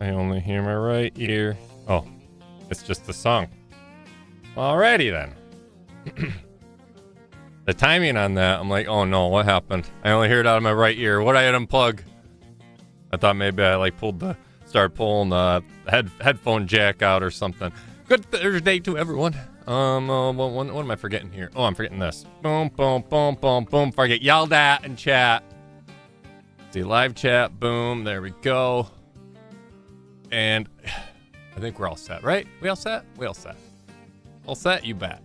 I only hear my right ear. Oh, it's just the song. Alrighty then. The timing on that, I'm like, oh no, what happened? I only hear it out of my right ear. What I had unplug? I thought maybe I like started pulling the headphone jack out or something. Good Thursday to everyone. What am I forgetting here? Oh, I'm forgetting this. Boom, boom, boom, boom, boom. Before I get yelled at in chat. See, live chat, boom, there we go. And I think we're all set, right? We all set? We all set. All set? You bet.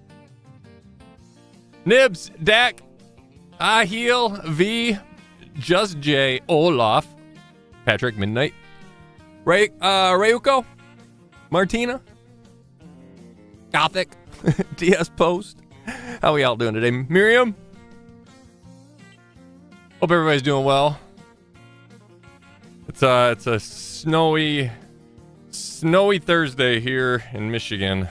Nibs, Dak, Aheel, V, Just J, Olaf, Patrick, Midnight, Rayuko, Martina, Gothic, DS Post. How we all doing today? Miriam? Hope everybody's doing well. It's a snowy Thursday here in Michigan.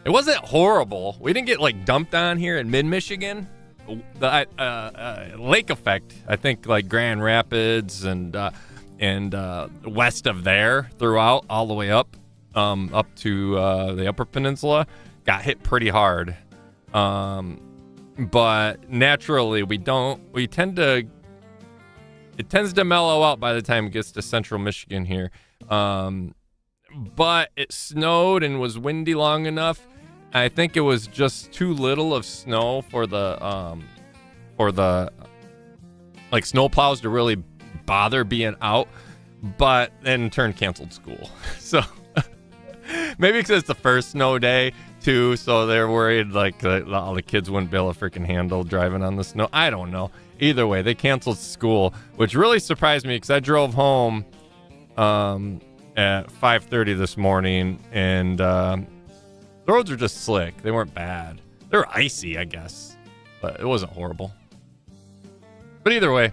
It wasn't horrible. We didn't get like dumped on here in mid-Michigan. The lake effect, I think, like Grand Rapids and west of there throughout all the way up to the Upper Peninsula got hit pretty hard. But naturally it tends to mellow out by the time it gets to central Michigan here. But it snowed and was windy long enough. I think it was just too little of snow for the like snow plows to really bother being out, but then in turn canceled school. So maybe because it's the first snow day too, so they're worried like all the kids wouldn't be able to freaking handle driving on the snow. I don't know. Either way, they canceled school, which really surprised me because I drove home at 5:30 this morning, and the roads were just slick. They weren't bad. They were icy, I guess, but it wasn't horrible. But either way,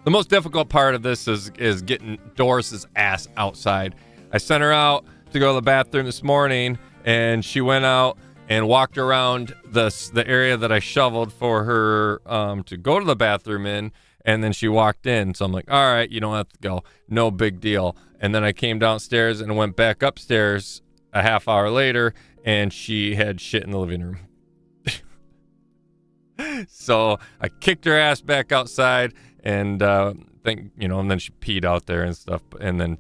the most difficult part of this is getting Doris's ass outside. I sent her out to go to the bathroom this morning, and she went out and walked around the area that I shoveled for her to go to the bathroom in, and then she walked in. So I'm like, all right, you don't have to go. No big deal. And then I came downstairs and went back upstairs a half hour later, and she had shit in the living room. So I kicked her ass back outside, and and then she peed out there and stuff, and then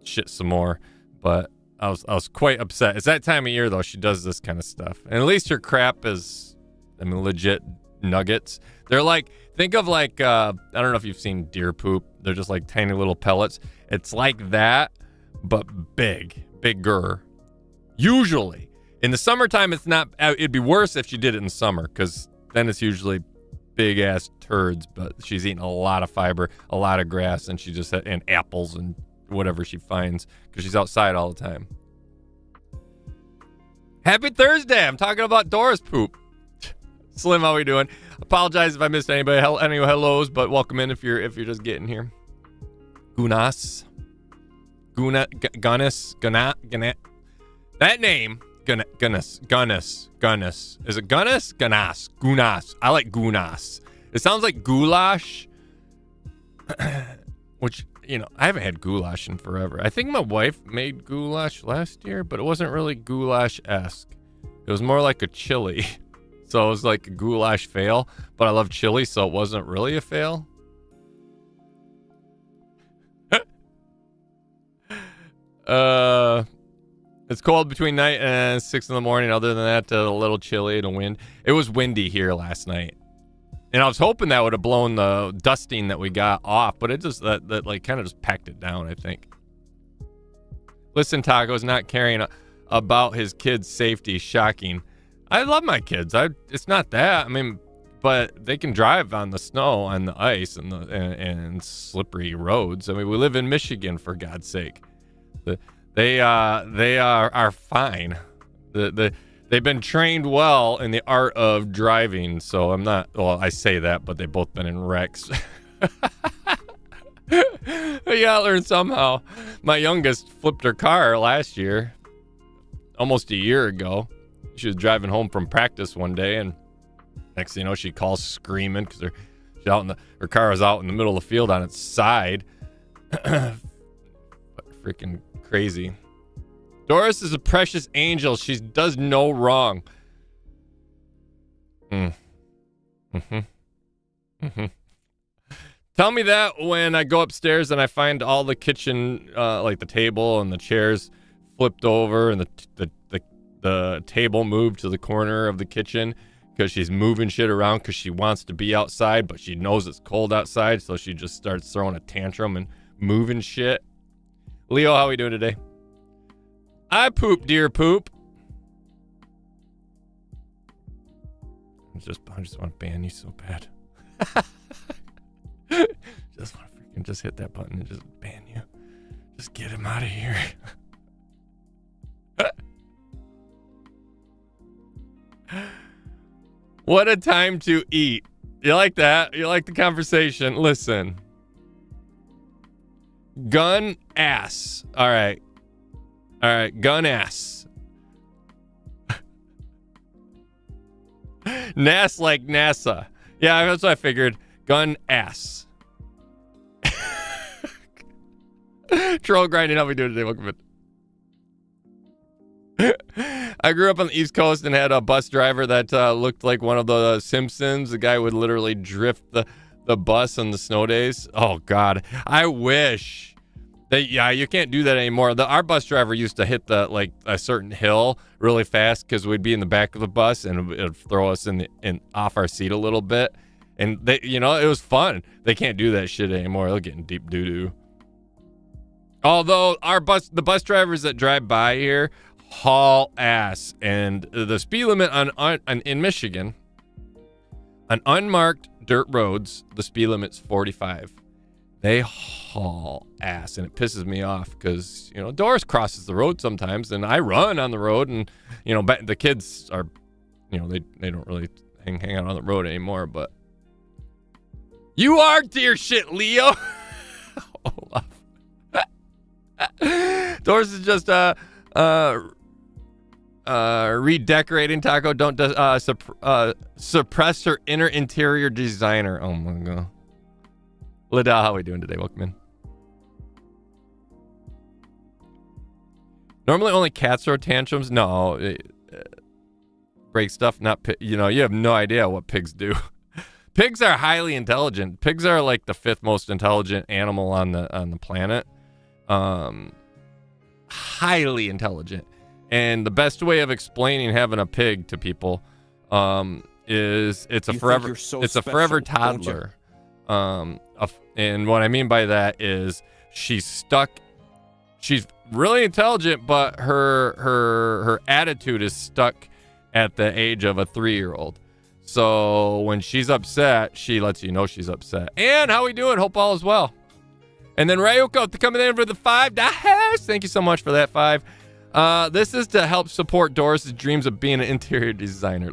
shit some more. But I was quite upset. It's that time of year though. She does this kind of stuff, and at least her crap is, legit nuggets. They're like, think of like I don't know if you've seen deer poop. They're just like tiny little pellets. It's like that, but bigger. Usually in the summertime, it's not. It'd be worse if she did it in summer, because then it's usually big ass turds. But she's eating a lot of fiber, a lot of grass, and and apples and whatever she finds, because she's outside all the time. Happy Thursday. I'm talking about Doris poop. Slim, how we doing? Apologize if I missed anybody. Any hellos, but welcome in if you're just getting here. Gunas. That name. Gunas. Is it Gunas? Gunas. I like Gunas. It sounds like goulash. Which, I haven't had goulash in forever. I think my wife made goulash last year, but it wasn't really goulash-esque. It was more like a chili. So it was like a goulash fail, but I love chili, so it wasn't really a fail. It's cold between night and 6 in the morning. Other than that, a little chilly and a wind. It was windy here last night. And I was hoping that would have blown the dusting that we got off, but it just that like kind of just packed it down, I think. Listen, Taco's not caring about his kids' safety. Shocking. I love my kids. It's not that. But they can drive on the snow, on the ice, and slippery roads. We live in Michigan, for God's sake. They are fine. They've been trained well in the art of driving, so I'm not. Well, I say that, but they've both been in wrecks. You gotta learn somehow. My youngest flipped her car last year, almost a year ago. She was driving home from practice one day, and next thing you know, she calls screaming because her car was out in the middle of the field on its side. freaking crazy. Doris is a precious angel. She does no wrong. Tell me that when I go upstairs and I find all the kitchen, like the table and the chairs flipped over and the table moved to the corner of the kitchen because she's moving shit around because she wants to be outside, but she knows it's cold outside, so she just starts throwing a tantrum and moving shit. Leo, how we doing today? I poop, dear poop. I just want to ban you so bad. Just want to freaking just hit that button and just ban you. Just get him out of here. What a time to eat. You like that? You like the conversation? Listen. Gun ass. All right. Gun ass. Nass like NASA. Yeah, that's what I figured. Gun ass. Troll grinding. How we doing today? Welcome in. I grew up on the East Coast and had a bus driver that looked like one of the Simpsons. The guy would literally drift the bus on the snow days. Oh, God. I wish. Yeah, you can't do that anymore. Our bus driver used to hit a certain hill really fast because we'd be in the back of the bus and it would throw us in off our seat a little bit. And it was fun. They can't do that shit anymore. They'll get in deep doo-doo. Although the bus drivers that drive by here haul ass, and the speed limit in Michigan on unmarked dirt roads, the speed limit's 45. They haul ass, and it pisses me off because Doris crosses the road sometimes, and I run on the road, and the kids are, they don't really hang out on the road anymore. But you are dear shit, Leo. Doris is just redecorating Taco. Don't suppress her inner interior designer. Oh my god. Liddell, how are we doing today? Welcome in. Normally only cats throw tantrums. No, break stuff. Not you have no idea what pigs do. Pigs are highly intelligent. Pigs are like the 5th most intelligent animal on the planet. Highly intelligent. And the best way of explaining having a pig to people is it's a forever toddler. And what I mean by that is she's really intelligent, but her attitude is stuck at the age of a 3-year-old. So when she's upset, she lets you know she's upset. And how we doing? Hope all is well. And then Ryoko coming in for the $5. Thank you so much for that 5. This is to help support Doris's dreams of being an interior designer.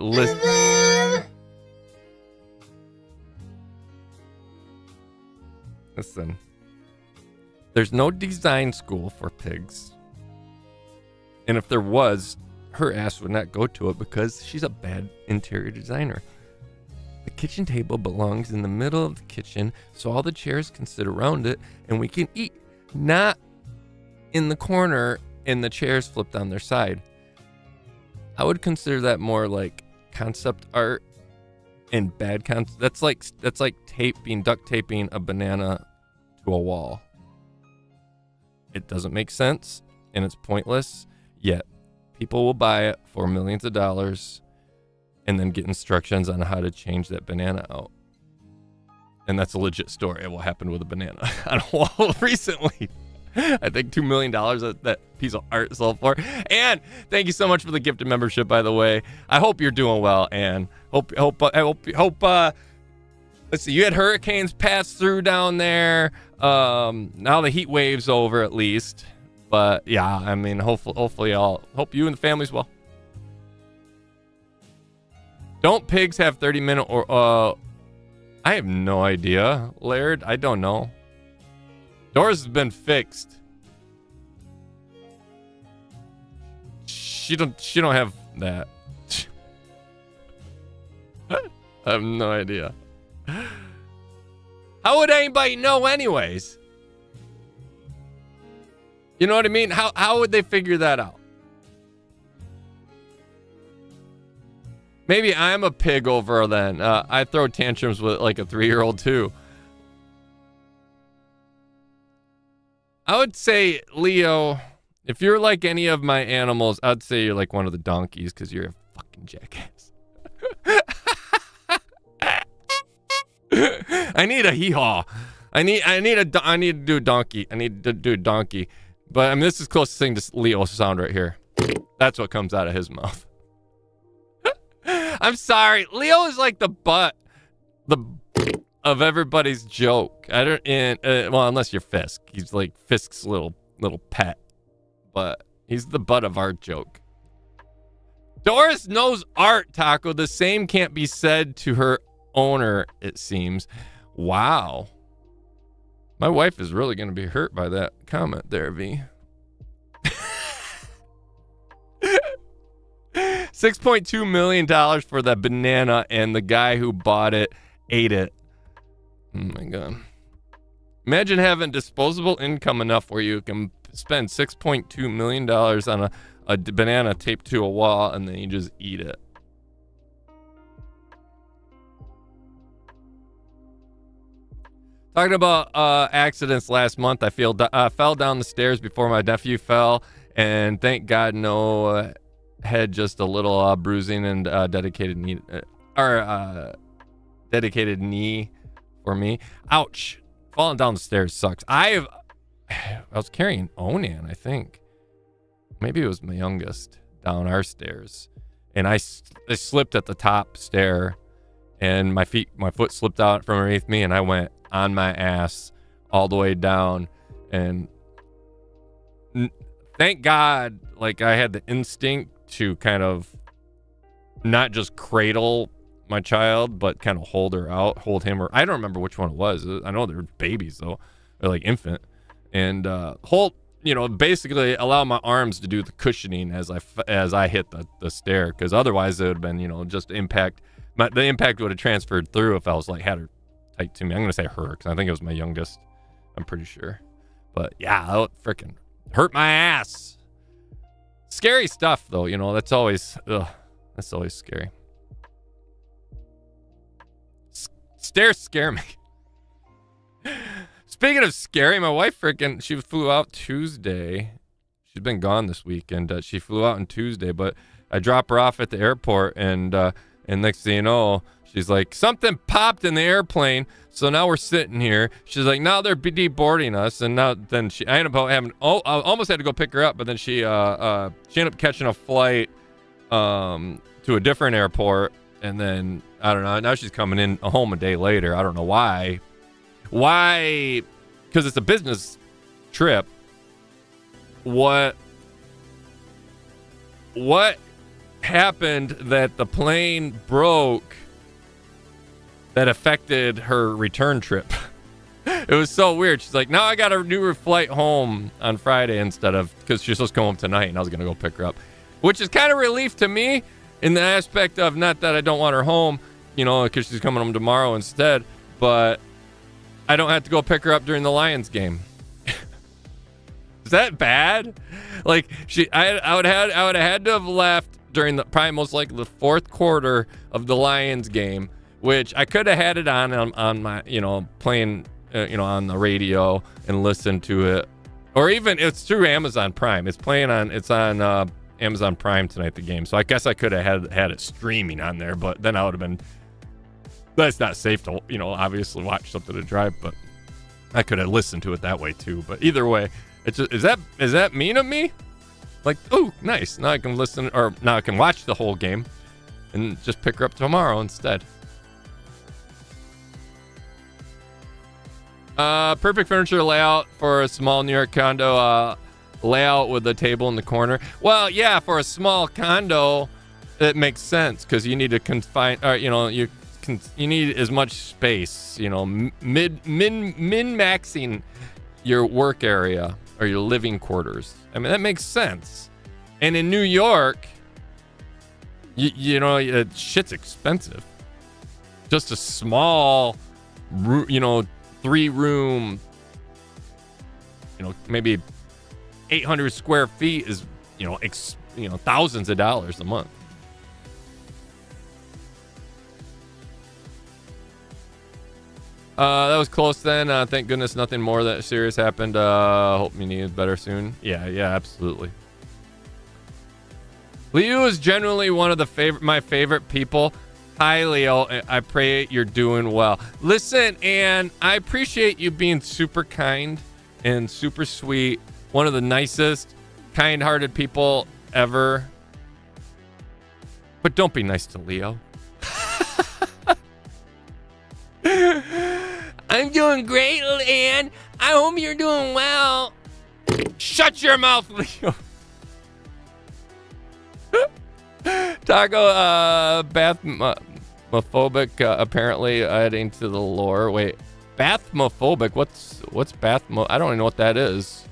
Listen, there's no design school for pigs. And if there was, her ass would not go to it because she's a bad interior designer. The kitchen table belongs in the middle of the kitchen so all the chairs can sit around it and we can eat, not in the corner and the chairs flipped on their side. I would consider that more like concept art and bad concept. That's like duct taping a banana to a wall. It doesn't make sense and it's pointless, yet people will buy it for millions of dollars and then get instructions on how to change that banana out. And that's a legit story of what happened with a banana on a wall recently. I think $2 million that piece of art sold for. And thank you so much for the gifted membership, by the way. I hope you're doing well, and hope let's see, you had hurricanes pass through down there. Now the heat wave's over at least. But yeah, I mean, hopefully hope you and the family's well. Don't pigs have 30-minute or I have no idea, Laird. I don't know. Doris has been fixed. She don't have that. I have no idea. How would anybody know anyways? You know what I mean? How would they figure that out? Maybe I'm a pig over then. I throw tantrums with like a 3-year-old too. I would say, Leo, if you're like any of my animals, I'd say you're like one of the donkeys because you're a fucking jackass. I need a hee-haw. I need to do a donkey. I need to do a donkey. But I mean, this is the closest thing to Leo's sound right here. That's what comes out of his mouth. I'm sorry. Leo is like the butt of everybody's joke. I don't, well, unless you're Fisk. He's like Fisk's little pet. But he's the butt of our joke. Doris knows art, Taco. The same can't be said to her owner, it seems. Wow. My wife is really going to be hurt by that comment there, V. $6.2 million for that banana, and the guy who bought it ate it. Oh my God. Imagine having disposable income enough where you can spend $6.2 million on a banana taped to a wall and then you just eat it. Talking about accidents last month, I fell down the stairs before my nephew fell, and thank God no head, just a little bruising and dedicated knee for me. Ouch! Falling down the stairs sucks. I was carrying Onan, I think. Maybe it was my youngest down our stairs, and I slipped at the top stair, and my foot slipped out from underneath me, and I went on my ass all the way down, and thank God, like, I had the instinct to kind of not just cradle my child, but kind of hold him, or I don't remember which one it was. I know they're babies though, they're like infant, and basically allow my arms to do the cushioning as I hit the stair, because otherwise it would have been, just impact. The impact would have transferred through if I was like had her tight to me. I'm gonna say her because I think it was my youngest. I'm pretty sure, but yeah, that would freaking hurt my ass. Scary stuff though, that's always scary. Stairs scare me. Speaking of scary, my wife she flew out Tuesday. She's been gone this weekend. She flew out on Tuesday, but I dropped her off at the airport, and next thing you know, she's like, something popped in the airplane, so now we're sitting here. She's like, now they're deboarding us, and I ended up I almost had to go pick her up, but then she ended up catching a flight to a different airport, and then I don't know. Now she's coming in home a day later. I don't know why. Why? Because it's a business trip. What happened that the plane broke that affected her return trip? It was so weird. She's like, now I got to do her flight home on Friday instead of, because she's supposed to go home tonight, and I was going to go pick her up, which is kind of relief to me in the aspect of, not that I don't want her home, because she's coming home tomorrow instead, but I don't have to go pick her up during the Lions game. Is that bad? Like, I would have had to have left during probably most likely the fourth quarter of the Lions game, which I could have had it on my, playing, on the radio and listened to it, or even it's through Amazon Prime. It's on Amazon Prime tonight, the game. So I guess I could have had it streaming on there, but then I would have been. That's not safe to, obviously watch something to drive, but I could have listened to it that way too. But either way, it's just, is that mean of me? Like, oh, nice. Now I can listen, or now I can watch the whole game and just pick her up tomorrow instead. Perfect furniture layout for a small New York condo, layout with a table in the corner. Well, yeah, for a small condo, it makes sense because you need to confine, or, you need as much space, min-maxing your work area or your living quarters. I mean, that makes sense. And in New York, shit's expensive. Just a small, 3-room, maybe 800 square feet is, thousands of dollars a month. That was close then. Thank goodness nothing more that serious happened. Hope me is better soon. Yeah, absolutely. Leo is generally one of my favorite people. Hi, Leo. I pray you're doing well. Listen, and I appreciate you being super kind and super sweet. One of the nicest, kind-hearted people ever. But don't be nice to Leo. I'm doing great, Ann. I hope you're doing well. Shut your mouth, Leo. Taco, bathmophobic, apparently adding to the lore. Wait, bathmophobic? What's bathmo? I don't even know what that is.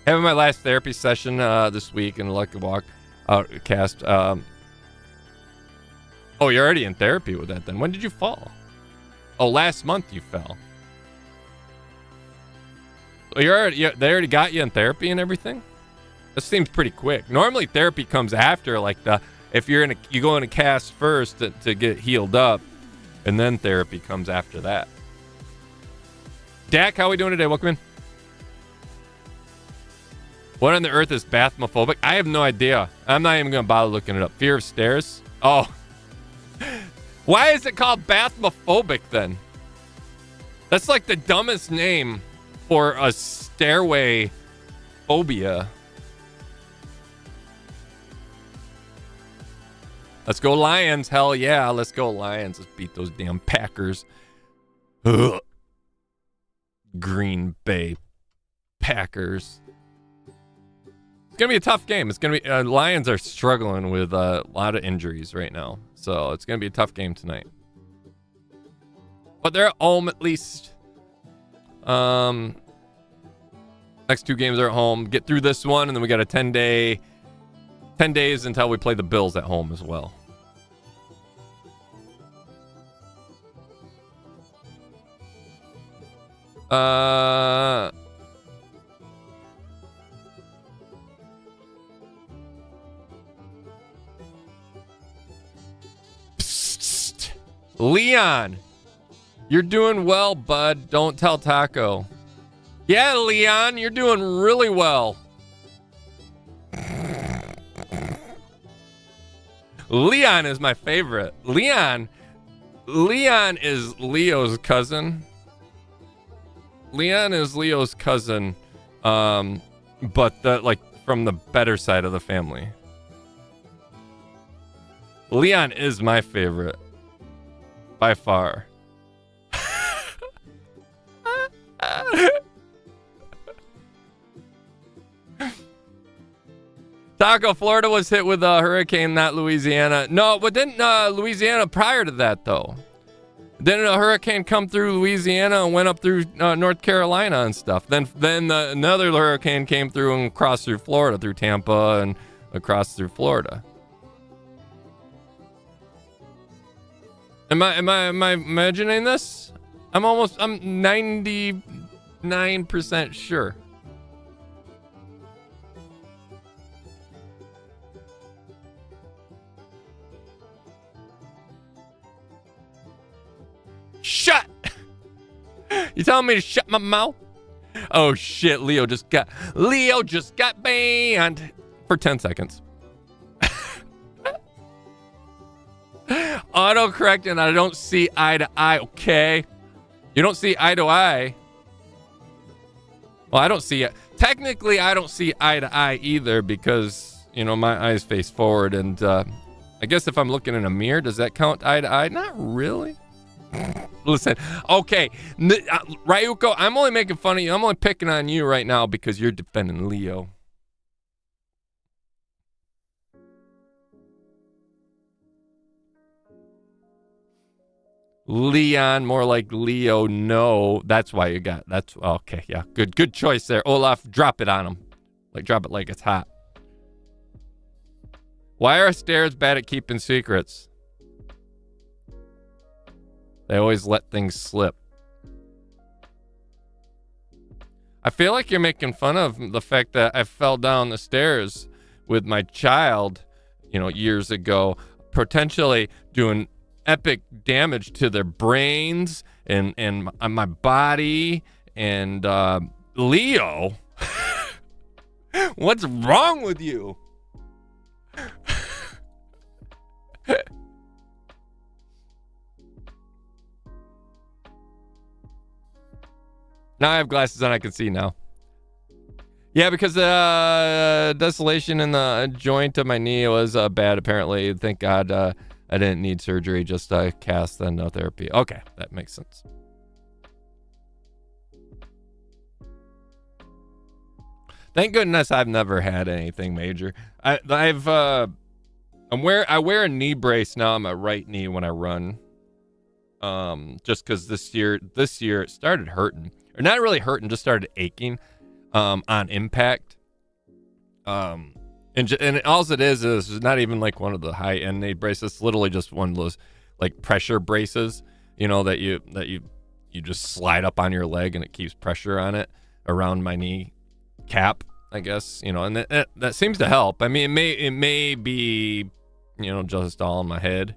Having my last therapy session this week in the Lucky Walk Outcast. Oh, you're already in therapy with that then. When did you fall? Oh, last month you fell. Oh, they already got you in therapy and everything? That seems pretty quick. Normally therapy comes after, like if you go in a cast first to get healed up, and then therapy comes after that. Dak, how are we doing today? Welcome in. What on the earth is bathmophobic? I have no idea. I'm not even going to bother looking it up. Fear of stairs? Oh. Why is it called bathmophobic then? That's like the dumbest name for a stairway phobia. Let's go Lions. Hell yeah. Let's go Lions. Let's beat those damn Packers. Ugh. Green Bay Packers. It's going to be a tough game. It's going to be Lions are struggling with a lot of injuries right now. So it's going to be a tough game tonight. But they're at home at least. Next two games are at home. Get through this one, and then we got a 10 days until we play the Bills at home as well. Psst. Leon, you're doing well, bud. Don't tell Taco. Yeah, Leon, you're doing really well. Leon is my favorite. Leon is Leo's cousin. Leon is Leo's cousin, but from the better side of the family. Leon is my favorite by far. Taco, Florida was hit with a hurricane, not Louisiana. No, but didn't Louisiana prior to that, though? Didn't a hurricane come through Louisiana and went up through North Carolina and stuff? Then another hurricane came through and crossed through Florida, through Tampa and across through Florida. Am I imagining this? I'm 99% sure. Shut! You telling me to shut my mouth? Oh shit, Leo just got banned for 10 seconds. Autocorrect, and I don't see eye to eye, okay? You don't see eye to eye. Well, I don't see it. Technically, I don't see eye to eye either because, my eyes face forward, and I guess if I'm looking in a mirror, does that count eye to eye? Not really. Listen, okay, Ryuko, I'm only making fun of you. I'm only picking on you right now because you're defending Leo. Leon, more like Leo. No, that's why you got. That's okay. Yeah, good choice there, Olaf. Drop it on him, drop it like it's hot. Why are stairs bad at keeping secrets? They always let things slip. I feel like you're making fun of the fact that I fell down the stairs with my child, years ago, potentially doing epic damage to their brains and my body. And Leo, what's wrong with you? Now I have glasses on, I can see now. Yeah, because the desolation in the joint of my knee was bad, apparently. Thank God I didn't need surgery, just cast and no therapy. Okay, that makes sense. Thank goodness I've never had anything major. I wear a knee brace now on my right knee when I run. Just because this year it started hurting. Or not really hurting, just started aching on impact. And all it is not even like one of the high end knee braces. It's literally just one of those like pressure braces, that you just slide up on your leg and it keeps pressure on it around my knee cap, I guess, and that seems to help. I mean, it may be, just all in my head.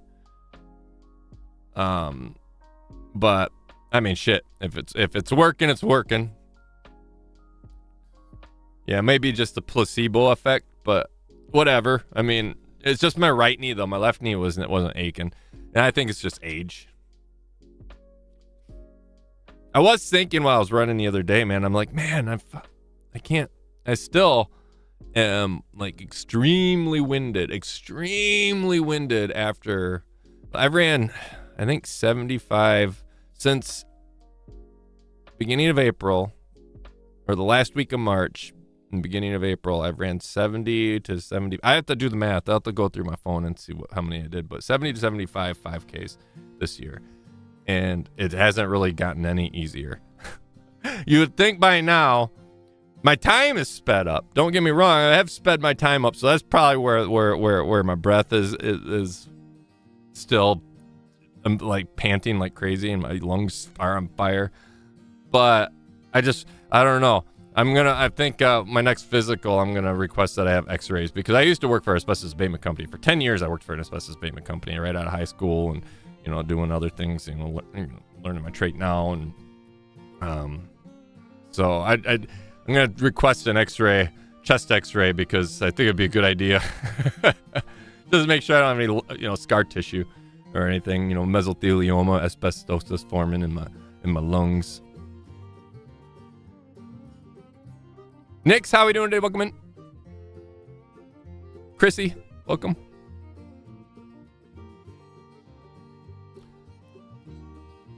But I mean, shit, if it's working, it's working. Yeah, maybe just the placebo effect, but whatever. I mean, it's just my right knee though. My left knee wasn't aching, and I think it's just age. I was thinking while I was running the other day, man. I'm like, man, I can't. I still am like extremely winded after I ran, I think 75 since beginning of April, or the last week of March and beginning of April. I've ran 70 to 70. I have to do the math. I'll have to go through my phone and see how many I did, but 70 to 75 5Ks this year. And it hasn't really gotten any easier. You would think by now my time is sped up. Don't get me wrong. I have sped my time up. So that's probably where my breath is still. I'm like panting like crazy and my lungs are on fire. But I don't know. I think my next physical, I'm going to request that I have x-rays, because I used to work for an asbestos abatement company. For 10 years, I worked for an asbestos abatement company right out of high school, and, doing other things, learning my trade now. And so I'm going to request an x-ray, chest x-ray, because I think it'd be a good idea. Just to make sure I don't have any, scar tissue or anything, mesothelioma, asbestosis forming in my lungs. Nix, how we doing today? Welcome in. Chrissy, welcome.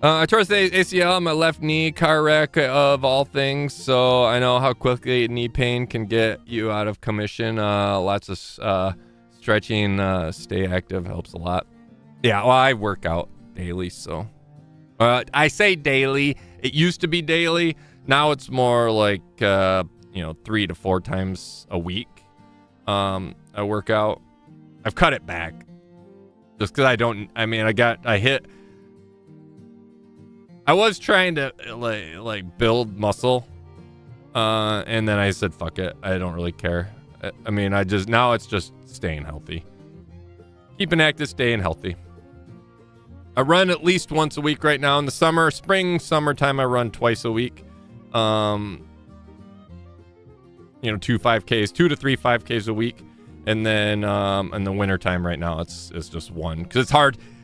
I tore the ACL on my left knee, car wreck of all things, so I know how quickly knee pain can get you out of commission. Lots of stretching, stay active helps a lot. Yeah, well, I work out daily, so I say daily. It used to be daily. Now it's more like 3 to 4 times a week. I work out. I've cut it back just because I was trying to like build muscle, and then I said fuck it. I don't really care. Now it's just staying healthy, keeping active, staying healthy. I run at least once a week right now in the summertime. I run twice a week. 2 5Ks, 2 to 3 5Ks a week, and then in the wintertime right now it's just one, because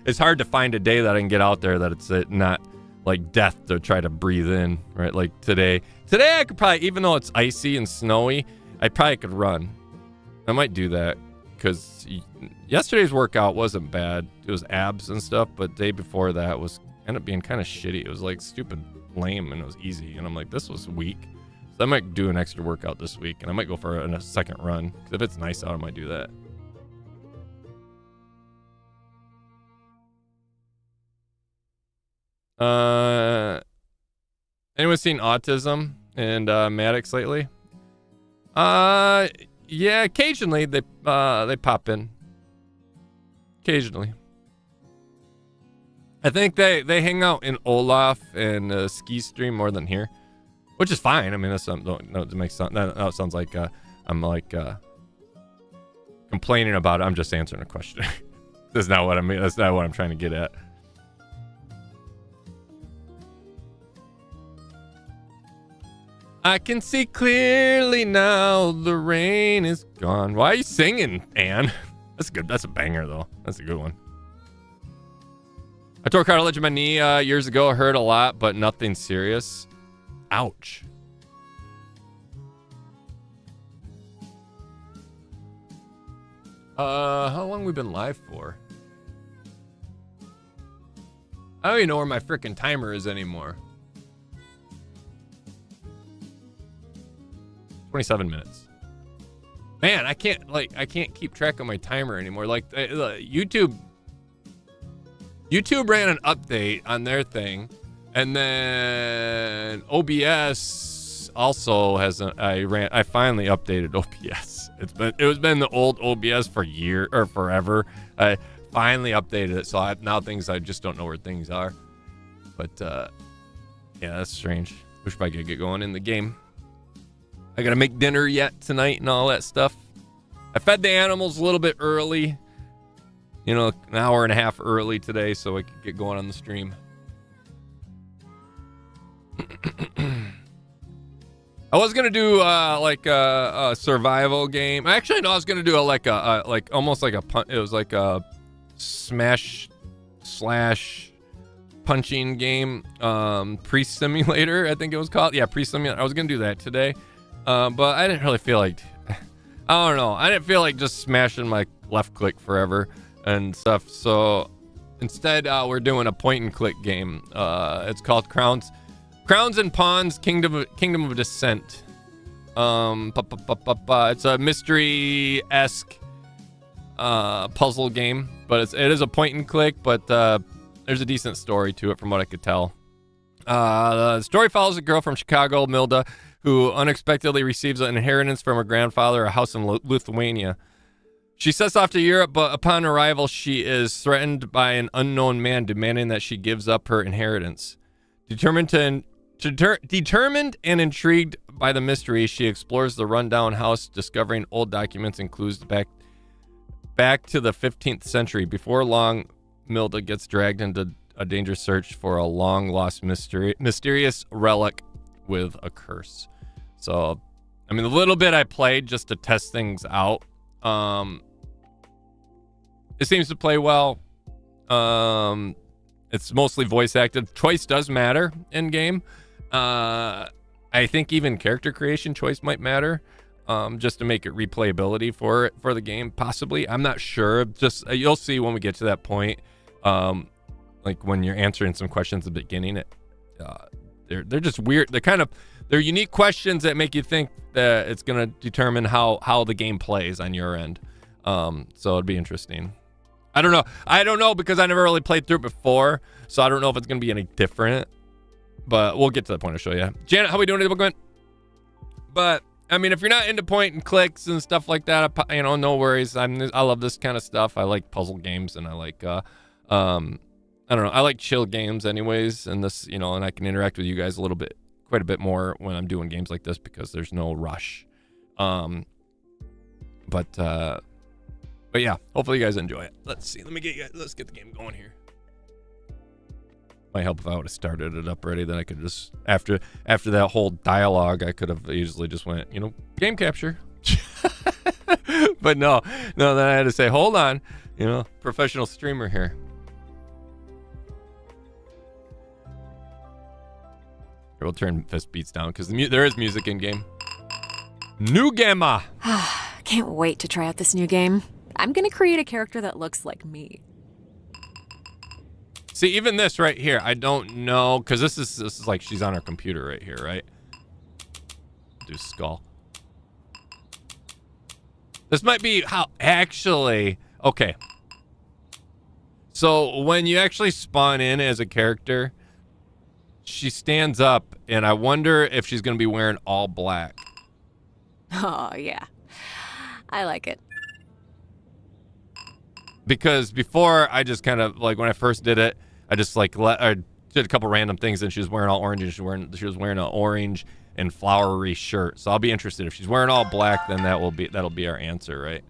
it's hard to find a day that I can get out there that it's not like death to try to breathe in, right? Like today I could probably, even though it's icy and snowy, I probably could run. I might do that, because yesterday's workout wasn't bad. It was abs and stuff, but the day before that ended up being kind of shitty. It was like stupid lame, and it was easy, and I'm like, this was weak. So I might do an extra workout this week, and I might go for a second run, because if it's nice out, I might do that. Anyone seen Autism and Maddox lately? Yeah, occasionally they pop in. Occasionally. I think they hang out in Olaf and Ski Stream more than here. which is fine. I mean, that's no, it makes sense. That sounds like I'm like complaining about it. I'm just answering a question. That's not what I mean. That's not what I'm trying to get at. I can see clearly now. The rain is gone. Why are you singing, Anne? That's good. That's a banger, though. That's a good one. I tore cartilage in my knee years ago. I hurt a lot, but nothing serious. Ouch. How long we been live for? I don't even know where my freaking timer is anymore. 27 minutes. Man, I can't keep track of my timer anymore. Like YouTube ran an update on their thing, and then OBS also has I finally updated OBS. It was been the old OBS for year or forever. I finally updated it, so now I just don't know where things are. But yeah, that's strange. We should probably get going in the game. I gotta make dinner yet tonight and all that stuff. I fed the animals a little bit early, you know, an hour and a half early today, so I could get going on the stream. I was gonna do like a survival game. Actually, no, I was gonna do almost like it was like a smash slash punching game, Priest Simulator, I think it was called. Yeah, Priest Simulator. I was gonna do that today. But I didn't really feel like, I don't know. I didn't feel like just smashing my left click forever and stuff. So instead, we're doing a point and click game. It's called Crowns and Pawns, Kingdom of Descent. It's a mystery-esque puzzle game, but it is a point and click, but there's a decent story to it from what I could tell. The story follows a girl from Chicago, Milda, who unexpectedly receives an inheritance from her grandfather, a house in Lithuania. She sets off to Europe, but upon arrival, she is threatened by an unknown man demanding that she gives up her inheritance. Determined and intrigued by the mystery, she explores the rundown house, discovering old documents and clues back to the 15th century. Before long, Milda gets dragged into a dangerous search for a long-lost mysterious relic with a curse. So, I mean, the little bit I played just to test things out, it seems to play well. It's mostly voice acted. Choice does matter in game. I think even character creation choice might matter, just to make it replayability for the game, possibly. I'm not sure. Just you'll see when we get to that point. Like when you're answering some questions at the beginning, they're just weird. They're unique questions that make you think that it's gonna determine how the game plays on your end. So it'd be interesting. I don't know because I never really played through it before, so I don't know if it's gonna be any different. But we'll get to that point to show you. Janet, how we doing today, But I mean, if you're not into point and clicks and stuff like that, no worries. I love this kind of stuff. I like puzzle games, and I like I don't know. I like chill games anyways, and this, and I can interact with you guys quite a bit more when I'm doing games like this because there's no rush. But yeah, hopefully you guys enjoy it. Let's see. Let's get the game going here. Might help if I would have started it up already. Then I could just after that whole dialogue, I could have easily just went, game capture. But no. Then I had to say, hold on, professional streamer here. We'll turn Fiskbeats down because there is music in game. New Gamma. Can't wait to try out this new game. I'm gonna create a character that looks like me. See, even this right here, I don't know, because this is like she's on her computer right here, right? Do skull. This might be how actually. Okay. So when you actually spawn in as a character, she stands up, and I wonder if she's gonna be wearing all black. Oh yeah, I like it. Because before, I just kind of like when I first did it, I just I did a couple random things, and she was wearing all orange, and she was wearing an orange and flowery shirt. So I'll be interested. If she's wearing all black, then that'll be our answer, right?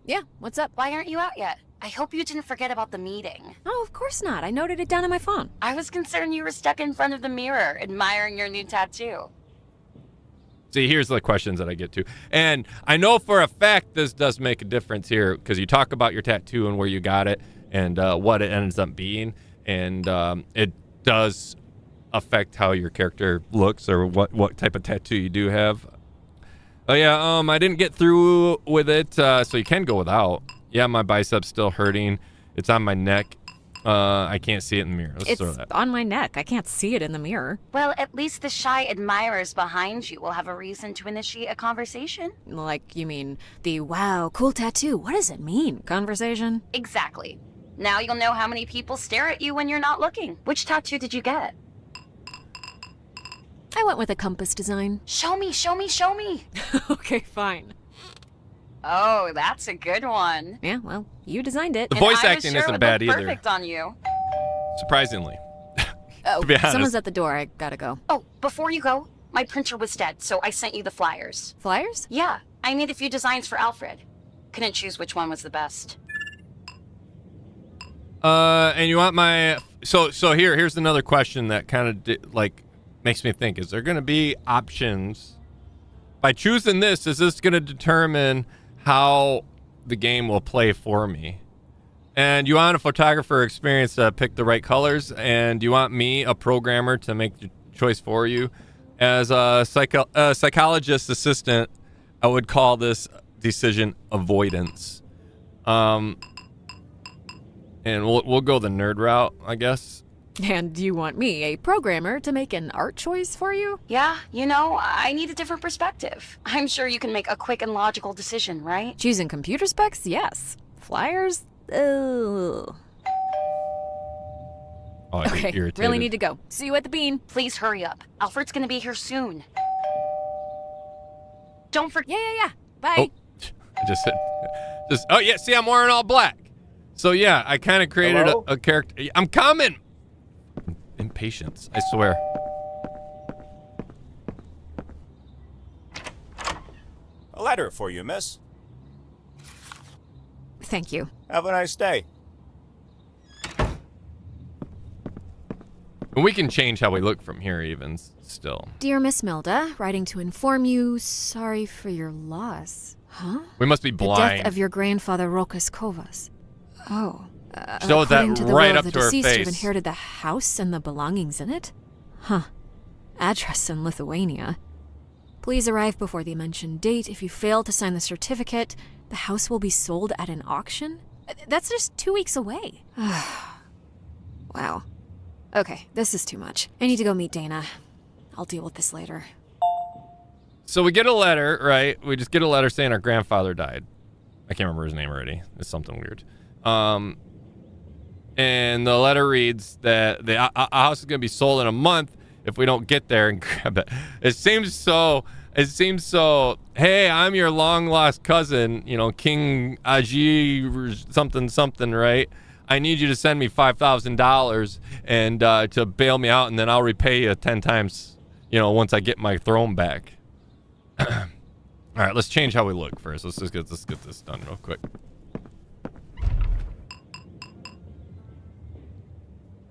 Yeah, what's up? Why aren't you out yet? I hope you didn't forget about the meeting. Oh, of course not. I noted it down on my phone. I was concerned you were stuck in front of the mirror, admiring your new tattoo. See, here's the questions that I get to. And I know for a fact this does make a difference here, because you talk about your tattoo and where you got it and what it ends up being. And it does affect how your character looks or what type of tattoo you do have. Oh, yeah, I didn't get through with it, so you can go without. Yeah, my bicep's still hurting. It's on my neck. I can't see it in the mirror. Let's throw It's that. on my neck. I can't see it in the mirror. Well, at least the shy admirers behind you will have a reason to initiate a conversation. Like, you mean the wow, cool tattoo. What does it mean? Conversation? Exactly. Now you'll know how many people stare at you when you're not looking. Which tattoo did you get? I went with a compass design. Show me, show me, show me. Okay, fine. Oh, that's a good one. Yeah, well, you designed it. The And voice I was acting sure it isn't would bad look either. Perfect on you. Surprisingly. Oh, to be honest. someone's at the door. I gotta go. Oh, before you go, my printer was dead, so I sent you the flyers. Flyers? Yeah, I made a few designs for Alfred. Couldn't choose which one was the best. And you want my... So here's another question that kind of, makes me think. Is there going to be options? By choosing this, is this going to determine how the game will play for me? And you want a photographer experience to pick the right colors, and you want me, a programmer, to make the choice for you. As a psychologist assistant, I would call this decision avoidance. And we'll go the nerd route, I guess. And you want me, a programmer, to make an art choice for you? Yeah, you know, I need a different perspective. I'm sure you can make a quick and logical decision, right? Choosing computer specs? Yes. Flyers? Ugh. Oh, I get Okay, irritated. really need to go. See you at the bean. Please hurry up. Alfred's gonna be here soon. Don't forget. Yeah. Bye. I just said, oh yeah, see, I'm wearing all black. So yeah, I kind of created a character. I'm coming. Impatience, I swear. A letter for you, miss. Thank you. Have a nice day. And we can change how we look from here even still. Dear Miss Milda, writing to inform you, sorry for your loss. Huh? We must be The blind. death of your grandfather Rokas Kovas. Oh. Showed that according to the right will up of the to her deceased, face. you've inherited the house and the belongings in it? Huh. Address in Lithuania. Please arrive before the mentioned date. If you fail to sign the certificate, the house will be sold at an auction? That's just 2 weeks away. Wow. Okay, this is too much. I need to go meet Dana. I'll deal with this later. So we get a letter, right? We just get a letter saying our grandfather died. I can't remember his name already. It's something weird. And the letter reads that the house is going to be sold in a month if we don't get there and grab it. It seems so, hey, I'm your long lost cousin, King Aji something, right? I need you to send me $5,000 and to bail me out, and then I'll repay you 10 times, once I get my throne back. All right, let's change how we look first. Let's get this done real quick.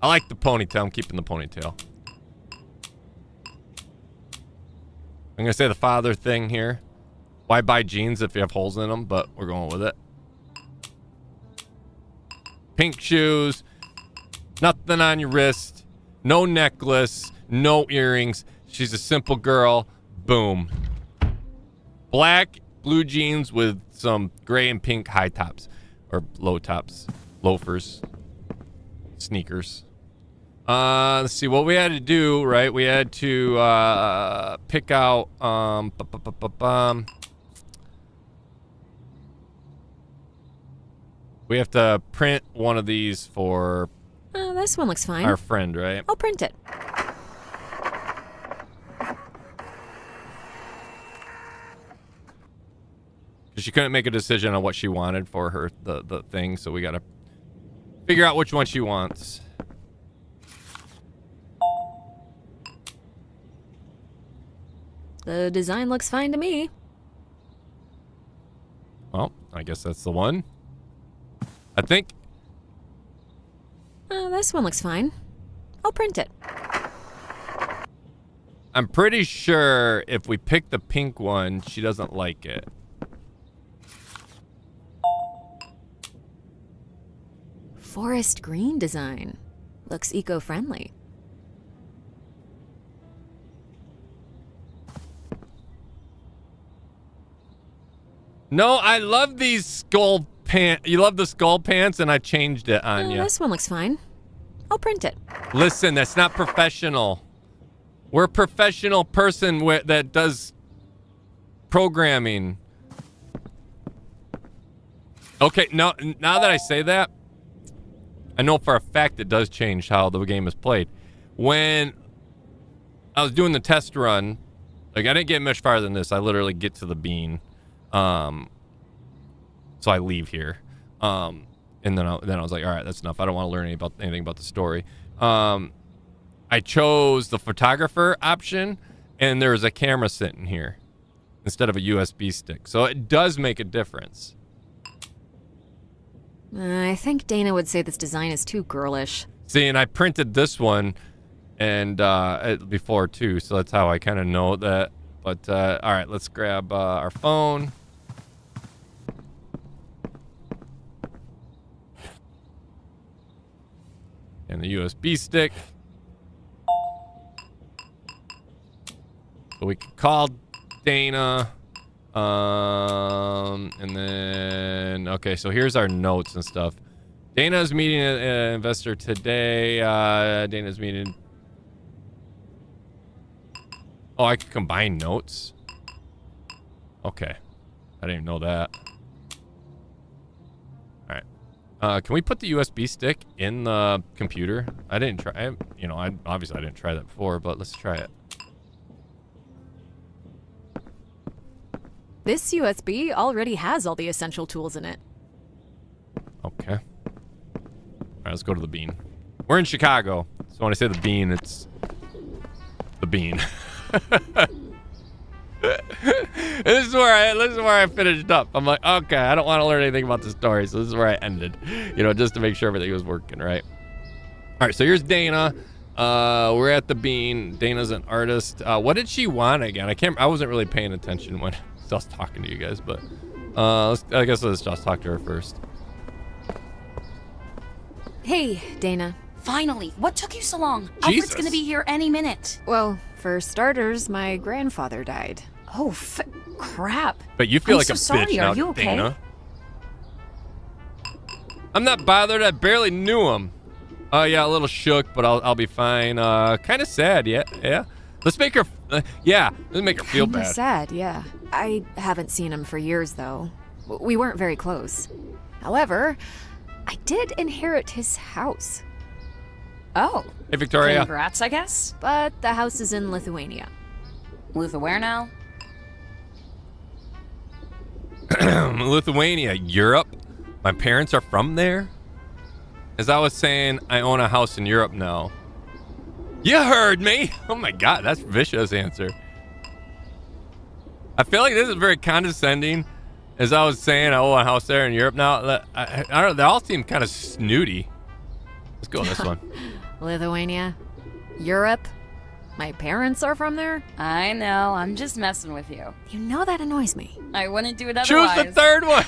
I like the ponytail. I'm keeping the ponytail. I'm going to say the father thing here. Why buy jeans if you have holes in them? But we're going with it. Pink shoes. Nothing on your wrist. No necklace. No earrings. She's a simple girl. Boom. Black, blue jeans with some gray and pink high tops. Or low tops. Loafers. Sneakers. Let's see what we had to do, right? We had to pick out we have to print one of these for Oh, this one looks fine. our friend, right? I'll print it. She couldn't make a decision on what she wanted for her the thing, so we gotta figure out which one she wants. The design looks fine to me. Well, I guess that's the one. I think. This one looks fine. I'll print it. I'm pretty sure if we pick the pink one, she doesn't like it. Forest green design. Looks eco-friendly. No, I love these skull pants. You love the skull pants, and I changed it on you. This one looks fine. I'll print it. Listen, that's not professional. We're a professional person that does programming. Okay, now that I say that, I know for a fact it does change how the game is played. When I was doing the test run, like I didn't get much farther than this. I literally get to the bean. So I leave here. And then I was like, all right, that's enough. I don't want to learn anything about the story. I chose the photographer option, and there was a camera sitting here instead of a USB stick. So it does make a difference. I think Dana would say this design is too girlish. See, and I printed this one and before too, so that's how I kind of know that. But all right, let's grab our phone. And the USB stick. So we can call Dana. And then, okay, so here's our notes and stuff. Dana's meeting an investor today. Dana's meeting. Oh, I can combine notes. Okay. I didn't even know that. All right. Can we put the USB stick in the computer? I didn't try. Obviously I didn't try that before, but let's try it. This USB already has all the essential tools in it. Okay. All right, let's go to the bean. We're in Chicago, so when I say the bean, it's the bean. This is where I finished up. I'm like, okay, I don't want to learn anything about the story, so this is where I ended. Just to make sure everything was working right. All right, so here's Dana. We're at the bean. Dana's an artist. What did she want again? I wasn't really paying attention when I was talking to you guys, but I guess let's just talk to her first. Hey, Dana. Finally, what took you so long? Jesus. Alfred's gonna be here any minute. Well, for starters, my grandfather died. Oh, crap. But you feel I'm like so a sorry. bitch now, Are you okay? Dana. I'm not bothered. I barely knew him. Oh yeah, a little shook, but I'll be fine. Kind of sad, yeah. Let's make her, let's make her feel Kinda bad. sad, yeah. I haven't seen him for years, though. We weren't very close. However, I did inherit his house. Oh. Hey, Victoria. Congrats, I guess. But the house is in Lithuania. Where now? Lithuania, Europe. My parents are from there. As I was saying, I own a house in Europe now. You heard me. Oh my God, that's a vicious answer. I feel like this is very condescending. As I was saying, I own a house there in Europe now. I don't know, they all seem kind of snooty. Let's go with this one. Lithuania? Europe? My parents are from there? I know, I'm just messing with you. You know that annoys me. I wouldn't do it Choose otherwise. the third one.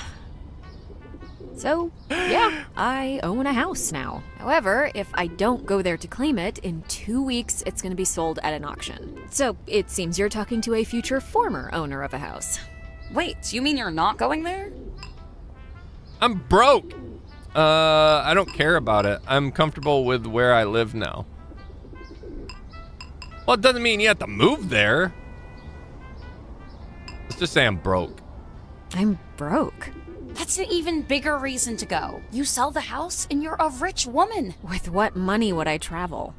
So, yeah, I own a house now. However, if I don't go there to claim it, in 2 weeks it's going to be sold at an auction. So, it seems you're talking to a future former owner of a house. Wait, you mean you're not going there? I'm broke. I don't care about it. I'm comfortable with where I live now. Well, it doesn't mean you have to move there. Let's just say I'm broke. I'm broke. That's an even bigger reason to go. You sell the house and you're a rich woman. With what money would I travel?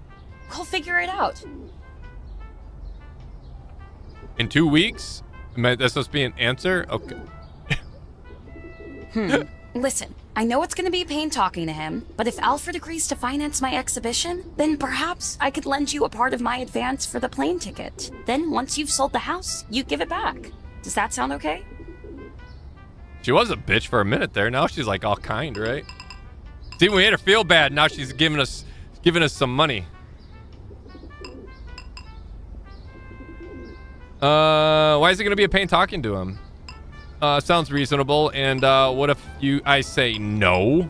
We'll figure it out. In 2 weeks? That's supposed to be an answer? Okay. Listen, I know it's gonna be a pain talking to him, but if Alfred agrees to finance my exhibition, then perhaps I could lend you a part of my advance for the plane ticket. Then once you've sold the house, you give it back. Does that sound okay? She was a bitch for a minute there. Now she's like all kind, right? See, we made her feel bad. Now she's giving us some money. Why is it gonna be a pain talking to him? Sounds reasonable. And what if I say no?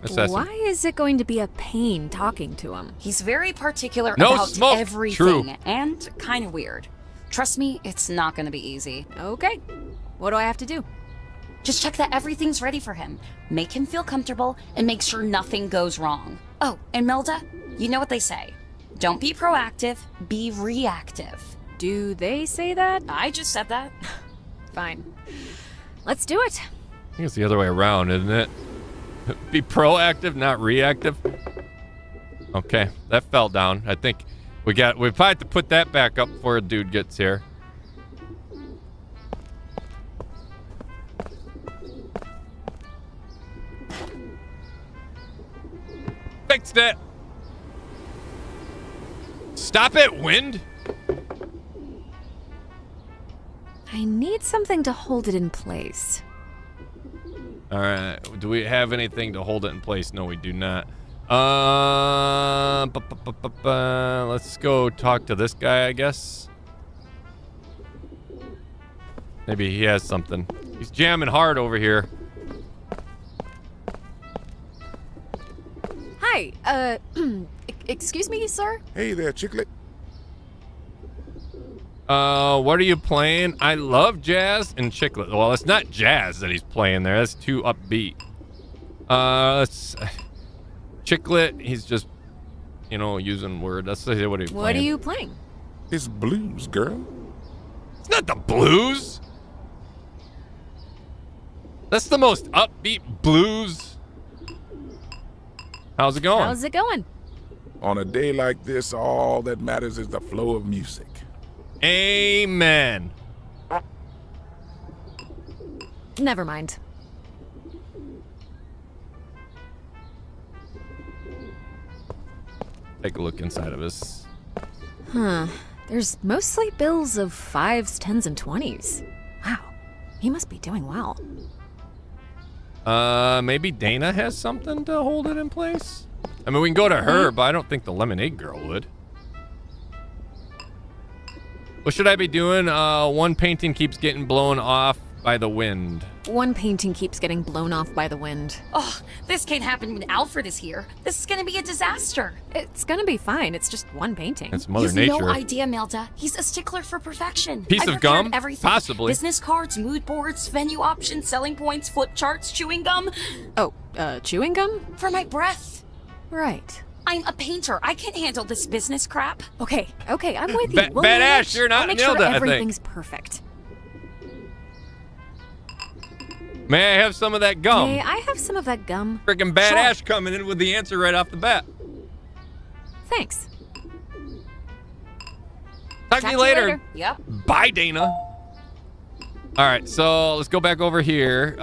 Assessing. Why is it going to be a pain talking to him? He's very particular No about smoke. everything. True. And kind of weird. Trust me, it's not gonna be easy. Okay. What do I have to do? Just check that everything's ready for him. Make him feel comfortable and make sure nothing goes wrong. Oh, and Milda, you know what they say. Don't be proactive, be reactive. Do they say that? I just said that. Fine. Let's do it. I think it's the other way around, isn't it? Be proactive, not reactive. Okay, that fell down. I think we probably have to put that back up before a dude gets here. Fixed it. Stop it, wind. I need something to hold it in place. All right. Do we have anything to hold it in place? No, we do not. Let's go talk to this guy, I guess. Maybe he has something. He's jamming hard over here. Hi, excuse me, sir? Hey there, Chicklet. What are you playing? I love jazz and Chicklet. Well, it's not jazz that he's playing there. That's too upbeat. Let's... Chicklet, he's just, using word. Let's say what he's playing. What are you playing? It's blues, girl. It's not the blues. That's the most upbeat blues. How's it going? How's it going? On a day like this, all that matters is the flow of music. Amen. Never mind. Take a look inside of us. Huh. There's mostly bills of 5s, 10s, and 20s. Wow. He must be doing well. Maybe Dana has something to hold it in place? I mean, we can go to her, but I don't think the lemonade girl would. What should I be doing? One painting keeps getting blown off by the wind. One painting keeps getting blown off by the wind. Oh, this can't happen when Alfred is here. This is gonna be a disaster. It's gonna be fine. It's just one painting. It's Mother You've Nature. no idea, Milda. He's a stickler for perfection. Piece I of gum? prepared everything. Possibly. Business cards, mood boards, venue options, selling points, flip charts, chewing gum. Oh, chewing gum? For my breath. Right. I'm a painter. I can't handle this business crap. Okay, I'm with you. We'll Badass, manage. you're not I'll make Milda, sure I think. everything's perfect. May I have some of that gum? May I have some of that gum? Freaking badass coming in with the answer right off the bat. Thanks. Talk to you later. Yep. Bye, Dana. All right, so let's go back over here.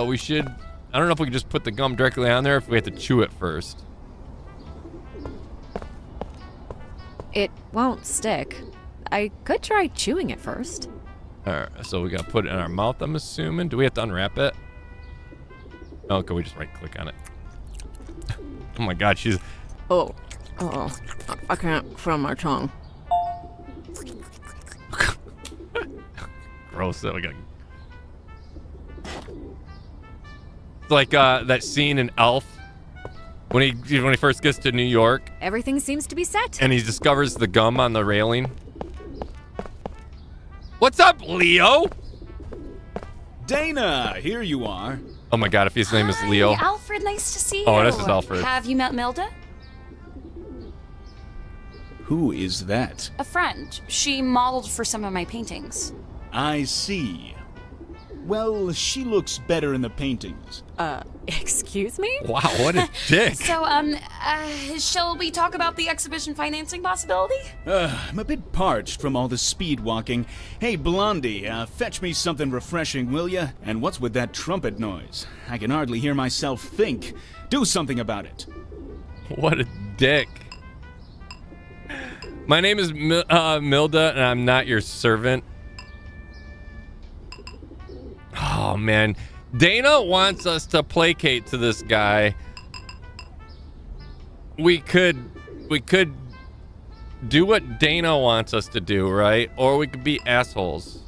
We should... I don't know if we can just put the gum directly on there or if we have to chew it first. It won't stick. I could try chewing it first. All right, so we got to put it in our mouth, I'm assuming. Do we have to unwrap it? Oh, can we just right-click on it? Oh, my God, she's... Oh, I can't from my tongue. Gross. We got... It's like that scene in Elf when he first gets to New York Everything seems to be set. and he discovers the gum on the railing. What's up, Leo? Dana, here you are. Oh my God, if his name is Leo. Hi, Alfred, nice to see you. Oh, this is Alfred. Have you met Milda? Who is that? A friend. She modeled for some of my paintings. I see. Well, she looks better in the paintings. Excuse me? Wow, what a dick. So, shall we talk about the exhibition financing possibility? I'm a bit parched from all the speed walking. Hey, Blondie, fetch me something refreshing, will ya? And what's with that trumpet noise? I can hardly hear myself think. Do something about it. What a dick. My name is Milda, and I'm not your servant. Oh, man. Dana wants us to placate to this guy. We could do what Dana wants us to do, right? Or we could be assholes.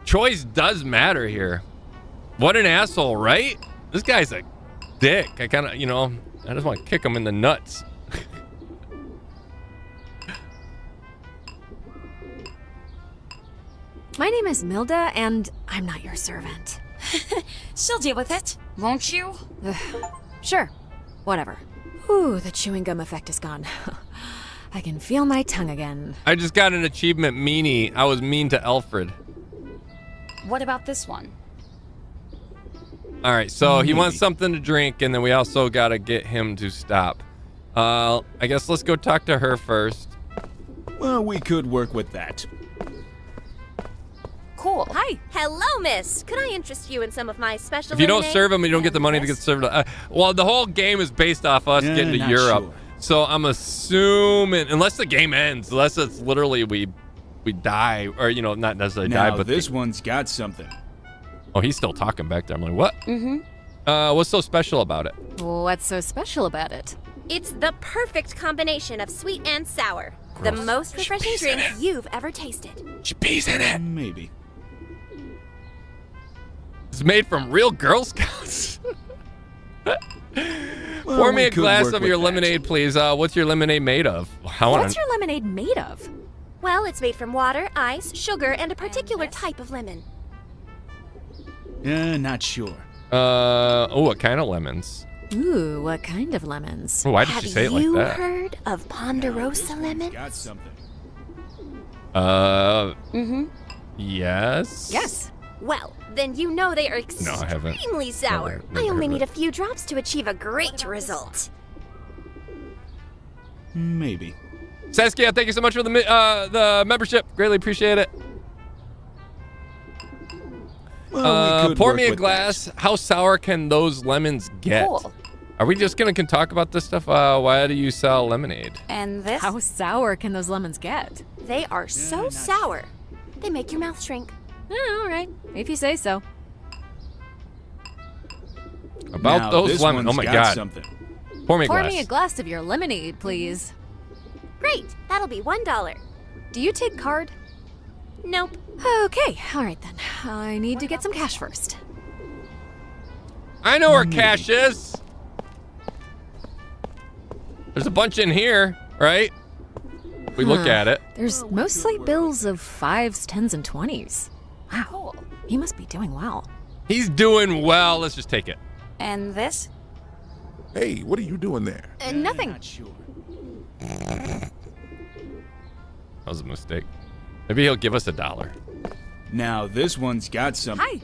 Choice does matter here. What an asshole, right? This guy's a dick. I kind of, I just want to kick him in the nuts. My name is Milda, and I'm not your servant. She'll deal with it, won't you? Sure. Whatever. Ooh, the chewing gum effect is gone. I can feel my tongue again. I just got an achievement meanie. I was mean to Alfred. What about this one? All right, so he wants something to drink, and then we also got to get him to stop. I guess let's go talk to her first. Well, we could work with that. Cool. Hi. Hello, miss. Could I interest you in some of my special If you don't lemonade? serve him, you don't get the money to get served. Well, the whole game is based off us getting to not Europe. sure. So I'm assuming, unless the game ends, unless it's literally we die, or, not necessarily Now, die, but this one's got something. Oh, he's still talking back there. I'm like, what? Mm-hmm. What's so special about it? What's so special about it? It's the perfect combination of sweet and sour. The Gross. most refreshing She's in drink you've ever tasted. Peas in it. Maybe. It's made from real Girl Scouts. Well, Pour me we a could glass work of with your that. lemonade, please. What's your lemonade made of? What's your lemonade made of? Well, it's made from water, ice, sugar, and a particular type of lemon. Not sure. What kind of lemons? Ooh, what kind of lemons? Why did Have she say it like you that? heard of Ponderosa lemons? Got something. Mm-hmm. Yes. Yes. Well, then you know they are No, I haven't. extremely sour. Never I only heard need of a few drops to achieve a great result. Maybe. Saskia, thank you so much for the membership. Greatly appreciate it. Well, we could Pour work me a with glass. How sour can those lemons get? Cool. Are we just gonna talk about this stuff? Why do you sell lemonade? And this? How sour can those lemons get? They are so sour. They make your mouth shrink. All right, if you say so. About Now, those this lemons. Oh one's my got god. Something. Pour me a Pour glass. me a glass of your lemonade, please. Great, that'll be $1. Do you take card? Nope. Okay, all right then. I need to get some cash first. I know where cash is. There's a bunch in here, right? We look at it. There's mostly bills of 5s, 10s, and 20s. Wow, Cool. he must be doing well. He's doing well. Let's just take it. And this? Hey, what are you doing there? Nothing. Not sure. That was a mistake. Maybe he'll give us $1. Now, this one's got something. Hi.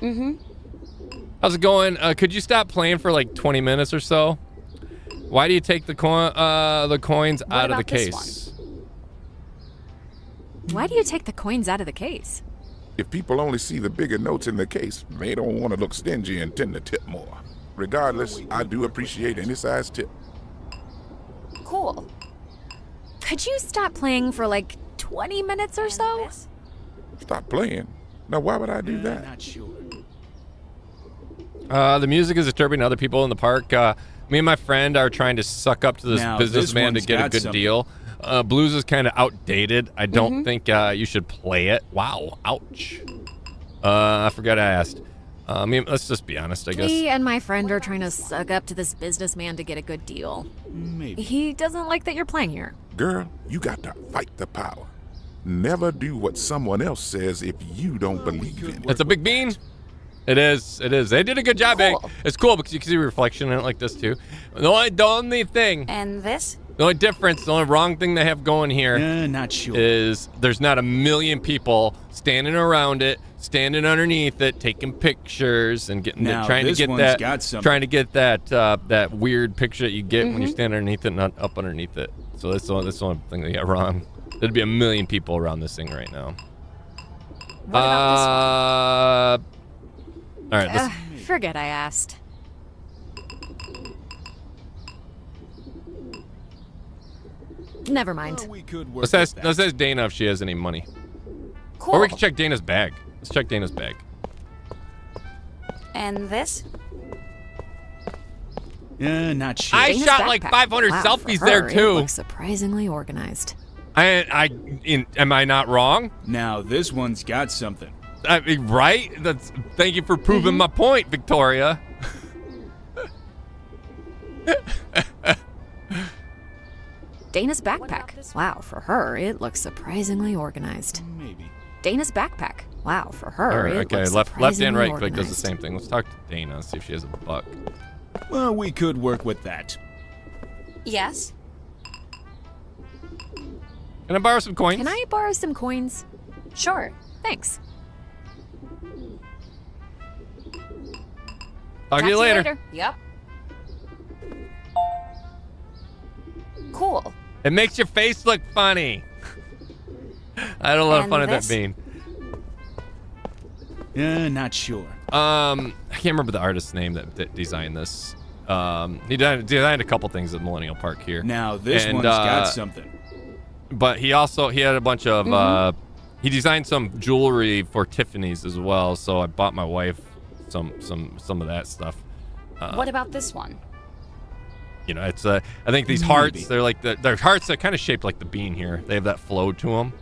Mm-hmm. How's it going? Could you stop playing for like 20 minutes or so? Why do you take the coins out of the about this case? Why do you take the coins out of the case? If people only see the bigger notes in the case, they don't want to look stingy and tend to tip more. Regardless, I do appreciate any size tip. Cool. Could you stop playing for like 20 minutes or so? Stop playing. Now, why would I do that? Not sure. The music is disturbing other people in the park. Me and my friend are trying to suck up to this Now, this businessman to one's get a got good something. deal. Blues is kind of outdated. I don't think you should play it. Wow. Ouch. I forgot I asked. Let's just be honest, I guess. Me and my friend are trying to suck up to this businessman to get a good deal. Maybe. He doesn't like that you're playing here. Girl, you got to fight the power. Never do what someone else says if you don't believe in it. It's a big bean. It is. It is. They did a good job. Cool. It's cool because you can see reflection in it like this too. The only thing, And this? The only difference, the only wrong thing they have going here Not sure. is there's not a million people standing around it, standing underneath it, taking pictures and getting Now, trying to this get one's that got something. trying to get that weird picture that you get when you stand underneath it and not up underneath it. So that's the only thing they got wrong. There'd be a million people around this thing right now. What about this one? All right, let's, Forget I asked. Never mind. Well, we could work let's with ask that. let's ask Dana if she has any money. Cool. Or we can check Dana's bag. Let's check Dana's bag. And this? Not sure. I Dana's shot like backpack. 500 Wow, selfies for there her, too. It looks surprisingly organized. Am I not wrong? Now this one's got something. I mean, right? Thank you for proving my point, Victoria. Dana's about backpack. this Wow, for her, it looks surprisingly organized. Maybe. Dana's backpack. Wow, for her, All right, it okay, looks left and surprisingly right click does the organized. same thing. Let's talk to Dana, see if she has a buck. Well, we could work with that. Yes. Can I borrow some coins? Can I borrow some coins? Sure. Thanks. Talk to you later. Yep. Cool. It makes your face look funny. I had a lot of And fun at that this? bean. Not sure. I can't remember the artist's name that designed this. He designed a couple things at Millennial Park here. Now this And, one's got something. But he had a bunch of he designed some jewelry for Tiffany's as well, so I bought my wife some of that stuff. What about this one? You know, it's I think these hearts, they're like they're hearts that kind of shaped like the bean here. They have that flow to them.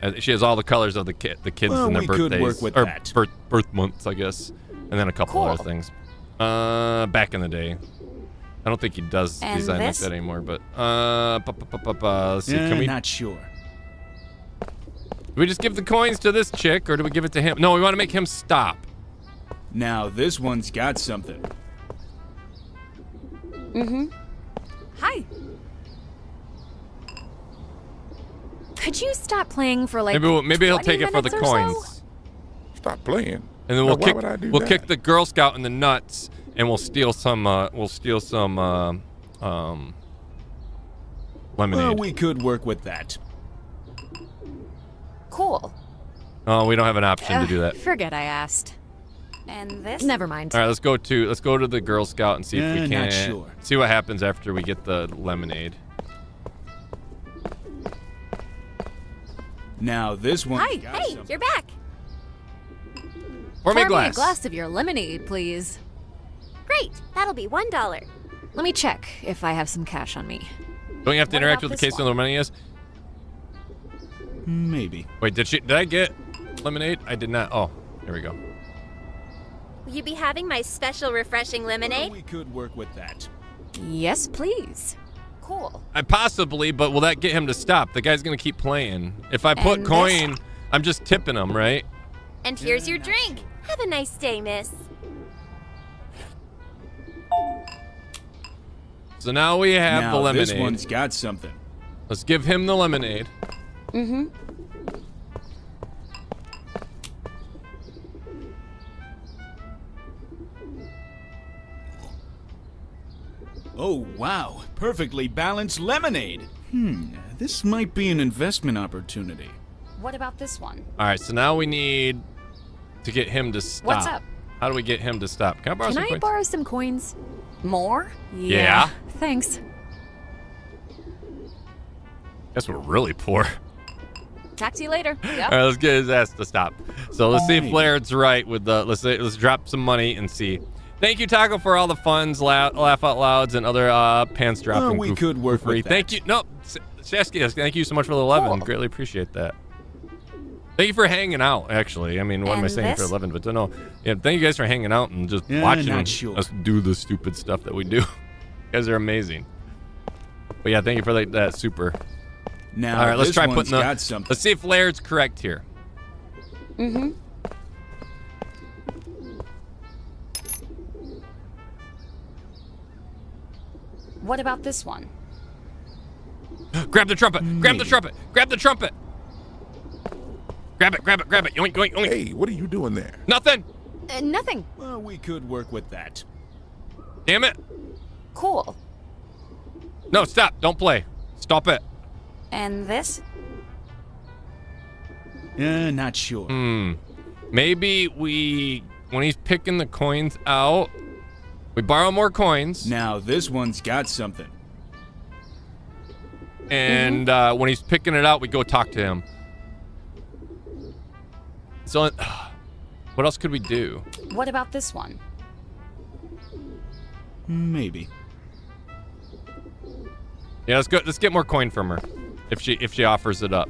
And she has all the colors of the kids Well, and their we could birthdays work with or that. birth months, I guess, and then a couple Cool. other things. Back in the day, I don't think he does And design like this? that anymore. But let's see, can we? Not sure. Do we just give the coins to this chick, or do we give it to him? No, we want to make him stop. Now this one's got something. Hi. Could you stop playing for like Maybe he'll 20 take it for the minutes or so? coins, Stop playing. and then Now, why would I do we'll that? kick the Girl Scout in the nuts, and we'll steal some lemonade. Well, we could work with that. Cool. Oh, we don't have an option to do that. Forget I asked. And this? Never mind. All right, let's go to the Girl Scout and see if we can Not sure. see what happens after we get the lemonade. Now this one's Hi. got Hey, something. you're back. Pour me a Pour me a glass. glass of your lemonade, please. Great. That'll be $1. Let me check if I have some cash on me. Don't you have to What interact about with the this case where the money is? Maybe. Wait, did I get lemonade? I did not. Oh, here we go. Will you be having my special refreshing Well, lemonade? we could work with that. Yes, please. Cool. Possibly, but will that get him to stop? The guy's gonna keep playing. If I put And coin, I'm just tipping him, right? And here's your drink. Have a nice day, miss. So now we have now the lemonade. this one's got something. Let's give him the lemonade. Oh, wow. Perfectly balanced lemonade. This might be an investment opportunity. What about this one? All right, so now we need to get him to stop. What's up? How do we get him to stop? Can I borrow Can some I coins? borrow some coins? More? Yeah. Thanks. Guess we're really poor. Talk to you later. Yep. All right, let's get his ass to stop. So let's see if Hey. Laird's right with the. Let's drop some money and see. Thank you, Taco, for all the funds, laugh out louds, and other pants dropping. Well, we could work with Thank that. you. No, Shasky, thank you so much for the 11. Cool. Greatly appreciate that. Thank you for hanging out. Actually, I mean, what am I And saying for this? 11? But no, yeah. Thank you guys for hanging out and just Yeah, watching not sure. us do the stupid stuff that we do. You guys are amazing. But yeah, thank you for that super. Now All right, let's this try one's putting the. got something. Let's see if Laird's correct here. What about this one? Grab the trumpet. Grab the Maybe. trumpet. Grab the trumpet. Grab it. Grab it. Grab it. Yoink, yoink, yoink. Hey, what are you doing there? Nothing. Nothing. Well, we could work with that. Damn it. Cool. No, stop. Don't play. Stop it. And this? Not sure. Maybe when he's picking the coins out, we borrow more coins. Now this one's got something. And when he's picking it out, we go talk to him. So, what else could we do? What about this one? Maybe. Yeah, let's go. Let's get more coin from her, if she offers it up.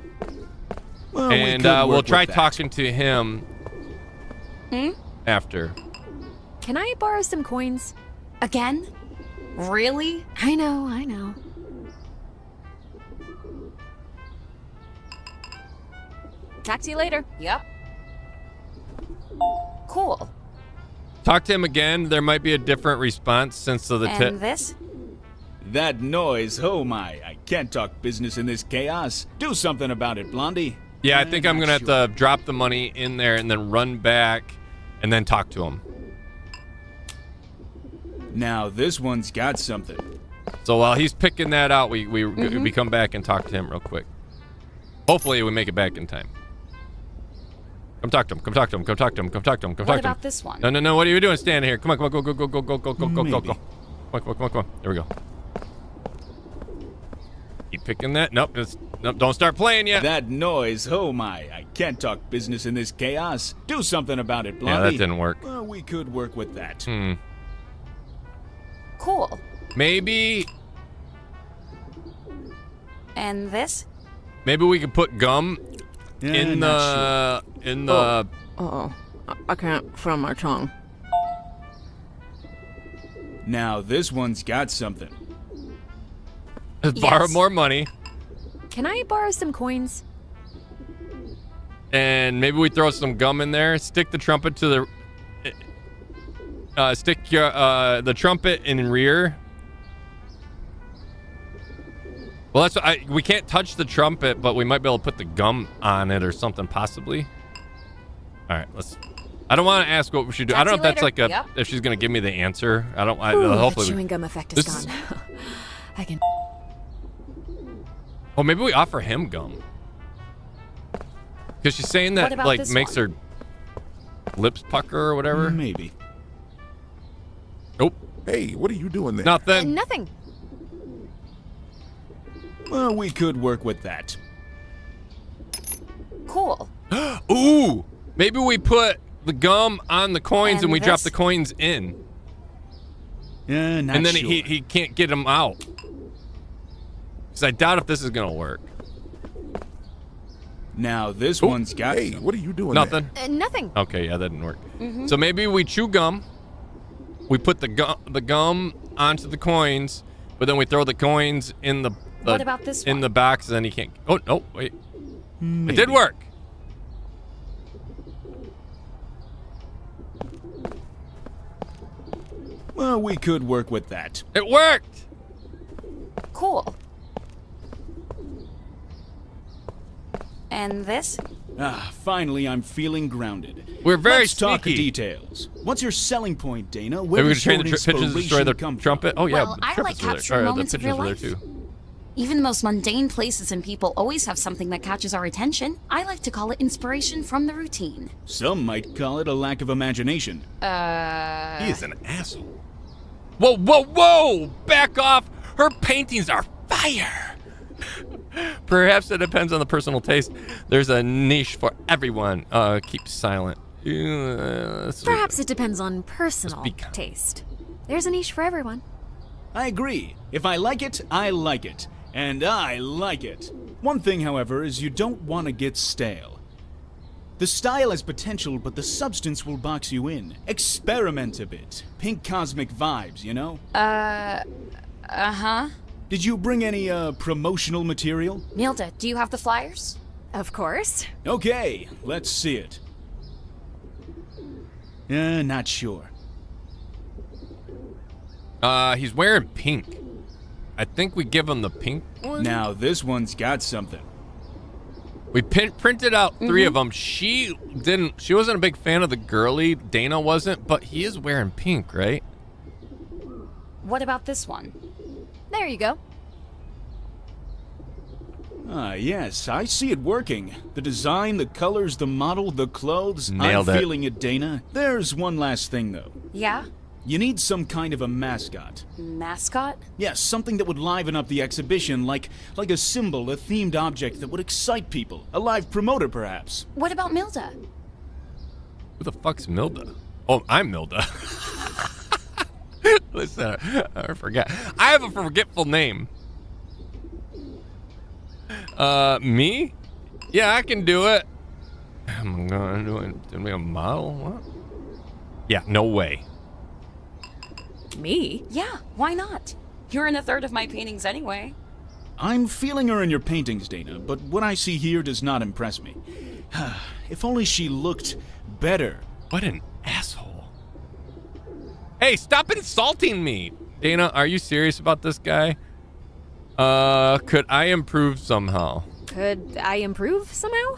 Well, we And could we'll work try with that. talking to him after. Can I borrow some coins? Again? Really? I know. Talk to you later. Yep. Cool. Talk to him again. There might be a different response since of the And tip. this? That noise, oh my. I can't talk business in this chaos. Do something about it, Blondie. Yeah, I think I'm Not gonna have sure. to drop the money in there and then run back and then talk to him. Now this one's got something. So while he's picking that out, we come back and talk to him real quick. Hopefully we make it back in time. Come talk to him. Come talk to him. Come talk to him. Come talk to him. Come What talk to him. about this one? No. What are you doing standing here? Come on. Go. Go. Maybe. Come on. There we go. Keep picking that. Nope. Don't start playing yet. That noise, oh my. I can't talk business in this chaos. Do something about it, Yeah, Blondie. that didn't work. Well, we could work with that. Cool. Maybe And this? we could put gum in Not the Oh, I can't from my tongue. sure. Now this one's got something. borrow Yes. more money, Can I borrow some coins? and maybe we throw some gum in there. Stick the trumpet to the stick the trumpet in rear. Well, we can't touch the trumpet, but we might be able to put the gum on it or something possibly. All right, I don't want to ask what we should do. I Talk don't know to if you that's later. like if she's gonna give me the answer. I don't. Ooh, Hopefully, the chewing gum effect is This is- gone. I can. Oh, maybe we offer him gum. Because she's saying What that about like this makes one? her lips pucker or whatever. Maybe. Nope, Hey, what are you doing there? nothing. Nothing. Well, we could work with that. Cool. Ooh, maybe we put the gum on the coins and we drop this? the coins in, Not and then sure. he can't get them out. Because I doubt if this is gonna work. Now this one's got Hey, something. what are you doing Nothing. Nothing. Okay, yeah, that didn't work. So maybe we chew gum. We put the gum onto the coins, but then we throw the coins in the What about this in one? the box, and then he can't. Oh no, wait, Maybe. it did work. Well, we could work with that. It worked. Cool. And this? Finally, I'm feeling grounded. We're very Let's talk sneaky. details. What's your selling point, Dana? Where Are we does gonna train your the pigeons to destroy the inspiration come from? trumpet? Oh yeah, Well, the I like trumpets were there. capturing Or the moments of pigeons your were there life. too. Even the most mundane places and people always have something that catches our attention. I like to call it inspiration from the routine. Some might call it a lack of imagination. He is an asshole. Whoa! Back off! Her paintings are fire. Perhaps it depends on the personal taste. There's a niche for everyone. Keep silent. Perhaps it depends on personal be kind. taste. There's a niche for everyone. I agree. If I like it, I like it. And I like it. One thing, however, is you don't want to get stale. The style has potential, but the substance will box you in. Experiment a bit. Pink cosmic vibes, you know? Uh-huh. Did you bring any, promotional material? Milda, do you have the flyers? Of course. Okay, let's see it. Not sure. He's wearing pink. I think we give him the pink one. Now this one's got something. We printed out 3 of them. She wasn't a big fan of the girly. Dana wasn't, but he is wearing pink, right? What about this one? There you go. Ah, yes, I see it working. The design, the colors, the model, the clothes. Nailed it. I'm feeling it, Dana. There's one last thing, though. Yeah? You need some kind of a mascot. Mascot? Yes, something that would liven up the exhibition, like a symbol, a themed object that would excite people. A live promoter, perhaps. What about Milda? Who the fuck's Milda? Oh, I'm Milda. Listen, I forgot. I have a forgetful name. Me? Yeah, I can do it. I'm gonna do it. Did we a model? What? Yeah, no way. Me? Yeah, why not? You're in a third of my paintings anyway. I'm feeling her in your paintings, Dana, but what I see here does not impress me. If only she looked better. What an asshole. Hey, stop insulting me. Dana, are you serious about this guy? Could I improve somehow? Could I improve somehow?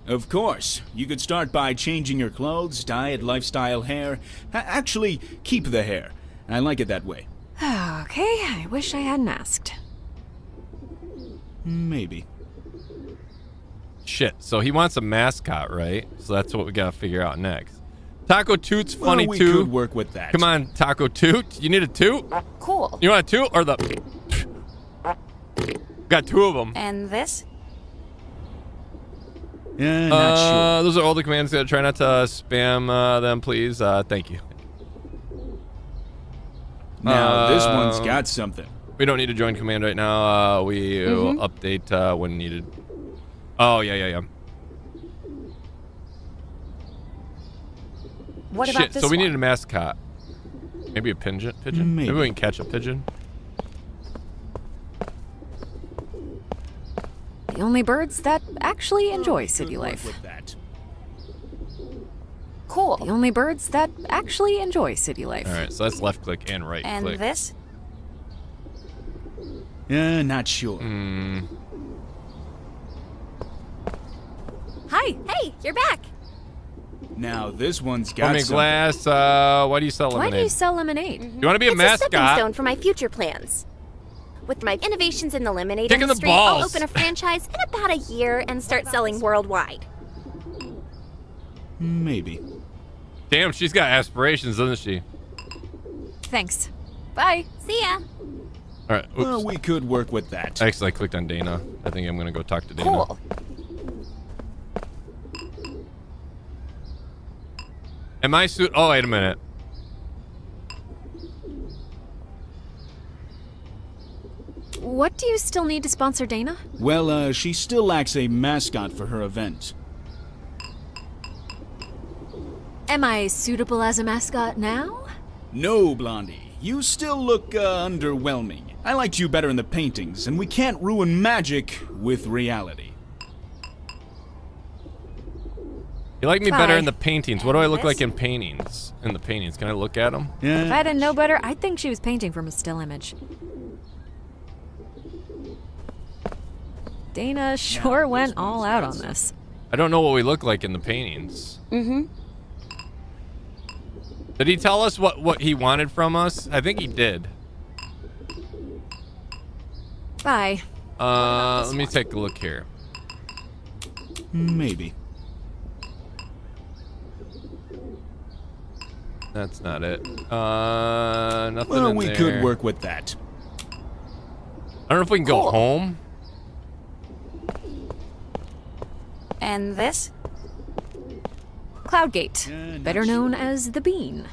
Of course. You could start by changing your clothes, diet, lifestyle, hair. Actually, keep the hair. I like it that way. Okay, I wish I hadn't asked. Maybe. Shit, so he wants a mascot, right? So that's what we gotta figure out next. Taco Toot's funny well, we too. could work with that. Come on, Taco Toot. You need a toot? Cool. You want a toot or the... Got 2 of them. And this? Not sure. Those are all the commands. Try not to spam them, please. Thank you. Now, this one's got something. We don't need to join command right now. We will update when needed. Oh, yeah. What Shit, about this so we one? need a mascot. Maybe a pigeon? Maybe. Maybe we can catch a pigeon. The only birds that actually enjoy city Could work life. with that. Cool. The only birds that actually enjoy city life. All right, so that's left click and right And click. this? Not sure. Hi, hey, you're back. Now, this one's got Pour me a something. glass. Why do you sell Why lemonade? do you sell lemonade? You want to be a It's a stepping mascot? stone for my future plans. With my innovations in the lemonade Kick in the industry, I'll balls. open a franchise in about a year and start selling worldwide. Maybe. Damn, she's got aspirations, doesn't she? Thanks. Bye. See ya. All right. Oops. Well, we could work with that. Actually, I clicked on Dana. I think I'm gonna go talk to Dana. Cool. Am I suit? Oh, wait a minute. What do you still need to sponsor Dana? Well, she still lacks a mascot for her event. Am I suitable as a mascot now? No, Blondie. You still look, underwhelming. I liked you better in the paintings, and we can't ruin magic with reality. You like me better Try. in the paintings. What do I look like in paintings? In the paintings, can I look at them? If I didn't know better, I'd think she was painting from a still image. Dana sure went all out on this. I don't know what we look like in the paintings. Did he tell us what he wanted from us? I think he did. Bye. Let me take a look here. Maybe. That's not it. Nothing Well, in we there. could work with that. I don't know if we can go Cool. home. And this? Cloudgate, better known as the Bean.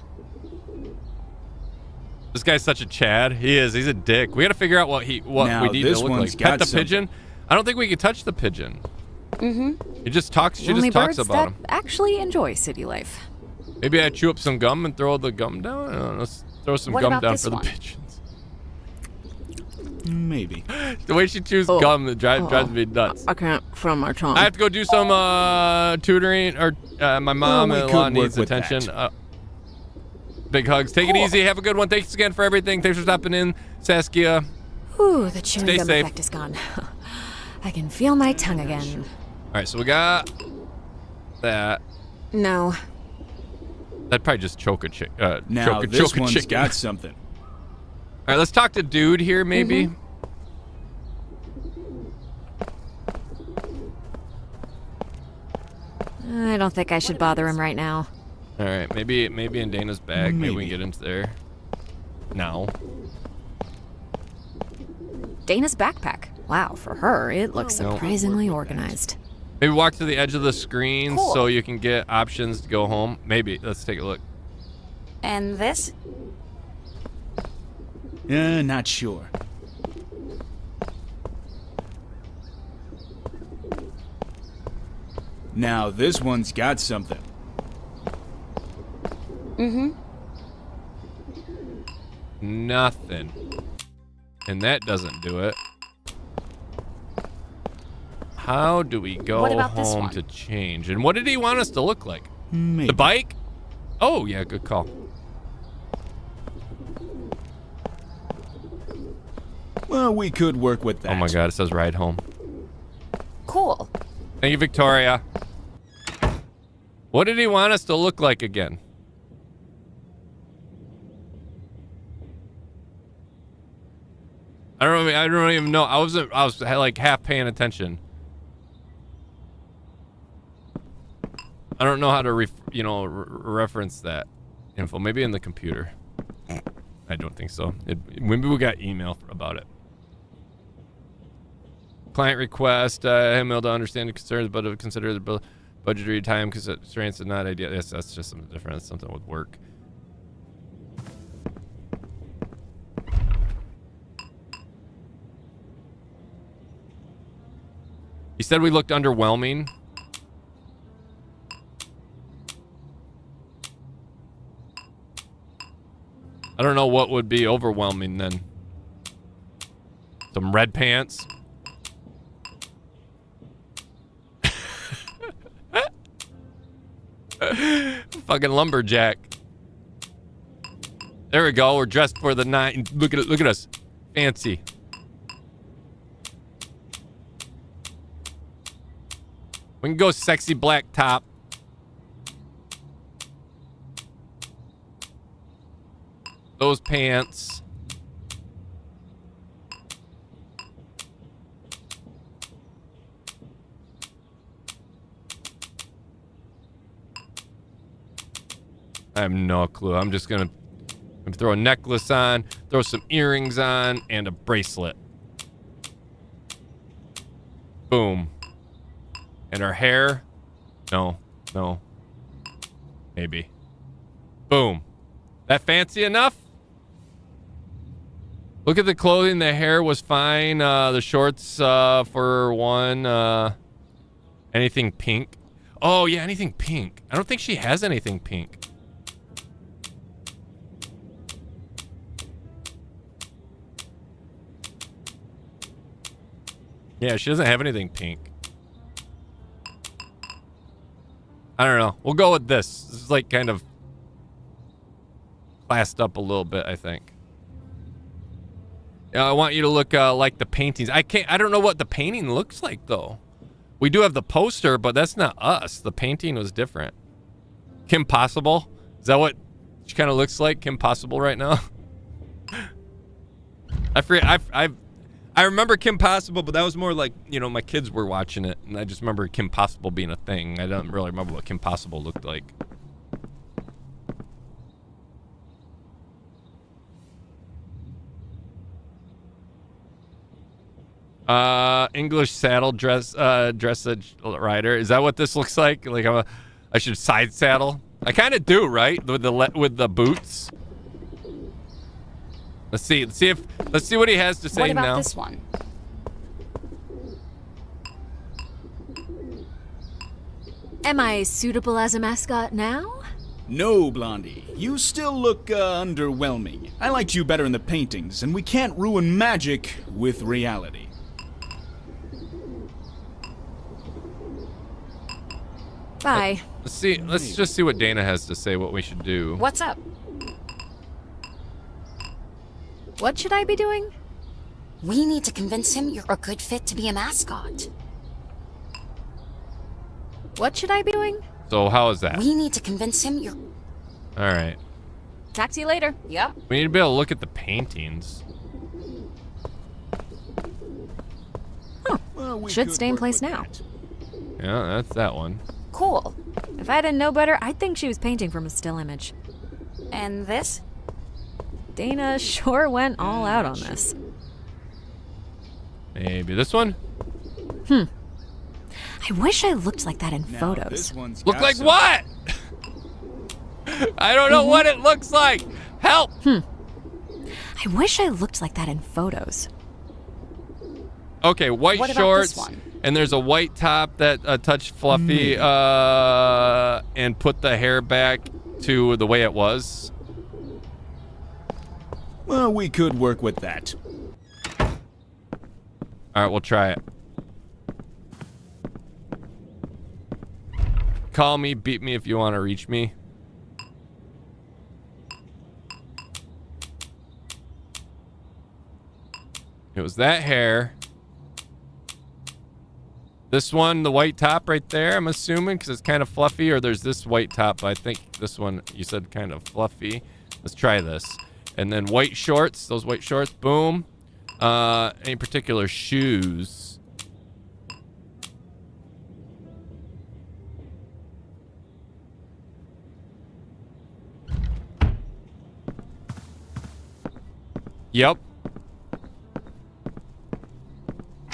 This guy's such a Chad. He is. He's a dick. We got to figure out what Now, we need to this look one's like. got Pet the something. pigeon. I don't think we can touch the pigeon. He just talks. She The only just talks birds about that him. actually enjoy city life. Maybe I chew up some gum and throw the gum down. I don't know, let's throw some What gum about down this for the one? pigeons. Maybe. The way she chews gum that drives me nuts. I can't from my tongue. I have to go do some tutoring, or my mom we in law could work needs with attention. that. Big hugs. Take it easy. Have a good one. Thanks again for everything. Thanks for stopping in, Saskia. Whew, the chewing Stay gum safe. effect is gone. I can feel my tongue again. All right, so we got that. No. That'd probably just choke a chick. Now choke this a one's chicken. got something. All right, let's talk to dude here, maybe. I don't think I should bother him right now. All right, maybe in Dana's bag. Maybe we can get into there. No. Dana's backpack. Wow, for her, it looks surprisingly organized. Maybe walk to the edge of the screen Cool. so you can get options to go home. Maybe. Let's take a look. And this? Not sure. Now this one's got something. Nothing. And that doesn't do it. How do we go What about this home one? to change? And what did he want us to look like? Maybe. The bike? Oh, yeah, good call. Well, we could work with that. Oh my god, it says ride home. Cool. Thank you, Victoria. What did he want us to look like again? I don't even know. I was like half paying attention. I don't know how to reference that info. Maybe in the computer. I don't think so. Maybe we got email about it. Client request. Hey, Milda, understand the concerns, but consider the budgetary time constraints are not ideal. Yes, that's just something different. That's something with work. He said we looked underwhelming. I don't know what would be overwhelming then. Some red pants. Fucking lumberjack. There we go. We're dressed for the night. Look at it. Look at us. Fancy. We can go sexy black top. Those pants. I have no clue. I'm just gonna throw a necklace on, throw some earrings on, and a bracelet. Boom. And her hair? No. Maybe. Boom. That fancy enough? Look at the clothing. The hair was fine. The shorts, for one. Anything pink? Oh, yeah, anything pink. I don't think she has anything pink. Yeah, she doesn't have anything pink. I don't know. We'll go with this. This is like kind of classed up a little bit, I think. I want you to look like the paintings. I don't know what the painting looks like though. We do have the poster, but that's not us. The painting was different. Kim Possible? Is that what she kind of looks like? Kim Possible right now? I forget. I remember Kim Possible, but that was more like, my kids were watching it, and I just remember Kim Possible being a thing. I don't really remember what Kim Possible looked like. English saddle dressage rider. Is that what this looks like? Like I should side saddle? I kind of do, right? With the boots. Let's see what he has to say now. What about this one? Am I suitable as a mascot now? No, Blondie. You still look underwhelming. I liked you better in the paintings, and we can't ruin magic with reality. Bye. Let's just see what Dana has to say, what we should do. What's up? What should I be doing? We need to convince him you're a good fit to be a mascot. What should I be doing? So how is that? We need to convince him you're... All right. Talk to you later. Yep. We need to be able to look at the paintings. Well, we Should could stay in work place with now. that. Yeah, that's that one. Cool. If I didn't know better, I'd think she was painting from a still image. And this? Dana sure went all out on this. Maybe this one? I wish I looked like that in Now, photos. this one's Look got like some- what? I don't know what it looks like. Help! I wish I looked like that in photos. Okay, white What about shorts, this one? and there's a white top that touched fluffy, and put the hair back to the way it was. Well, we could work with that. All right, we'll try it. Call me, beat me if you want to reach me. It was that hair. This one, the white top right there, I'm assuming, because it's kind of fluffy, or there's this white top. I think this one, you said kind of fluffy. Let's try this. And then white shorts, those white shorts, boom. Any particular shoes? Yep.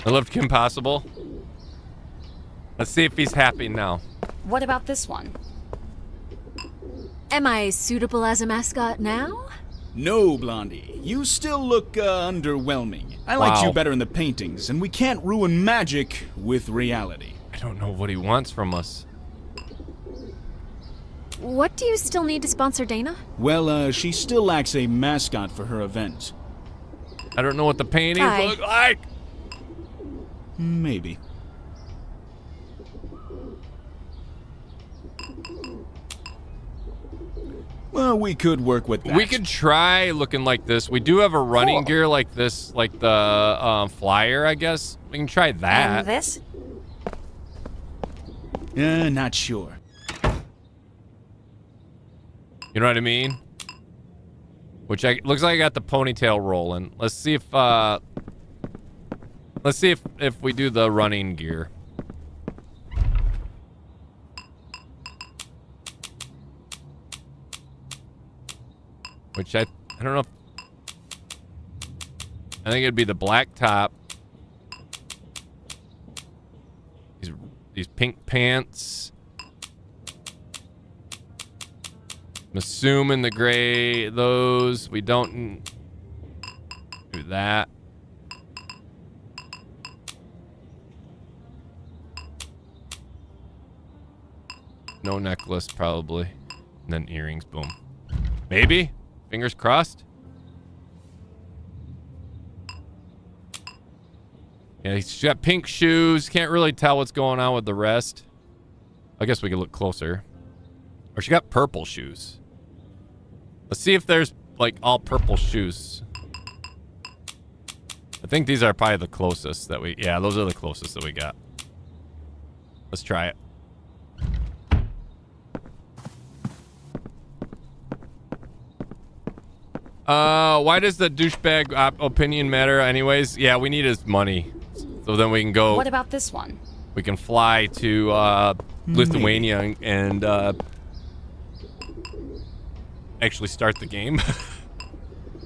I loved Kim Possible. Let's see if he's happy now. What about this one? Am I suitable as a mascot now? No, Blondie. You still look underwhelming. I liked Wow. you better in the paintings, and we can't ruin magic with reality. I don't know what he wants from us. What do you still need to sponsor Dana? Well, she still lacks a mascot for her event. I don't know what the paintings Hi. look like. Maybe. Well, we could work with that. We could try looking like this. We do have a running Cool. gear like this, like the flyer, I guess. We can try And that. this? Not sure. You know what I mean? Which looks like I got the ponytail rolling. Let's see if we do the running gear. Which I don't know if, I think it'd be the black top. These pink pants. I'm assuming the gray, those, we don't do that. No necklace, probably. And then earrings, boom. Maybe? Fingers crossed? Yeah, she's got pink shoes. Can't really tell what's going on with the rest. I guess we could look closer. Or she got purple shoes. Let's see if there's, like, all purple shoes. I think these are probably the closest that we... Yeah, those are the closest that we got. Let's try it. Why does the douchebag opinion matter anyways? Yeah, we need his money. So then we can go... What about this one? We can fly to Lithuania and actually start the game.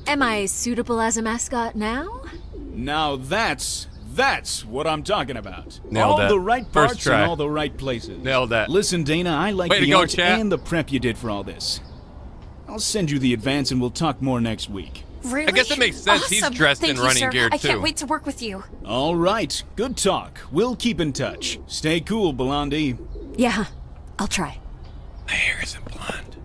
Am I suitable as a mascot now? Now that's what I'm talking about. Nailed all that. the right First parts try. in all the right places. Nailed that. Listen, Dana, I like Way to the go, art chat. and the prep you did for all this. I'll send you the advance and we'll talk more next week. Really? I guess it makes sense. He's Awesome. dressed Thank in you, running sir. gear, I can't too. wait to work with you. All right. Good talk. We'll keep in touch. Stay cool, Blondie. Yeah, I'll try. My hair isn't blonde.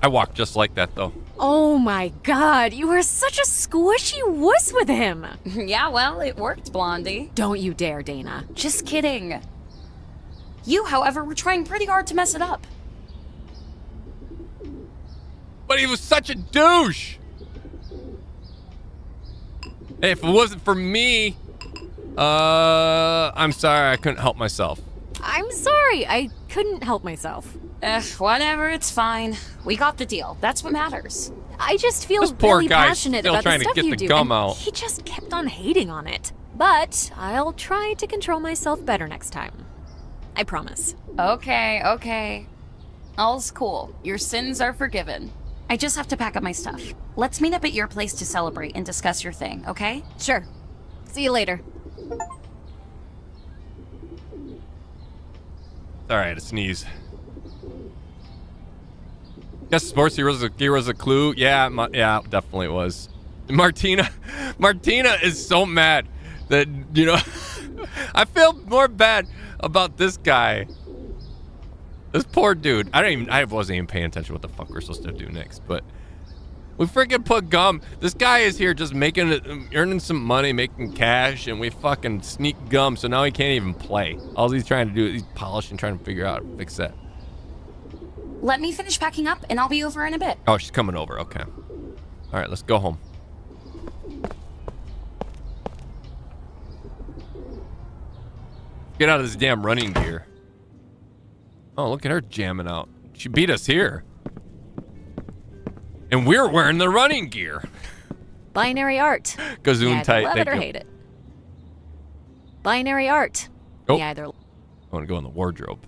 I walk just like that, though. Oh my god, you are such a squishy wuss with him. Yeah, well, it worked, Blondie. Don't you dare, Dana. Just kidding. You, however, were trying pretty hard to mess it up. But he was such a douche. If it wasn't for me, I'm sorry I couldn't help myself. I'm sorry, I couldn't help myself. Whatever, it's fine. We got the deal. That's what matters. I just feel This poor really guy's passionate still about trying the to stuff get you the do, gum and out. he just kept on hating on it. But I'll try to control myself better next time. I promise. Okay. All's cool. Your sins are forgiven. I just have to pack up my stuff. Let's meet up at your place to celebrate and discuss your thing, okay? Sure. See you later. Alright, a sneeze. Guess sports heroes a clue. Yeah, definitely it was. Martina is so mad that, you know, I feel more bad about this guy. This poor dude. I wasn't even paying attention what the fuck we're supposed to do next, but we freaking put gum. This guy is here just earning some money, making cash, and we fucking sneak gum, so now he can't even play. All he's trying to do is he's polishing, trying to figure out how to fix that. Let me finish packing up, and I'll be over in a bit. Oh, she's coming over. Okay. All right, let's go home. Get out of this damn running gear. Oh, look at her jamming out. She beat us here. And we're wearing the running gear. Binary art. Gazoon tight. Love it or hate it. Binary art. Oh. You either I want to go in the wardrobe.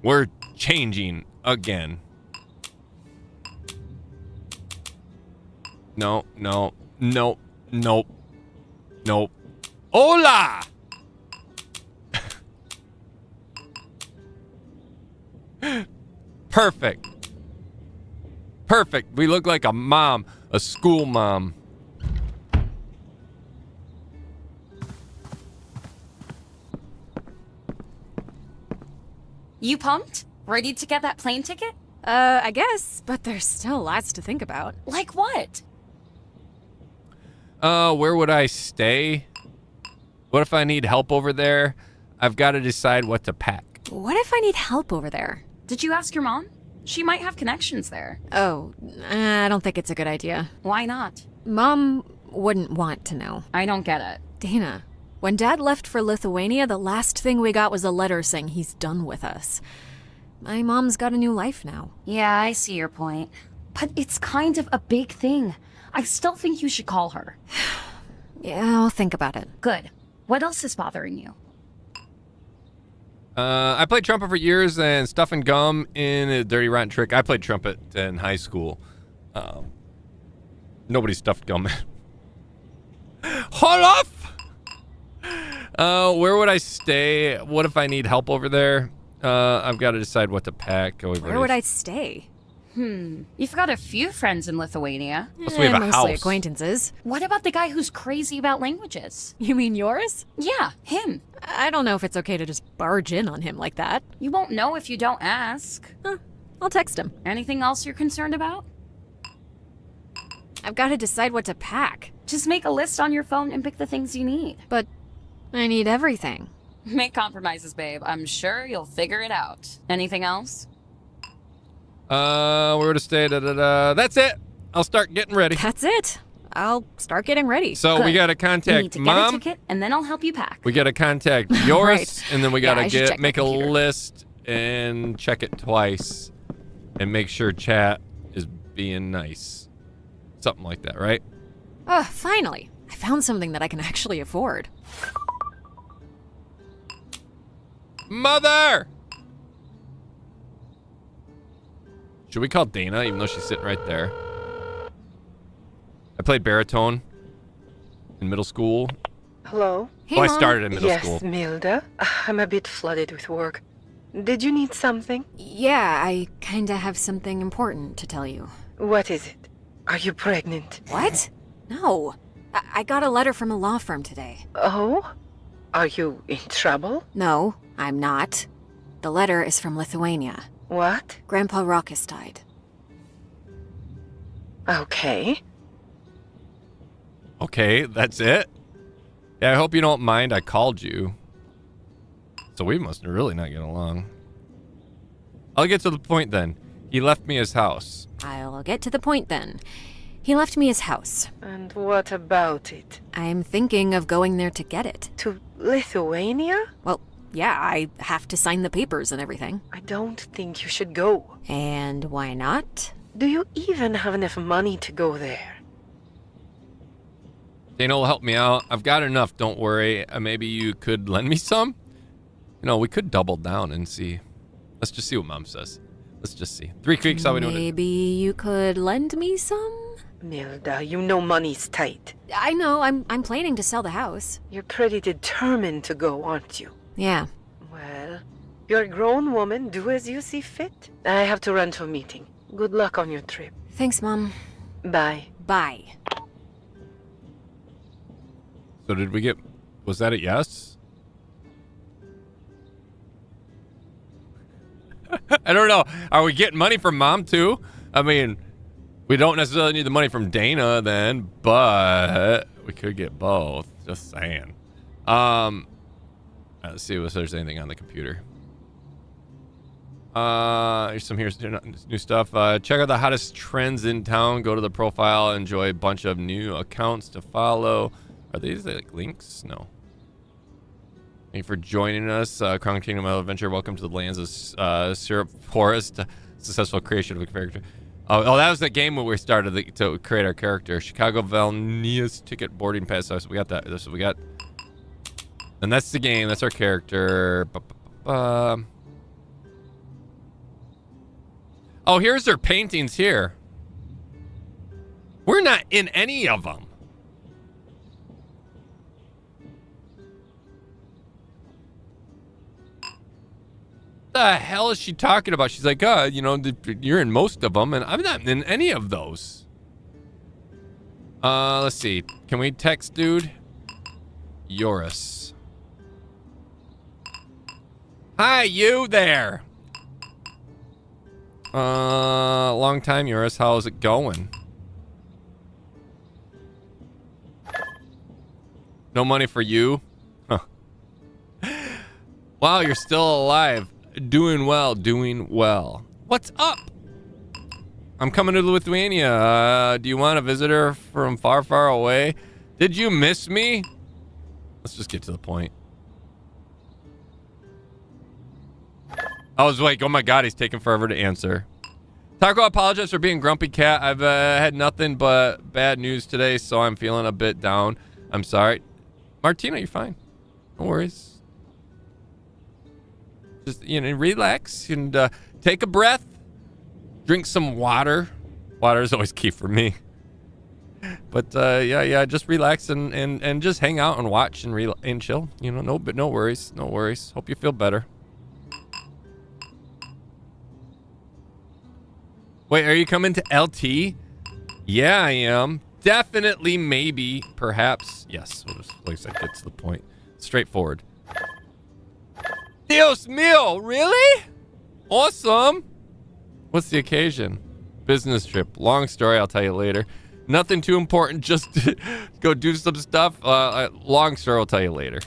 We're changing again. No. Hola! Perfect. We look like a mom, a school mom. You pumped? Ready to get that plane ticket? I guess, but there's still lots to think about. Like what? Where would I stay? What if I need help over there? I've got to decide what to pack. What if I need help over there? Did you ask your mom? She might have connections there. Oh, I don't think it's a good idea. Why not? Mom wouldn't want to know. I don't get it. Dana, when Dad left for Lithuania, the last thing we got was a letter saying he's done with us. My mom's got a new life now. Yeah, I see your point. But it's kind of a big thing. I still think you should call her. Yeah, I'll think about it. Good. What else is bothering you? I played trumpet for years and stuffing gum in a dirty rotten trick. I played trumpet in high school. Nobody stuffed gum. Hold off! Where would I stay? What if I need help over there? I've got to decide what to pack. Where would I stay? You've got a few friends in Lithuania. So we have a mostly house. acquaintances. What about the guy who's crazy about languages? You mean yours? Yeah, him. I don't know if it's okay to just barge in on him like that. You won't know if you don't ask. I'll text him. Anything else you're concerned about? I've got to decide what to pack. Just make a list on your phone and pick the things you need. But I need everything. Make compromises, babe. I'm sure you'll figure it out. Anything else? Where to stay? That's it. I'll start getting ready. That's it. I'll start getting ready. So Good. we got to You need contact to get a Mom. ticket, and then I'll help you pack. We got to contact yours, Right. and then we got Yeah, I should to check my make a computer. list and check it twice, and make sure chat is being nice. Something like that, right? Finally. I found something that I can actually afford. Mother! Should we call Dana, even though she's sitting right there? I played baritone in middle school. Hello? Hey, Well, I Mom. started in middle Yes, school. Milda. I'm a bit flooded with work. Did you need something? Yeah, I kinda have something important to tell you. What is it? Are you pregnant? What? No. I got a letter from a law firm today. Oh? Are you in trouble? No, I'm not. The letter is from Lithuania. What? Grandpa Rockus died. Okay. Okay, that's it? Yeah, I hope you don't mind I called you. So we must really not get along. I'll get to the point then. He left me his house. I'll get to the point then. He left me his house. And what about it? I'm thinking of going there to get it. To Lithuania? Well, yeah, I have to sign the papers and everything. I don't think you should go. And why not? Do you even have enough money to go there? Dana will help me out. I've got enough, don't worry. Maybe you could lend me some? You know, we could double down and see. Let's just see what Mom says. Let's just see. 3 Creeks, how we doing? Maybe you could lend me some? Milda, you know money's tight. I know, I'm planning to sell the house. You're pretty determined to go, aren't you? Yeah. Well, you're a grown woman. Do as you see fit. I have to run to a meeting. Good luck on your trip. Thanks, Mom. Bye. Bye. So did we get... Was that a yes? I don't know. Are we getting money from Mom, too? I mean, we don't necessarily need the money from Dana, then, but we could get both. Just saying. Let's see if there's anything on the computer. Here's new stuff. Check out the hottest trends in town. Go to the profile. Enjoy a bunch of new accounts to follow. Are these like links? No. Thank you for joining us. Crown Kingdom Adventure. Welcome to the lands of Syrup Forest. Successful creation of a character. Oh, that was the game where we started to create our character. Chicago Vilnius ticket boarding pass. So we got that. That's what we got. And that's the game. That's our character. Oh, here's their paintings here. We're not in any of them. The hell is she talking about? She's like, you know, you're in most of them, and I'm not in any of those. Let's see. Can we text dude? Doris. Hi, you there. Long time, Doris. How's it going? No money for you? Huh. Wow, you're still alive. Doing well, doing well. What's up? I'm coming to Lithuania. Do you want a visitor from far, far away? Did you miss me? Let's just get to the point. I was like, oh my god, he's taking forever to answer. Taco, apologize for being grumpy cat. I've had nothing but bad news today, so I'm feeling a bit down. I'm sorry. Martina, you're fine. No worries. Just, you know, relax and take a breath. Drink some water. Water is always key for me. But yeah, just relax and just hang out and watch and chill. You know, no worries, no worries. Hope you feel better. Wait, are you coming to LT? Yeah, I am. Definitely, maybe, perhaps. Yes, we'll just, like I said, get to the point. Straightforward. Dios mío, really? Awesome. What's the occasion? Business trip. Long story, I'll tell you later. Nothing too important, just go do some stuff. Long story, I'll tell you later.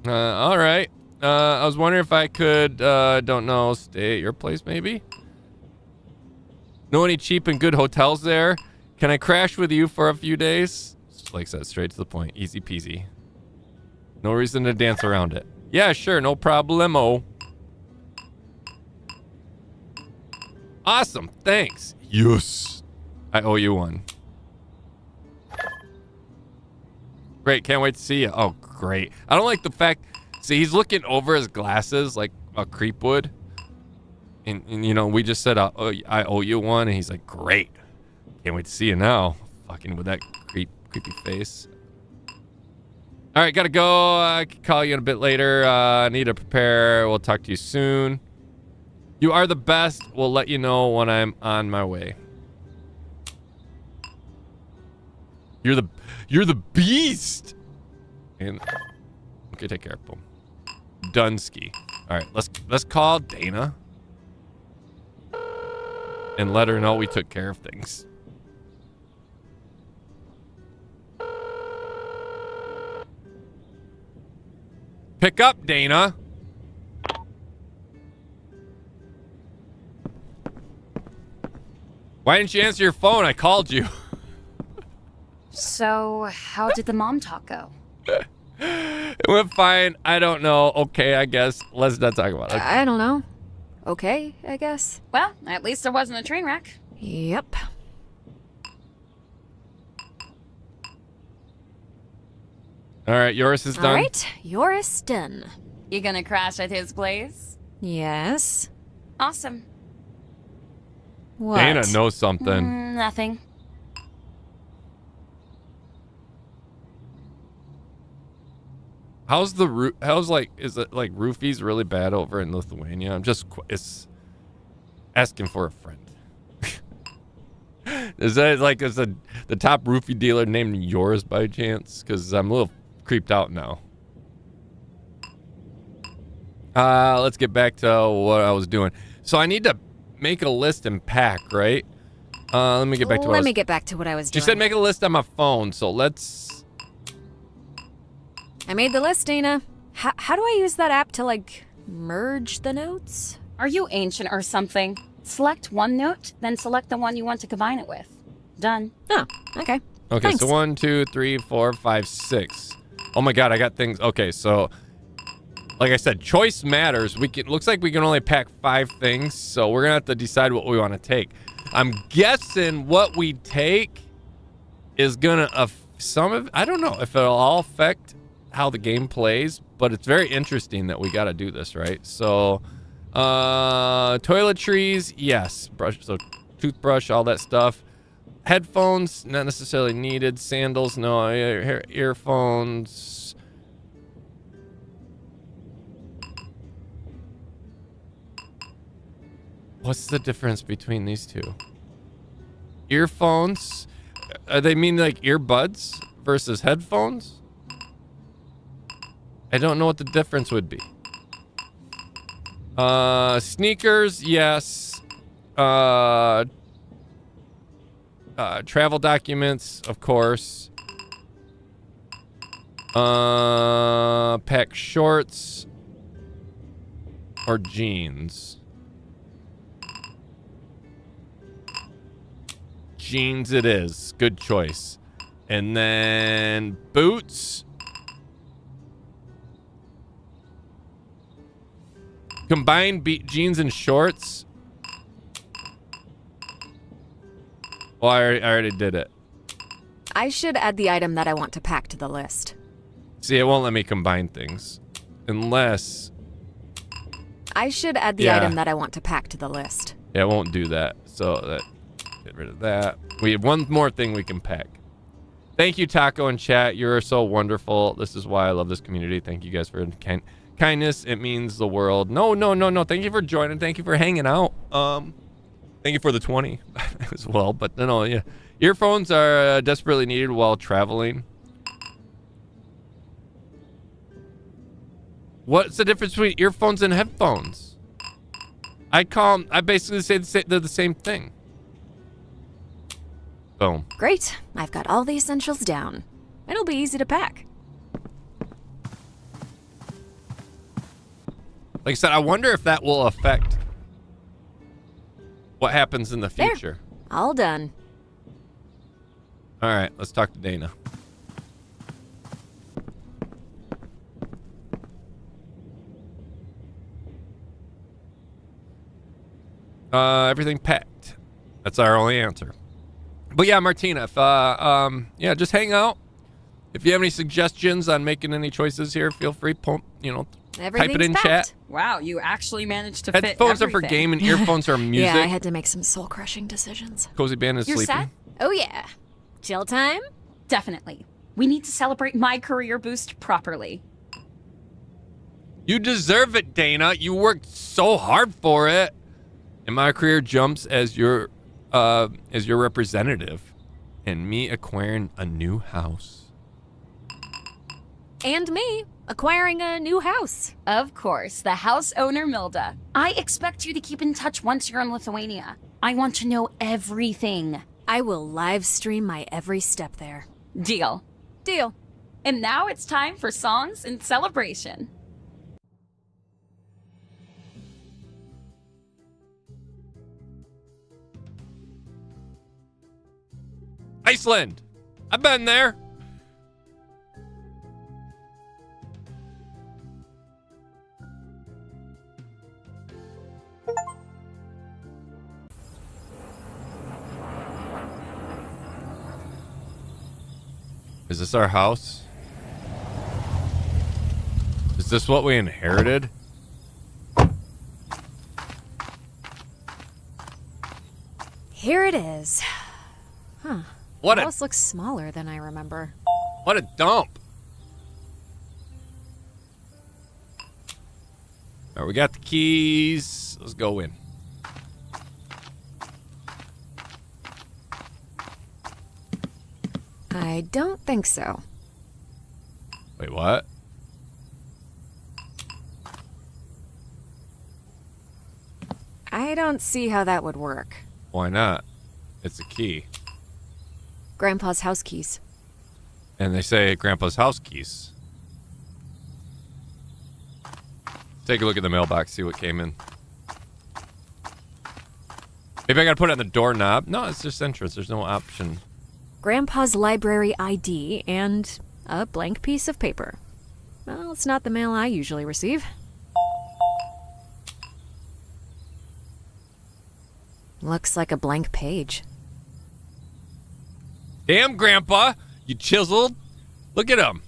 All right. I was wondering if I could, don't know, stay at your place maybe? Know any cheap and good hotels there? Can I crash with you for a few days? Just like I said, straight to the point. Easy peasy. No reason to dance around it. Yeah, sure, no problemo. Awesome, thanks. Yes. I owe you one. Great, can't wait to see you. Oh, great. I don't like the fact... See, he's looking over his glasses like a creep would. And you know, we just said, oh, I owe you one. And he's like, great. Can't wait to see you now. Fucking with that creepy face. All right, gotta go. I can call you in a bit later. I need to prepare. We'll talk to you soon. You are the best. We'll let you know when I'm on my way. You're the beast. And okay, take care. Boom. Dunsky. All right, let's call Dana and let her know we took care of things. Pick up, Dana. Why didn't you answer your phone? I called you. So, how did the mom talk go? It went fine. I don't know. Okay, I guess. Let's not talk about it. I don't know. Okay, I guess. Well, at least there wasn't a train wreck. Yep. All right, yours is done. All right, yours done. You gonna crash at his place? Yes. Awesome. What? Dana knows something. Nothing. How's is it like roofies really bad over in Lithuania? I'm just it's asking for a friend. Is the top roofie dealer named yours by chance? Because I'm a little creeped out now. Let's get back to what I was doing. So I need to make a list and pack, right? Let me get back to Let me get back to what I was doing. She said make a list on my phone, so let's... I made the list, Dana. How do I use that app to, like, merge the notes? Are you ancient or something? Select one note, then select the one you want to combine it with. Done. Oh, okay. Okay, Thanks. so 1, 2, 3, 4, 5, 6. Oh my god, I got things. Okay, so like I said, choice matters. Looks like we can only pack 5 things, so we're gonna have to decide what we want to take. I'm guessing what we take is gonna I don't know if it'll all affect how the game plays, but it's very interesting that we got to do this, right? So toiletries, yes. So toothbrush, all that stuff. Headphones, not necessarily needed. Sandals, no. Earphones. What's the difference between these two? Earphones, they mean like earbuds versus headphones? I don't know what the difference would be. Sneakers, yes. Travel documents, of course. Pack shorts or jeans. Jeans it is. Good choice. And then boots. Combine jeans and shorts. Well, I already did it. I should add the item that I want to pack to the list. See, it won't let me combine things. Unless... I should add the item that I want to pack to the list. Yeah, it won't do that. So get rid of that. We have one more thing we can pack. Thank you, Taco and chat. You're so wonderful. This is why I love this community. Thank you guys for kindness. It means the world. No. Thank you for joining. Thank you for hanging out. Thank you for the 20 as well. But no, yeah. Earphones are desperately needed while traveling. What's the difference between earphones and headphones? I basically say they're the same thing. Boom. Great. I've got all the essentials down. It'll be easy to pack. Like I said, I wonder if that will affect what happens in the future. There. All done. All right, let's talk to Dana. Everything packed. That's our only answer. But yeah, Martina, if yeah, just hang out. If you have any suggestions on making any choices here, feel free, type it in packed. chat. Wow, you actually managed to fit Headphones are everything. for game and earphones are music. Yeah, I had to make some soul-crushing decisions. Cozy Band is You're sleeping. set? Oh yeah. Chill time? Definitely. We need to celebrate my career boost properly. You deserve it, Dana. You worked so hard for it. And my career jumps as your representative, and me acquiring a new house. And me acquiring a new house. Of course, the house owner Milda. I expect you to keep in touch once you're in Lithuania. I want to know everything. I will live stream my every step there. Deal. Deal. And now it's time for songs and celebration. Iceland. I've been there. Is this our house? Is this what we inherited? Here it is. Huh. What The a house looks smaller than I remember. what a dump. All right, we got the keys. Let's go in. I don't think so. Wait, what? I don't see how that would work. Why not? It's a key. Grandpa's house keys. And they say Grandpa's house keys. Take a look at the mailbox, see what came in. Maybe I gotta put it on the doorknob. No, it's just entrance. There's no option. Grandpa's library ID and a blank piece of paper. Well, it's not the mail I usually receive. Looks like a blank page. Damn, Grandpa! You chiseled? Look at him.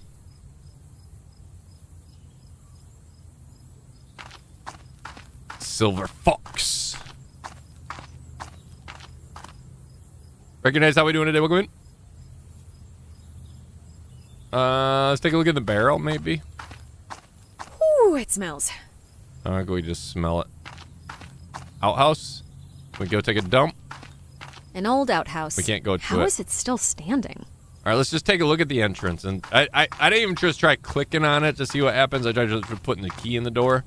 Silver fox. Recognize how we doing today? Welcome in. Let's take a look at the barrel, maybe. Ooh, it smells. Can we just smell it? Outhouse? Can we go take a dump? An old outhouse. We can't go to How it. is it still standing? All right, let's just take a look at the entrance. And I didn't even just try clicking on it to see what happens. I tried just putting the key in the door.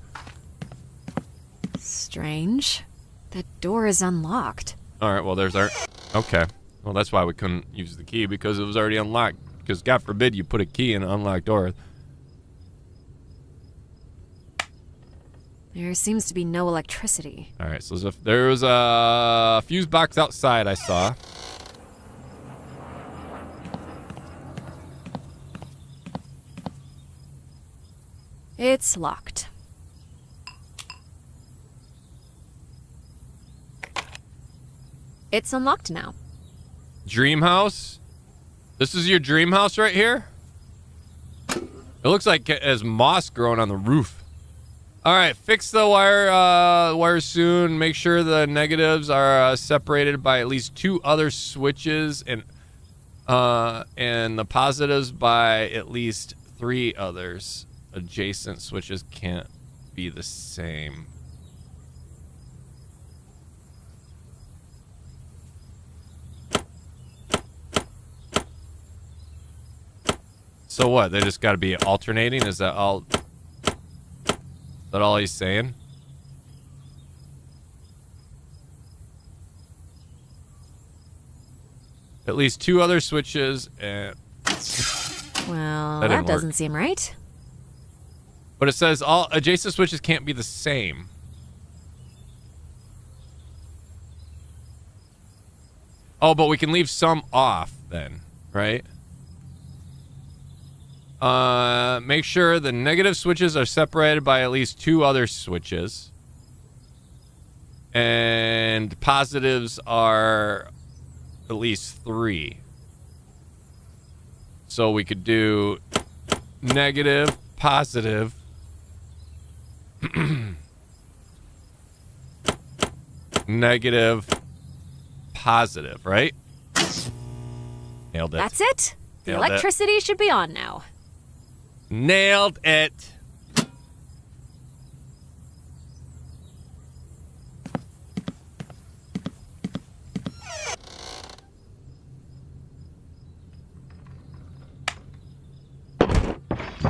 Strange. The door is unlocked. All right, well, there's our... Okay. Well, that's why we couldn't use the key, because it was already unlocked. Because God forbid you put a key in an unlocked door. There seems to be no electricity. All right, so there was a fuse box outside I saw. It's locked. It's unlocked now. Dream house? This is your dream house right here? It looks like it has moss growing on the roof. All right, fix the wire soon. Make sure the negatives are separated by at least 2 other switches, and the positives by at least 3 others. Adjacent switches can't be the same. So what? They just got to be alternating? Is that all? Is that all he's saying? At least 2 other switches, and Well, That didn't that doesn't seem right. but it says all adjacent switches can't be the same. Oh, but we can leave some off then, right? Make sure the negative switches are separated by at least 2 other switches. And positives are at least 3. So we could do negative, positive. Negative, positive, right? Nailed it. That's it. The Nailed it. electricity should be on now. Nailed it.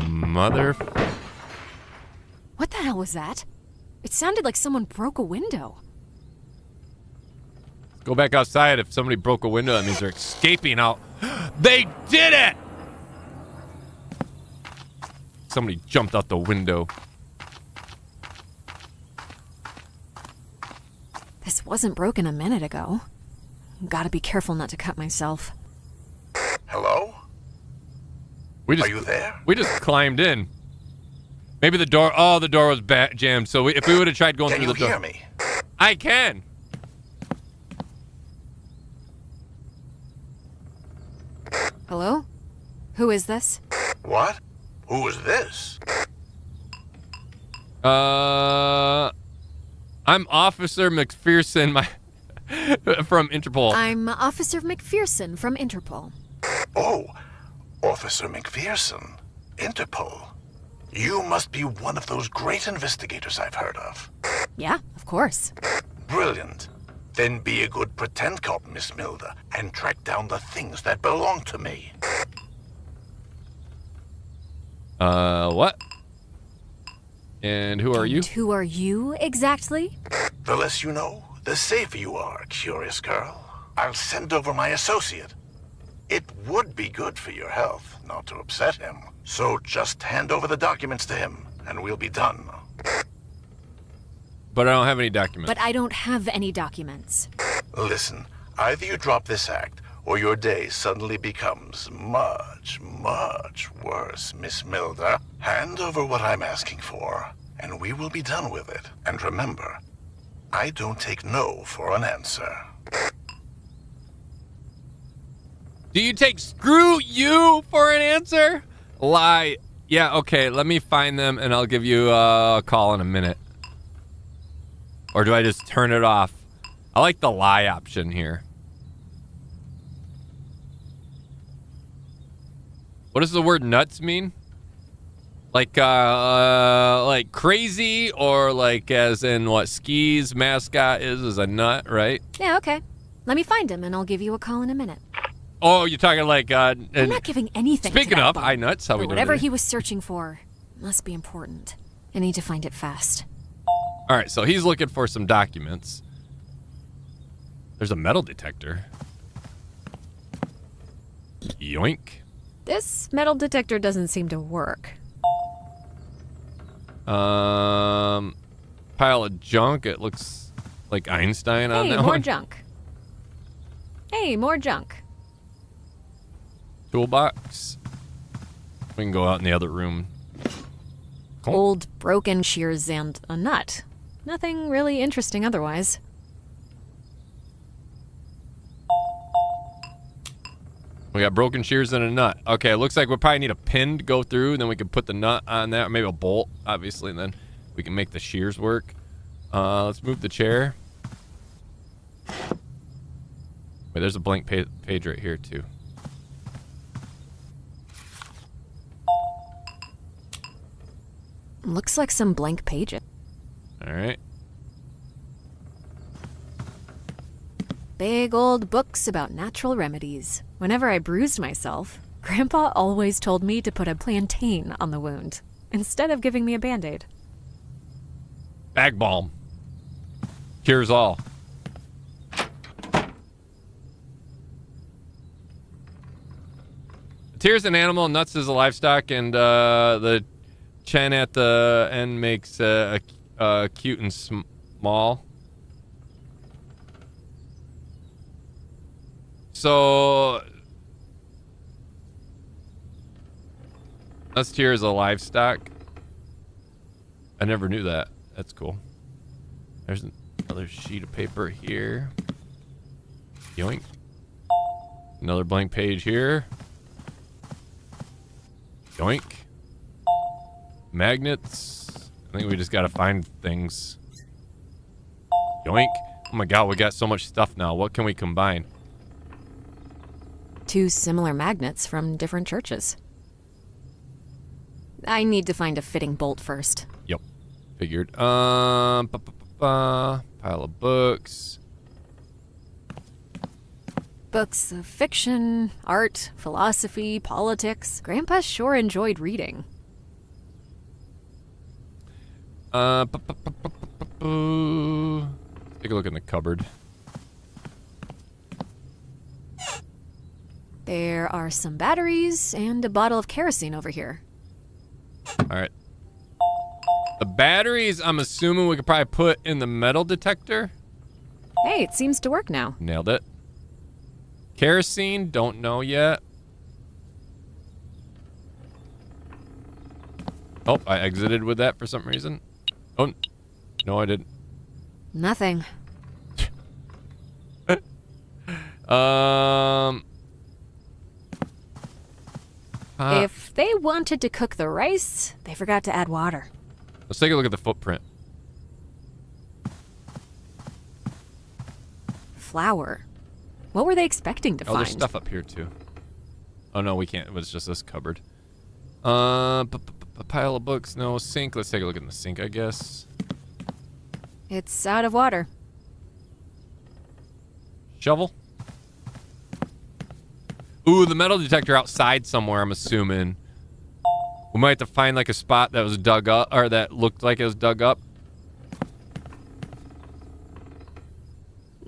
Mother. What the hell was that? It sounded like someone broke a window. Go back outside. If somebody broke a window, that means they're escaping out. They did it! Somebody jumped out the window. This wasn't broken a minute ago. Gotta be careful not to cut myself. Hello? We just, Are you there? We just climbed in. Maybe the door. Oh, the door was jammed. So if we would have tried going through the door. Can you hear me? I can. Hello? Who is this? What? Who is this? I'm Officer McPherson from Interpol. I'm Officer McPherson from Interpol. Oh, Officer McPherson. Interpol. You must be one of those great investigators I've heard of. Yeah, of course. Brilliant. Then be a good pretend cop, Miss Milda, and track down the things that belong to me. What? And who are you? And who are you, exactly? The less you know, the safer you are, curious girl. I'll send over my associate. It would be good for your health not to upset him. So just hand over the documents to him, and we'll be done. But I don't have any documents. But I don't have any documents. Listen, either you drop this act, or your day suddenly becomes much, much worse, Miss Milda. Hand over what I'm asking for, and we will be done with it. And remember, I don't take no for an answer. Do you take screw you for an answer? Lie. Yeah, okay, let me find them and I'll give you a call in a minute. Or do I just turn it off? I like the lie option here. What does the word nuts mean? Like crazy, or like as in what Ski's mascot is a nut, right? Yeah, okay. Let me find him and I'll give you a call in a minute. Oh, you're talking like I'm not giving anything speaking to that of bum. high nuts, how we doing? Whatever today? he was searching for must be important. I need to find it fast. All right, so he's looking for some documents. There's a metal detector. Yoink. This metal detector doesn't seem to work. Pile of junk. It looks like Einstein on Hey, that more one. junk. Hey, more junk. Toolbox. We can go out in the other room. Cool. Old broken shears and a nut. Nothing really interesting otherwise. We got broken shears and a nut. Okay, it looks like we probably need a pin to go through, then we can put the nut on that, or maybe a bolt, obviously, and then we can make the shears work. Let's move the chair. Wait, there's a blank page right here, too. Looks like some blank pages. All right. Big old books about natural remedies. Whenever I bruised myself, Grandpa always told me to put a plantain on the wound, instead of giving me a Band-Aid. Bag balm. Cures all. Tears an animal, nuts is a livestock, and the chen at the end makes cute and small. So nuts tier is a livestock. I never knew that. That's cool. There's another sheet of paper here. Yoink. Another blank page here. Yoink. Magnets. I think we just gotta find things. Yoink. Oh my god, we got so much stuff now. What can we combine? 2 similar magnets from different churches. I need to find a fitting bolt first. Yep. Figured. Pile of books. Books of fiction, art, philosophy, politics. Grandpa sure enjoyed reading. Take a look in the cupboard. There are some batteries and a bottle of kerosene over here. All right. The batteries, I'm assuming we could probably put in the metal detector. Hey, it seems to work now. Nailed it. Kerosene, don't know yet. Oh, I exited with that for some reason. Oh, no, I didn't. Nothing. If they wanted to cook the rice, they forgot to add water. Let's take a look at the footprint. Flour. What were they expecting to Oh, find? there's stuff up here too. Oh no, we can't. It was just this cupboard. Pile of books. No sink. Let's take a look in the sink, I guess. It's out of water. Shovel. Ooh, the metal detector outside somewhere, I'm assuming. We might have to find like a spot that was dug up, or that looked like it was dug up.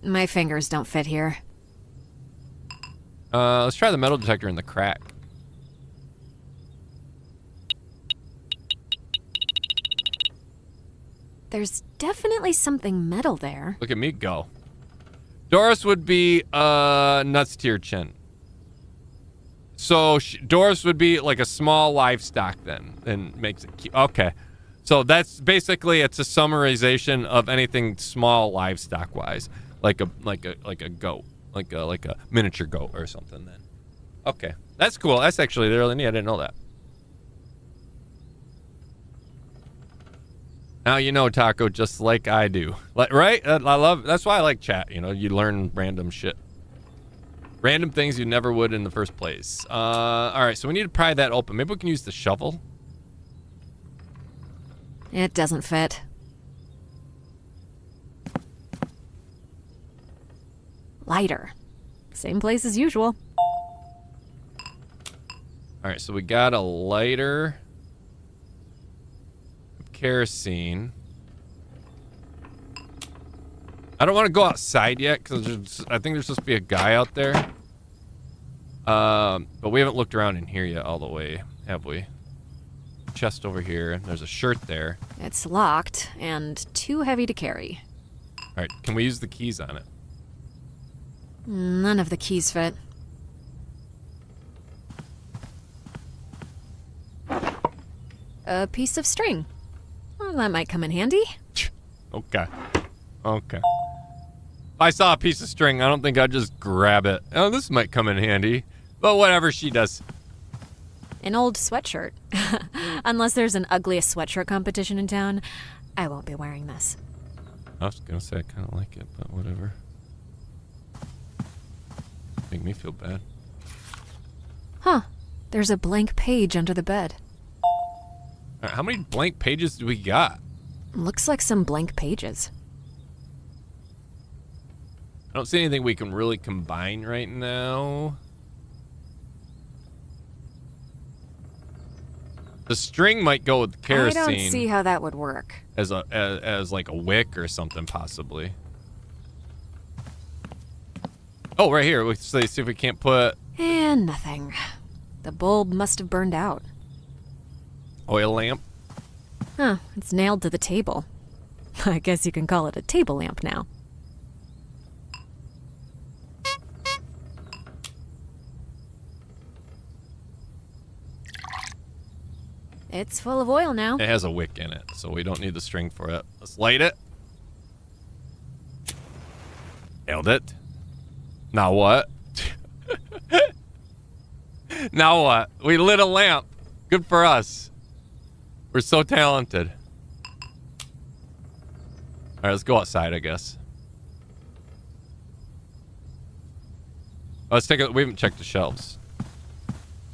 My fingers don't fit here. Let's try the metal detector in the crack. There's definitely something metal there. Look at me go. Doris would be nuts to your chin. So Doris would be like a small livestock then, and makes it cute. Okay, so that's basically, it's a summarization of anything small livestock wise, like a goat, like a miniature goat or something. Then, okay, that's cool. That's actually really neat. I didn't know that. Now you know, Taco, just like I do. Like, right? I love. That's why I like chat. You know, you learn random shit. Random things you never would in the first place. All right, so we need to pry that open. Maybe we can use the shovel. It doesn't fit. Lighter. Same place as usual. All right, so we got a lighter. Kerosene. I don't want to go outside yet because I think there's supposed to be a guy out there. But we haven't looked around in here yet all the way, have we? Chest over here. There's a shirt there. It's locked and too heavy to carry. All right, can we use the keys on it? None of the keys fit. A piece of string. Well, that might come in handy. Okay. Okay. If I saw a piece of string, I don't think I'd just grab it. Oh, this might come in handy. But whatever she does. An old sweatshirt. Unless there's an ugliest sweatshirt competition in town, I won't be wearing this. I was gonna say I kind of like it, but whatever. Make me feel bad. Huh. There's a blank page under the bed. All right, how many blank pages do we got? Looks like some blank pages. I don't see anything we can really combine right now. The string might go with the kerosene. I don't see how that would work. As like a wick or something, possibly. Oh, right here. Let's see if we can't put... And nothing. The bulb must have burned out. Oil lamp. Huh, it's nailed to the table. I guess you can call it a table lamp now. It's full of oil now. It has a wick in it, so we don't need the string for it. Let's light it. Nailed it. Now what? Now what? We lit a lamp. Good for us. We're so talented. All right, let's go outside, I guess. Let's take a... We haven't checked the shelves.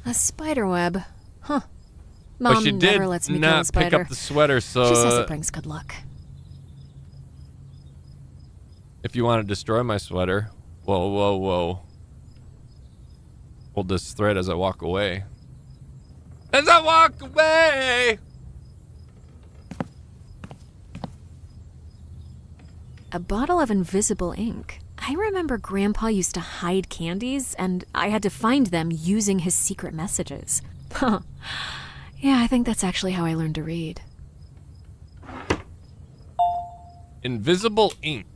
A spider web. Huh. But Mom she never did lets me kill a not pick spider. up the sweater, so... She says it brings good luck. If you want to destroy my sweater... Whoa, whoa, whoa. Hold this thread as I walk away. As I walk away! A bottle of invisible ink. I remember Grandpa used to hide candies, and I had to find them using his secret messages. Huh. Yeah, I think that's actually how I learned to read. Invisible ink.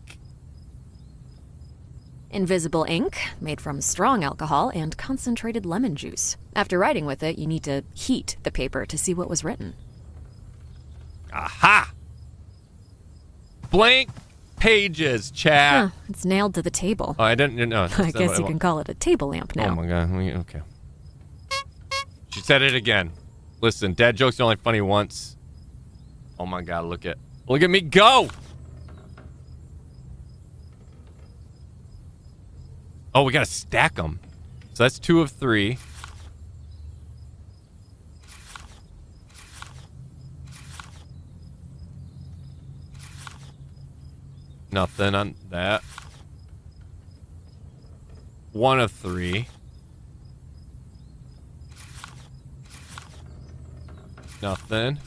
Invisible ink, made from strong alcohol and concentrated lemon juice. After writing with it, you need to heat the paper to see what was written. Aha! Blank pages, chat. Huh, it's nailed to the table. Oh, I didn't know. I guess you can call it a table lamp now. Oh my god. Okay. She said it again. Listen, dad jokes are only funny once. Oh my god, look at me go! Oh, we gotta stack them. So that's 2 of 3. Nothing on that. 1 of 3. Nothing.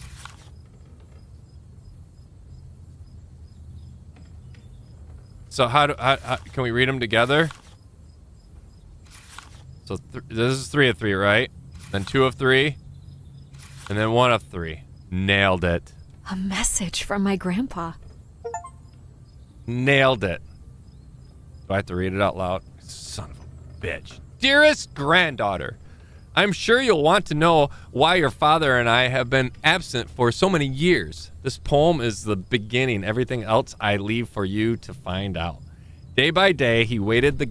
So how can we read them together? So this is 3 of 3, right? Then 2 of 3. And then 1 of 3. Nailed it. A message from my grandpa. Nailed it. Do I have to read it out loud? Son of a bitch. Dearest granddaughter, I'm sure you'll want to know why your father and I have been absent for so many years. This poem is the beginning. Everything else I leave for you to find out. Day by day, he waited the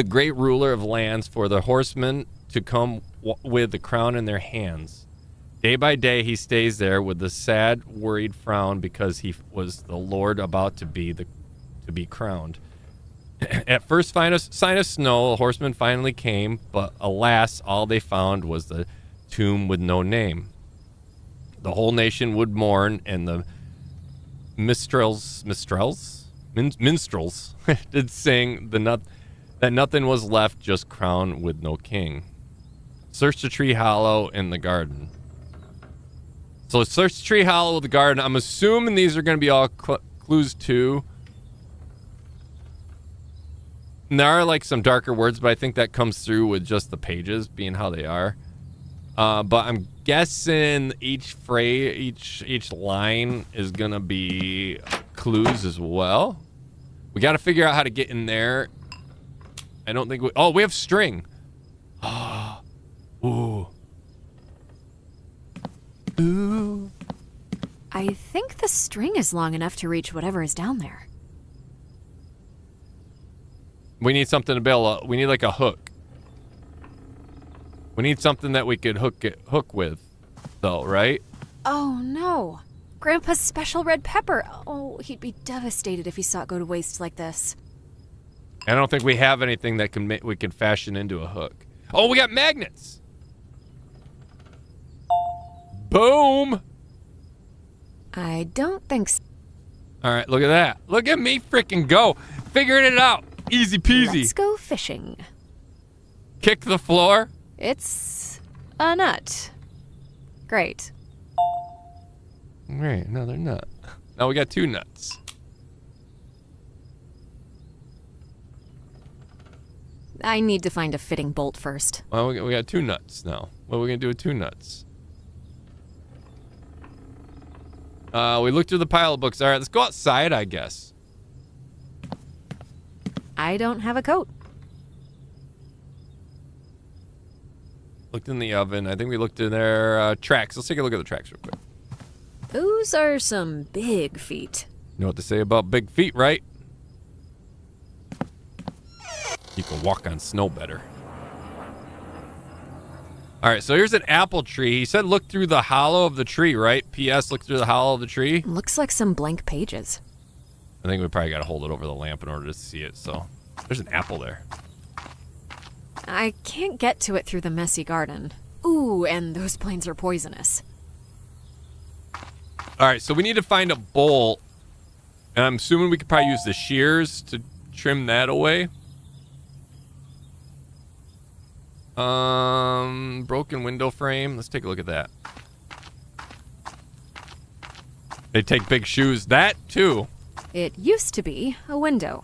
great ruler of lands for the horsemen to come with the crown in their hands. Day by day, he stays there with the sad, worried frown because he was the Lord about to be crowned. At first sign of snow, the horsemen finally came, but alas, all they found was the tomb with no name. The whole nation would mourn, and the minstrels did sing that nothing was left, just crown with no king. Search the tree hollow in the garden. So search the tree hollow of the garden. I'm assuming these are going to be all clues too. And there are like some darker words, but I think that comes through with just the pages being how they are. But I'm guessing each phrase, each line is going to be clues as well. We got to figure out how to get in there. I don't think we have string. Ooh. Ooh. I think the string is long enough to reach whatever is down there. We need something to build. We need like a hook. We need something that we could hook with, though, right? Oh no. Grandpa's special red pepper. Oh, he'd be devastated if he saw it go to waste like this. I don't think we have anything that we can fashion into a hook. Oh, we got magnets. Boom. I don't think so. All right, look at that. Look at me freaking go. Figuring it out. Easy peasy. Let's go fishing. Kick the floor. It's a nut. Great. Great, another nut. Now we got 2 nuts. I need to find a fitting bolt first. Well, we got 2 nuts now. What are we going to do with 2 nuts? We looked through the pile of books. All right, let's go outside, I guess. I don't have a coat. Looked in the oven. I think we looked in their tracks. Let's take a look at the tracks real quick. Those are some big feet. You know what to say about big feet, right? You can walk on snow better. All right, so here's an apple tree. He said look through the hollow of the tree, right? P.S. Look through the hollow of the tree. Looks like some blank pages. I think we probably got to hold it over the lamp in order to see it, so... There's an apple there. I can't get to it through the messy garden. Ooh, and those planes are poisonous. All right, so we need to find a bowl. And I'm assuming we could probably use the shears to trim that away. Broken window frame. Let's take a look at that. They take big shoes. That, too. It used to be a window.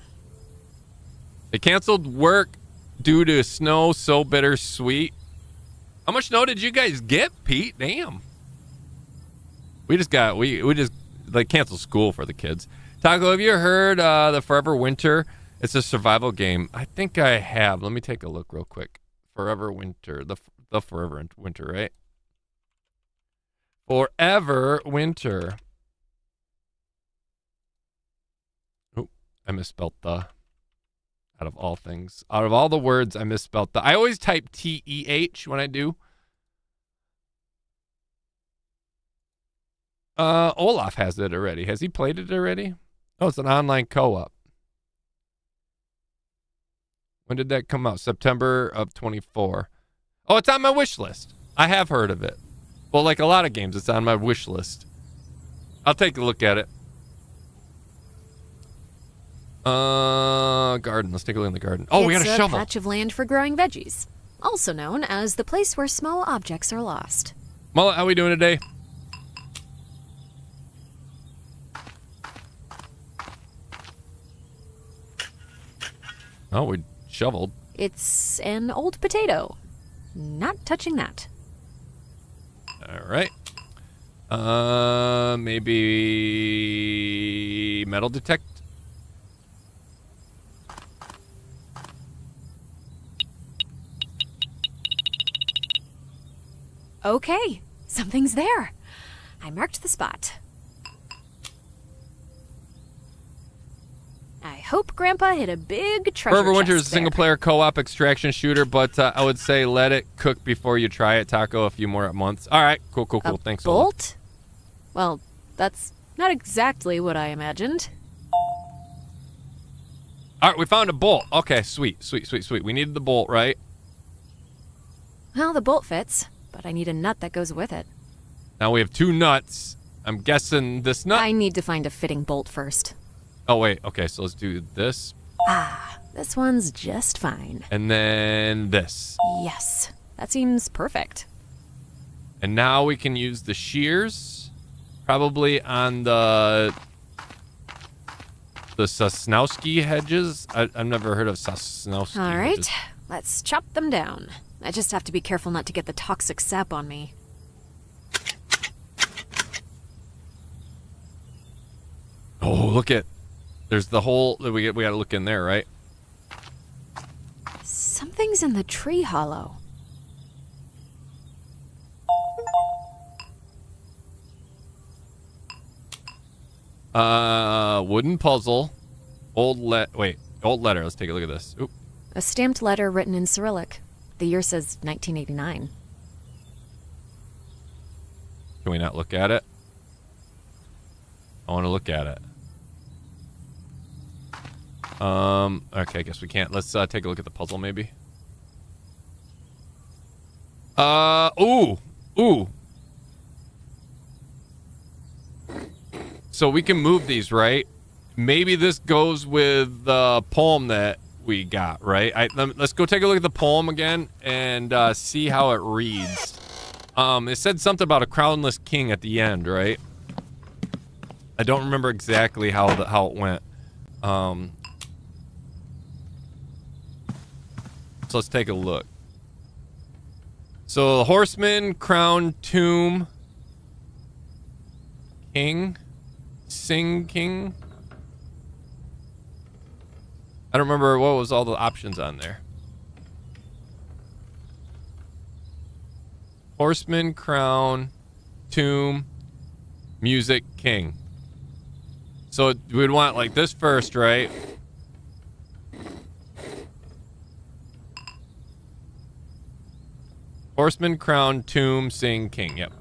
They canceled work due to snow so bittersweet. How much snow did you guys get, Pete? Damn. We just like canceled school for the kids. Taco, have you heard the Forever Winter? It's a survival game. I think I have. Let me take a look real quick. Forever Winter. The Forever Winter, right? Forever winter. Oh, I misspelled the. Out of all things. Out of all the words, I misspelled the. I always type T-E-H when I do. Olaf has it already. Has he played it already? Oh, it's an online co-op. When did that come out? September of 24. Oh, it's on my wish list. I have heard of it. Well, like a lot of games, it's on my wish list. I'll take a look at it. Garden. Let's take a look in the garden. Oh, we got a shovel. It's a patch of land for growing veggies, also known as the place where small objects are lost. Mullet, how we doing today? Oh, we shoveled. It's an old potato. Not touching that. All right. Maybe metal detect. Okay, something's there. I marked the spot. I hope Grandpa hit a big treasure Forever Winter is a chest single-player co-op extraction shooter, but I would say let it cook before you try it, Taco. A few more months. All right, cool. Thanks, Ola. Bolt? Well, that's not exactly what I imagined. All right, we found a bolt. Okay, sweet. We needed the bolt, right? Well, the bolt fits, but I need a nut that goes with it. Now we have 2 nuts. I'm guessing this nut. I need to find a fitting bolt first. Oh, wait. Okay, so let's do this. This one's just fine. And then this. Yes, that seems perfect. And now we can use the shears. Probably on the Sosnowski hedges. I've never heard of Sosnowski All right, hedges. let's chop them down. I just have to be careful not to get the toxic sap on me. Oh, look at. There's the hole that we gotta look in there, right? Something's in the tree hollow. Wooden puzzle. Old letter. Let's take a look at this. Oop. A stamped letter written in Cyrillic. The year says 1989. Can we not look at it? I want to look at it. Okay, I guess we can't. Let's take a look at the puzzle, maybe. Ooh. So we can move these, right? Maybe this goes with the poem that we got, right? Let's go take a look at the poem again and see how it reads. It said something about a crownless king at the end, right? I don't remember exactly how it went. So let's take a look. So the horseman, crown, tomb, king, sing king. I don't remember what was all the options on there. Horseman, crown, tomb, music, king. So we'd want like this first, right? Horseman, crown, tomb, sing, king. Yep.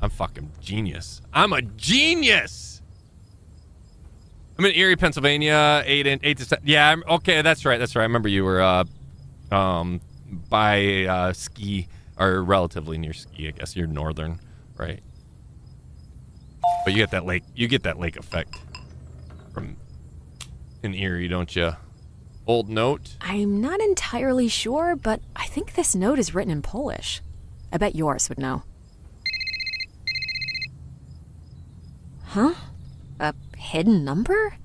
I'm fucking genius. I'm a genius. I'm in Erie, Pennsylvania. 8 to 7. Yeah. Okay. That's right. I remember you were by ski, or relatively near ski. I guess you're northern, right? But you get that lake. You get that lake effect from in Erie, don't you? Old note. I'm not entirely sure, but I think this note is written in Polish. I bet yours would know. Huh? A hidden number?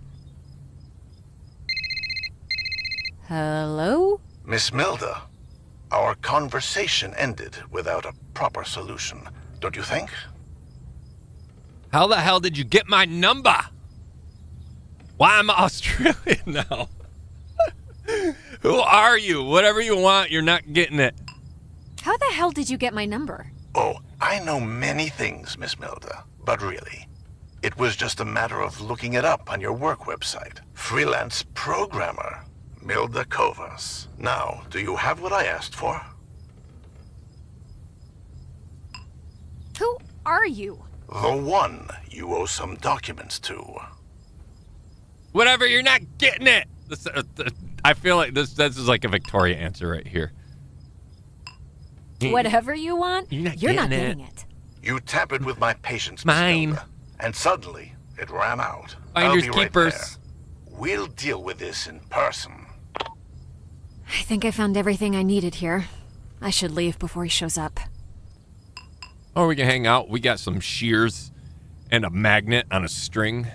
Hello? Miss Milda, our conversation ended without a proper solution, don't you think? How the hell did you get my number? Why am I Australian now? Who are you? Whatever you want, you're not getting it. How the hell did you get my number? Oh, I know many things, Miss Milda, but really, it was just a matter of looking it up on your work website. Freelance programmer, Milda Kovas. Now, do you have what I asked for? Who are you? The one you owe some documents to. Whatever, you're not getting it. I feel like this is like a Victoria answer right here. Whatever you want, you're not getting it. You tampered with my patience, Miss Mine. Milda, and suddenly it ran out. Finders I'll be right keepers. there. We'll deal with this in person. I think I found everything I needed here. I should leave before he shows up. Or we can hang out. We got some shears and a magnet on a string.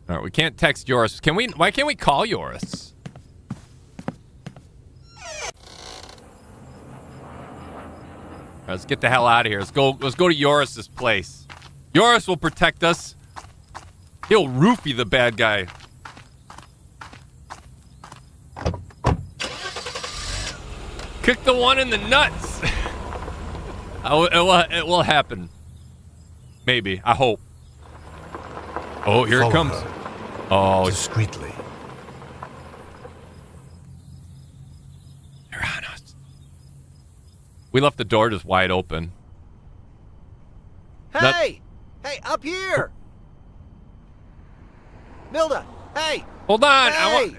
All right, we can't text Doris. Can we? Why can't we call Doris? All right, let's get the hell out of here. Let's go to Doris's place. Doris will protect us. He'll roofie the bad guy. Kick the one in the nuts. It will happen. Maybe. I hope. Oh, here it comes. Oh, discreetly. They're on us. We left the door just wide open. Hey! Hey, up here! Milda, hey! Hold on. Hey!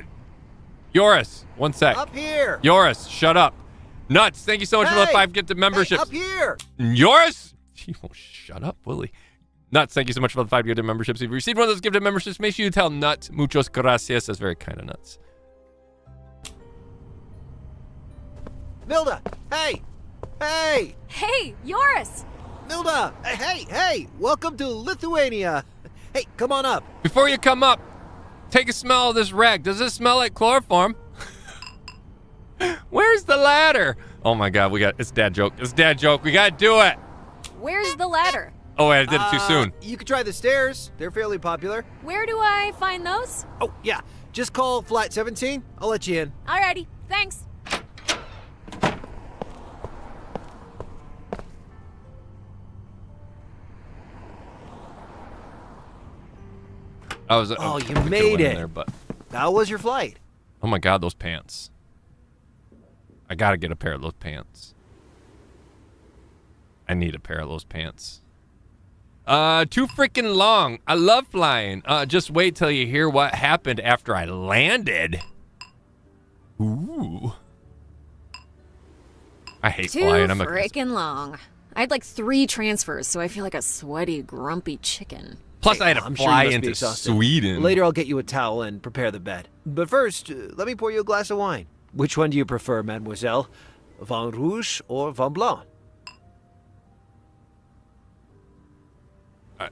Doris, one sec. Up here! Doris, shut up. Nuts, thank you so much for the 5 gifted memberships. Hey, up here! Doris? He won't shut up, will he? Nuts, thank you so much for the 5 gifted memberships. If you received one of those gifted memberships, make sure you tell Nuts muchos gracias. That's very kind of Nuts. Milda, hey! Hey! Hey, Doris! Milda, hey! Welcome to Lithuania. Hey, come on up. Before you come up, take a smell of this rag. Does this smell like chloroform? Where's the ladder? Oh my God, it's dad joke. It's dad joke. We gotta do it. Where's the ladder? Oh wait, I did it too soon. You could try the stairs. They're fairly popular. Where do I find those? Oh, yeah. Just call flat 17. I'll let you in. Alrighty, thanks. You made it. There, but... How was your flight? Oh my God, those pants. I gotta get a pair of those pants. I need a pair of those pants. Too freaking long. I love flying. Just wait till you hear what happened after I landed. Ooh. I hate flying. Too freaking long. I had like 3 transfers, so I feel like a sweaty, grumpy chicken. Plus, I had to I'm fly sure you must be into exhausted. Sweden. Later, I'll get you a towel and prepare the bed. But first, let me pour you a glass of wine. Which one do you prefer, mademoiselle? Vin rouge or vin blanc? I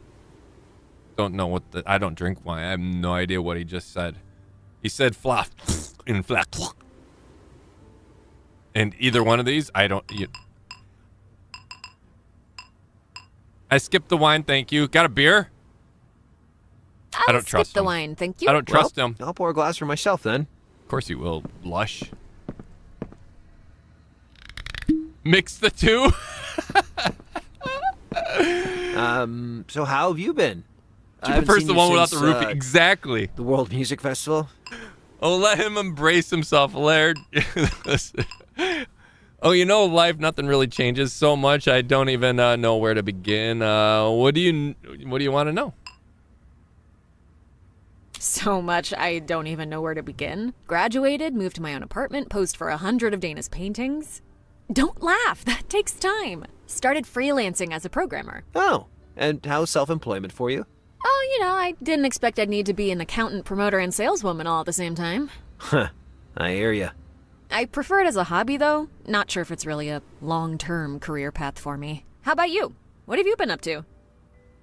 don't know what I don't drink wine. I have no idea what he just said. He said flap and flap. And either one of these, I don't... I skipped the wine, thank you. Got a beer? I don't trust skip the him. wine, thank you. I don't trust him. I'll pour a glass for myself then. Of course you will, lush. Mix the two? So how have you been? She prefers the one without the roof. Exactly. The World Music Festival? Oh, let him embrace himself, Laird. Oh, you know, life, nothing really changes so much. I don't even know where to begin. What do you want to know? So much, I don't even know where to begin. Graduated, moved to my own apartment, posed for 100 of Dana's paintings. Don't laugh, that takes time. Started freelancing as a programmer. Oh, and how's self-employment for you? Oh, you know, I didn't expect I'd need to be an accountant, promoter, and saleswoman all at the same time. Huh, I hear ya. I prefer it as a hobby, though. Not sure if it's really a long-term career path for me. How about you? What have you been up to?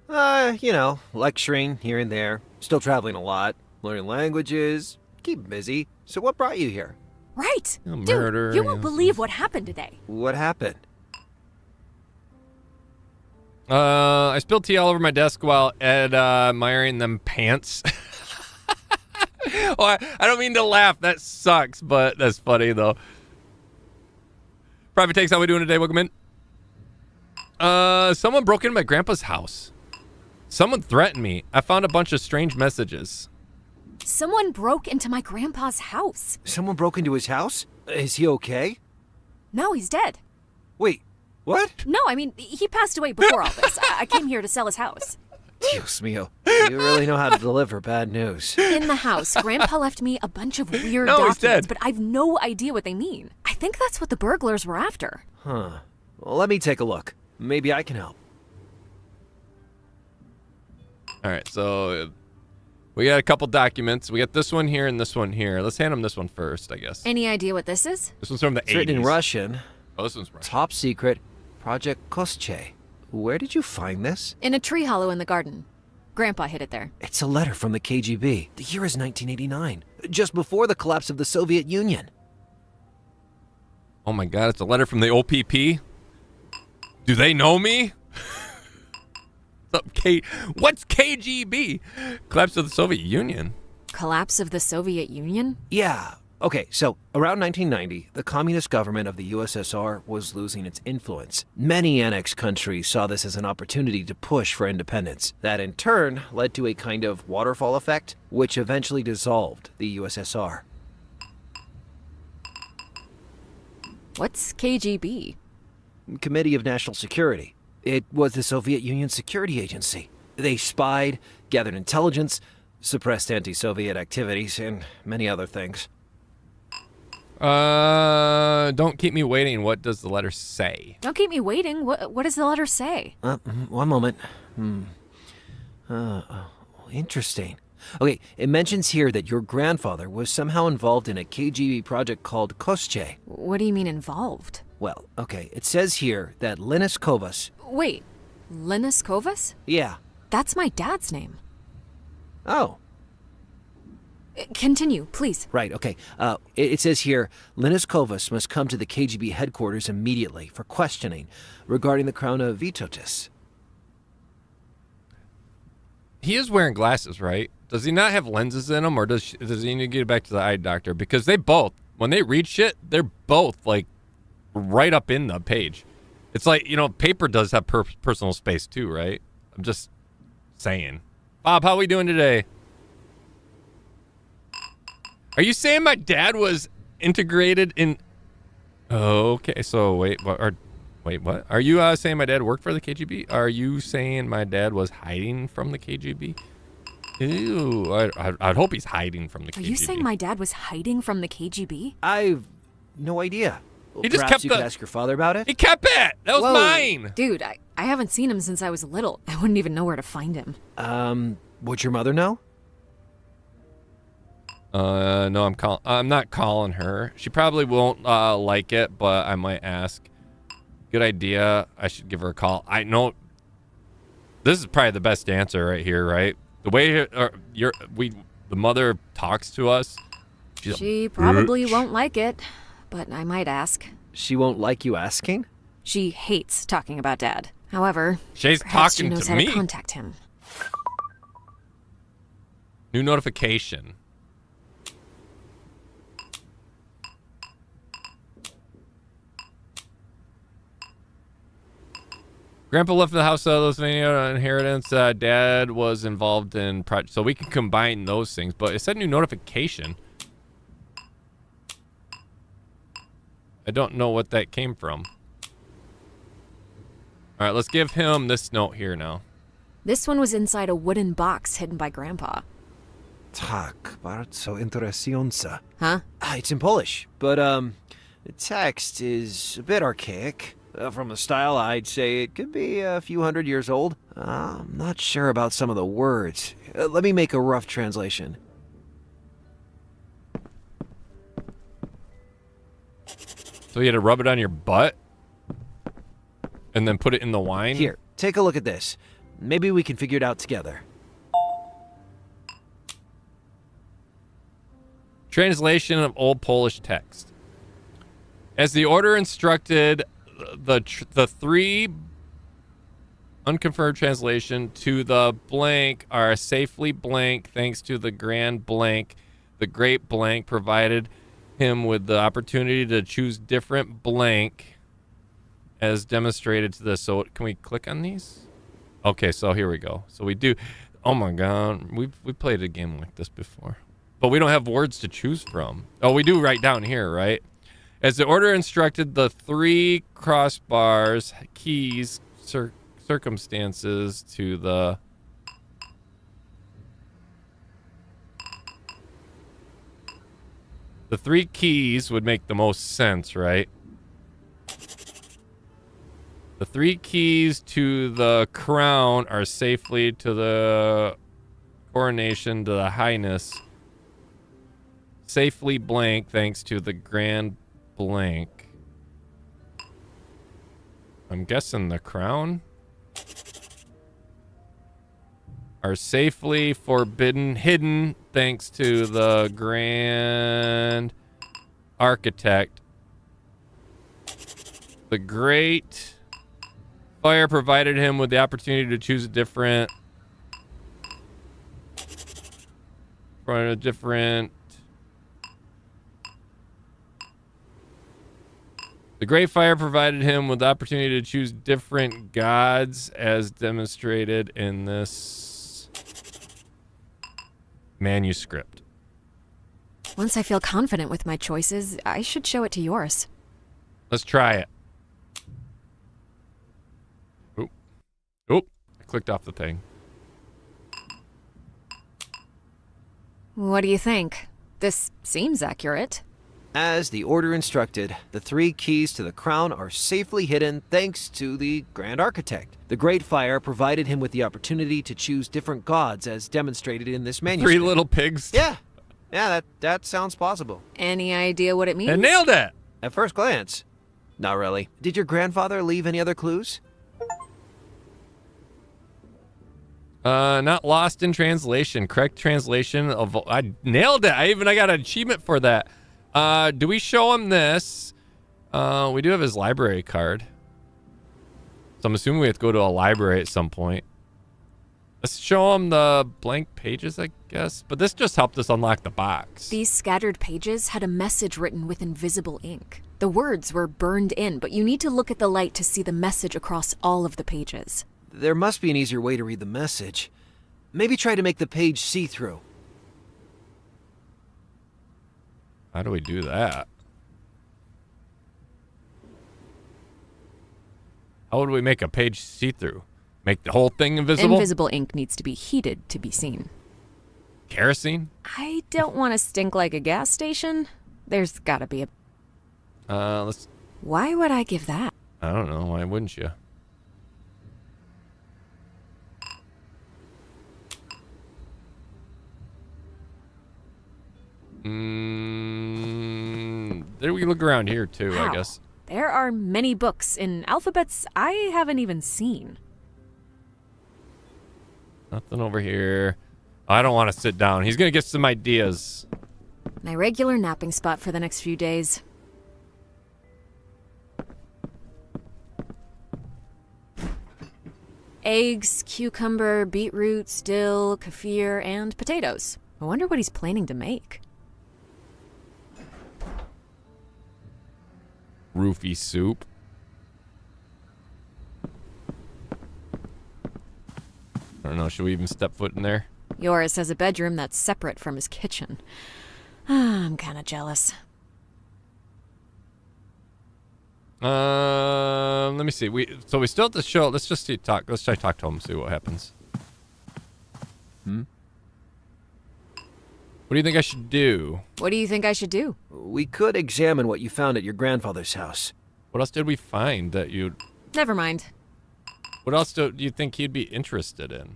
You know, lecturing here and there. Still traveling a lot, learning languages, keep busy. So what brought you here? Right. Murder. Dude, you won't believe what happened today. What happened? I spilled tea all over my desk while admiring them pants. Oh, I don't mean to laugh. That sucks, but that's funny, though. Private Takes, how we doing today? Welcome in. Someone broke into my grandpa's house. Someone threatened me. I found a bunch of strange messages. Someone broke into my grandpa's house. Someone broke into his house? Is he okay? No, he's dead. Wait, what? No, I mean, he passed away before all this. I came here to sell his house. Dios mío. You really know how to deliver bad news. In the house, Grandpa left me a bunch of weird No, he's documents, dead. but I've no idea what they mean. I think that's what the burglars were after. Huh. Well, let me take a look. Maybe I can help. All right, so we got a couple documents. We got this one here and this one here. Let's hand them this one first, I guess. Any idea what this is? This one's from the It's 80s. written in Russian. Oh, this one's Russian. Top secret. Project Kostche. Where did you find this? In a tree hollow in the garden. Grandpa hid it there. It's a letter from the KGB. The year is 1989. Just before the collapse of the Soviet Union. Oh my God, it's a letter from the OPP. Do they know me? What's KGB? Collapse of the Soviet Union. Collapse of the Soviet Union? Yeah. Okay, so around 1990, the communist government of the USSR was losing its influence. Many annexed countries saw this as an opportunity to push for independence. That in turn led to a kind of waterfall effect, which eventually dissolved the USSR. What's KGB? Committee of National Security. It was the Soviet Union security agency. They spied, gathered intelligence, suppressed anti-Soviet activities, and many other things. Don't keep me waiting. What does the letter say? Don't keep me waiting. What does the letter say? One moment. Interesting. Okay, it mentions here that your grandfather was somehow involved in a KGB project called Kostche. What do you mean involved? Well, okay, it says here that Linus Kovas... Wait, Linus Kovas? Yeah. That's my dad's name. Oh. Continue, please. Right, okay. It says here, Linus Kovas must come to the KGB headquarters immediately for questioning regarding the crown of Vytautas. He is wearing glasses, right? Does he not have lenses in him, or does he need to get back to the eye doctor? Because they both, when they read shit, they're both, like, right up in the page. It's like, you know, paper does have personal space too, right? I'm just saying. Bob, how we doing today? Are you saying my dad was integrated in... Okay, so wait, what? Are you saying my dad worked for the KGB? Are you saying my dad was hiding from the KGB? Ew, I'd hope he's hiding from the KGB. Are you saying my dad was hiding from the KGB? I've no idea. He just Perhaps kept you could ask your father about it? He kept it! That was Whoa. mine! Dude, I haven't seen him since I was little. I wouldn't even know where to find him. Would your mother know? No, I'm not calling her. She probably won't like it, but I might ask. Good idea. I should give her a call. I know this is probably the best answer right here, right? The way the mother talks to us. She probably won't like it, but I might ask. She won't like you asking? She hates talking about Dad. However, she's perhaps talking she knows to how me. to contact him. New notification. Grandpa left the house of Lithuania inheritance. Dad was involved in project, so we can combine those things. But it said new notification. I don't know what that came from. All right, let's give him this note here now. This one was inside a wooden box hidden by Grandpa. Tak, bardzo interesujące. Huh? It's in Polish, but the text is a bit archaic. From the style, I'd say it could be a few hundred years old. I'm not sure about some of the words. Let me make a rough translation. So you had to rub it on your butt? And then put it in the wine? Here, take a look at this. Maybe we can figure it out together. Translation of Old Polish text. As the order instructed, the three unconfirmed translation to the blank are safely blank thanks to the grand blank. The great blank provided him with the opportunity to choose different blank as demonstrated to this. So can we click on these? Okay, so here we go. So we do. Oh my God, we played a game like this before, but we don't have words to choose from. Oh, we do right down here, right? As the order instructed, the three crossbars, keys, circumstances to the three keys would make the most sense, right? The three keys to the crown are safely to the coronation to the highness. Safely blank thanks to the grand blank. I'm guessing the crown. Are safely hidden thanks to the grand architect. The great fire provided him with the opportunity to choose a different The great fire provided him with the opportunity to choose different gods as demonstrated in this manuscript. Once I feel confident with my choices, I should show it to yours. Let's try it. Oop. I clicked off the thing. What do you think? This seems accurate. As the order instructed, the three keys to the crown are safely hidden thanks to the Grand Architect. The Great Fire provided him with the opportunity to choose different gods as demonstrated in this manuscript. 3 little pigs. Yeah, that sounds possible. Any idea what it means? I nailed it! At first glance. Not really. Did your grandfather leave any other clues? Not lost in translation. Correct translation of... I nailed it! I got an achievement for that. Do we show him this? We do have his library card. So I'm assuming we have to go to a library at some point. Let's show him the blank pages, I guess. But this just helped us unlock the box. These scattered pages had a message written with invisible ink. The words were burned in, but you need to look at the light to see the message across all of the pages. There must be an easier way to read the message. Maybe try to make the page see-through. How do we do that? How would we make a page see-through? Make the whole thing invisible? Invisible ink needs to be heated to be seen. Kerosene? I don't want to stink like a gas station. There's gotta be a... let's... Why would I give that? I don't know. Why wouldn't you? There we look around here too, Wow. I guess. There are many books in alphabets I haven't even seen. Nothing over here. I don't want to sit down. He's gonna get some ideas. My regular napping spot for the next few days. Eggs, cucumber, beetroot, dill, kefir, and potatoes. I wonder what he's planning to make. Roofie soup. I don't know. Should we even step foot in there? Yoris has a bedroom that's separate from his kitchen. I'm kind of jealous. Let me see. We still have to show. Let's just see. Let's try to talk to him. See what happens. What do you think I should do? What do you think I should do? We could examine what you found at your grandfather's house. What else did we find that you'd... Never mind. What else do you think he'd be interested in?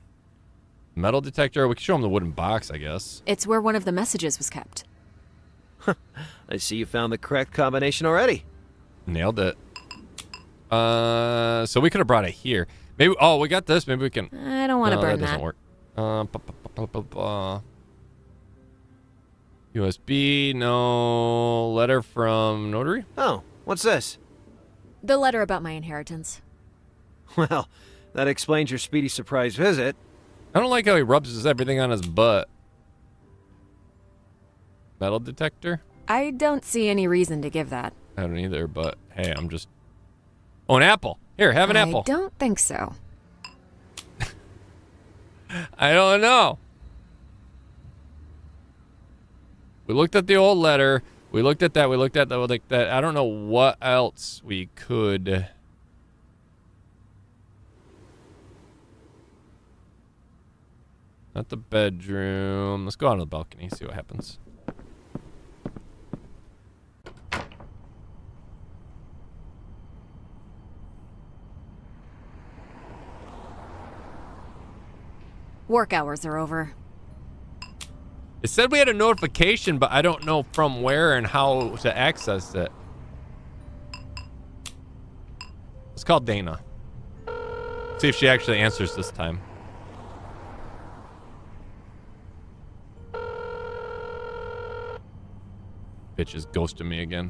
Metal detector? We could show him the wooden box, I guess. It's where one of the messages was kept. I see you found the correct combination already. Nailed it. So we could have brought it here. Maybe... Oh, we got this. Maybe we can... I don't want to burn that. that. Doesn't work. USB, no. Letter from notary? Oh, what's this? The letter about my inheritance. Well, that explains your speedy surprise visit. I don't like how he rubs everything on his butt. Metal detector? I don't see any reason to give that. I don't either, but hey, I'm just... Oh, an apple. Here, have an apple. I don't think so. I don't know. We looked at the old letter. We looked at that. We looked at that. I don't know what else we could... Not the bedroom. Let's go out on the balcony, see what happens. Work hours are over. It said we had a notification, but I don't know from where and how to access it. Let's call Dana. See if she actually answers this time. Bitch is ghosting me again.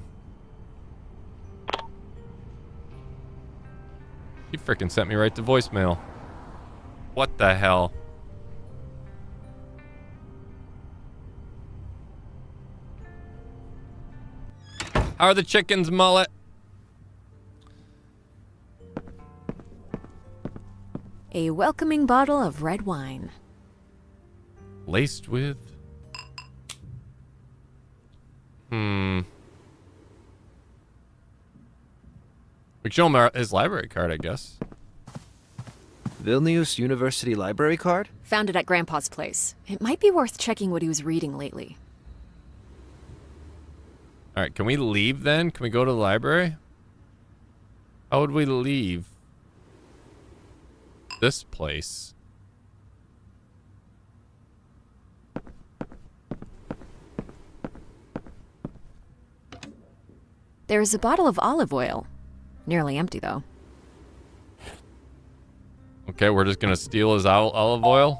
He freaking sent me right to voicemail. What the hell? How are the chickens, mullet? A welcoming bottle of red wine. Laced with... We can show him his library card, I guess. Vilnius University library card? Found it at Grandpa's place. It might be worth checking what he was reading lately. All right, can we leave then? Can we go to the library? How would we leave this place? There's a bottle of olive oil. Nearly empty, though. Okay, we're just gonna steal his olive oil.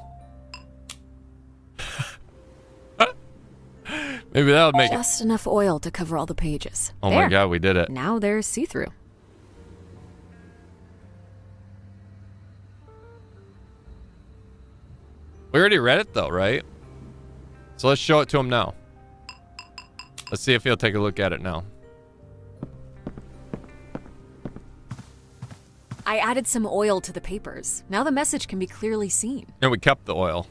Maybe that would make it. Just enough oil to cover all the pages. Oh There. my god, we did it. Now they're see-through. We already read it though, right? So let's show it to him now. Let's see if he'll take a look at it now. I added some oil to the papers. Now the message can be clearly seen. And we kept the oil.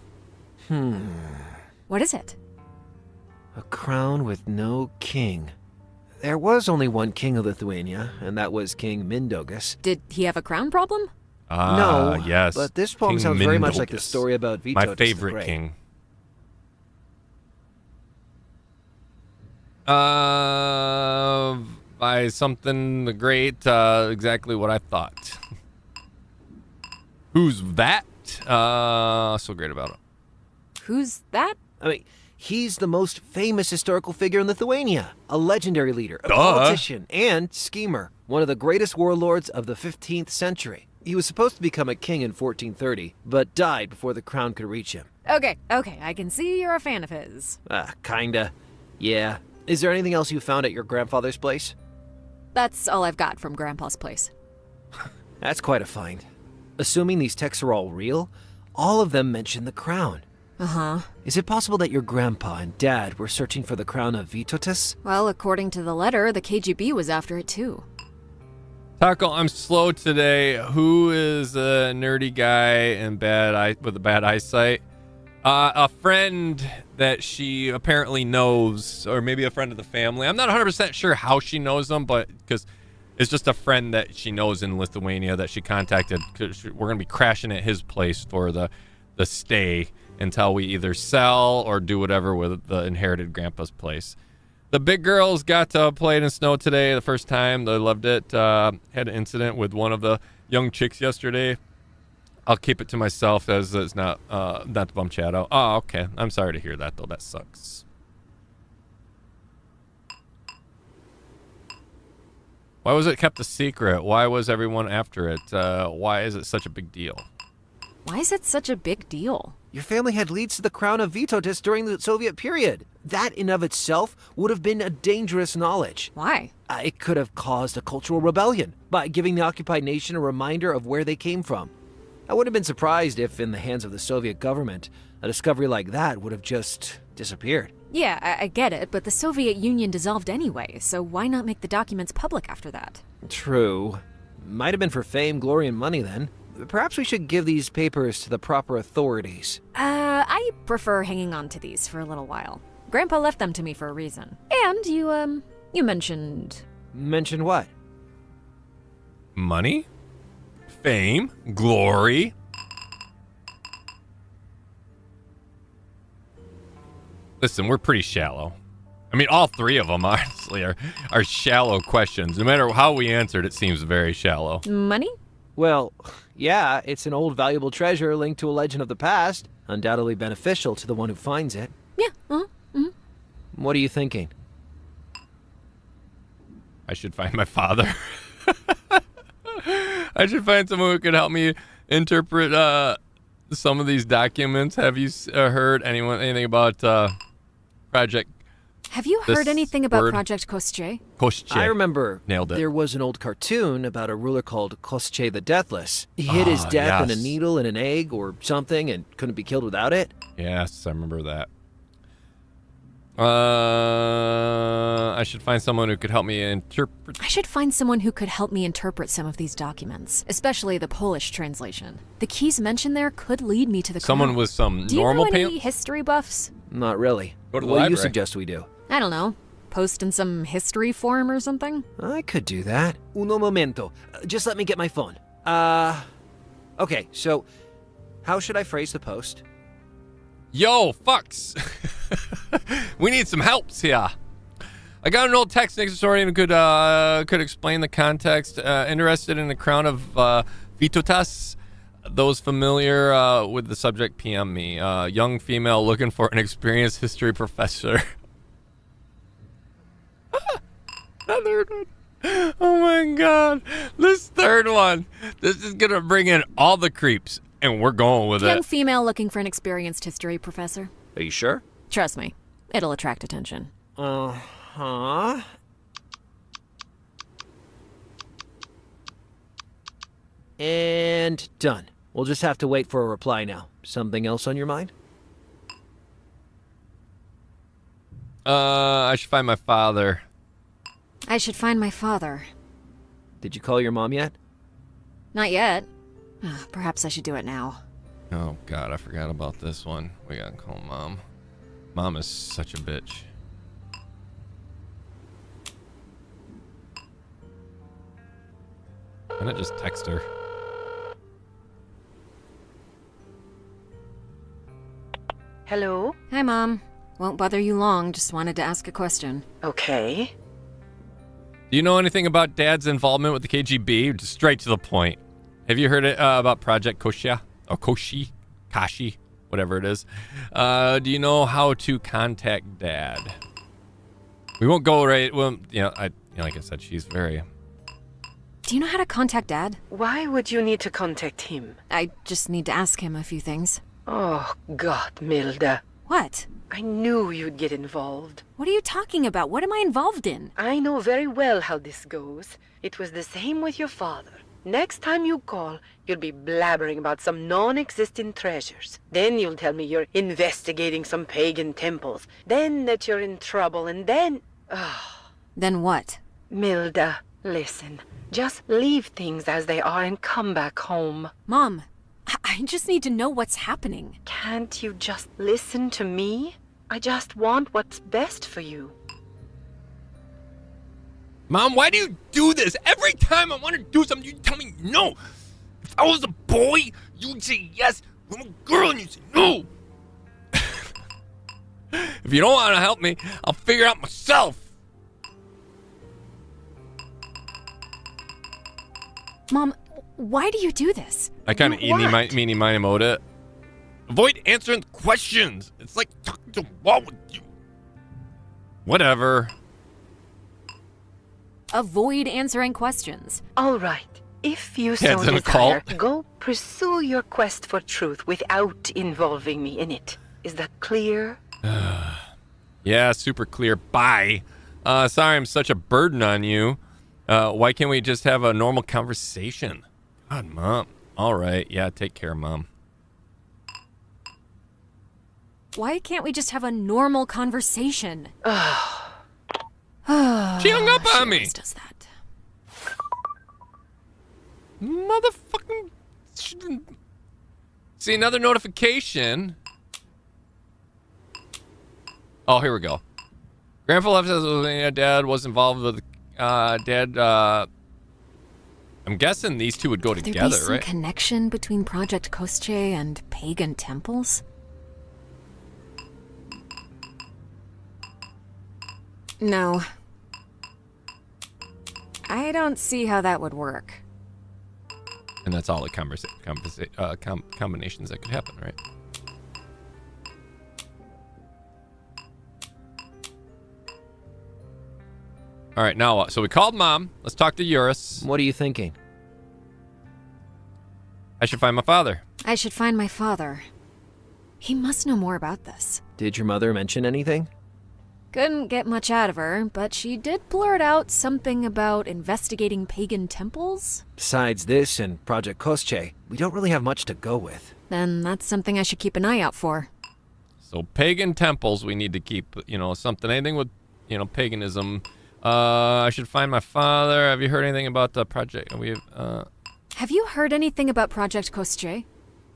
What is it? A crown with no king. There was only one king of Lithuania, and that was King Mindaugas. Did he have a crown problem? No, yes. but this poem King sounds very much like the Mindaugas. story about Vytautas My the favorite Great. king. By something the great, exactly what I thought. Who's that? So great about it. Who's that? I mean, he's the most famous historical figure in Lithuania. A legendary leader, a Duh. politician, and schemer. One of the greatest warlords of the 15th century. He was supposed to become a king in 1430, but died before the crown could reach him. Okay, I can see you're a fan of his. Kinda. Yeah. Is there anything else you found at your grandfather's place? That's all I've got from Grandpa's place. That's quite a find. Assuming these texts are all real, all of them mention the crown. Uh-huh. Is it possible that your grandpa and dad were searching for the crown of Vytautas? Well, according to the letter, the KGB was after it too. Taco, I'm slow today. Who is a nerdy guy and with a bad eyesight? A friend that she apparently knows, or maybe a friend of the family. I'm not 100% sure how she knows them, but because it's just a friend that she knows in Lithuania that she contacted. Cause we're gonna be crashing at his place for the stay until we either sell or do whatever with the inherited grandpa's place. The big girls got to play in the snow today the first time. They loved it. Had an incident with one of the young chicks yesterday. I'll keep it to myself as it's not to bum chat out. Oh, okay. I'm sorry to hear that, though. That sucks. Why was it kept a secret? Why was everyone after it? Why is it such a big deal? Why is it such a big deal? Your family had leads to the crown of Vytautas during the Soviet period. That in of itself would have been a dangerous knowledge. Why? It could have caused a cultural rebellion by giving the occupied nation a reminder of where they came from. I wouldn't have been surprised if, in the hands of the Soviet government, a discovery like that would have just disappeared. Yeah, I get it, but the Soviet Union dissolved anyway, so why not make the documents public after that? True. Might have been for fame, glory, and money then. Perhaps we should give these papers to the proper authorities. I prefer hanging on to these for a little while. Grandpa left them to me for a reason. And you mentioned... Mentioned what? Money? Fame? Glory? Listen, we're pretty shallow. I mean, all three of them, honestly, are shallow questions. No matter how we answered, it seems very shallow. Money? Well, yeah, it's an old valuable treasure linked to a legend of the past. Undoubtedly beneficial to the one who finds it. Yeah, What are you thinking? I should find my father. I should find someone who could help me interpret some of these documents. Have you heard anything about Project? Have you heard anything about Project Koschei? Koschei. I remember Nailed it. There was an old cartoon about a ruler called Koschei the Deathless. He hid his death in a needle in an egg or something and couldn't be killed without it. Yes, I remember that. I should find someone who could help me interpret. I should find someone who could help me interpret some of these documents, especially the Polish translation. The keys mentioned there could lead me to the Someone crown. with some Do you normal know any pants? history buffs? Not really. Go to the what do you library. suggest we do? I don't know. Post in some history forum or something? I could do that. Uno momento. Just let me get my phone. Okay, so how should I phrase the post? Yo, fucks. We need some helps here. I got an old text historian who could explain the context. Interested in the crown of Vytautas. Those familiar with the subject, PM me. Young female looking for an experienced history professor. The third one. Oh my god. This third one. This is going to bring in all the creeps, and we're going with Young it. female looking for an experienced history professor. Are you sure? Trust me, it'll attract attention. Uh-huh. And done. We'll just have to wait for a reply now. Something else on your mind? I should find my father. I should find my father. Did you call your mom yet? Not yet. Perhaps I should do it now. Oh god, I forgot about this one. We gotta call mom. Mom is such a bitch. Why not just text her? Hello? Hi, Mom. Won't bother you long, just wanted to ask a question. Okay. Do you know anything about Dad's involvement with the KGB? Just straight to the point. Have you heard about Project Koschei? Or Kashi, whatever it is. Do you know how to contact Dad? We won't go right. Well, like I said, she's very. Do you know how to contact Dad? Why would you need to contact him? I just need to ask him a few things. Oh, God, Milda. What? I knew you'd get involved. What are you talking about? What am I involved in? I know very well how this goes. It was the same with your father. Next time you call, you'll be blabbering about some non-existent treasures. Then you'll tell me you're investigating some pagan temples. Then that you're in trouble, and then... Then what? Milda, listen. Just leave things as they are and come back home. Mom, I just need to know what's happening. Can't you just listen to me? I just want what's best for you. Mom, why do you do this? Every time I want to do something, you tell me no. If I was a boy, you would say yes. I'm a girl, and you say no. If you don't want to help me, I'll figure it out myself. Mom, why do you do this? I kind of meeny miny mode it. Avoid answering questions. It's like talking to a wall with you. Whatever. Avoid answering questions. All right. If you so Heads in a desire, cult. go pursue your quest for truth without involving me in it. Is that clear? Yeah, super clear. Bye. Sorry I'm such a burden on you. Why can't we just have a normal conversation? God, Mom. All right. Yeah, take care, Mom. Why can't we just have a normal conversation? She hung up on me. Always does that. Motherfucking... See, another notification. Oh, here we go. Grandpa left us. Dad was involved with... Dad, I'm guessing these two would go together, Could there be some right? connection between Project Kostche and pagan temples? No. I don't see how that would work. And that's all the combinations that could happen, right? All right, now what? So we called Mom. Let's talk to Doris. What are you thinking? I should find my father. I should find my father. He must know more about this. Did your mother mention anything? Couldn't get much out of her, but she did blurt out something about investigating pagan temples. Besides this and Project Kostche, we don't really have much to go with. Then that's something I should keep an eye out for. So pagan temples we need to keep, something, anything with, paganism. I should find my father. Have you heard anything about the project? Have you heard anything about Project Kostche?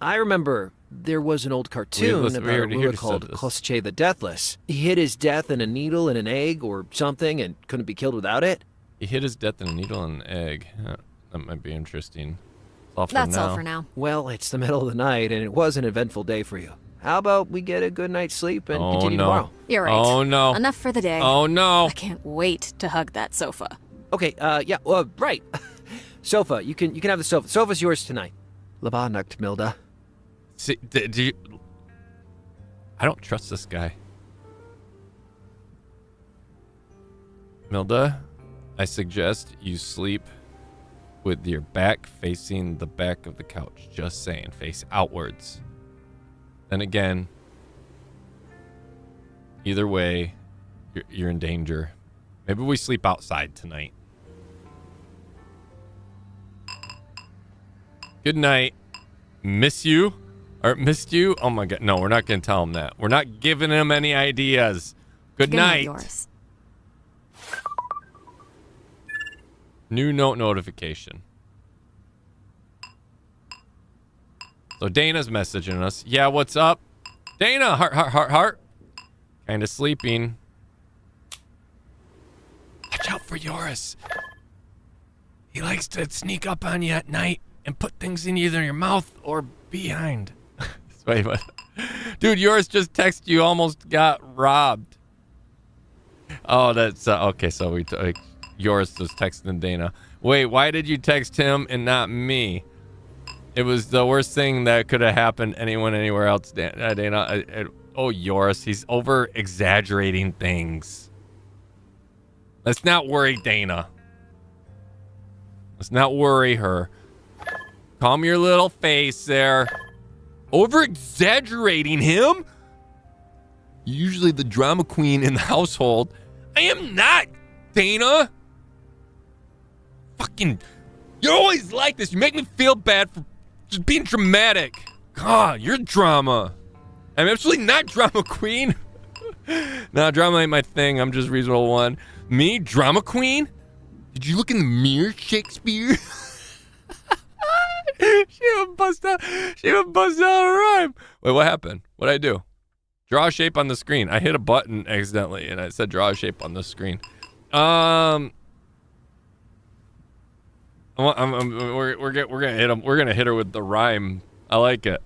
I remember there was an old cartoon about a ruler called Kostche the Deathless. He hid his death in a needle and an egg or something and couldn't be killed without it. He hid his death in a needle and an egg. That might be interesting. That's all for now. Well, it's the middle of the night and it was an eventful day for you. How about we get a good night's sleep and continue tomorrow? You're right. Oh, no. Enough for the day. Oh, no. I can't wait to hug that sofa. Okay, right. Sofa, you can have the sofa. Sofa's yours tonight. Labanakt, Milda. See, do you... I don't trust this guy. Milda, I suggest you sleep with your back facing the back of the couch. Just saying, face outwards. Then again, either way, you're in danger. Maybe we sleep outside tonight. Good night. Miss you? Or missed you? Oh my god. No, we're not going to tell him that. We're not giving him any ideas. Good night. Doris. New note notification. So Dana's messaging us. Yeah, what's up? Dana, heart. Kind of sleeping. Watch out for Doris. He likes to sneak up on you at night and put things in either your mouth or behind. Wait, what? Dude, yours just texted you almost got robbed. Oh, that's okay. So yours was texting Dana. Wait, why did you text him and not me? It was the worst thing that could have happened anyone anywhere else. Dana, Yoris, he's over exaggerating things. Let's not worry Dana. Let's not worry her. Calm your little face there. Over exaggerating him? Usually the drama queen in the household. I am not, Dana. Fucking, you're always like this. You make me feel bad for just being dramatic. God, you're drama. I'm absolutely not drama queen. Nah, drama ain't my thing. I'm just reasonable one. Me, drama queen? Did you look in the mirror, Shakespeare? She would bust out a rhyme. Wait, what happened? What'd I do? Draw a shape on the screen. I hit a button accidentally, and I said draw a shape on the screen. We're gonna hit him. We're gonna hit her with the rhyme. I like it.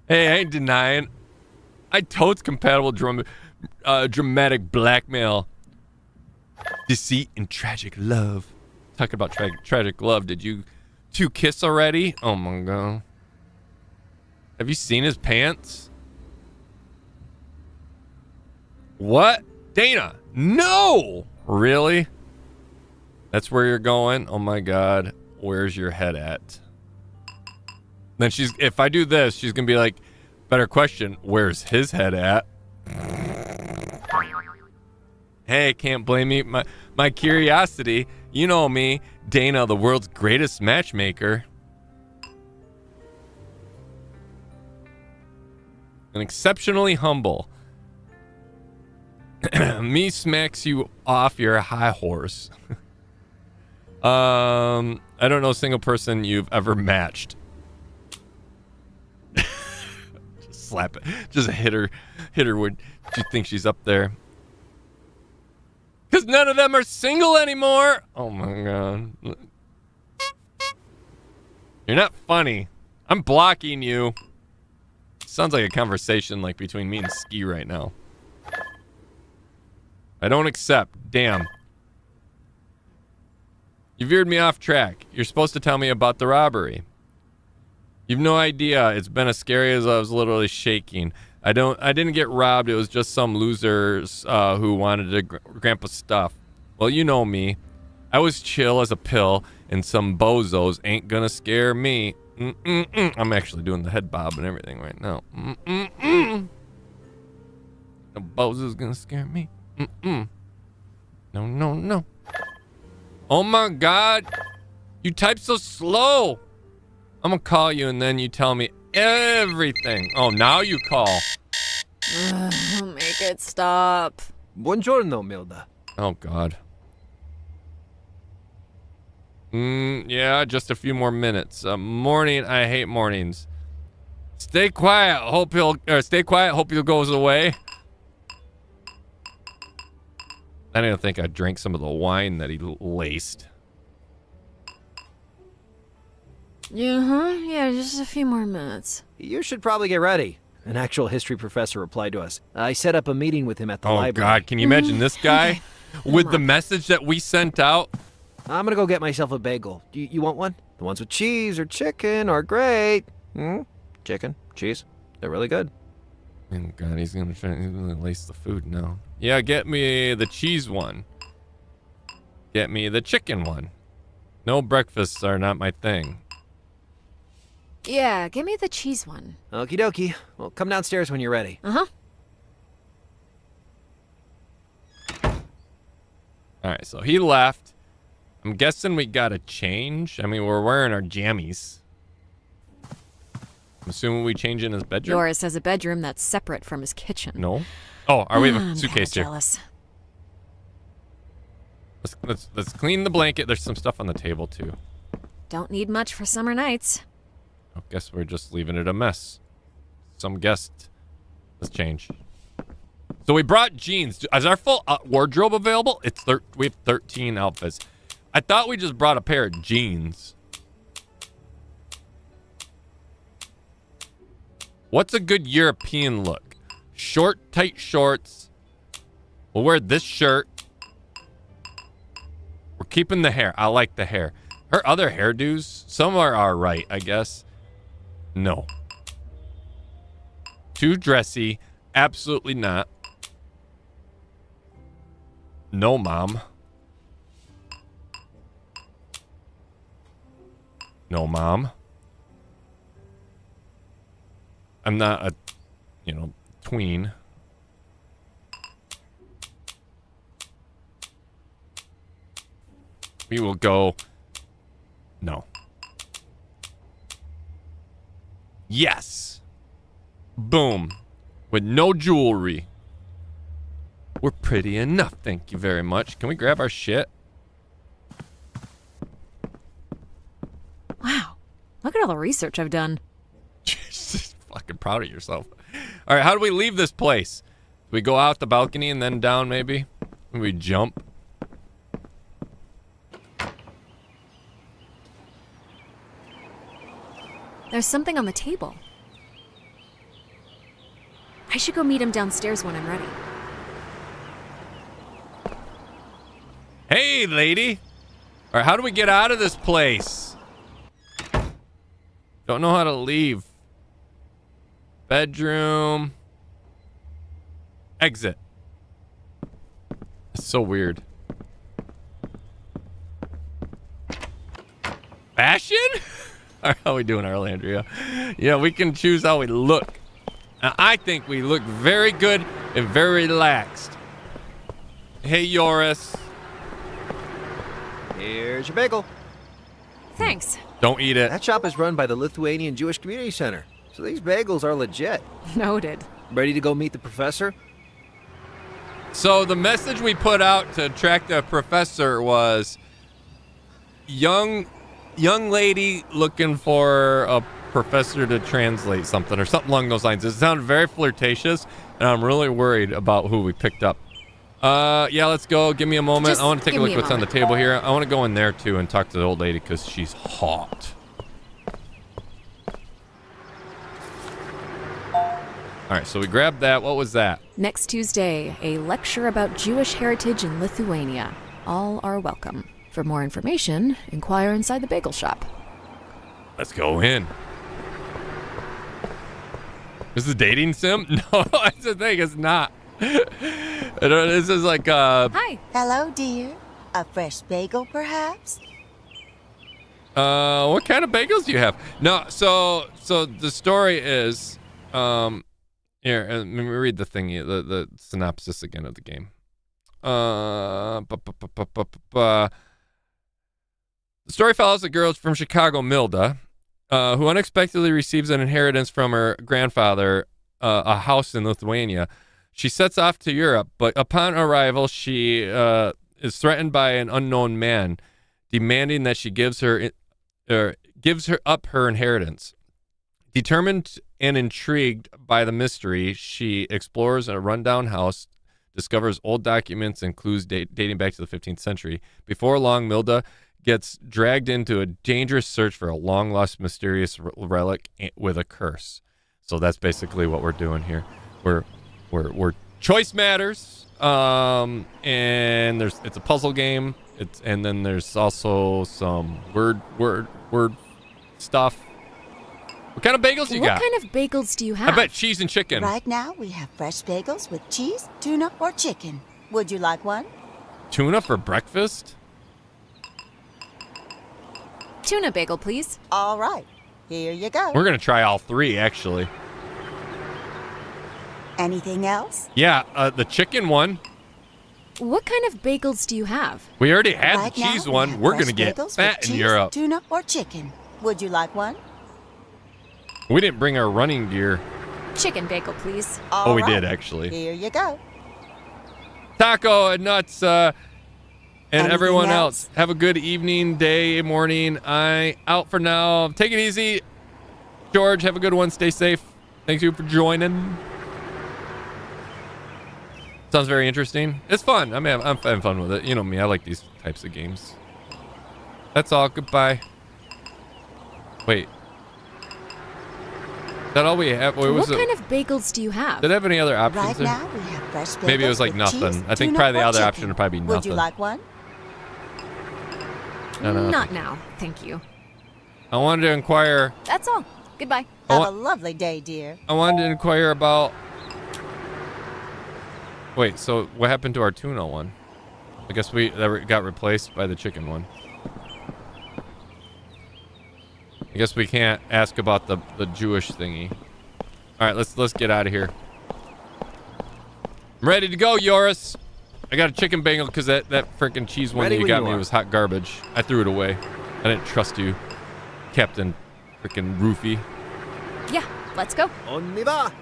Hey, I ain't denying. I totes compatible dramatic blackmail, deceit, and tragic love. Talking about tragic love. Did you two kiss already? Oh my god. Have you seen his pants? What? Dana, no! Really? That's where you're going? Oh my god. Where's your head at? Then if I do this, she's gonna be like, Better question, where's his head at? Hey, can't blame me. My curiosity. You know me, Dana, the world's greatest matchmaker. And exceptionally humble. Me smacks you off your high horse. I don't know a single person you've ever matched. Just slap it. Just hit her when you think she's up there. Because none of them are single anymore. Oh my god. You're not funny. I'm blocking you. Sounds like a conversation like between me and Ski right now. I don't accept. Damn. You veered me off track. You're supposed to tell me about the robbery. You've no idea. It's been as scary as I was literally shaking. I didn't get robbed. It was just some losers who wanted to grandpa stuff. Well, you know me. I was chill as a pill, and some bozos ain't gonna scare me. I'm actually doing the head bob and everything right now. No bozo's gonna scare me. No. Oh my god. You type so slow. I'm gonna call you and then you tell me everything. Oh, now you call. Make it stop. Buongiorno, Milda. Oh god. Yeah, just a few more minutes. Morning, I hate mornings. Stay quiet. Hope he'll goes away. I didn't think I drank some of the wine that he laced. Yeah, just a few more minutes. You should probably get ready. An actual history professor replied to us. I set up a meeting with him at the library. Oh god, can you imagine this guy with the message that we sent out? I'm gonna go get myself a bagel. You want one? The ones with cheese or chicken are great. Chicken, cheese, they're really good. Oh god, he's gonna lace the food now. Yeah, get me the cheese one. Get me the chicken one. No breakfasts are not my thing. Yeah, give me the cheese one. Okie dokie. Well, come downstairs when you're ready. Uh-huh. Alright, so he left. I'm guessing we gotta change. I mean, we're wearing our jammies. I'm assuming we change in his bedroom. Doris has a bedroom that's separate from his kitchen. No. Oh, we have a I'm suitcase here. jealous. Let's clean the blanket. There's some stuff on the table too. Don't need much for summer nights. I guess we're just leaving it a mess. Some guest. Let's change. So we brought jeans. Is our full wardrobe available? We have 13 outfits. I thought we just brought a pair of jeans. What's a good European look? Short, tight shorts. We'll wear this shirt. We're keeping the hair. I like the hair. Her other hairdos, some are alright, I guess. No. Too dressy. Absolutely not. No, Mom. No, Mom. I'm not a, tween. We will go. No. Yes. Boom. With no jewelry. We're pretty enough, thank you very much. Can we grab our shit? Wow. Look at all the research I've done. Just fucking proud of yourself. All right, how do we leave this place? Do we go out the balcony and then down maybe? We jump. There's something on the table. I should go meet him downstairs when I'm ready. Hey, lady. All right, how do we get out of this place? Don't know how to leave. Bedroom. Exit. It's so weird. Fashion? All right, how are we doing, Arlandria? Yeah, we can choose how we look. And I think we look very good and very relaxed. Hey, Doris. Here's your bagel. Thanks. Don't eat it. That shop is run by the Lithuanian Jewish Community Center, so these bagels are legit. Noted. Ready to go meet the professor? So the message we put out to attract the professor was young lady looking for a professor to translate something or something along those lines. It sounded very flirtatious, and I'm really worried about who we picked up. Yeah, let's go. Give me a moment. Just I want to take a give look me at a what's on the table here. I want to go in there too and talk to the old lady because she's hot. All right, so we grabbed that. What was that? Next Tuesday, a lecture about Jewish heritage in Lithuania. All are welcome. For more information, inquire inside the bagel shop. Let's go in. This is a dating sim? No, that's the thing. It's not. This is like Hi. Hello, dear. A fresh bagel, perhaps? What kind of bagels do you have? No, so the story is, here, let me read the thingy, the synopsis again of the game. The story follows a girl from Chicago, Milda, who unexpectedly receives an inheritance from her grandfather, a house in Lithuania. She sets off to Europe, but upon arrival, she is threatened by an unknown man, demanding that she gives her up her inheritance. Determined and intrigued by the mystery, she explores a rundown house, discovers old documents and clues dating back to the 15th century. Before long, Milda gets dragged into a dangerous search for a long-lost mysterious relic with a curse. So that's basically what we're doing here. We're choice matters, and it's a puzzle game. And then there's also some word stuff. What kind of bagels you got? What kind of bagels do you have? I bet cheese and chicken. Right now, we have fresh bagels with cheese, tuna, or chicken. Would you like one? Tuna for breakfast? Tuna bagel, please. All right. Here you go. We're going to try all three, actually. Anything else? Yeah, the chicken one. What kind of bagels do you have? We already had Right the cheese now, we one. have We're fresh going to get bagels fat with in cheese, Europe. Tuna or chicken. Would you like one? We didn't bring our running gear. Chicken bagel, please. All we right. did, actually. Here you go. Taco and nuts, and Anything everyone else? else. Have a good evening, day, morning. I out for now. Take it easy. George, have a good one. Stay safe. Thanks you for joining. Sounds very interesting. It's fun. I'm having fun with it. You know me. I like these types of games. That's all. Goodbye. Wait. Is that all we have? Wait, What kind of bagels do you have? Did it have any other options Right there? now, we have fresh bagels Maybe it was like with nothing. cheese, I think tuna, probably the or other chicken. option would probably be Would nothing. you like one? Not now, thank you. I wanted to inquire. That's all. Goodbye. I Have wa- a lovely day, dear. I wanted to inquire about. Wait, so what happened to our tuna one? I guess that got replaced by the chicken one. I guess we can't ask about the Jewish thingy. All right, let's get out of here. I'm ready to go, Doris. I got a chicken bagel because that freaking cheese one Ready that you when got you me are. was hot garbage. I threw it away. I didn't trust you, Captain freaking Roofy. Yeah, let's go. On y va.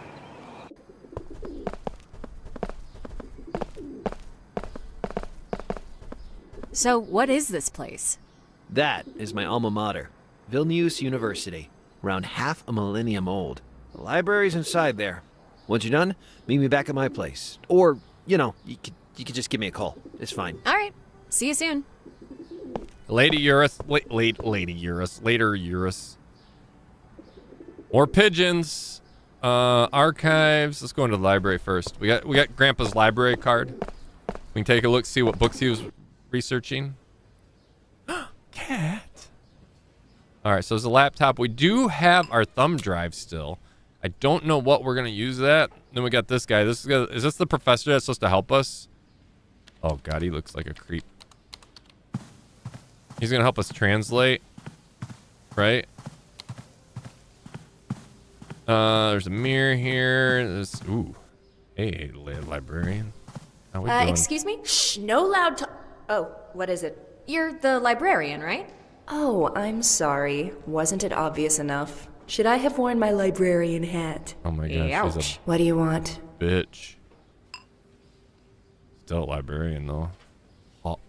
So, what is this place? That is my alma mater, Vilnius University, around half a millennium old. The library's inside there. Once you're done, meet me back at my place. Or, you could just give me a call. It's fine. All right. See you soon. Lady Eurus, Lady Eurus, later Eurus. More pigeons. Archives. Let's go into the library first. We got Grandpa's library card. We can take a look, see what books he was researching. Cat. All right, so there's a laptop. We do have our thumb drive still. I don't know what we're gonna use that. Then we got this guy. Is this the professor that's supposed to help us? Oh God, he looks like a creep. He's gonna help us translate, right? There's a mirror here. There's, ooh. Hey, librarian. How we doing? Excuse me? Shh, no loud talk. Oh, what is it? You're the librarian, right? Oh, I'm sorry. Wasn't it obvious enough? Should I have worn my librarian hat? Oh my gosh, she's What do you want? a bitch. Still a librarian, though. Hot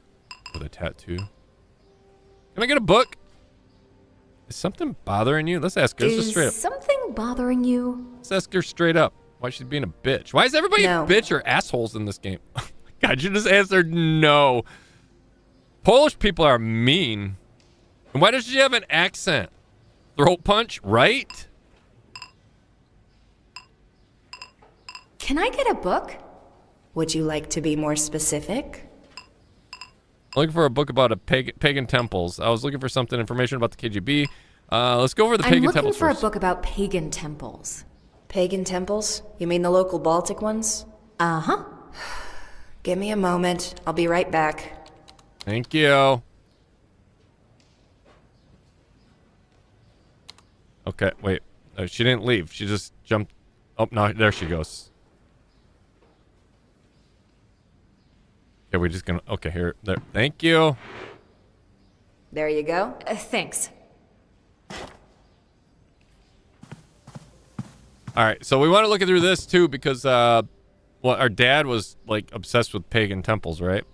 with a tattoo. Can I get a book? Is something bothering you? Let's ask her. Let's just straight up. Is something bothering you? Let's ask her straight up. Why she's being a bitch? Why is everybody a bitch or assholes in this game? Oh my God, you just answered no. Polish people are mean. And why does she have an accent? Throat punch, right? Can I get a book? Would you like to be more specific? I'm looking for a book about pagan temples. I was looking for something, information about the KGB. Let's go over the pagan temples I'm looking for first. a book about pagan temples. Pagan temples? You mean the local Baltic ones? Uh-huh. Give me a moment. I'll be right back. Thank you. Okay, wait. She didn't leave. She just jumped. Oh, no, there she goes. Okay, we're just gonna. Okay, here. There. Thank you. There you go. Thanks. All right, so we want to look through this too because, well, our dad was like obsessed with pagan temples, right?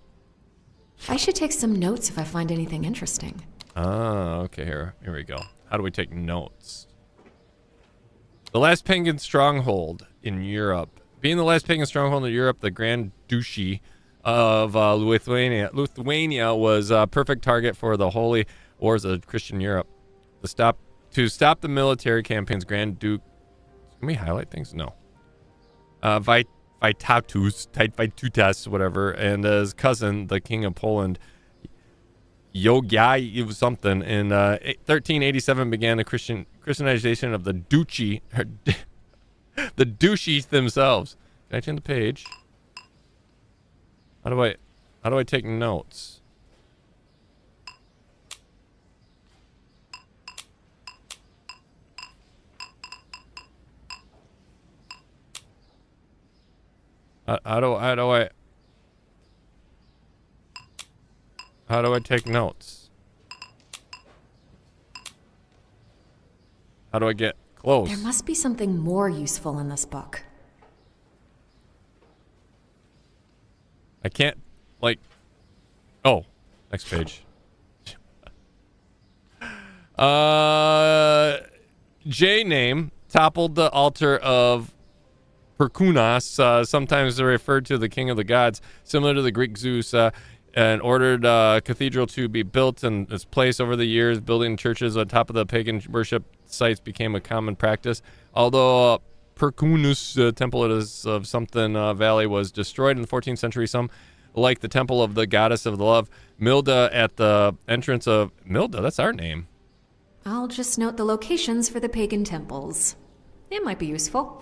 I should take some notes if I find anything interesting. Ah, okay. Here we go. How do we take notes? The last pagan stronghold in Europe. Being the last pagan stronghold in Europe, the Grand Duchy of Lithuania was a perfect target for the holy wars of Christian Europe. To stop the military campaigns, Grand Duke. Can we highlight things? No. Vytautas, whatever, and his cousin, the King of Poland, Yogai something, in 1387 began the Christianization of the Duchy, the Duchies themselves. Can I change the page? How do I take notes? How do I take notes? How do I get close? There must be something more useful in this book. I can't, like... Oh, next page. J name toppled the altar of Perkunas, sometimes they're referred to the king of the gods, similar to the Greek Zeus, and ordered a cathedral to be built in its place. Over the years, building churches on top of the pagan worship sites became a common practice. Although Perkunus temple of something valley was destroyed in the 14th century, some, like the temple of the goddess of the love, Milda, at the entrance of... Milda, that's our name. I'll just note the locations for the pagan temples. It might be useful.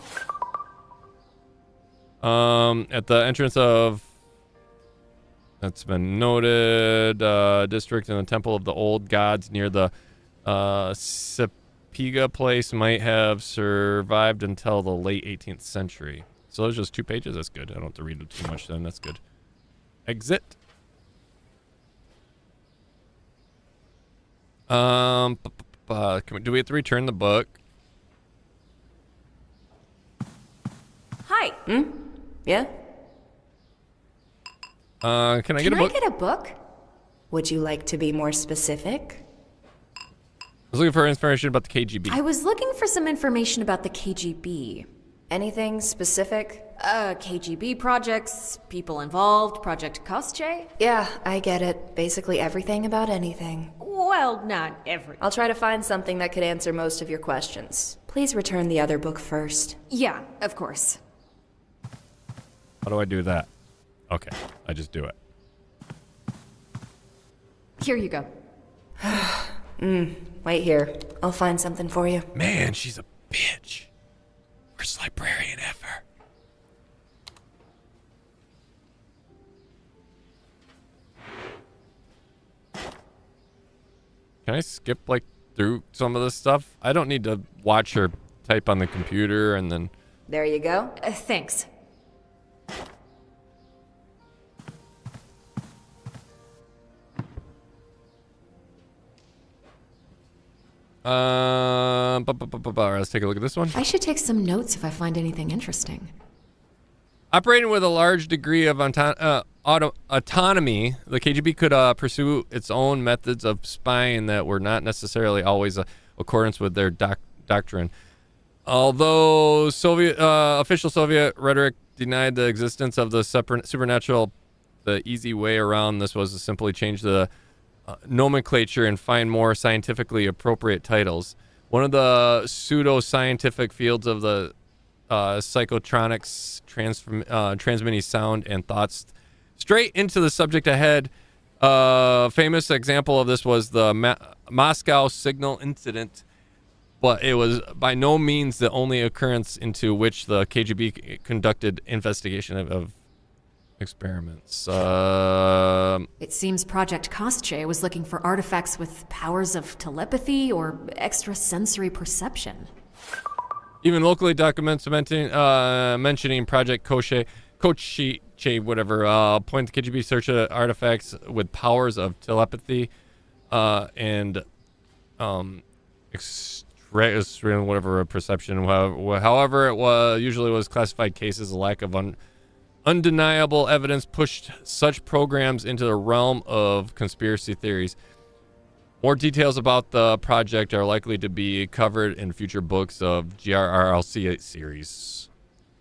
At the entrance of, that's been noted, district in the temple of the old gods near the Sepiga place might have survived until the late 18th century. So those are just 2 pages. That's good. I don't have to read it too much then. That's good. Exit. Do we have to return the book? Hi. Yeah? Can I get a book? Can I get a book? Would you like to be more specific? I was looking for information about the KGB. I was looking for some information about the KGB. Anything specific? KGB projects, people involved, Project Kostche? Yeah, I get it. Basically everything about anything. Well, not everything. I'll try to find something that could answer most of your questions. Please return the other book first. Yeah, of course. How do I do that? Okay, I just do it. Here you go. Wait here. I'll find something for you. Man, she's a bitch. Worst librarian ever. Can I skip, like, through some of this stuff? I don't need to watch her type on the computer and then... There you go. Thanks. Let's take a look at this one. I should take some notes if I find anything interesting. Operating with a large degree of autonomy, the KGB could pursue its own methods of spying that were not necessarily always accordance with their doctrine. Although official Soviet rhetoric denied the existence of the supernatural, the easy way around this was to simply change the nomenclature and find more scientifically appropriate titles. One of the pseudo-scientific fields of the psychotronics, transmitting sound and thoughts straight into the subject ahead. Famous example of this was the Moscow signal incident, but it was by no means the only occurrence into which the KGB conducted investigation of experiments. It seems Project Kostche was looking for artifacts with powers of telepathy or extrasensory perception. Even locally mentioning Project Koche, whatever, point the KGB search artifacts with powers of telepathy and whatever perception. However, it usually was classified cases. A lack of undeniable evidence pushed such programs into the realm of conspiracy theories. More details about the project are likely to be covered in future books of GRRLC series.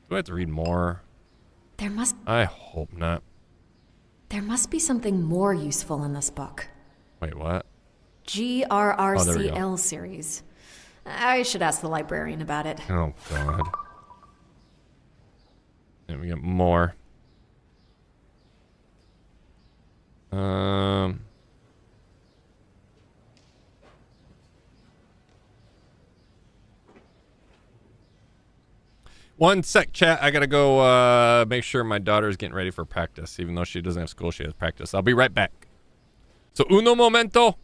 Do I have to read more? I hope not. There must be something more useful in this book. Wait, what? GRRCL series. I should ask the librarian about it. Oh, God. And we get more. One sec, chat. I gotta go make sure my daughter's getting ready for practice. Even though she doesn't have school, she has practice. I'll be right back. So, uno momento.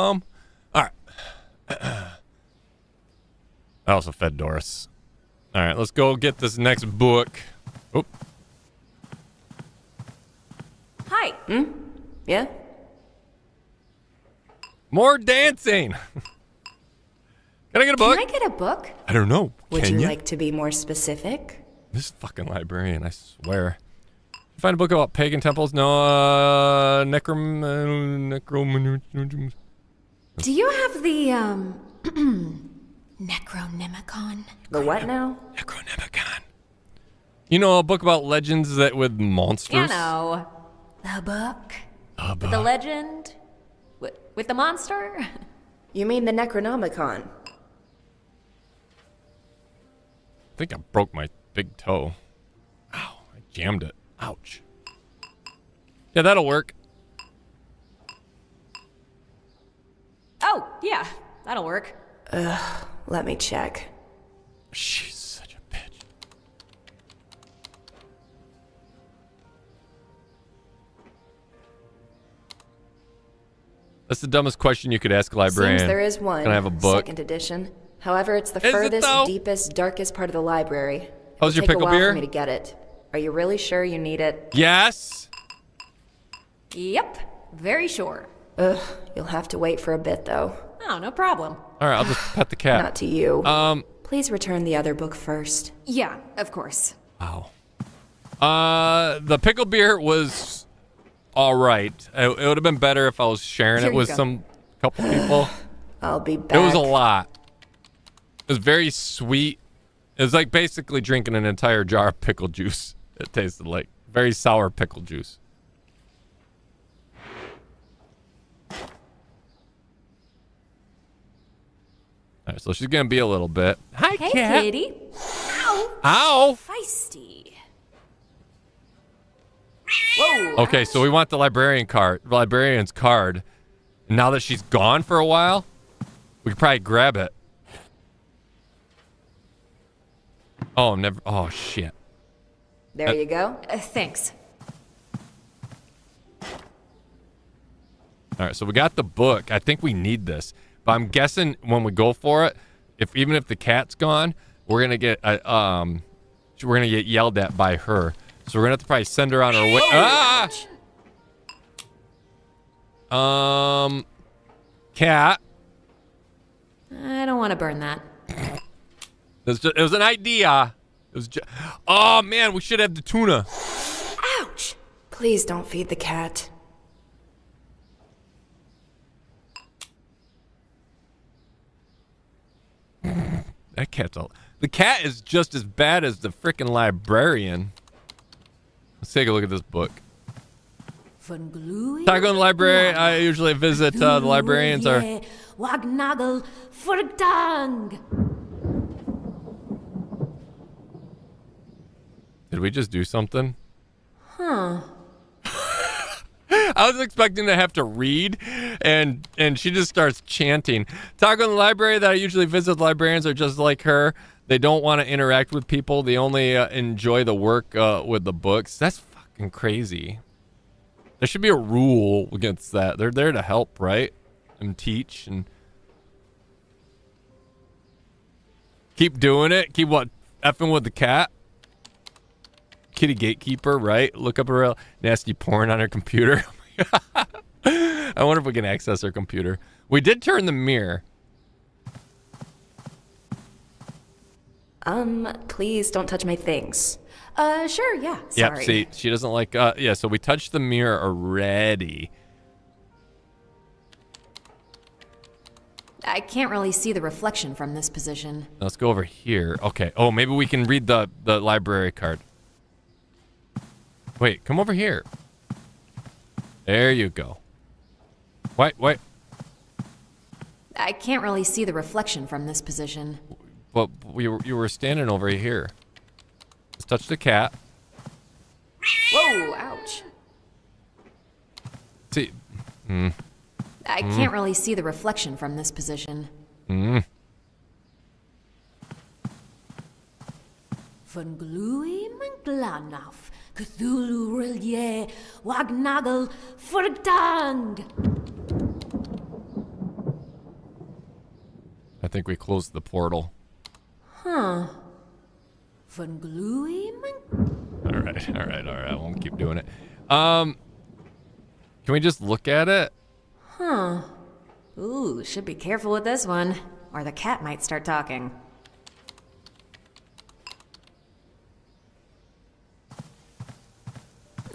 All right. I also fed Doris. All right, let's go get this next book. Oh. Hi. Yeah? More dancing. Can I get a book? Can I get a book? I don't know. Would Can you ya? like to be more specific? This fucking librarian, I swear. Find a book about pagan temples? No, necrom... Do you have the, Necronomicon? The what now? Necronomicon. You know, a book about legends that with monsters? You know, the book. With the legend? With the monster? You mean the Necronomicon? I think I broke my big toe. Ow, I jammed it. Ouch. Yeah, that'll work. Oh, yeah, that'll work. Let me check. She's such a bitch. That's the dumbest question you could ask a librarian. Seems there is one. Can I have a book? Second edition. However, it's the Is it furthest, though? deepest, darkest part of the library. How's your It'll take pickle a while beer? for me to get it. Are you really sure you need it? Yes. Yep, very sure. Ugh, you'll have to wait for a bit though. Oh, no problem. All right, I'll just pet the cat. Not to you. Um. Please return the other book first. Yeah, of course. Wow. The pickle beer was all right. It would have been better if I was sharing Here it you with go. couple people. I'll be back. It was a lot. It was very sweet. It was like basically drinking an entire jar of pickle juice. It tasted like very sour pickle juice. All right, so she's gonna be a little bit. Hi, Hey, cat. kitty. Ow. Ow. Feisty. Whoa. Okay, so we want the librarian's card. And now that she's gone for a while, we could probably grab it. Oh, never. Oh, shit. There you go. Thanks. All right, so we got the book. I think we need this, but I'm guessing when we go for it, even if the cat's gone, we're gonna get yelled at by her. So we're gonna have to probably send her on her way. Cat. I don't want to burn that. It was an idea. It was just. Oh man, we should have the tuna. Ouch! Please don't feed the cat. That cat's all. The cat is just as bad as the freaking librarian. Let's take a look at this book. Talk on the library. I usually visit the librarians. Are Wagnagel Furtang. Did we just do something? Huh. I was expecting to have to read, and she just starts chanting. Talk on the library that I usually visit. Librarians are just like her. They don't want to interact with people. They only enjoy the work with the books. That's fucking crazy. There should be a rule against that. They're there to help, right? And teach and keep doing it. Keep what? Effing with the cat? Kitty gatekeeper, right? Look up a real nasty porn on her computer. I wonder if we can access her computer. We did turn the mirror. Please don't touch my things. Sure, yeah. Sorry. Yep, see, she doesn't like, yeah, so we touched the mirror already. I can't really see the reflection from this position. Let's go over here. Okay. Oh, maybe we can read the library card. Wait, come over here. There you go. Wait. I can't really see the reflection from this position. Well, you were standing over here. Let's touch the cat. Whoa, ouch. See. I can't really see the reflection from this position. Von Glui Manglanaf, Cthulhu Rilye, Wagnagel Furtang. I think we closed the portal. Huh. Von Gluim? All right. I won't keep doing it. Can we just look at it? Huh. Ooh, should be careful with this one, or the cat might start talking.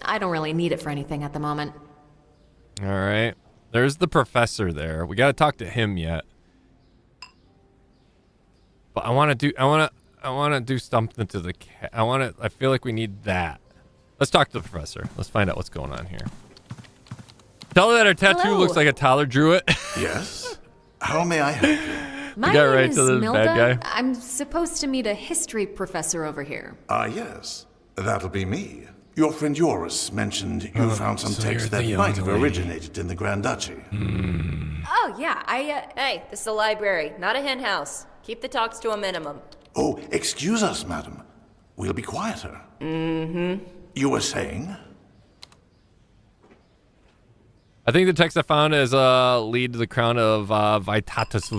I don't really need it for anything at the moment. All right. There's the professor there. We got to talk to him yet. But I want to do something to the cat. I feel like we need that. Let's talk to the professor. Let's find out what's going on here. Tell her that her tattoo Hello. looks like a toddler drew it. Yes? How may I help you? My got name right is to the Milda. bad guy. I'm supposed to meet a history professor over here. Yes. That'll be me. Your friend Doris mentioned you found some so text you're that the might have young lady. originated in the Grand Duchy. Oh, yeah, Hey, this is a library, not a hen house. Keep the talks to a minimum. Oh, excuse us, madam. We'll be quieter. Mm-hmm. You were saying? I think the text I found is lead to the crown of Vitatus.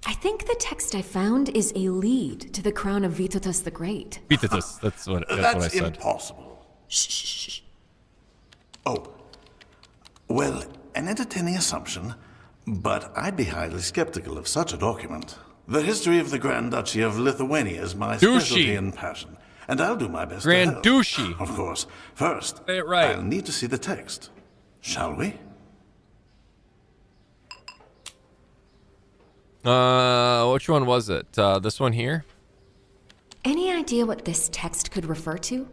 I think the text I found is a lead to the crown of Vitatus the Great. Vitatus. That's what I said. Impossible. Shh. Oh. Well, an entertaining assumption, but I'd be highly skeptical of such a document. The history of the Grand Duchy of Lithuania is my specialty and passion, and I'll do my best to Grand help. Duchy. Of course. First, Say it right. I'll need to see the text. Shall we? Which one was it? This one here? Any idea what this text could refer to?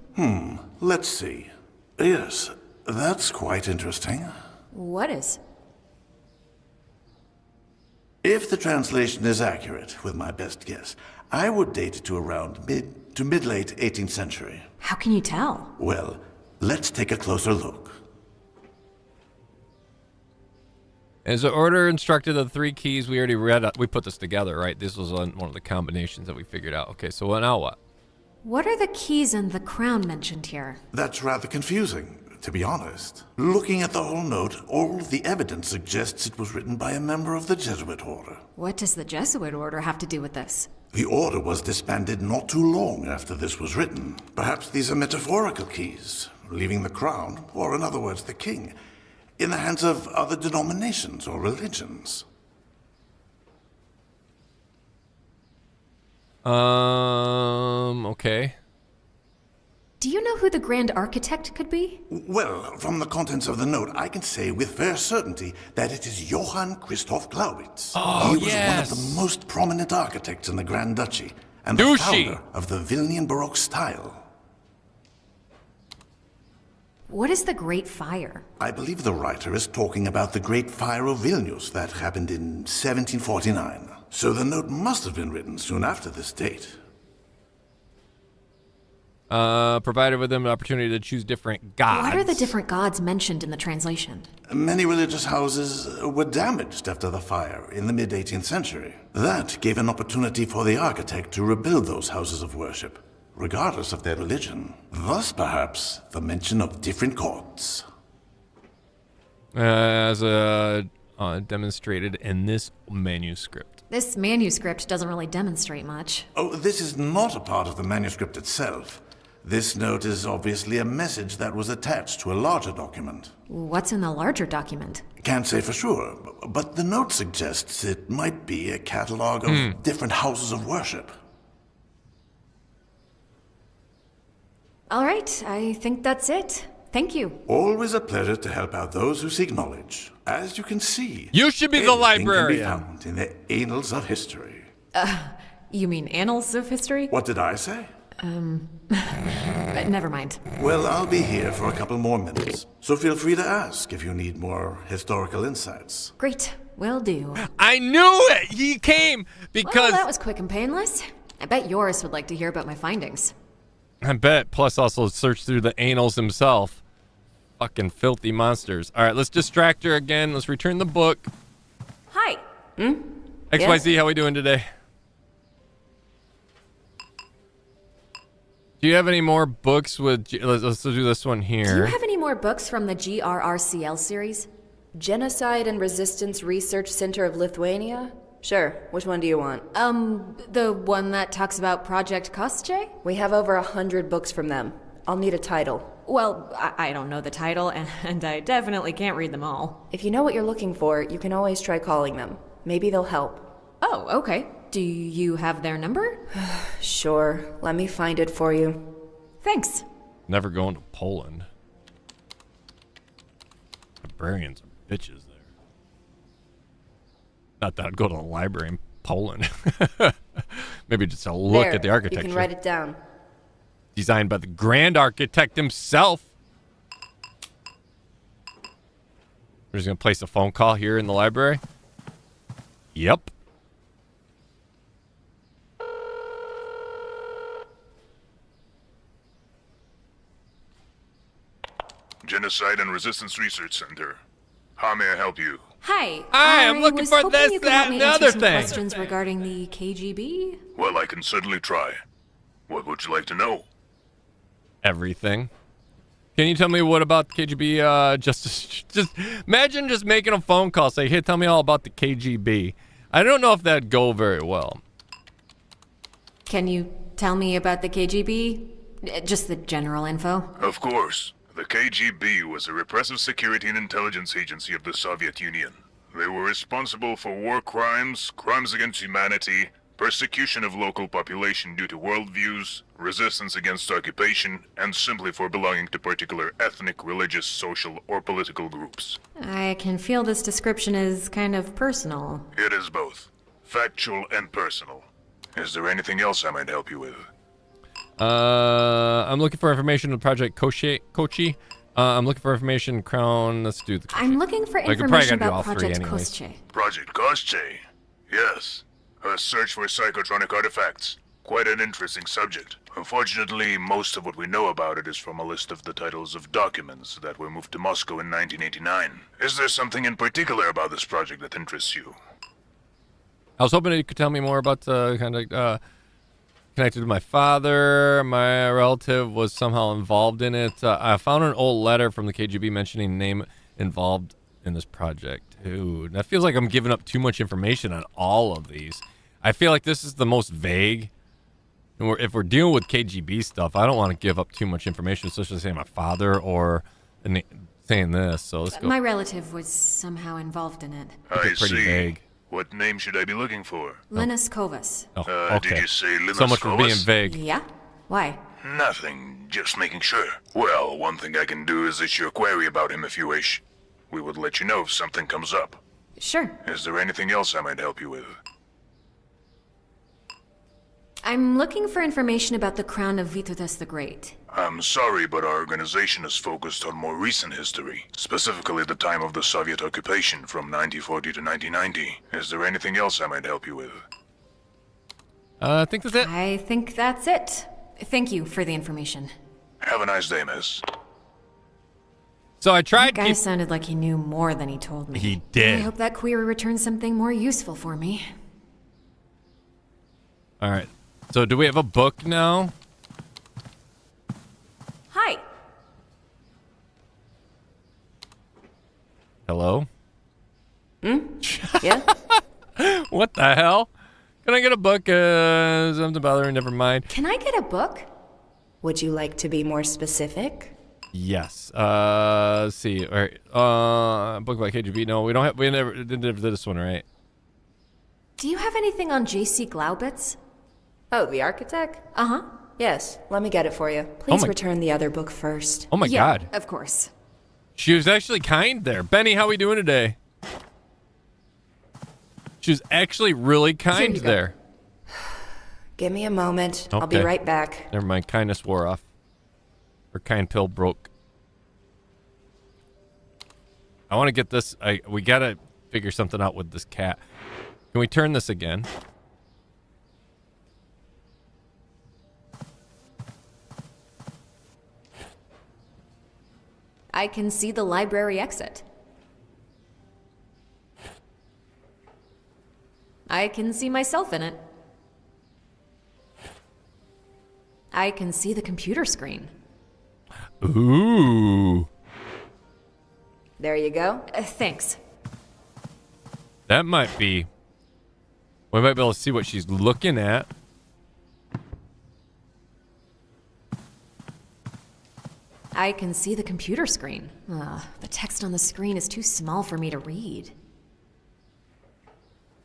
Let's see. Yes, that's quite interesting. What is? If the translation is accurate, with my best guess, I would date it to around mid to mid-late 18th century. How can you tell? Well, let's take a closer look. As the order instructed of the 3 keys we already read, we put this together, right? This was one of the combinations that we figured out. Okay, so now what? What are the keys and the crown mentioned here? That's rather confusing, to be honest. Looking at the whole note, all the evidence suggests it was written by a member of the Jesuit order. What does the Jesuit order have to do with this? The order was disbanded not too long after this was written. Perhaps these are metaphorical keys, leaving the crown, or in other words, the king, in the hands of other denominations or religions. Okay. Do you know who the Grand Architect could be? Well, from the contents of the note, I can say with fair certainty that it is Johann Christoph Glaubitz. Oh, he was one of the most prominent architects in the Grand Duchy, and the founder of the Vilnian Baroque style. What is the Great Fire? I believe the writer is talking about the Great Fire of Vilnius that happened in 1749. So the note must have been written soon after this date. Provided with them an opportunity to choose different gods. What are the different gods mentioned in the translation? Many religious houses were damaged after the fire in the mid-18th century. That gave an opportunity for the architect to rebuild those houses of worship, regardless of their religion. Thus, perhaps, the mention of different gods. As demonstrated in this manuscript. This manuscript doesn't really demonstrate much. Oh, this is not a part of the manuscript itself. This note is obviously a message that was attached to a larger document. What's in the larger document? Can't say for sure, but the note suggests it might be a catalog of different houses of worship. All right, I think that's it. Thank you. Always a pleasure to help out those who seek knowledge. As you can see, you should be the librarian. Can be found in the annals of history. You mean annals of history? What did I say? Never mind. Well, I'll be here for a couple more minutes, so feel free to ask if you need more historical insights. Great, will do. I knew it! He came because... Well, that was quick and painless. I bet Doris would like to hear about my findings. I bet, plus also search through the annals himself. Fucking filthy monsters. All right, let's distract her again. Let's return the book. Hi. XYZ, how we doing today? Do you have any more books with... Let's do this one here. Do you have any more books from the GRRCL series? Genocide and Resistance Research Center of Lithuania? Sure. Which one do you want? The one that talks about Project Kostje? We have over 100 books from them. I'll need a title. Well, I don't know the title, and I definitely can't read them all. If you know what you're looking for, you can always try calling them. Maybe they'll help. Oh, okay. Do you have their number? Sure. Let me find it for you. Thanks. Never going to Poland. Librarians are bitches there. Not that I'd go to the library in Poland. Maybe just a look at the architecture. You can write it down. Designed by the grand architect himself. We're just going to place a phone call here in the library. Yep. Genocide and Resistance Research Center. How may I help you? Hi. Hi, I'm looking for this, you could that, help me and the answer other some thing. questions regarding the KGB. Well, I can certainly try. What would you like to know? Everything. Can you tell me what about the KGB? Just imagine just making a phone call, say, hey, tell me all about the KGB. I don't know if that'd go very well. Can you tell me about the KGB? Just the general info. Of course. The KGB was a repressive security and intelligence agency of the Soviet Union. They were responsible for war crimes, crimes against humanity, persecution of local population due to worldviews, resistance against occupation, and simply for belonging to particular ethnic, religious, social, or political groups. I can feel this description is kind of personal. It is both. Factual and personal. Is there anything else I might help you with? I'm looking for information on Project Kochi. I'm looking for information Crown. Let's do the Kochi. I'm looking for Like, information probably gotta do all about three Project anyways. Kostje. Project Kostje? Yes. A search for psychotronic artifacts. Quite an interesting subject. Unfortunately, most of what we know about it is from a list of the titles of documents that were moved to Moscow in 1989. Is there something in particular about this project that interests you? I was hoping that you could tell me more about the kind of connected to my father. My relative was somehow involved in it. I found an old letter from the KGB mentioning name involved in this project. Ooh, that feels like I'm giving up too much information on all of these. I feel like this is the most vague. And if we're dealing with KGB stuff, I don't want to give up too much information, especially saying my father or saying this. So let's go. My relative was somehow involved in it. I Pretty see. vague. What name should I be looking for? Linus Kovas. Oh, okay. Did you say Linus So much for being Kovas? vague. Yeah? Why? Nothing, just making sure. Well, one thing I can do is issue a query about him if you wish. We would let you know if something comes up. Sure. Is there anything else I might help you with? I'm looking for information about the crown of Vytautas the Great. I'm sorry, but our organization is focused on more recent history, specifically the time of the Soviet occupation from 1940 to 1990. Is there anything else I might help you with? I think that's it. I think that's it. Thank you for the information. Have a nice day, miss. So I tried. That guy sounded like he knew more than he told me. He did. I hope that query returns something more useful for me. All right. So do we have a book now? Hi. Hello? Yeah? What the hell? Can I get a book? Something bothering, never mind. Can I get a book? Would you like to be more specific? Yes. Let's see. All right. Book by KGB. No, we don't have. We never did this one, right? Do you have anything on J.C. Glaubitz? Oh, the architect? Uh-huh. Yes, let me get it for you. Please my- return the other book first. Oh my Yeah, God. of course. She was actually kind there. Benny, how we doing today? She was actually really kind you go. there. Give me a moment. I'll be Okay. right back. Never mind. Kindness wore off. Her kind pill broke. I want to get this. We gotta figure something out with this cat. Can we turn this again? I can see the library exit. I can see myself in it. I can see the computer screen. Ooh. There you go. Thanks. That might be We might be able to see what she's looking at. I can see the computer screen. The text on the screen is too small for me to read.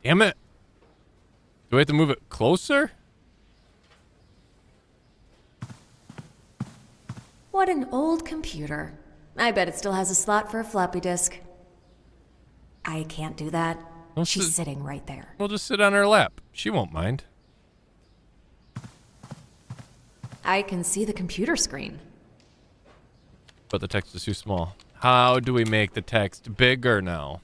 Damn it. Do we have to move it closer? What an old computer. I bet it still has a slot for a floppy disk. I can't do that. She's sitting right there. We'll just sit on her lap. She won't mind. I can see the computer screen. But the text is too small. How do we make the text bigger now?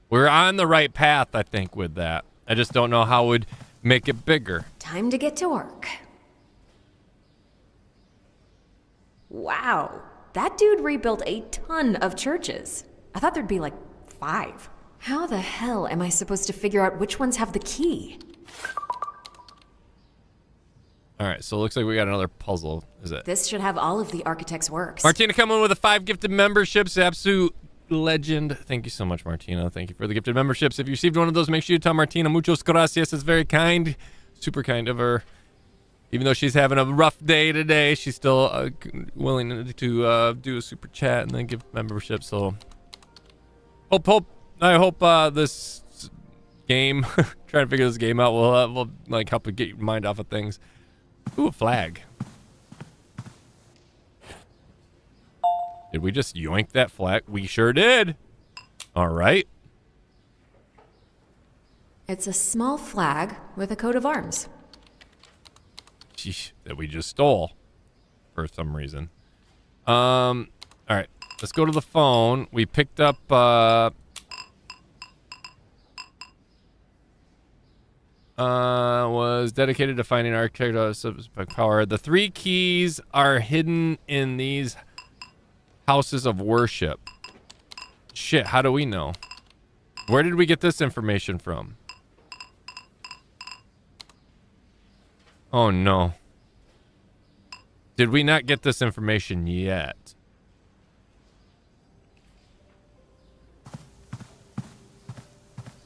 We're on the right path, I think, with that. I just don't know how we'd make it bigger. Time to get to work. Wow, that dude rebuilt a ton of churches. I thought there'd be like 5. How the hell am I supposed to figure out which ones have the key? All right, so it looks like we got another puzzle. Is it? This should have all of the architect's works. Martina coming with a 5 gifted memberships. Absolute legend. Thank you so much, Martina. Thank you for the gifted memberships. If you received one of those, make sure you tell Martina muchos gracias. It's very kind. Super kind of her. Even though she's having a rough day today, she's still willing to do a super chat and then give memberships. So I hope this game, trying to figure this game out, will like help you get your mind off of things. Ooh, a flag. Did we just yoink that flag? We sure did. All right. It's a small flag with a coat of arms. Sheesh, that we just stole for some reason. All right, let's go to the phone. We picked up was dedicated to finding architect power. The 3 keys are hidden in these houses of worship. Shit, how do we know? Where did we get this information from? Oh no. Did we not get this information yet?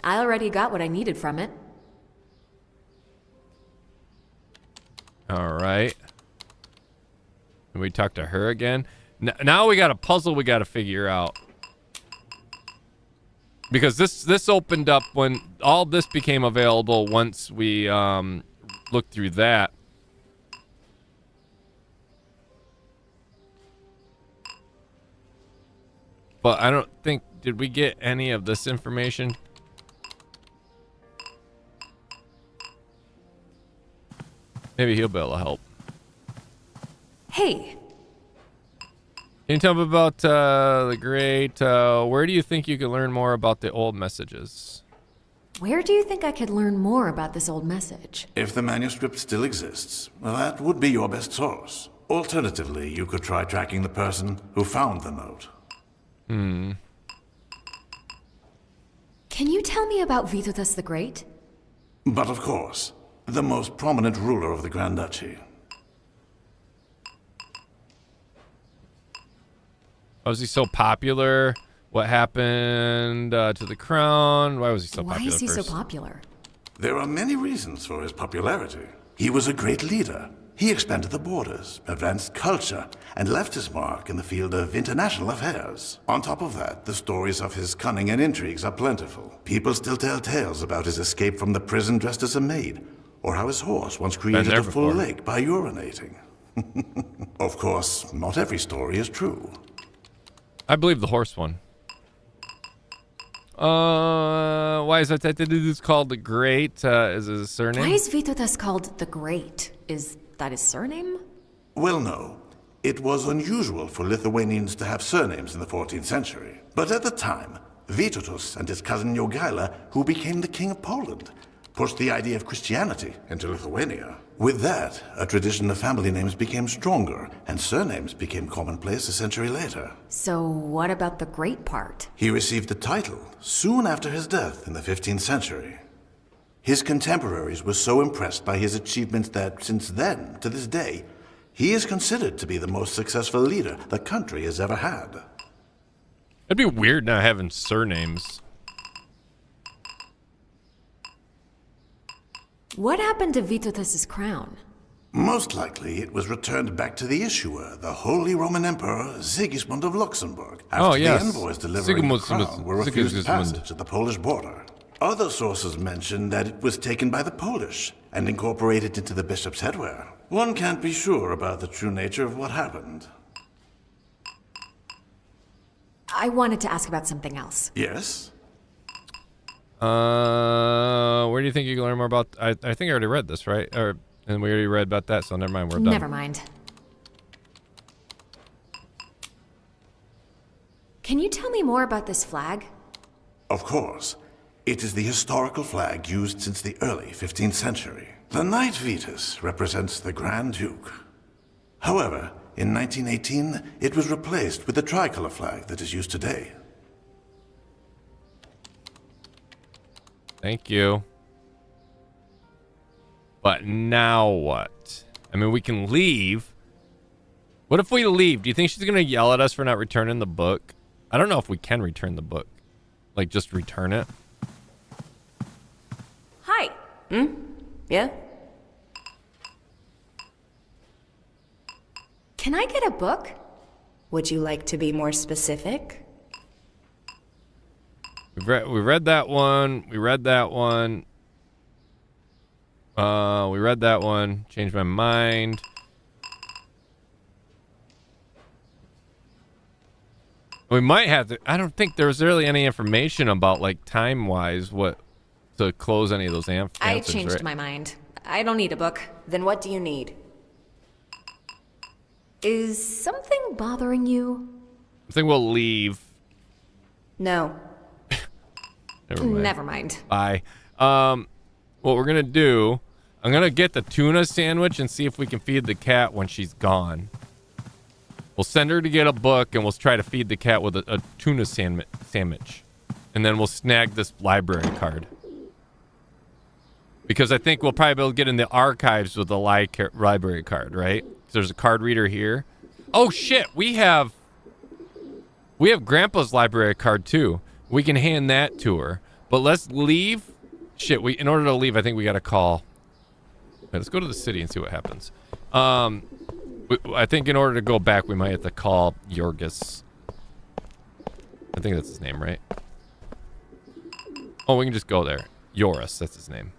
I already got what I needed from it. All right. Can we talk to her again? Now we got a puzzle we got to figure out. Because this opened up when all this became available once we looked through that. But I don't think, did we get any of this information? Maybe he'll be able to help. Hey. Can you tell me about the great, where do you think you can learn more about the old messages? Where do you think I could learn more about this old message? If the manuscript still exists, well, that would be your best source. Alternatively, you could try tracking the person who found the note. Can you tell me about Vytautas the Great? But of course, the most prominent ruler of the Grand Duchy. Was he so popular? What happened to the crown? Why was he so popular? Why is he first? so popular? There are many reasons for his popularity. He was a great leader. He expanded the borders, advanced culture, and left his mark in the field of international affairs. On top of that, the stories of his cunning and intrigues are plentiful. People still tell tales about his escape from the prison dressed as a maid, or how his horse once created a full lake by urinating. Of course, not every story is true. I believe the horse one. Why is that it's called the Great? Is his surname? Why is Vytautas called the Great? Is that his surname? Well, no. It was unusual for Lithuanians to have surnames in the 14th century. But at the time, Vytautas and his cousin Jogaila, who became the king of Poland, pushed the idea of Christianity into Lithuania. With that, a tradition of family names became stronger, and surnames became commonplace a century later. So what about the Great part? He received the title soon after his death in the 15th century. His contemporaries were so impressed by his achievements that since then, to this day, he is considered to be the most successful leader the country has ever had. It'd be weird not having surnames. What happened to Vytautas's crown? Most likely, it was returned back to the issuer, the Holy Roman Emperor Sigismund of Luxembourg, after the envoys delivering the crown were refused passage at the Polish border. Other sources mention that it was taken by the Polish and incorporated into the bishop's headwear. One can't be sure about the true nature of what happened. I wanted to ask about something else. Yes? Where do you think you can learn more about? I think I already read this, right? And we already read about that, so never mind. We're done. Never mind. Can you tell me more about this flag? Of course. It is the historical flag used since the early 15th century. The Knight Vetus represents the Grand Duke. However, in 1918, it was replaced with the tricolor flag that is used today. Thank you. But now what? I mean, we can leave. What if we leave? Do you think she's going to yell at us for not returning the book? I don't know if we can return the book. Like, just return it. Hi. Yeah? Can I get a book? Would you like to be more specific? We read that one. We read that one. We read that one. Changed my mind. We might have to. I don't think there's really any information about, like, time-wise what to close any of those answers. I changed my mind. I don't need a book. Then what do you need? Is something bothering you? I think we'll leave. No. Never mind. Bye. What we're gonna do, I'm gonna get the tuna sandwich and see if we can feed the cat when she's gone. We'll send her to get a book and we'll try to feed the cat with a tuna sandwich. And then we'll snag this library card. Because I think we'll probably be able to get in the archives with the library card, right? There's a card reader here. Oh shit, we have Grandpa's library card too. We can hand that to her. But let's leave. Shit, in order to leave, I think we gotta call. Right, let's go to the city and see what happens. I think in order to go back, we might have to call Jorgis. I think that's his name, right? Oh, we can just go there. Joris, that's his name.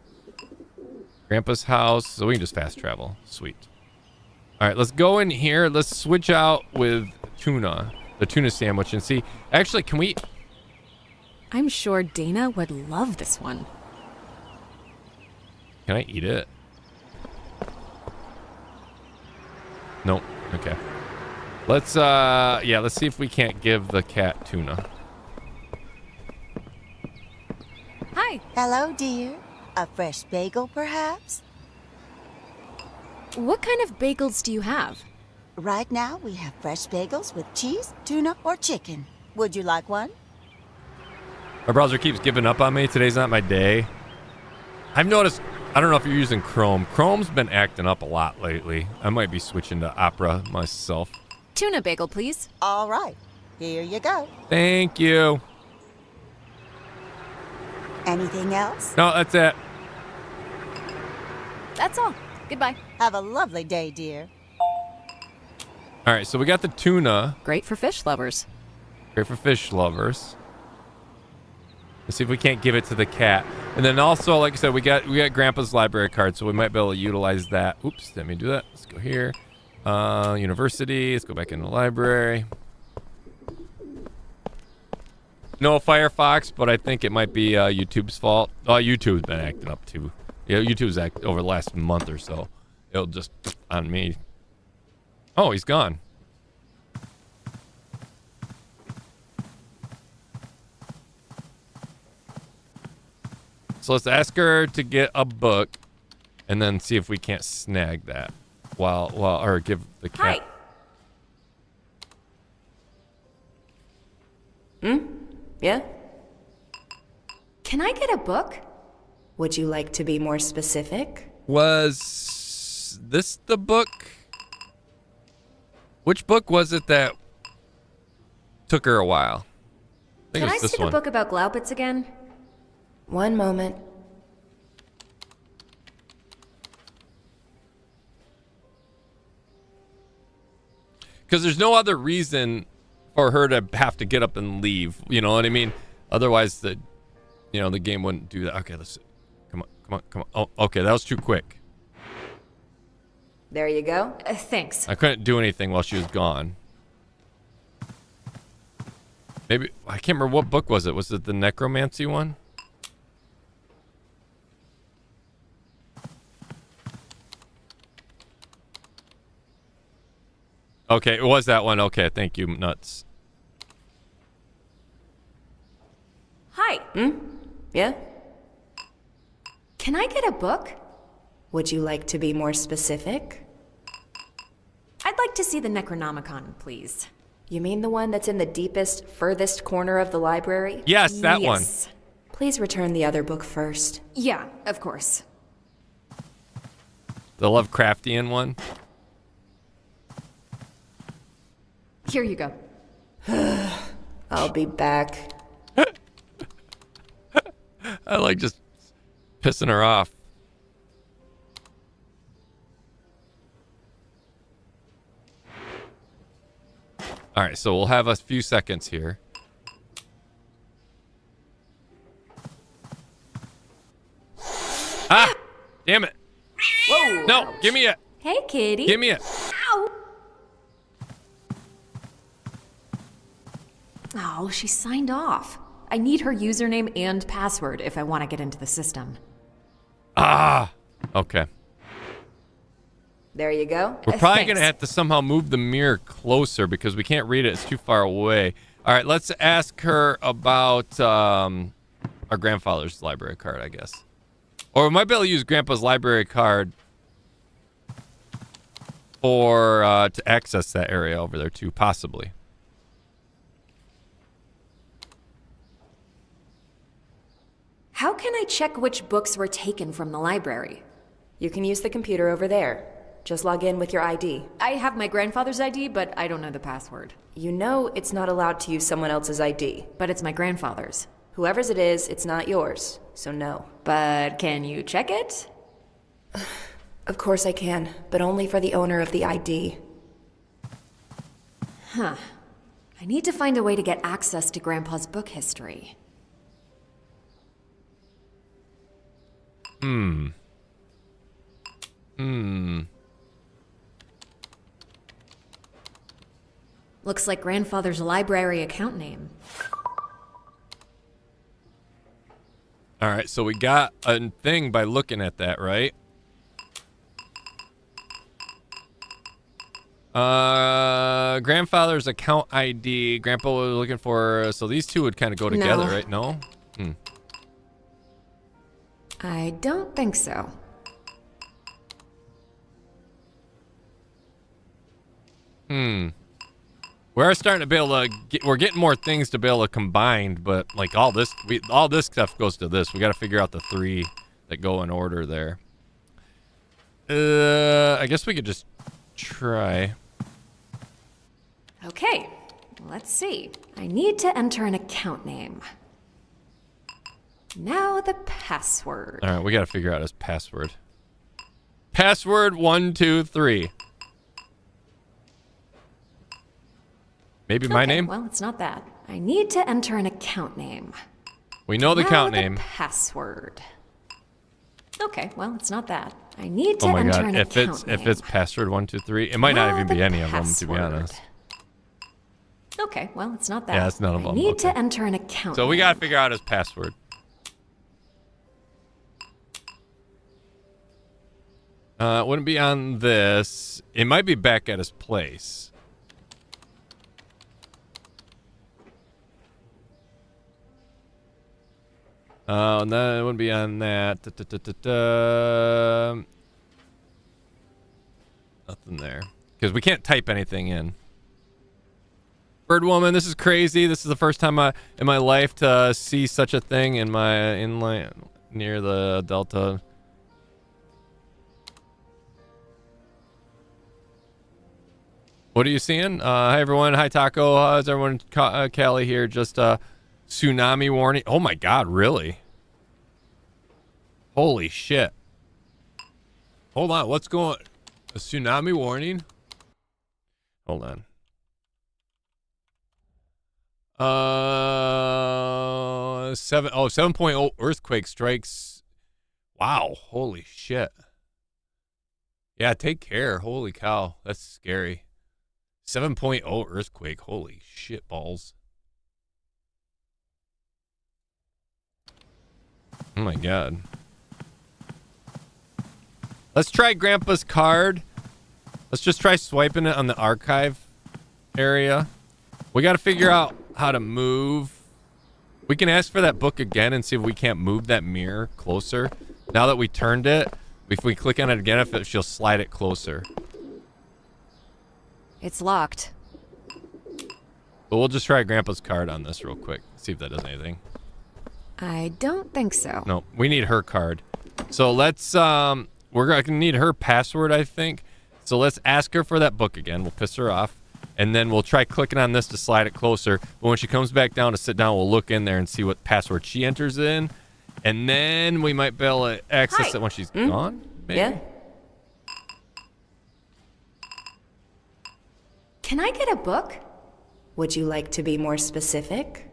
Grandpa's house, so we can just fast travel. Sweet. All right, let's go in here. Let's switch out with tuna, the tuna sandwich, and see. Actually, can we? I'm sure Dana would love this one. Can I eat it? Nope. Okay. Let's see if we can't give the cat tuna. Hi. Hello, dear. A fresh bagel, perhaps? What kind of bagels do you have? Right now, we have fresh bagels with cheese, tuna, or chicken. Would you like one? My browser keeps giving up on me. Today's not my day. I've noticed, I don't know if you're using Chrome. Chrome's been acting up a lot lately. I might be switching to Opera myself. Tuna bagel, please. All right. Here you go. Thank you. Anything else? No, that's it. That's all. Goodbye. Have a lovely day, dear. All right, so we got the tuna. Great for fish lovers. Great for fish lovers. Let's see if we can't give it to the cat. And then also, like I said, we got Grandpa's library card, so we might be able to utilize that. Oops, let me do that. Let's go here. University. Let's go back into the library. No Firefox, but I think it might be YouTube's fault. Oh, YouTube's been acting up too. Yeah, YouTube's acted over the last month or so. It'll just on me. Oh, he's gone. So let's ask her to get a book, and then see if we can't snag that or give the cat. Hi. Yeah? Can I get a book? Would you like to be more specific? Was this the book? Which book was it that took her a while? I think Can I it was see this one. the book about Glaubitz again? One moment. Because there's no other reason for her to have to get up and leave. You know what I mean? Otherwise, the game wouldn't do that. Okay, let's. Come on. Oh, okay, that was too quick. There you go. Thanks. I couldn't do anything while she was gone. Maybe I can't remember what book was it. Was it the necromancy one? Okay, it was that one. Okay, thank you, nuts. Hi. Yeah? Can I get a book? Would you like to be more specific? I'd like to see the Necronomicon, please. You mean the one that's in the deepest, furthest corner of the library? Yes, that one. Please return the other book first. Yeah, of course. The Lovecraftian one? Here you go. I'll be back. I like just pissing her off. All right, so we'll have a few seconds here. Ah! Damn it. Whoa. No, give me it. Hey, kitty. Give me it. Ow. Oh, she signed off. I need her username and password if I want to get into the system. Ah! Okay. There you go. We're probably going to have to somehow move the mirror closer because we can't read it. It's too far away. All right, let's ask her about our grandfather's library card, I guess. Or we might be able to use Grandpa's library card for to access that area over there too, possibly. How can I check which books were taken from the library? You can use the computer over there. Just log in with your ID. I have my grandfather's ID, but I don't know the password. You know it's not allowed to use someone else's ID. But it's my grandfather's. Whoever's it is, it's not yours, so no. But can you check it? Of course I can, but only for the owner of the ID. Huh. I need to find a way to get access to Grandpa's book history. Looks like Grandfather's library account name. All right, so we got a thing by looking at that, right? Grandfather's account ID. Grandpa was looking for, so these two would kind of go together, right? No? I don't think so. We're starting to be able to get, we're getting more things to be able to combine, but like all this stuff goes to this. We got to figure out the three that go in order there. I guess we could just try. Okay, let's see. I need to enter an account name. Now the password. All right, we got to figure out his password. Password 123. Maybe my name? Well, it's not that. I need to enter an account name. We know the account name. Password. Okay, well, it's not that. I need to oh my enter God. an If account name. If it's password 123, it might not even be any of them, to be honest. Okay, well, it's not that. Yeah, it's none of them. I need to enter an account So we name. got to figure out his password. It wouldn't be on this. It might be back at his place. And then it wouldn't be on that. Nothing there. Because we can't type anything in. Bird woman, this is crazy. This is the first time in my life to see such a thing in my inland near the Delta. What are you seeing? Hi, everyone. Hi, Taco. How's everyone? Callie here. Just tsunami warning. Oh, my God. Really? Holy shit. Hold on. What's going... A tsunami warning? Hold on. 7.0 earthquake strikes. Wow, holy shit. Yeah, take care. Holy cow, that's scary. 7.0 earthquake. Holy shit balls. Oh my god. Let's try Grandpa's card. Let's just try swiping it on the archive area. We got to figure out how to move. We can ask for that book again and see if we can't move that mirror closer. Now that we turned it, if we click on it again, if she'll slide it closer. It's locked. But we'll just try Grandpa's card on this real quick. See if that does anything. I don't think so. No, we need her card. So let's, we're going to need her password, I think. So let's ask her for that book again. We'll piss her off. And then we'll try clicking on this to slide it closer. But when she comes back down to sit down, we'll look in there and see what password she enters in. And then we might be able to access it when she's gone. Maybe? Yeah. Can I get a book? Would you like to be more specific?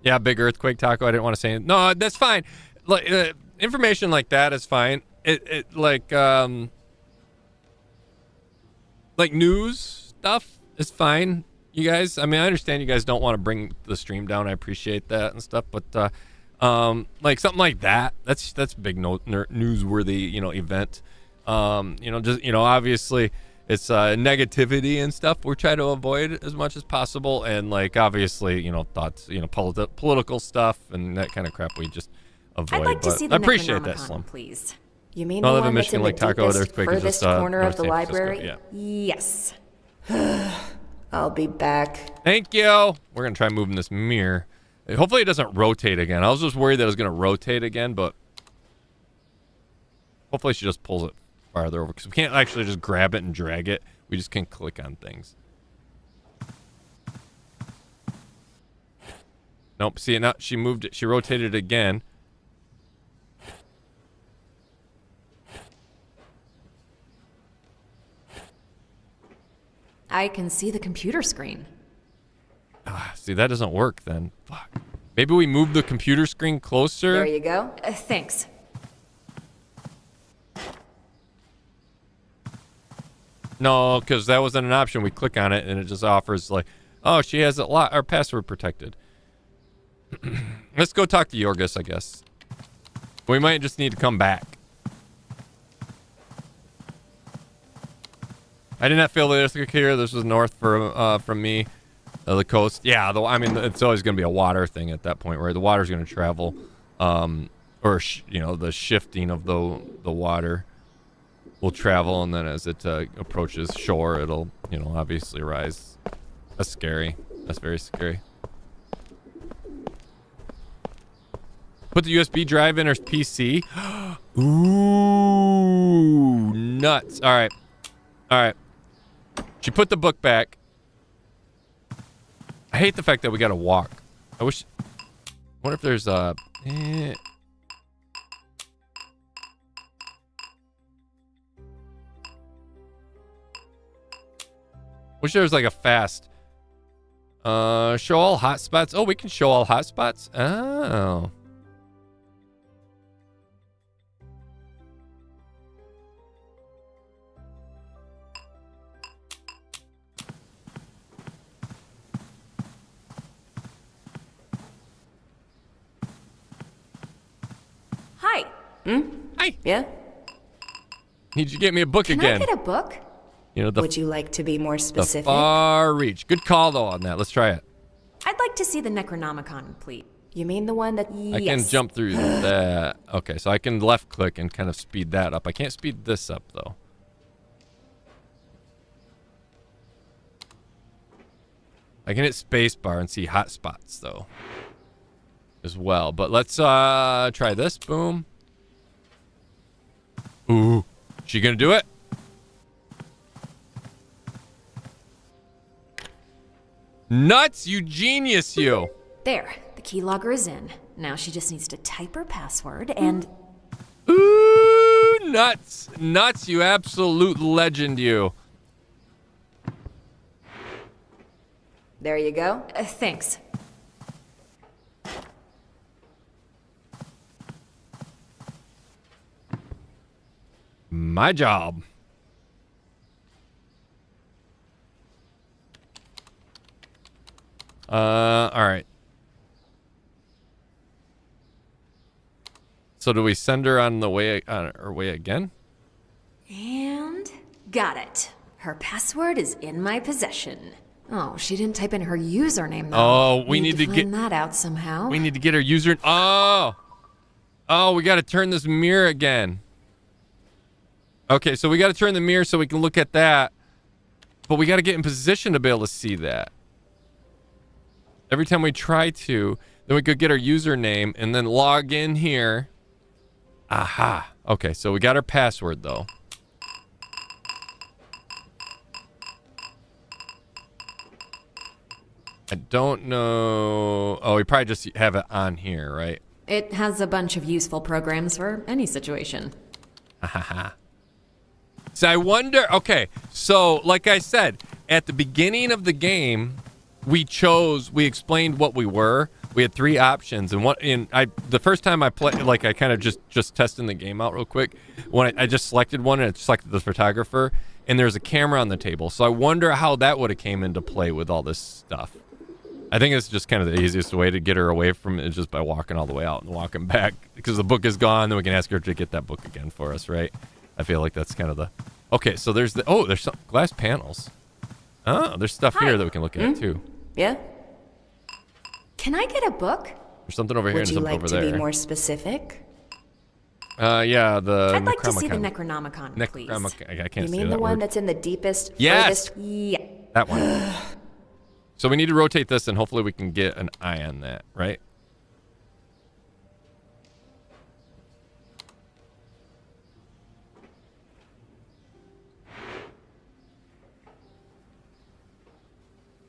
Yeah, big earthquake taco. I didn't want to say it. No, that's fine. Like information like that is fine. It like news stuff is fine. You guys, I mean, I understand you guys don't want to bring the stream down. I appreciate that and stuff, but like something like that, that's big newsworthy, event. Just obviously it's negativity and stuff we're trying to avoid as much as possible, and like obviously thoughts, political stuff and that kind of crap we just avoid. I'd like to see the I appreciate that, Necronomicon, Slum. please. You mean the one that's in the deepest, furthest corner of the library? Yeah. Yes. I'll be back. Thank you. We're gonna try moving this mirror. Hopefully it doesn't rotate again. I was just worried that it was gonna rotate again, but hopefully she just pulls it farther over, because we can't actually just grab it and drag it. We just can click on things. Nope. See, now she moved it. She rotated it again. I can see the computer screen. See, that doesn't work then. Fuck. Maybe we move the computer screen closer. There you go. Thanks. No, because that wasn't an option. We click on it and it just offers like, oh, she has our password protected. Let's go talk to Yorgos, I guess. We might just need to come back. I did not feel the earthquake here. This was north from me, the coast. Yeah, I mean, it's always going to be a water thing at that point, where the water's going to travel, or the shifting of the water will travel, and then as it approaches shore, it'll obviously rise. That's scary. That's very scary. Put the USB drive in her PC. Ooh, nuts. All right. She put the book back. I hate the fact that we gotta walk. I wish. What if there's a? Wish there was like a fast. Show all hotspots. Oh, we can show all hotspots. Oh. Hi. Hi. Yeah? Need you to get me a book Can again. I get a book? Would you like to be more specific? The far reach. Good call though on that. Let's try it. I'd like to see the Necronomicon, please. You mean the one that... I can jump through that. Okay, so I can left click and kind of speed that up. I can't speed this up though. I can hit spacebar and see hotspots though, as well. But let's try this. Boom. Ooh, she gonna do it? Nuts, you genius, you. There, the keylogger is in. Now she just needs to type her password and... Ooh, nuts. Nuts, you absolute legend, you. There you go. Thanks. My job. All right. So do we send her on the way on her way again? And got it. Her password is in my possession. Oh, she didn't type in her username though. Oh, we need to find get that out somehow. We need to get her user. Oh, we got to turn this mirror again. Okay, so we got to turn the mirror so we can look at that. But we got to get in position to be able to see that. Every time we try to, then we could get our username and then log in here. Aha. Okay, so we got our password though. I don't know. Oh, we probably just have it on here, right? It has a bunch of useful programs for any situation. Haha. So I wonder, okay, so like I said, at the beginning of the game, we explained what we were. We had 3 options, and the first time I played, like I kind of just testing the game out real quick, when I just selected one and it selected the photographer, and there's a camera on the table. So I wonder how that would have came into play with all this stuff. I think it's just kind of the easiest way to get her away from it is just by walking all the way out and walking back, because the book is gone. Then we can ask her to get that book again for us, right? I feel like that's kind of the... Okay, so there's there's some glass panels. Oh, there's stuff here that we can look at too. Yeah? Can I get a book? There's something over here and something over there. Would you like to be more specific? Yeah, the I'd like to see the Necronomicon, please. I can't You say mean that the one word. that's in the deepest, Yes! furthest... Yeah. That one. So we need to rotate this, and hopefully we can get an eye on that, right?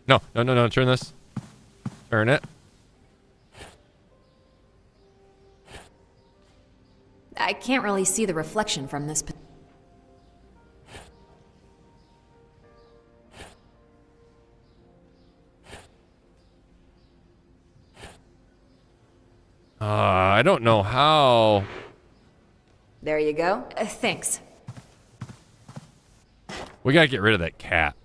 No. Turn this. Turn it. I can't really see the reflection from this. I don't know how. There you go. Thanks. We gotta get rid of that cat.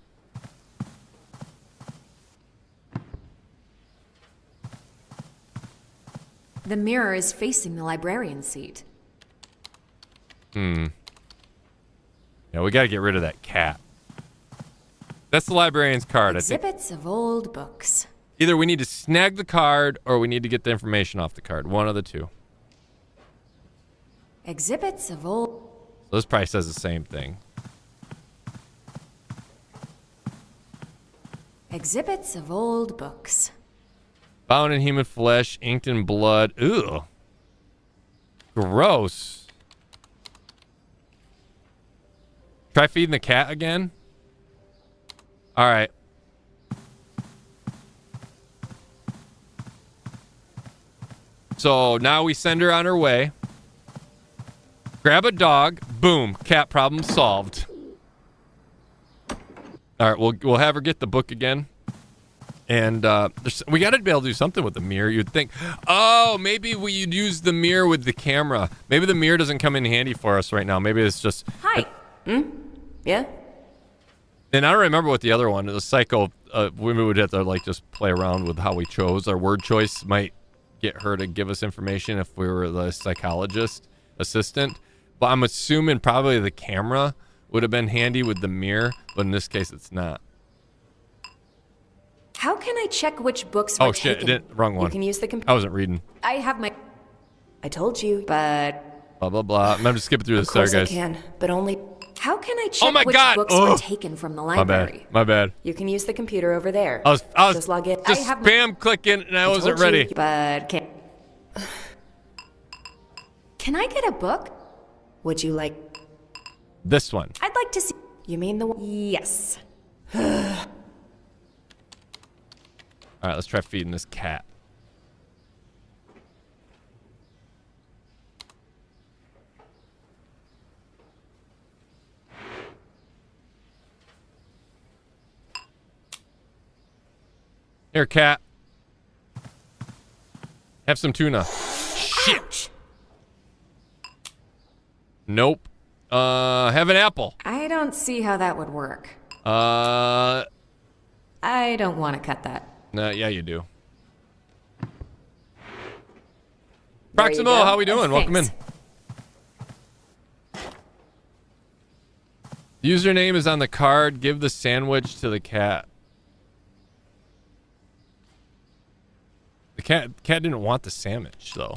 The mirror is facing the librarian's seat. Yeah, we gotta get rid of that cat. That's the librarian's card, I think. Exhibits of old books. Either we need to snag the card or we need to get the information off the card. One of the two. Exhibits of old... So this probably says the same thing. Exhibits of old books. Bound in human flesh, inked in blood. Ew. Gross. Try feeding the cat again? Alright. So now we send her on her way. Grab a dog. Boom. Cat problem solved. Alright, we'll have her get the book again. And we got to be able to do something with the mirror. You'd think, oh, maybe we'd use the mirror with the camera. Maybe the mirror doesn't come in handy for us right now. Maybe it's just... Hi. Yeah? And I don't remember what the other one, the psycho, we would have to like just play around with how we chose. Our word choice might get her to give us information if we were the psychologist assistant. But I'm assuming probably the camera would have been handy with the mirror, but in this case it's not. How can I check which books were taken? Shit, wrong one. You can use the computer. I wasn't reading. I have my... I told you, but... Blah, blah, blah. I'm just skipping through this. Sorry, guys. I can, but only... How can I check which books were taken from the library? My bad. You can use the computer over there. I was just log in. Just spam clicking and I wasn't ready. You, but can't... Can I get a book? Would you like... This one. I'd like to see... You mean the one? Yes. Alright, let's try feeding this cat. Here, cat. Have some tuna. Shit. Nope. Have an apple. I don't see how that would work. I don't want to cut that. No, yeah, you do. There Proximo, you go. how we doing? Welcome in. The username is on the card. Give the sandwich to the cat. The cat didn't want the sandwich, though.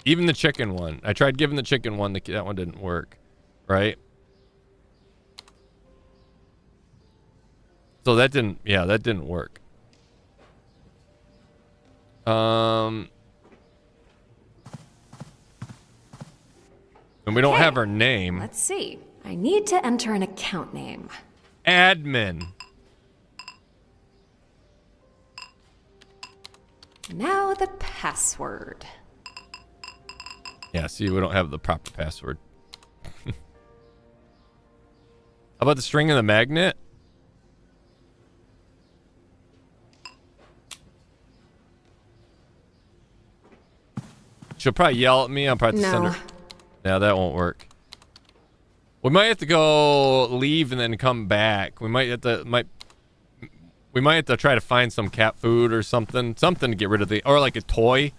Even the chicken one. I tried giving the chicken one. That one didn't work. Right? So that didn't work. And we don't have her name. Let's see. I need to enter an account name. Admin. Now the password. Yeah, see, we don't have the proper password. How about the string and the magnet? She'll probably yell at me. I'll probably send her. Yeah, that won't work. We might have to go leave and then come back. We might have to try to find some cat food or something to get rid of or like a toy.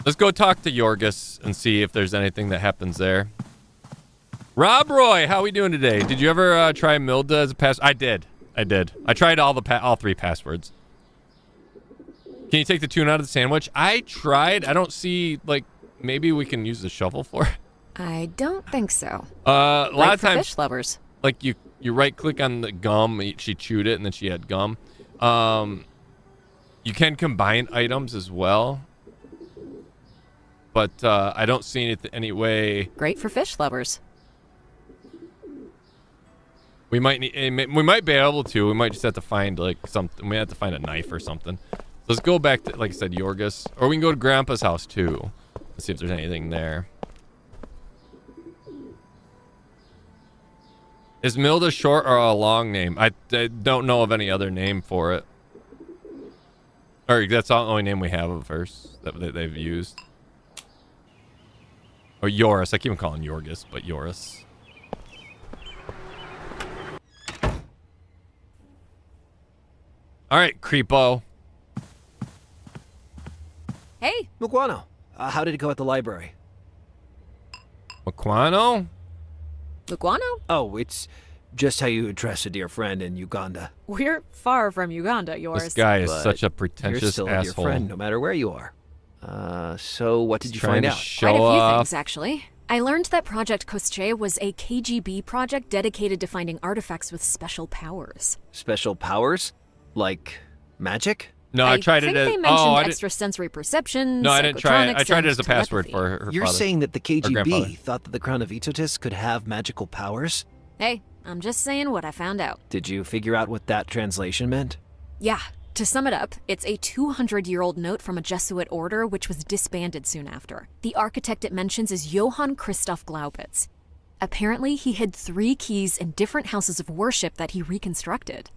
Let's go talk to Yorgis and see if there's anything that happens there. Rob Roy, how we doing today? Did you ever try Milda as a password? I did. I tried all three passwords. Can you take the tuna out of the sandwich? I tried. I don't see, like, maybe we can use the shovel for it. I don't think so. A lot of times, fish lovers. Like you right click on the gum. She chewed it and then she had gum. You can combine items as well, but I don't see any way. Great for fish lovers. We might be able to. We might just have to find like something. We have to find a knife or something. Let's go back to, like I said, Yorgis, or we can go to Grandpa's house too. Let's see if there's anything there. Is Milda short or a long name? I don't know of any other name for it. Or that's the only name we have of hers that they've used. Or Yoris. I keep on calling Yorgis, but Yoris. All right, creepo. Hey. Muguano, how did it go at the library? Muguano? Muguano? Oh, it's just how you address a dear friend in Uganda. We're far from Uganda, yours. This guy is such a pretentious you're still asshole. Your friend, no matter where you are. So what did you find out? Quite a few things, actually. I learned that Project Kostche was a KGB project dedicated to finding artifacts with special powers. Special powers? Like magic? No, I tried it as... they mentioned extrasensory perception. No, I didn't try it. I tried it as a telepathy. password for her You're father, saying that the or grandfather. KGB thought that the Crown of Itotis could have magical powers? Hey, I'm just saying what I found out. Did you figure out what that translation meant? Yeah. To sum it up, it's a 200-year-old note from a Jesuit order which was disbanded soon after. The architect it mentions is Johann Christoph Glaubitz. Apparently, he hid 3 keys in different houses of worship that he reconstructed.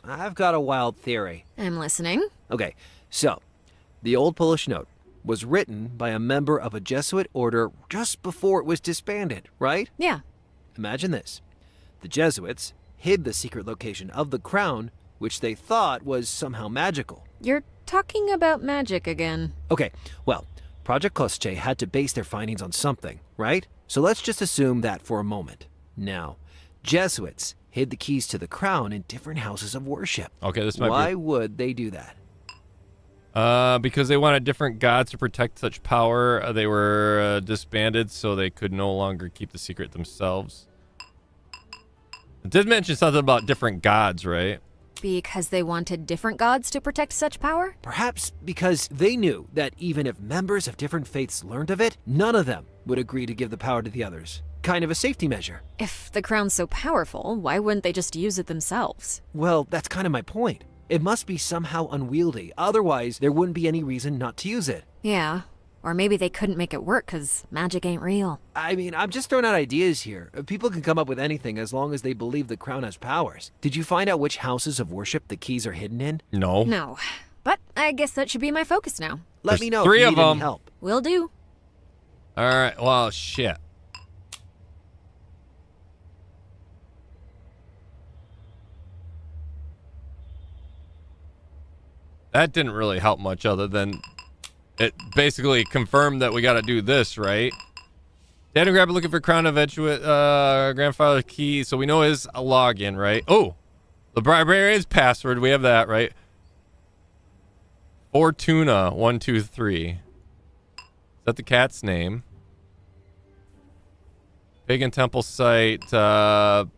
I've got a wild theory. I'm listening. Okay, so, the old Polish note was written by a member of a Jesuit order just before it was disbanded, right? Yeah. Imagine this. The Jesuits hid the secret location of the crown, which they thought was somehow magical. You're talking about magic again. Okay, well, Project Kostche had to base their findings on something, right? So let's just assume that for a moment. Now, Jesuits hid the keys to the crown in different houses of worship. Okay, this might Why would they do that? Because they wanted different gods to protect such power. They were disbanded, so they could no longer keep the secret themselves. It did mention something about different gods, right? Because they wanted different gods to protect such power? Perhaps because they knew that even if members of different faiths learned of it, none of them would agree to give the power to the others. Kind of a safety measure. If the crown's so powerful, why wouldn't they just use it themselves? Well, that's kind of my point. It must be somehow unwieldy, otherwise there wouldn't be any reason not to use it. Yeah, Or maybe they couldn't make it work because magic ain't real. I mean, I'm just throwing out ideas here. People can come up with anything as long as they believe the crown has powers. Did you find out which houses of worship the keys are hidden in? No. No. But I guess that should be my focus now. Let me know three if you of need any them. help. Will do. All right. Well, shit. That didn't really help much other than it basically confirmed that we got to do this, right? Dad and Grandpa looking for crown eventuate grandfather's key, so we know his login, right? Oh, the barbarian's password. We have that, right? Fortuna 123. Is that the cat's name? Pagan temple site. Do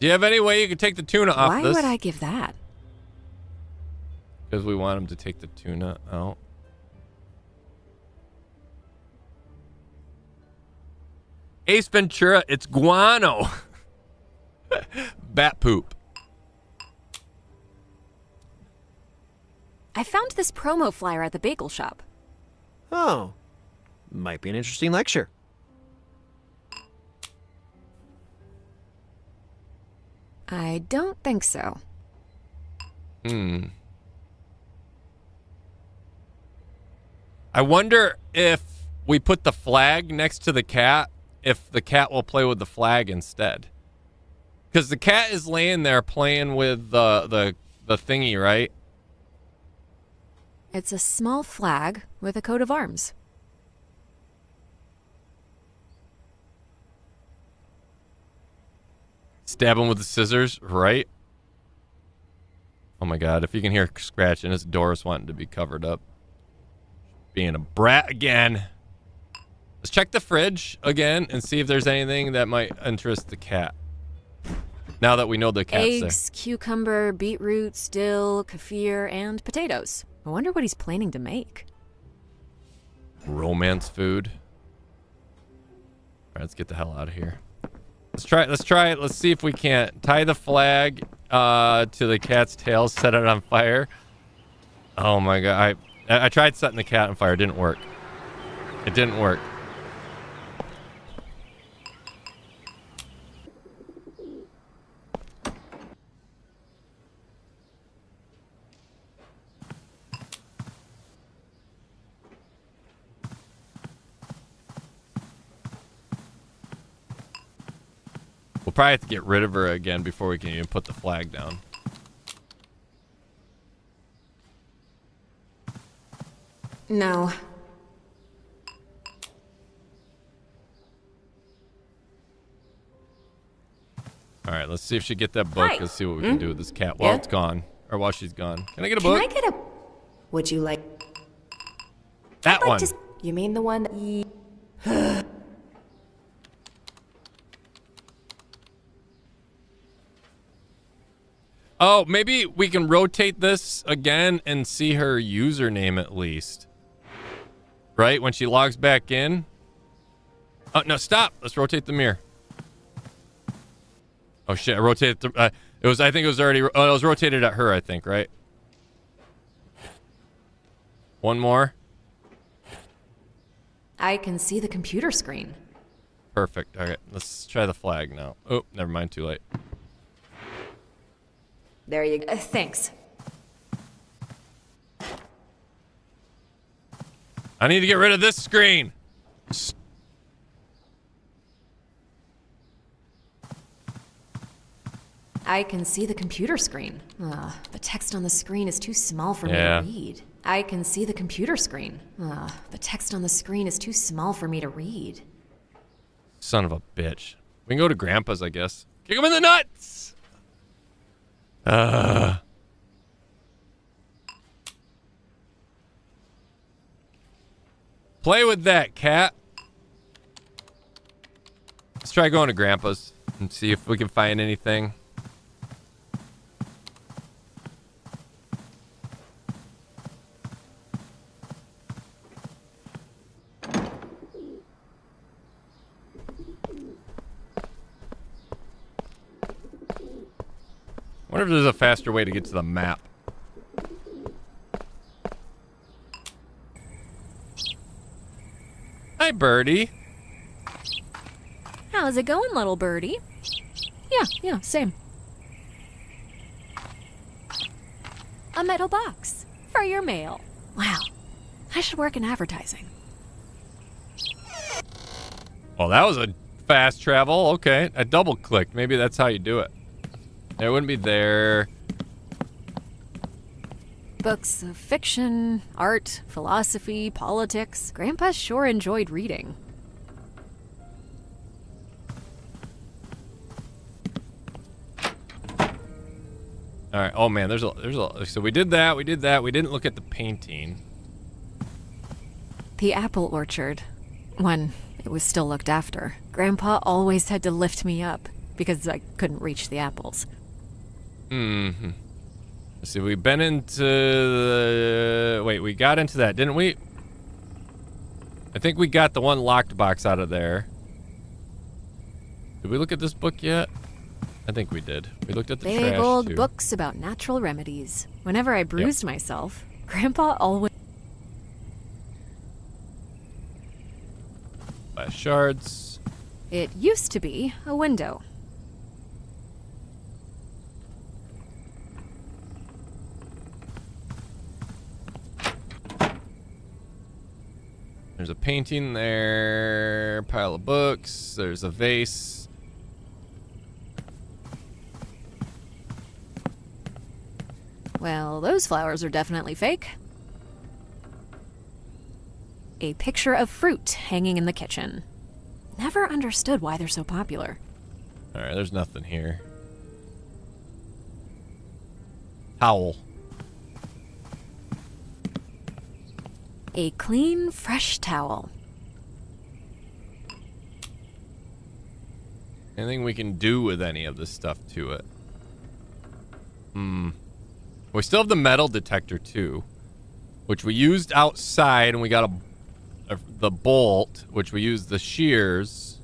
you have any way you could take the tuna off Why this? would I give that? Because we want him to take the tuna out. Ace Ventura, it's guano. Bat poop. I found this promo flyer at the bagel shop. Oh, might be an interesting lecture. I don't think so. I wonder if we put the flag next to the cat, if the cat will play with the flag instead. Because the cat is laying there playing with the thingy, right? It's a small flag with a coat of arms. Stab him with the scissors, right? Oh my god, if you can hear scratching, it's Doris wanting to be covered up. Being a brat again. Let's check the fridge again and see if there's anything that might interest the cat. Now that we know the cat's Eggs, cucumber, beetroot, dill, kefir, and potatoes. I wonder what he's planning to make. there. Romance food. Alright, let's get the hell out of here. Let's try it. Let's see if we can't tie the flag to the cat's tail, set it on fire. Oh my god. I tried setting the cat on fire. It didn't work. It didn't work. We'll probably have to get rid of her again before we can even put the flag down. No. All right, let's see if she get that book. Hi. Let's see what we can do with this cat while Yeah? it's gone, or while she's gone. Can I get a book? Can I get a... Would you like... That one. You mean the one... Oh, maybe we can rotate this again and see her username at least. Right? When she logs back in. Oh, no, stop. Let's rotate the mirror. Oh, shit. I rotated the... I think it was already... Oh, it was rotated at her, I think, right? One more. I can see the computer screen. Perfect. All right, let's try the flag now. Oh, never mind. Too late. There you go. Thanks. I need to get rid of this screen. I can see the computer screen. The text on the screen is too small for me to read. I can see the computer screen. The text on the screen is too small for me to read. Son of a bitch. We can go to Grandpa's, I guess. Kick him in the nuts! Play with that, cat. Let's try going to Grandpa's and see if we can find anything. I wonder if there's a faster way to get to the map. Hi, birdie. How's it going, little birdie? Yeah, same. A metal box for your mail. Wow, I should work in advertising. Well, that was a fast travel. Okay, I double-clicked. Maybe that's how you do it. It wouldn't be there. Books of fiction, art, philosophy, politics. Grandpa sure enjoyed reading. All right. Oh man, there's a. So we did that. We didn't look at the painting. The apple orchard, when it was still looked after. Grandpa always had to lift me up because I couldn't reach the apples. Mm-hmm. Let's see, we've been into the... Wait, we got into that, didn't we? I think we got the one locked box out of there. Did we look at this book yet? I think we did. We looked at the trash, Big old too. books about natural remedies. Whenever I bruised myself, Grandpa always... Glass shards. It used to be a window. There's a painting there. Pile of books. There's a vase. Well, those flowers are definitely fake. A picture of fruit hanging in the kitchen. Never understood why they're so popular. Alright, there's nothing here. Towel. A clean, fresh towel. Anything we can do with any of this stuff to it? We still have the metal detector too, which we used outside, and we got the bolt, which we used the shears.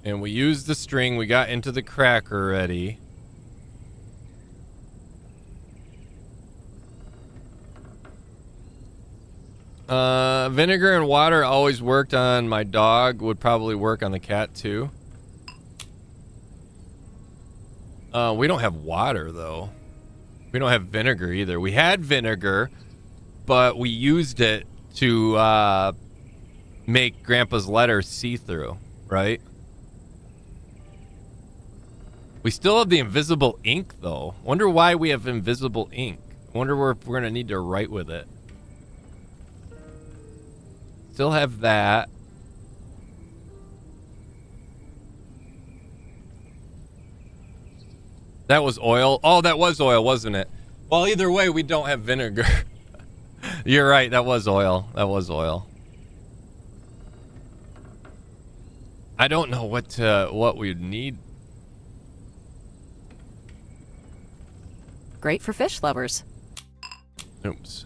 And we used the string. We got into the crack already. Vinegar and water always worked on my dog. Would probably work on the cat too. We don't have water though. We don't have vinegar either. We had vinegar, but we used it to make Grandpa's letter see-through, right? We still have the invisible ink though. Wonder why we have invisible ink. Wonder if we're gonna need to write with it. Still have that. That was oil. Oh, that was oil, wasn't it? Well, either way, we don't have vinegar. You're right. That was oil. That was oil. I don't know what we'd need. Great for fish lovers. Oops.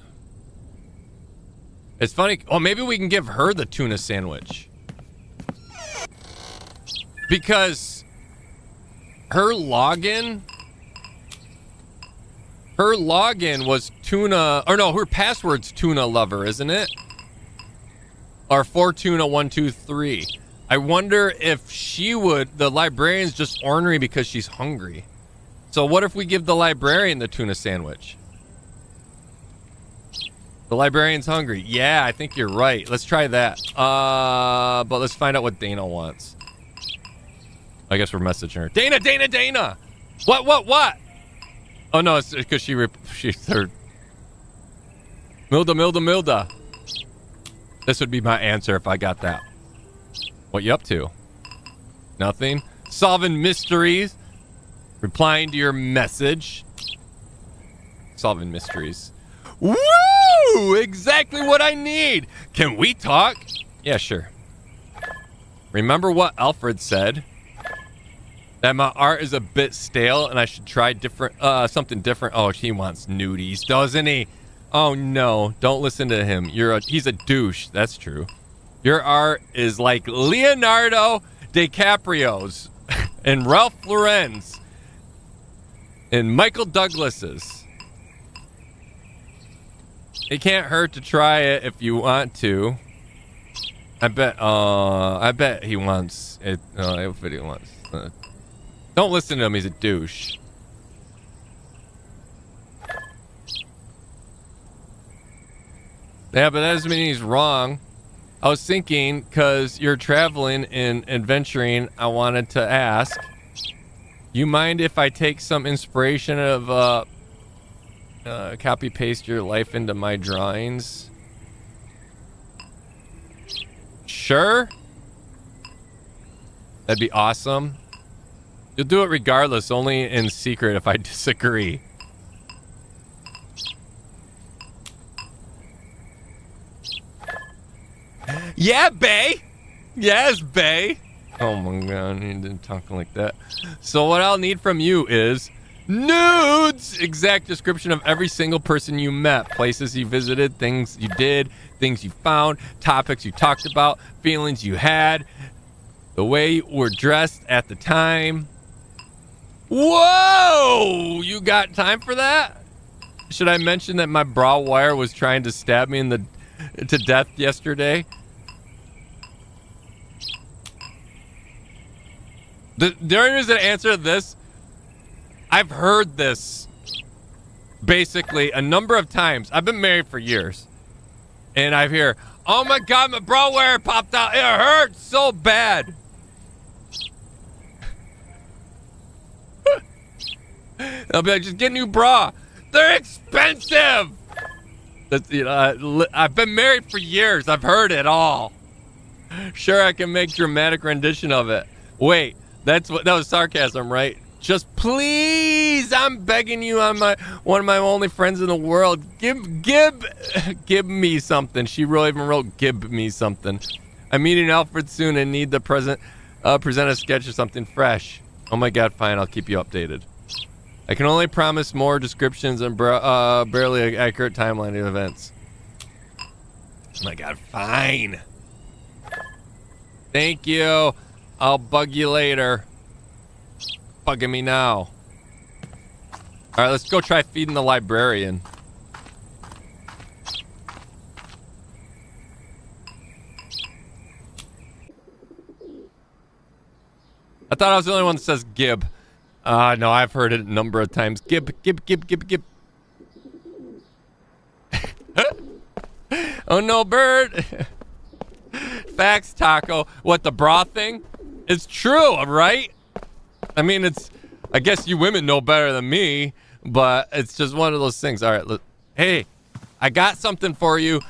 It's funny. Oh, maybe we can give her the tuna sandwich. Because her login was tuna, or no, her password's tuna lover, isn't it? Or fortuna123. I wonder if the librarian's just ornery because she's hungry. So what if we give the librarian the tuna sandwich? The librarian's hungry. Yeah, I think you're right. Let's try that. But let's find out what Dana wants. I guess we're messaging her. Dana! What? Oh no, it's because she's her. Milda. This would be my answer if I got that. What you up to? Nothing. Solving mysteries. Replying to your message. Solving mysteries. Woo! Exactly what I need. Can we talk? Yeah, sure. Remember what Alfred said? That my art is a bit stale and I should try something different. Oh, he wants nudies, doesn't he? Oh no, don't listen to him. He's a douche. That's true. Your art is like Leonardo DiCaprio's and Ralph Lauren's and Michael Douglas's. It can't hurt to try it if you want to. I bet he wants it. If he wants. Don't listen to him. He's a douche. Yeah, but that doesn't mean he's wrong. I was thinking, because you're traveling and adventuring, I wanted to ask, you mind if I take some inspiration of copy paste your life into my drawings? Sure. That'd be awesome. You'll do it regardless, only in secret if I disagree. Yeah, bae. Yes, bae. Oh my god, he didn't talk like that. So what I'll need from you is nudes! Exact description of every single person you met, places you visited, things you did, things you found, topics you talked about, feelings you had, the way you were dressed at the time. Whoa! You got time for that? Should I mention that my bra wire was trying to stab me to death yesterday? There is an answer to this. I've heard this basically a number of times. I've been married for years. And I hear, oh my god, my bra wire popped out. It hurts so bad. They'll be like, just get a new bra. They're expensive. That's, I've been married for years. I've heard it all. Sure, I can make dramatic rendition of it. Wait, that was sarcasm, right? Just please, I'm begging you. I'm one of my only friends in the world. Give me something. She even wrote, give me something. I'm meeting Alfred soon and need to present a sketch of something fresh. Oh my god, fine. I'll keep you updated. I can only promise more descriptions and barely accurate timeline of events. Oh my god, fine. Thank you. I'll bug you later. Bugging me now. Alright, let's go try feeding the librarian. I thought I was the only one that says gib. No, I've heard it a number of times. Gib. Oh no, bird. Facts, Taco. What, the bra thing? It's true, right? I mean, I guess you women know better than me, but it's just one of those things. All right, look. Hey, I got something for you.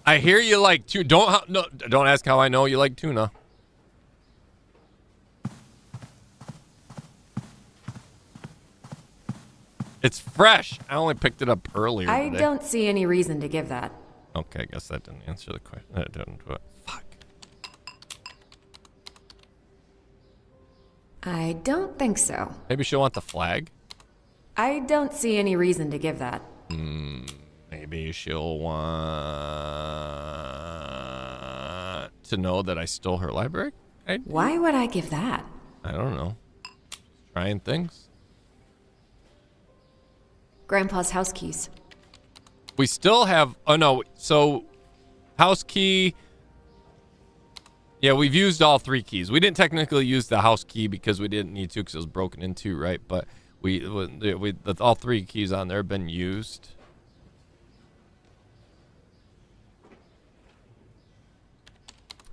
I hear you like tuna. Don't ask how I know you like tuna. It's fresh. I only picked it up earlier I today. don't see any reason to give that. Okay, I guess that didn't answer the question. That didn't do it. Fuck. I don't think so. Maybe she'll want the flag? I don't see any reason to give that. Maybe she'll want to know that I stole her library? Why would I give that? I don't know. Trying things. Grandpa's house keys. We still have... Oh, no. So, house key... Yeah, we've used all 3 keys. We didn't technically use the house key because we didn't need to because it was broken into, right? But all 3 keys on there have been used.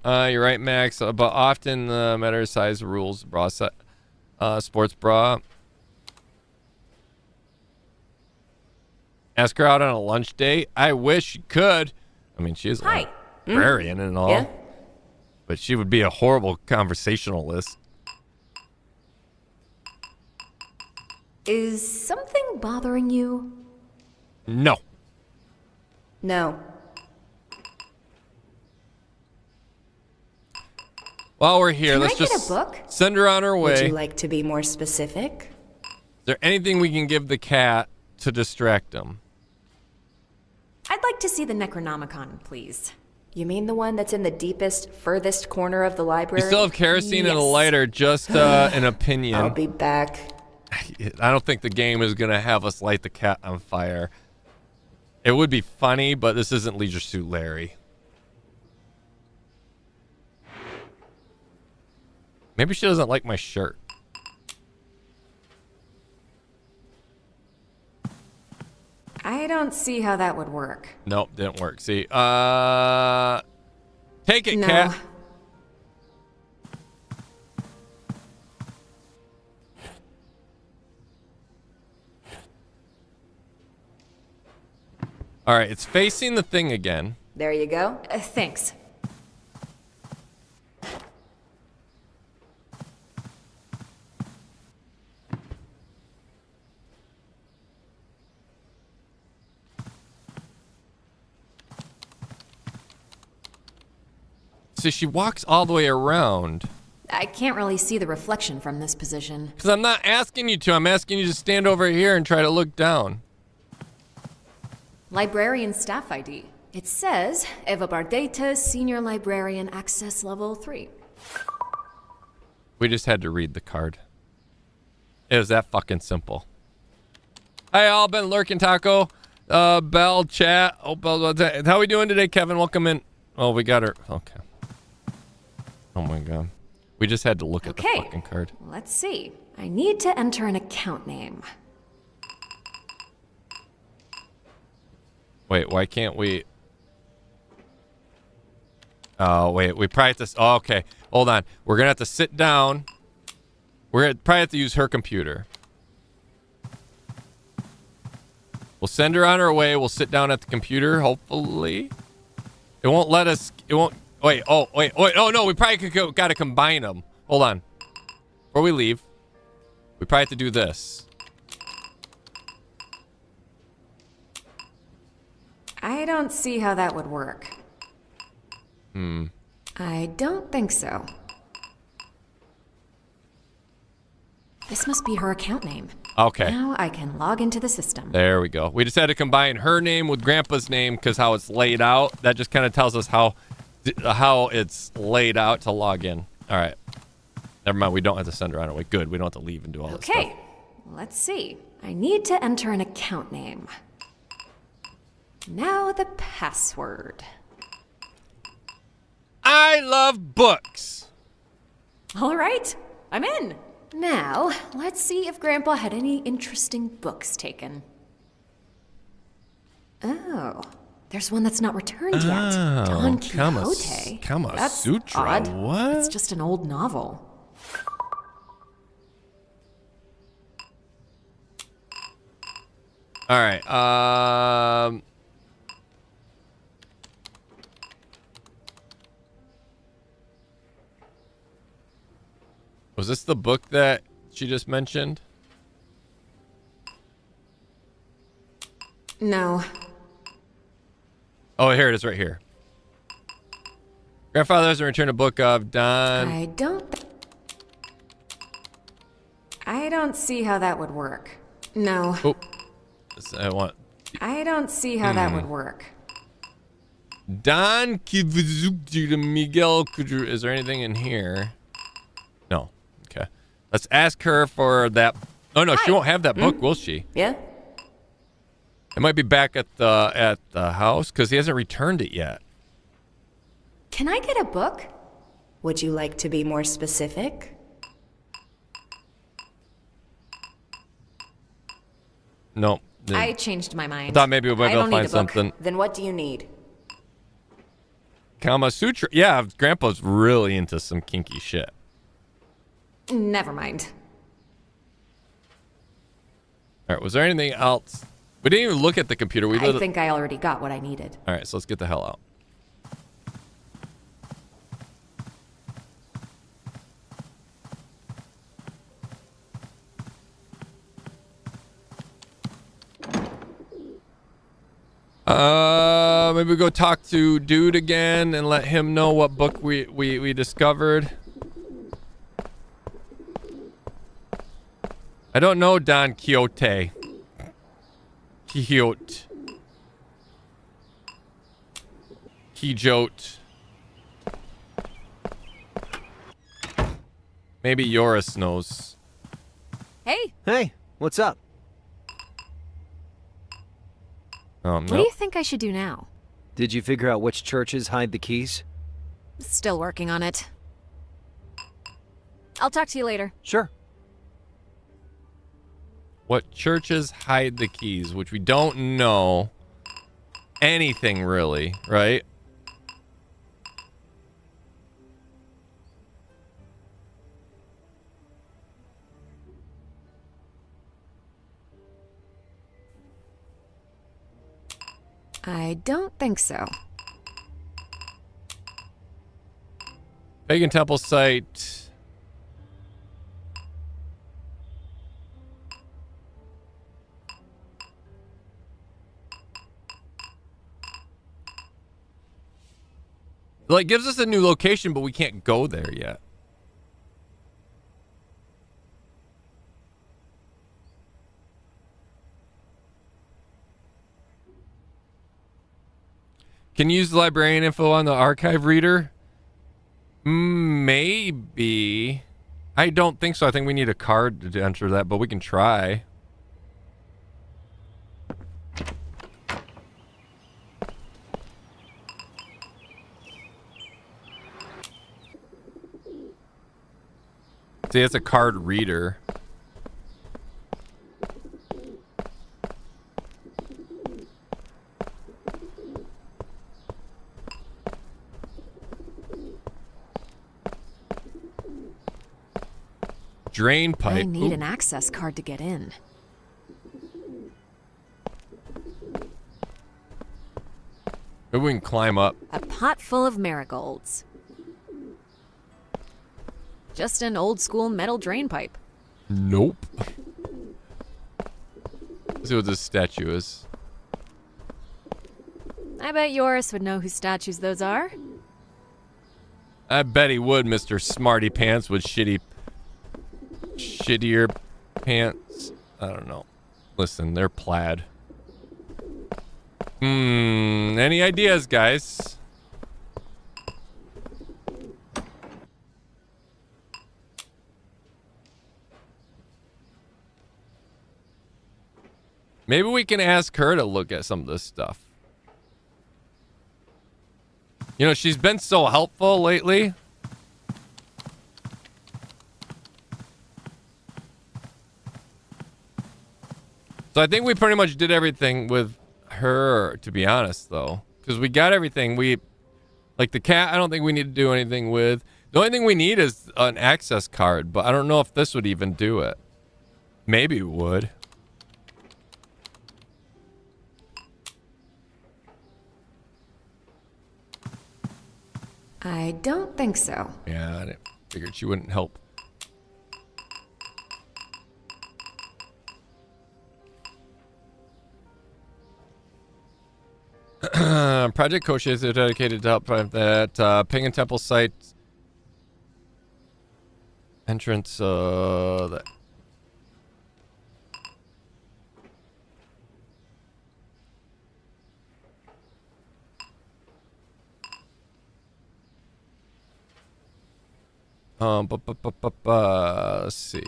You're right, Max. But often the matter of size rules. Bra set, sports bra. Ask her out on a lunch date. I wish you could. I mean, she is a librarian and all. Yeah. But she would be a horrible conversationalist. Is something bothering you? No. No. While we're here, let's Can I just get a book? Send her on her way. Would you like to be more specific? Is there anything we can give the cat to distract him? I'd like to see the Necronomicon, please. You mean the one that's in the deepest, furthest corner of the library? We still have kerosene and a lighter, just an opinion. I'll be back. I don't think the game is going to have us light the cat on fire. It would be funny, but this isn't Leisure Suit Larry. Maybe she doesn't like my shirt. I don't see how that would work. Nope, didn't work. See, take it, No. cat. All right, it's facing the thing again. There you go. Thanks. So she walks all the way around. I can't really see the reflection from this position. Because I'm not asking you to. I'm asking you to stand over here and try to look down. Librarian staff ID. It says Eva Bardeta, Senior Librarian, Access Level 3. We just had to read the card. It was that fucking simple. Hi, all. Been lurking, Taco. Bell, chat. Oh, Bell, how we doing today, Kevin? Welcome in. Oh, we got her. Okay. Oh my god. We just had to look at the fucking card. Let's see. I need to enter an account name. Wait, why can't we? Oh, wait. We probably have to. Oh, okay. Hold on. We're going to have to sit down. We're going to probably have to use her computer. We'll send her on her way. We'll sit down at the computer, hopefully. It won't let us. It won't. Wait. Oh, wait. Wait. Oh, no. We probably got to combine them. Hold on. Before we leave, we probably have to do this. I don't see how that would work. I don't think so. This must be her account name. Okay. Now I can log into the system. There we go. We just had to combine her name with Grandpa's name because how it's laid out. That just kind of tells us how it's laid out to log in. All right. Never mind. We don't have to send her on her way. Good. We don't have to leave and do all this stuff. Okay. Let's see. I need to enter an account name. Now the password. I love books. All right. I'm in. Now, let's see if Grandpa had any interesting books taken. Oh, there's one that's not returned yet. Don Quixote. Kama That's Sutra. odd. What? It's just an old novel. All right. Was this the book that she just mentioned? No. Oh, here it is right here. Grandfather has returned a book of Don. I don't see how that would work. No. Oh. I want. I don't see how that would work. Don Quixote to Miguel. Is there anything in here? No. Okay. Let's ask her for that. Oh no, she won't have that book, will she? Yeah. It might be back at the house because he hasn't returned it yet. Can I get a book? Would you like to be more specific? No. I changed my mind. I thought maybe we might be able to find something. Then what do you need? Kama Sutra. Yeah, Grandpa's really into some kinky shit. Never mind. All right, was there anything else? We didn't even look at the computer. I think I already got what I needed. All right, so let's get the hell out. Maybe go talk to Dude again and let him know what book we discovered. I don't know Don Quixote. Quixote. Quixote. Maybe Yoris knows. Hey. Hey, what's up? What do you think I should do now? Did you figure out which churches hide the keys? Still working on it. I'll talk to you later. Sure. What churches hide the keys, which we don't know anything really, right? I don't think so. Pagan temple site. Like, gives us a new location, but we can't go there yet. Can you use the librarian info on the archive reader? Maybe. I don't think so. I think we need a card to enter that, but we can try. See, it's a card reader. Drain pipe. I need an access card to get in. Maybe we can climb up. A pot full of marigolds. Just an old school metal drain pipe. Nope. Let's see what this statue is. I bet Doris would know whose statues those are. I bet he would, Mr. Smarty Pants with shittier pants. I don't know. Listen, they're plaid. Any ideas, guys? Maybe we can ask her to look at some of this stuff. You know, she's been so helpful lately. So I think we pretty much did everything with her, to be honest, though. Because we got everything. Like the cat, I don't think we need to do anything with. The only thing we need is an access card, but I don't know if this would even do it. Maybe it would. I don't think so. Yeah, I figured she wouldn't help. Project Koshi is dedicated to help find that Pagan Temple site entrance. That. Let's see.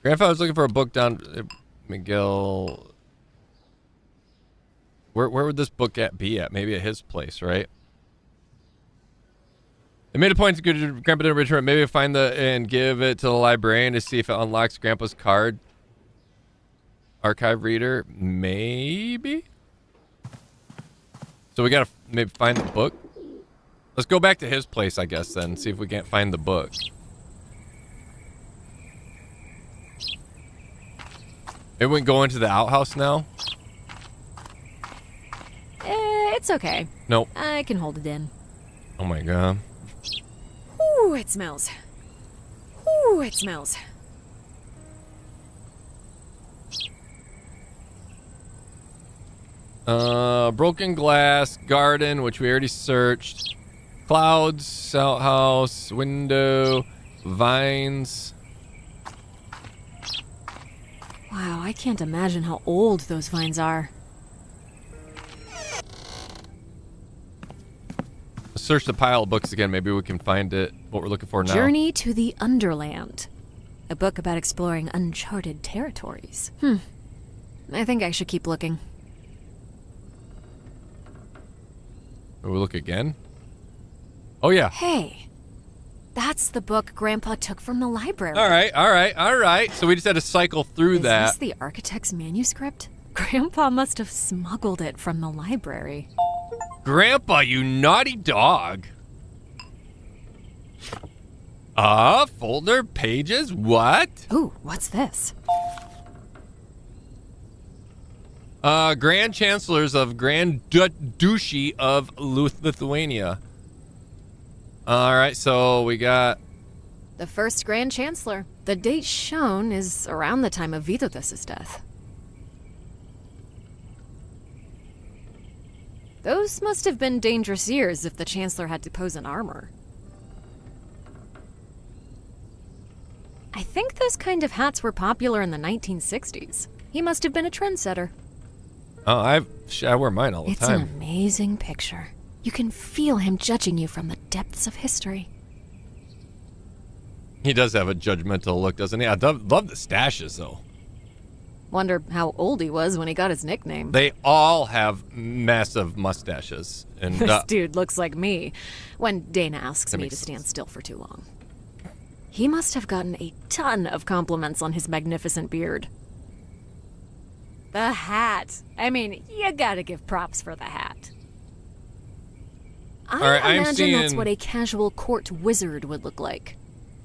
Grandfather was looking for a book down. Miguel. Where would this book be at? Maybe at his place, right? They made a point to go to Grandpa to return. Maybe find and give it to the librarian to see if it unlocks Grandpa's card. Archive reader, maybe. So we gotta maybe find the book. Let's go back to his place, I guess, then. See if we can't find the book. Maybe we can go into the outhouse now? It's okay. Nope. I can hold it in. Oh my god. Ooh, it smells. Ooh, it smells. Broken glass, garden, which we already searched. Clouds, outhouse, window, vines. Wow, I can't imagine how old those vines are. Search the pile of books again. Maybe we can find it. What we're looking for now. Journey to the Underland. A book about exploring uncharted territories. I think I should keep looking. Will we look again? Oh, yeah. Hey, that's the book Grandpa took from the library. All right. So we just had to cycle through that. Is this the architect's manuscript? Grandpa must have smuggled it from the library. Grandpa, you naughty dog. Folder pages? What? Ooh, what's this? Grand Chancellors of Grand Duchy of Lithuania. All right, so we got... The first Grand Chancellor. The date shown is around the time of Vytautas' death. Those must have been dangerous years if the Chancellor had to pose in armor. I think those kind of hats were popular in the 1960s. He must have been a trendsetter. Oh, I wear mine all the time. It's an amazing picture. You can feel him judging you from the depths of history. He does have a judgmental look, doesn't he? I love the stashes, though. Wonder how old he was when he got his nickname. They all have massive mustaches. And This dude looks like me when Dana asks me to stand still for too long. He must have gotten a ton of compliments on his magnificent beard. The hat. I mean, you gotta give props for the hat. I imagine that's what a casual court wizard would look like.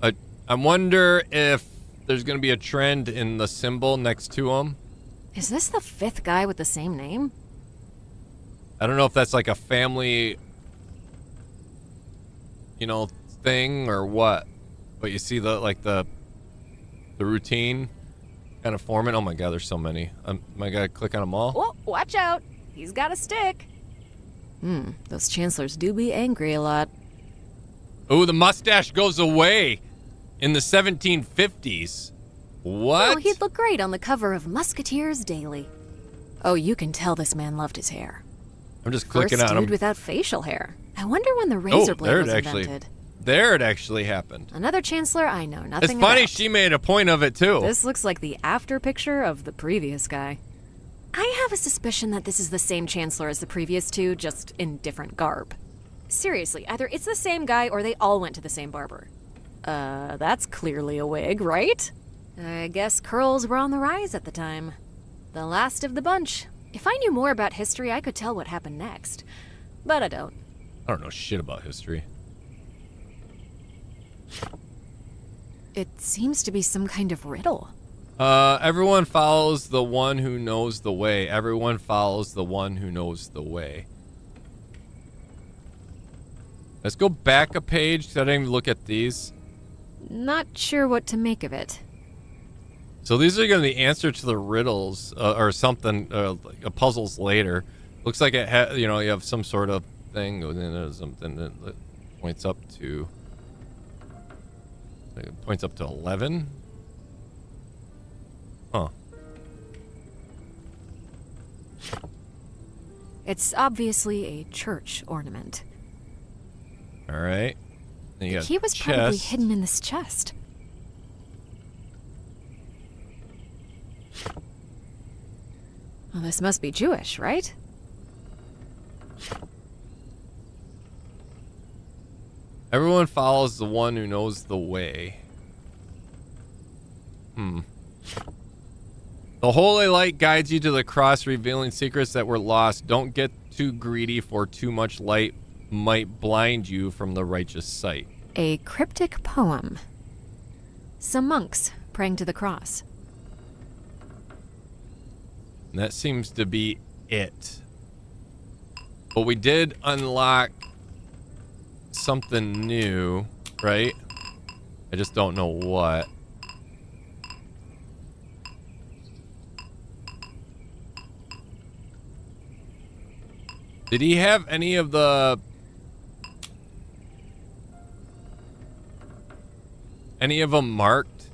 I wonder if there's going to be a trend in the symbol next to him. Is this the fifth guy with the same name? I don't know if that's like a family, thing or what. But you see the routine kind of forming. Oh my God, there's so many. Am I gotta click on them all? Oh, watch out. He's got a stick. Those chancellors do be angry a lot. Oh, the mustache goes away in the 1750s. What? Oh, he'd look great on the cover of Musketeers Daily. Oh, you can tell this man loved his hair. I'm just clicking on him. First dude without facial hair. I wonder when the razor blade was invented. There it actually happened. Another chancellor I know nothing It's funny about. she made a point of it too. This looks like the after picture of the previous guy. I have a suspicion that this is the same chancellor as the previous two, just in different garb. Seriously, either it's the same guy or they all went to the same barber. That's clearly a wig, right? I guess curls were on the rise at the time. The last of the bunch. If I knew more about history, I could tell what happened next. But I don't. I don't know shit about history. It seems to be some kind of riddle. Everyone follows the one who knows the way. Everyone follows the one who knows the way. Let's go back a page, because I didn't even look at these. Not sure what to make of it. So these are going to be the answer to the riddles, or something, like puzzles later. Looks like it you have some sort of thing, and then there's something that points up to... It points up to 11? Huh. It's obviously a church ornament. Alright. The key was probably hidden in this chest. Well, this must be Jewish, right? Everyone follows the one who knows the way. The holy light guides you to the cross, revealing secrets that were lost. Don't get too greedy, for too much light might blind you from the righteous sight. A cryptic poem. Some monks praying to the cross. And that seems to be it. But we did unlock something new, right? I just don't know what. Did he have any of them marked?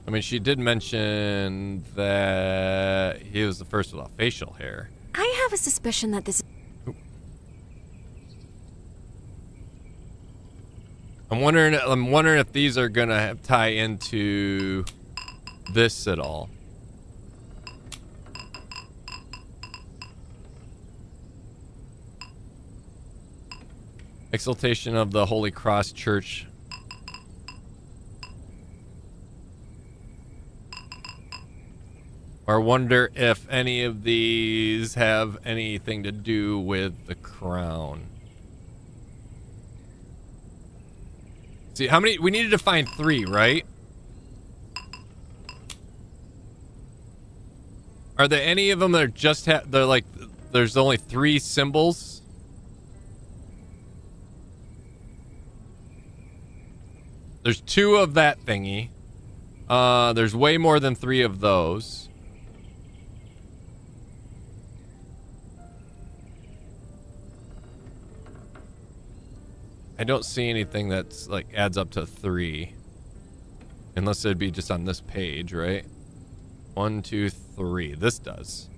I mean, she did mention that he was the first without facial hair. I have a suspicion that this... I'm wondering if these are gonna tie into this at all. Exaltation of the Holy Cross Church. Or wonder if any of these have anything to do with the crown. See, how many? We needed to find 3, right? Are there any of them that are just they're like, there's only 3 symbols? There's 2 of that thingy. There's way more than 3 of those. I don't see anything that's like adds up to 3. Unless it'd be just on this page, right? 1, 2, 3. This does.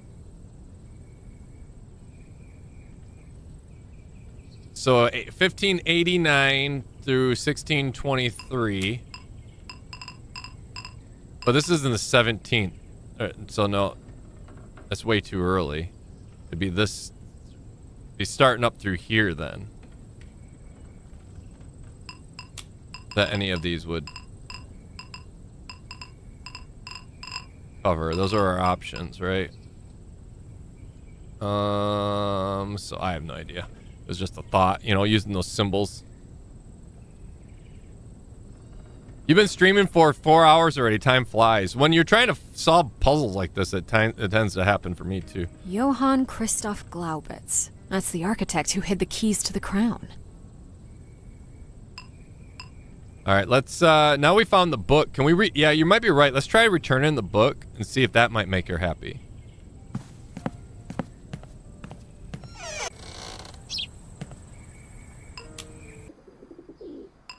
So 1589 through 1623. But this is in the 17th. So no, that's way too early. It'd be this. Be starting up through here then. That any of these would cover. Those are our options, right? So I have no idea. It was just a thought, you know, using those symbols. You've been streaming for 4 hours already. Time flies. When you're trying to solve puzzles like this, it tends to happen for me too. Johann Christoph Glaubitz. That's the architect who hid the keys to the crown. All right, let's, now we found the book. Can we yeah, you might be right. Let's try returning the book and see if that might make her happy.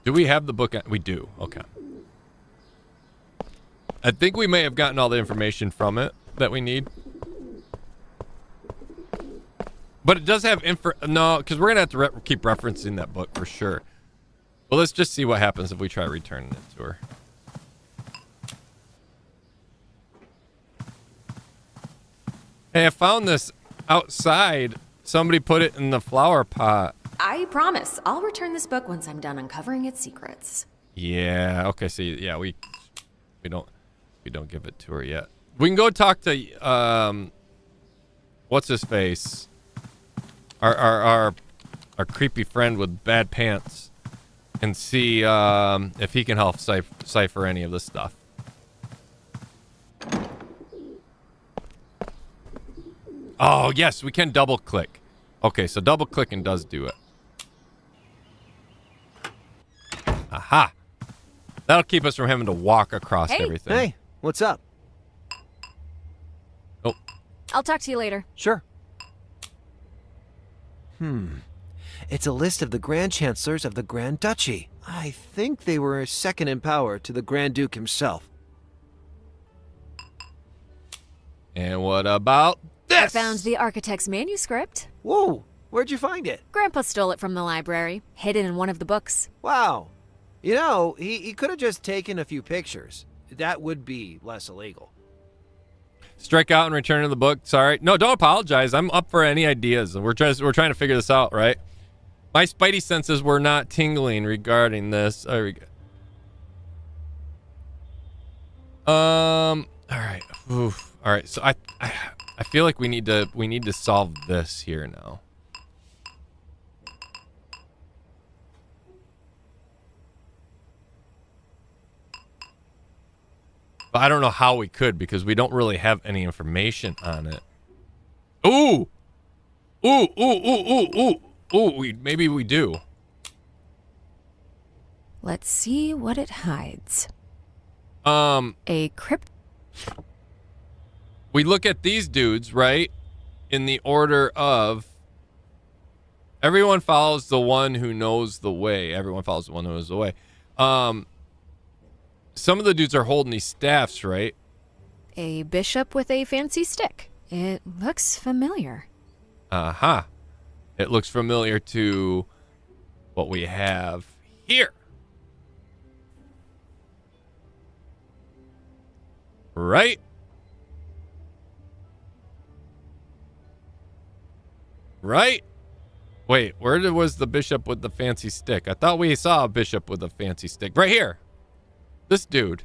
Do we have the book? We do. Okay. I think we may have gotten all the information from it that we need. But it does have no, because we're going to have to keep referencing that book for sure. Well, let's just see what happens if we try returning it to her. Hey, I found this outside. Somebody put it in the flower pot. I promise, I'll return this book once I'm done uncovering its secrets. Yeah, okay, see, yeah, we don't give it to her yet. We can go talk to what's his face? Our creepy friend with bad pants. And see if he can help cipher any of this stuff. Oh, yes, we can double click. Okay, so double clicking does do it. Aha. That'll keep us from having to walk across everything. Hey, what's up? Oh. I'll talk to you later. Sure. It's a list of the Grand Chancellors of the Grand Duchy. I think they were second in power to the Grand Duke himself. And what about this? I found the architect's manuscript. Whoa, where'd you find it? Grandpa stole it from the library, hidden in one of the books. Wow. You know, he could have just taken a few pictures. That would be less illegal. Strike out and return to the book. Sorry. No, don't apologize. I'm up for any ideas. We're trying to figure this out, right? My spidey senses were not tingling regarding this. There we go. All right. Oof. All right. So I feel like we need to solve this here now. But I don't know how we could because we don't really have any information on it. Ooh! Ooh, ooh, ooh, ooh, ooh. Ooh, maybe we do. Let's see what it hides. A crypt. We look at these dudes, right? In the order of everyone follows the one who knows the way. Everyone follows the one who knows the way. Some of the dudes are holding these staffs, right? A bishop with a fancy stick. It looks familiar. It looks familiar to what we have here. Right? Right? Wait, where was the bishop with the fancy stick? I thought we saw a bishop with a fancy stick. Right here. This dude.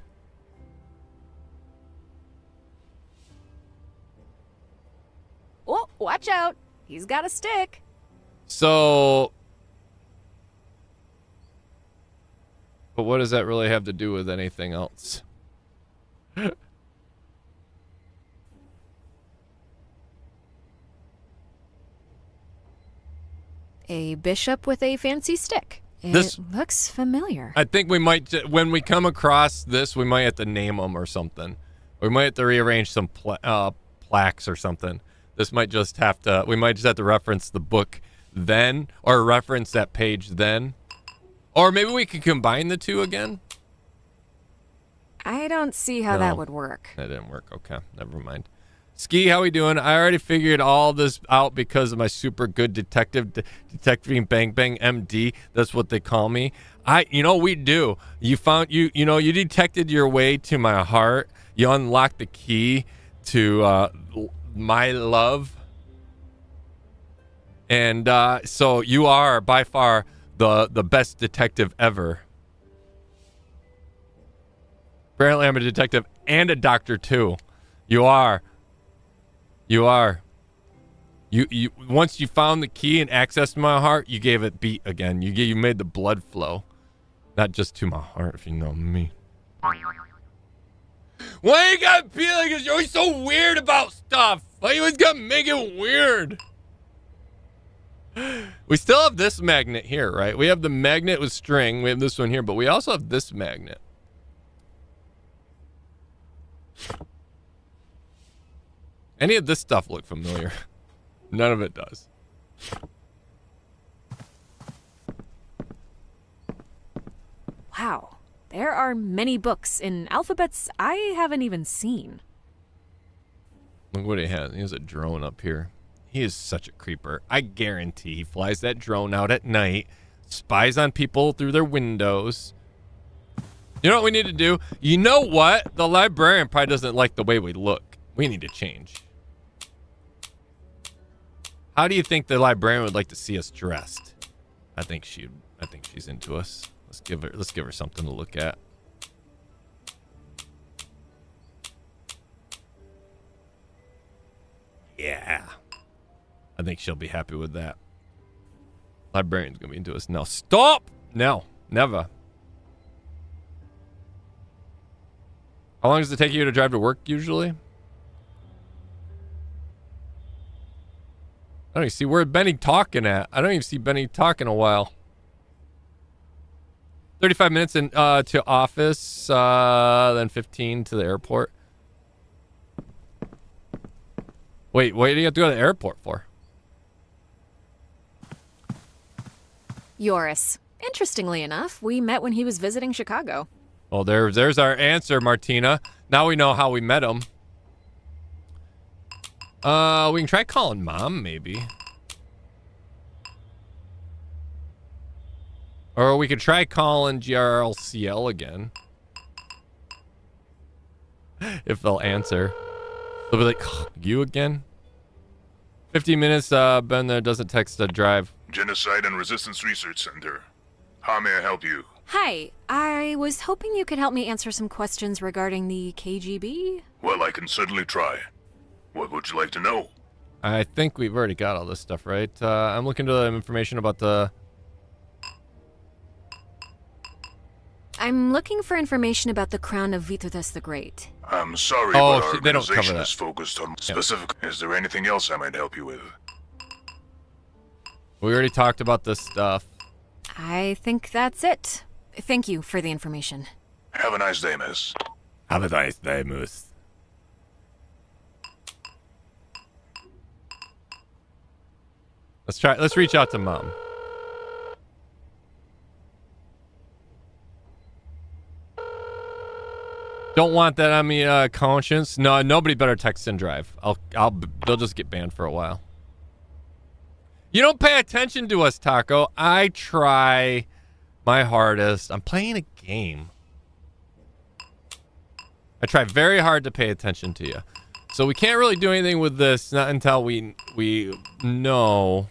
Oh, watch out. He's got a stick. So... But what does that really have to do with anything else? A bishop with a fancy stick. This looks familiar. I think we might, when we come across this, we might have to name them or something. We might have to rearrange some plaques or something. This might just have to, we might just have to reference the book then, or reference that page then. Or maybe we could combine the two again. I don't see how that would work. That didn't work. Okay, never mind. Ski, how we doing? I already figured all this out because of my super good detecting bang bang MD. That's what they call me. We do. You found you detected your way to my heart. You unlocked the key to my love. And so you are by far the best detective ever. Apparently I'm a detective and a doctor too. You are. You once you found the key and accessed my heart, you gave it beat again. You made the blood flow. Not just to my heart, if you know me. Why you gotta be like this? You're always so weird about stuff. Why you always gotta make it weird? We still have this magnet here, right? We have the magnet with string. We have this one here, but we also have this magnet. Any of this stuff look familiar? None of it does. Wow. There are many books in alphabets I haven't even seen. Look what he has. He has a drone up here. He is such a creeper. I guarantee he flies that drone out at night, spies on people through their windows. You know what we need to do? You know what? The librarian probably doesn't like the way we look. We need to change. How do you think the librarian would like to see us dressed? I think she's into us. Let's give her something to look at. Yeah. I think she'll be happy with that. Librarian's gonna be into us. No, stop! No, never. How long does it take you to drive to work usually? I don't even see where Benny talking at. I don't even see Benny talking a while. 35 minutes in to office, then 15 to the airport. Wait, what do you have to go to the airport for? Yoris. Interestingly enough, we met when he was visiting Chicago. Well, there's our answer, Martina. Now we know how we met him. We can try calling Mom, maybe. Or we could try calling GRLCL again. If they'll answer. They'll be like, oh, you again? 15 minutes, Ben there doesn't text to drive. Genocide and Resistance Research Center. How may I help you? Hi, I was hoping you could help me answer some questions regarding the KGB. Well, I can certainly try. What would you like to know? I think we've already got all this stuff, right? I'm looking to the information about the... I'm looking for information about the crown of Vytautas the Great. I'm sorry, but our they don't cover organization that. is focused on specific... Is there anything else I might help you with? We already talked about this stuff. I think that's it. Thank you for the information. Have a nice day, miss. Have a nice day, Moose. Let's reach out to Mom. Don't want that on me, conscience. No, nobody better text and drive. They'll just get banned for a while. You don't pay attention to us, Taco. I try my hardest. I'm playing a game. I try very hard to pay attention to you. So we can't really do anything with this, not until we know.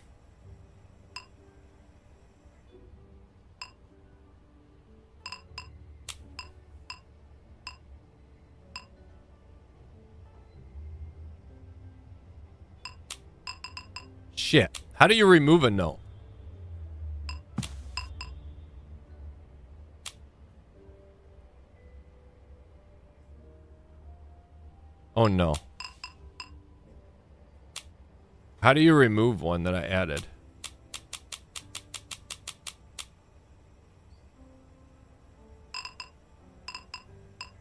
Shit. How do you remove a note? Oh no. How do you remove one that I added?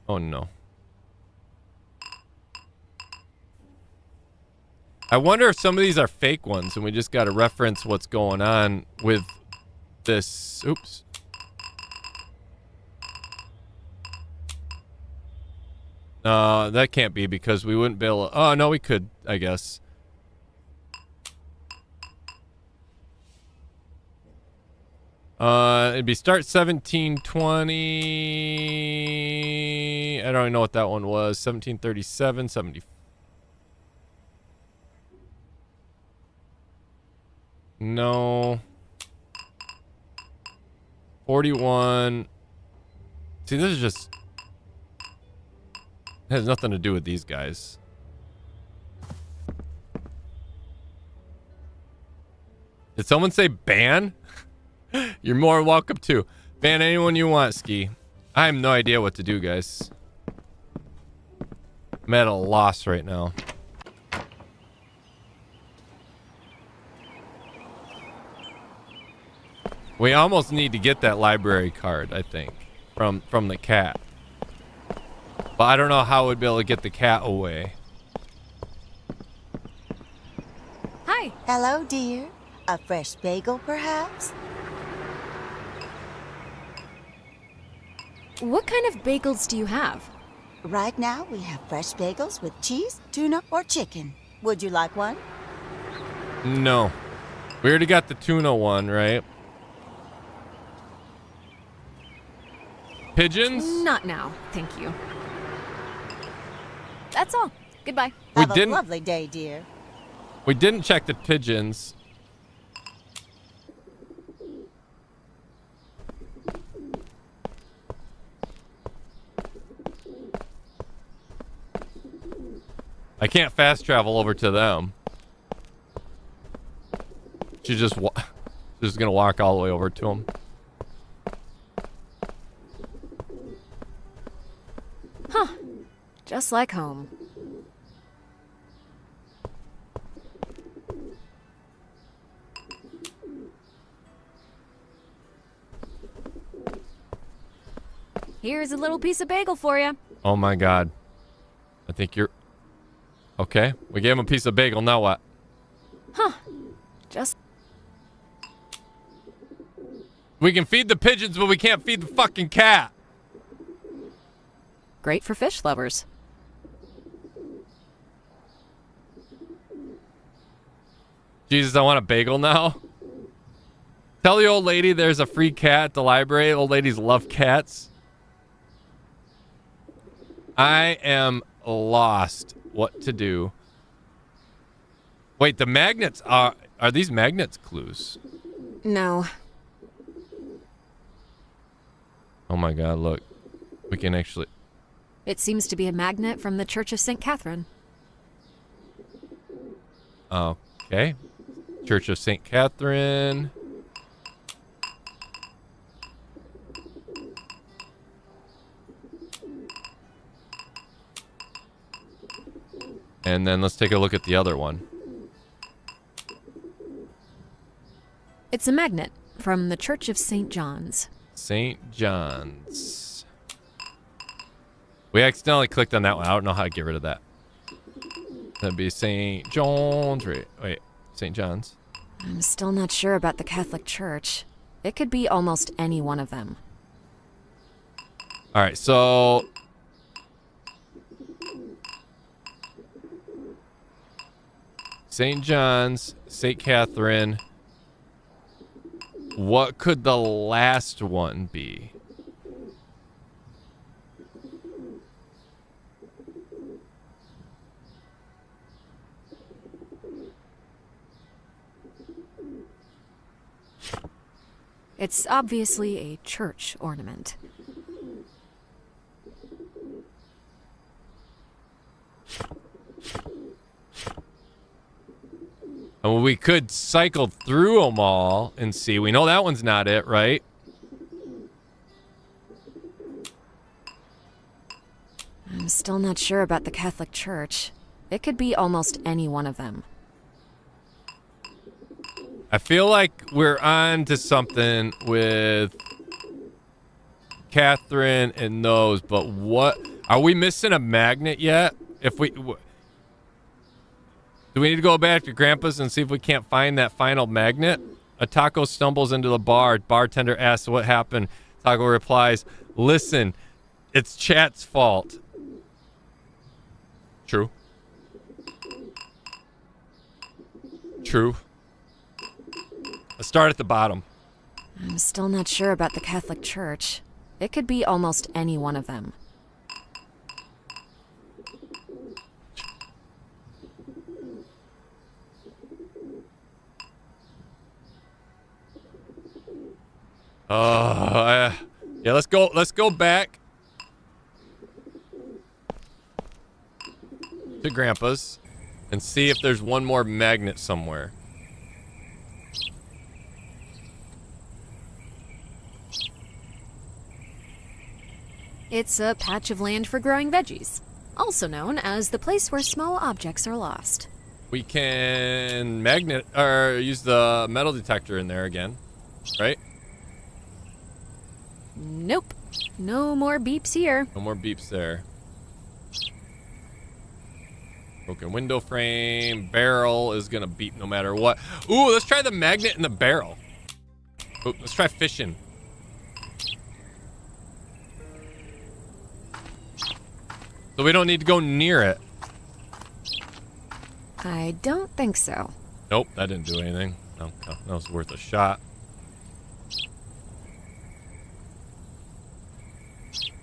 Oh no. I wonder if some of these are fake ones and we just got to reference what's going on with this. Oops. That can't be because we wouldn't be able to, oh no, we could, I guess. It'd be start 1720. I don't even know what that one was. 1737, 70. No. 41. See, this is just... It has nothing to do with these guys. Did someone say ban? You're more welcome to. Ban anyone you want, Ski. I have no idea what to do, guys. I'm at a loss right now. We almost need to get that library card, I think, from the cat. But I don't know how we'd be able to get the cat away. Hi. Hello, dear. A fresh bagel, perhaps? What kind of bagels do you have? Right now, we have fresh bagels with cheese, tuna, or chicken. Would you like one? No. We already got the tuna one, right? Pigeons? Not now, thank you. That's all. Goodbye. Have a lovely day, dear. We didn't check the pigeons. I can't fast travel over to them. She's just gonna walk all the way over to them. Huh. Just like home. Here's a little piece of bagel for you. Oh my god. I think you're... Okay. We gave him a piece of bagel. Now what? Huh. Just... We can feed the pigeons, but we can't feed the fucking cat. Great for fish lovers. Jesus, I want a bagel now. Tell the old lady there's a free cat at the library. Old ladies love cats. I am lost. What to do? Wait, the magnets are these magnets clues? No. Oh my god, look. We can actually... It seems to be a magnet from the Church of St. Catherine. Okay. Church of St. Catherine. And then let's take a look at the other one. It's a magnet from the Church of St. John's. St. John's. We accidentally clicked on that one. I don't know how to get rid of that. That'd be St. John's. Wait, St. John's. I'm still not sure about the Catholic Church. It could be almost any one of them. All right, so... St. John's, St. Catherine. What could the last one be? It's obviously a church ornament. And we could cycle through them all and see. We know that one's not it, right? I'm still not sure about the Catholic Church. It could be almost any one of them. I feel like we're on to something with Catherine and those, but what? Are we missing a magnet yet? If we... Do we need to go back to Grandpa's and see if we can't find that final magnet? A taco stumbles into the bar. Bartender asks what happened. Taco replies, listen, it's Chat's fault. True. True. Let's start at the bottom. I'm still not sure about the Catholic Church. It could be almost any one of them. Yeah, let's go back to Grandpa's and see if there's one more magnet somewhere. It's a patch of land for growing veggies, also known as the place where small objects are lost. We can magnet or use the metal detector in there again, right? Nope. No more beeps here. No more beeps there. Broken window frame. Barrel is gonna beep no matter what. Ooh, let's try the magnet in the barrel. Ooh, let's try fishing. So we don't need to go near it. I don't think so. Nope, that didn't do anything. No, that was worth a shot.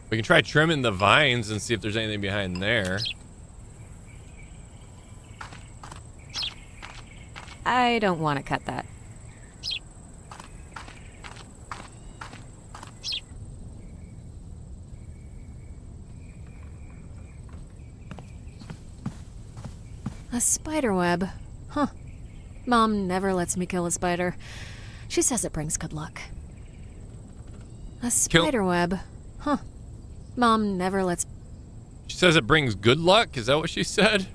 We can try trimming the vines and see if there's anything behind there. I don't want to cut that. A spider web. Huh. Mom never lets me kill a spider. She says it brings good luck. A spider web. Huh. Mom never lets... She says it brings good luck? Is that what she said?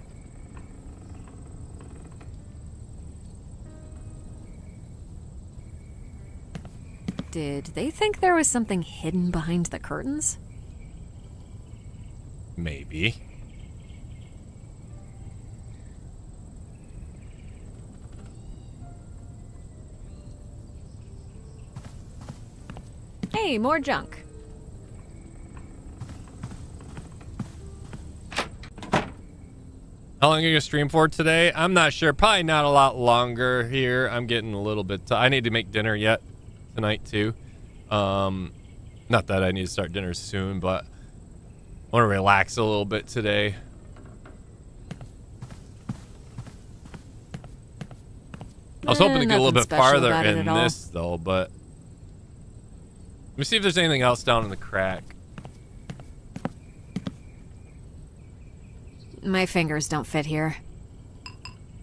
Did they think there was something hidden behind the curtains? Maybe. Hey, more junk. How long are you gonna stream for today? I'm not sure. Probably not a lot longer here. I'm getting a little bit... I need to make dinner yet tonight too. Not that I need to start dinner soon, but I want to relax a little bit today. I was hoping to get a little bit farther in this though, but let me see if there's anything else down in the crack. My fingers don't fit here.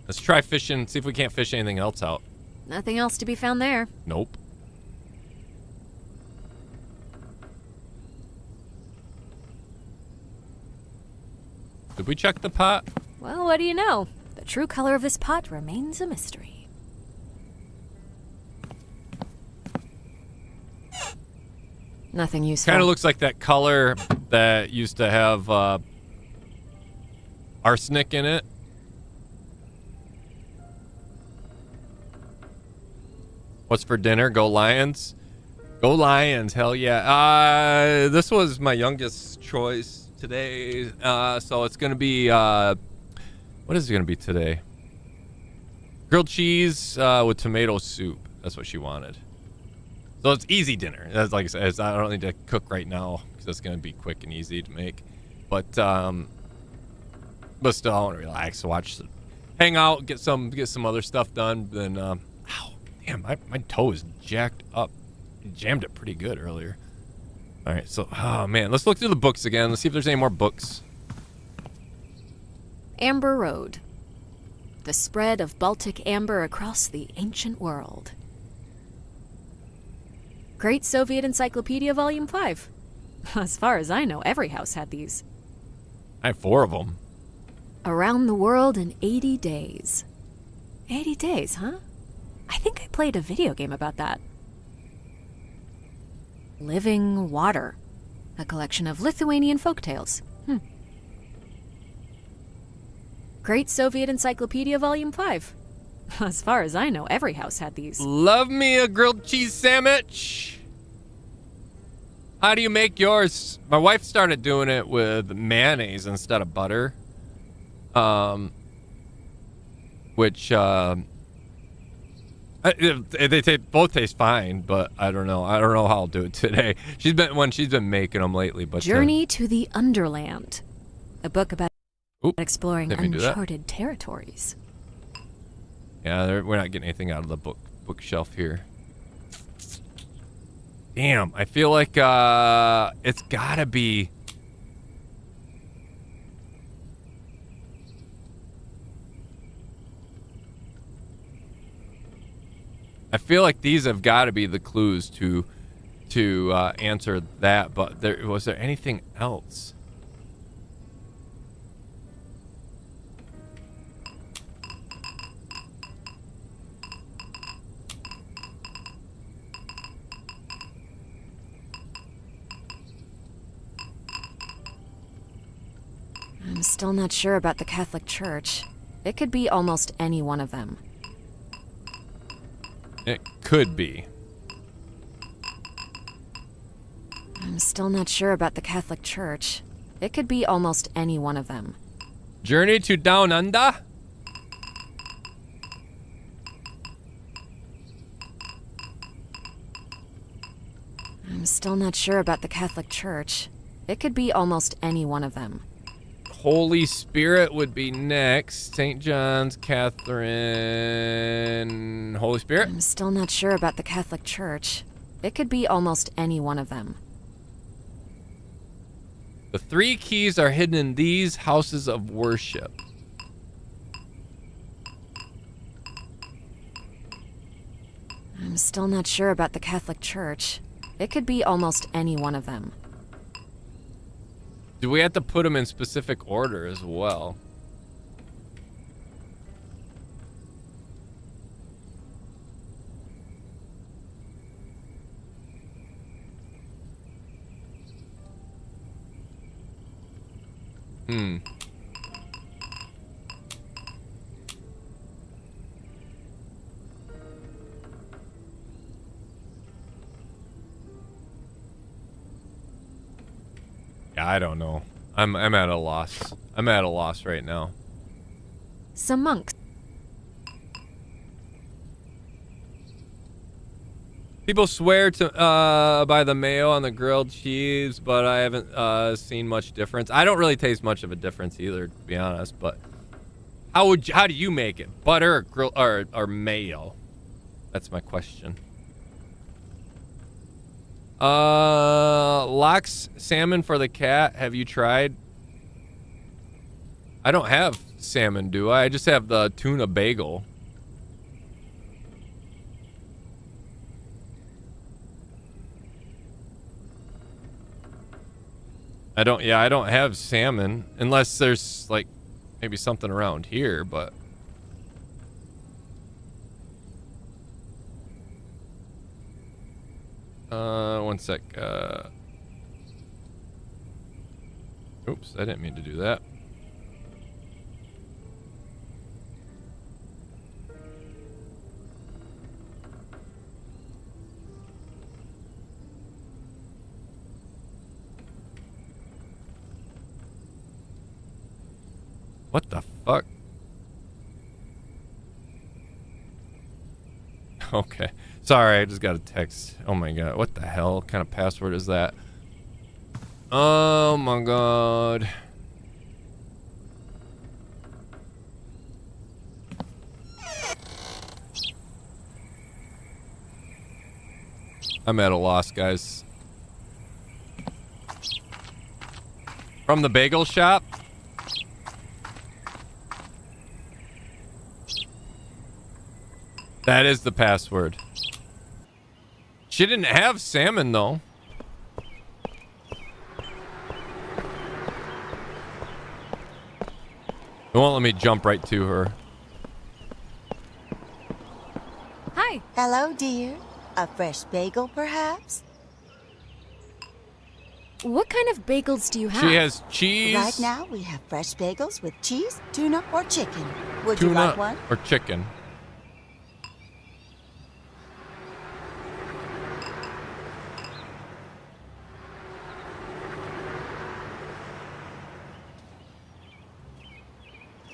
Let's try fishing, see if we can't fish anything else out. Nothing else to be found there. Nope. Did we check the pot? Well, what do you know? The true color of this pot remains a mystery. Nothing useful. Kind of looks like that color that used to have arsenic in it. What's for dinner? Go Lions. Go Lions. Hell yeah. This was my youngest choice today. So it's going to be, what is it going to be today? Grilled cheese with tomato soup. That's what she wanted. So it's easy dinner. That's like I said, I don't need to cook right now because that's going to be quick and easy to make. But still, I want to relax, watch, hang out, get some other stuff done. Then, ow, damn, my toe is jacked up. jammed it pretty good earlier. All right, so, oh man, let's look through the books again. Let's see if there's any more books. Amber Road. The spread of Baltic amber across the ancient world. Great Soviet Encyclopedia Volume 5. As far as I know, every house had these. I have 4 of them. Around the world in 80 days. 80 days, huh? I think I played a video game about that. Living Water. A collection of Lithuanian folktales. Great Soviet Encyclopedia Volume 5. As far as I know, every house had these. Love me a grilled cheese sandwich. How do you make yours? My wife started doing it with mayonnaise instead of butter. Which they both taste fine, but I don't know. I don't know how I'll do it today. She's been making them lately. But Journey to the Underland, a book about exploring uncharted territories. Yeah, we're not getting anything out of the bookshelf here. Damn, I feel like it's gotta be. I feel like these have got to be the clues to answer that, but was there anything else? I'm still not sure about the Catholic Church. It could be almost any one of them. It could be. I'm still not sure about the Catholic Church. It could be almost any one of them. Journey to Down Under? I'm still not sure about the Catholic Church. It could be almost any one of them. Holy Spirit would be next. St. John's, Catherine, Holy Spirit? I'm still not sure about the Catholic Church. It could be almost any one of them. The 3 keys are hidden in these houses of worship. I'm still not sure about the Catholic Church. It could be almost any one of them. Do we have to put them in specific order as well? Yeah, I don't know. I'm at a loss. I'm at a loss right now. Some monks. People swear to by the mayo on the grilled cheese, but I haven't seen much difference. I don't really taste much of a difference either, to be honest. But how do you make it? Butter or grill or mayo? That's my question. Lox salmon for the cat. Have you tried? I don't have salmon, do I? I just have the tuna bagel. I don't have salmon unless there's like maybe something around here, but one sec. Oops, I didn't mean to do that. What the fuck? Okay. Sorry, I just got a text. Oh my god. What the hell? What kind of password is that? Oh my god. I'm at a loss, guys. From the bagel shop? That is the password. She didn't have salmon, though. It won't let me jump right to her. Hi. Hello, dear. A fresh bagel, perhaps? What kind of bagels do you have? She has cheese. Right now, we have fresh bagels with cheese, tuna, or chicken. Would you like one? Or chicken.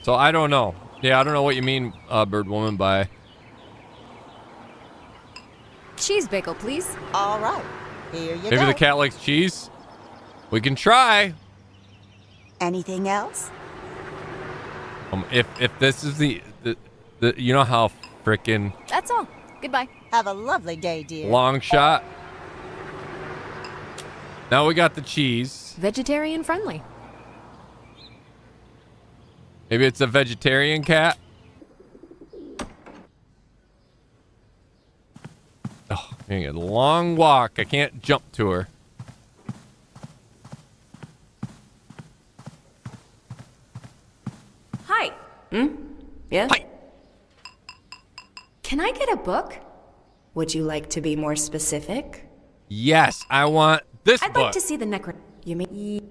So I don't know. Yeah, I don't know what you mean, bird woman, by... Cheese bagel, please. All right. Here you go. Maybe the cat likes cheese? We can try. Anything else? If this is the you know how frickin' That's all. Goodbye. Have a lovely day, dear. long shot. Now we got the cheese. Vegetarian friendly. Maybe it's a vegetarian cat. Oh, dang it. Long walk. I can't jump to her. Hi. Yeah? Hi. Can I get a book? Would you like to be more specific? Yes, I want this I'd book. like to see the You mean...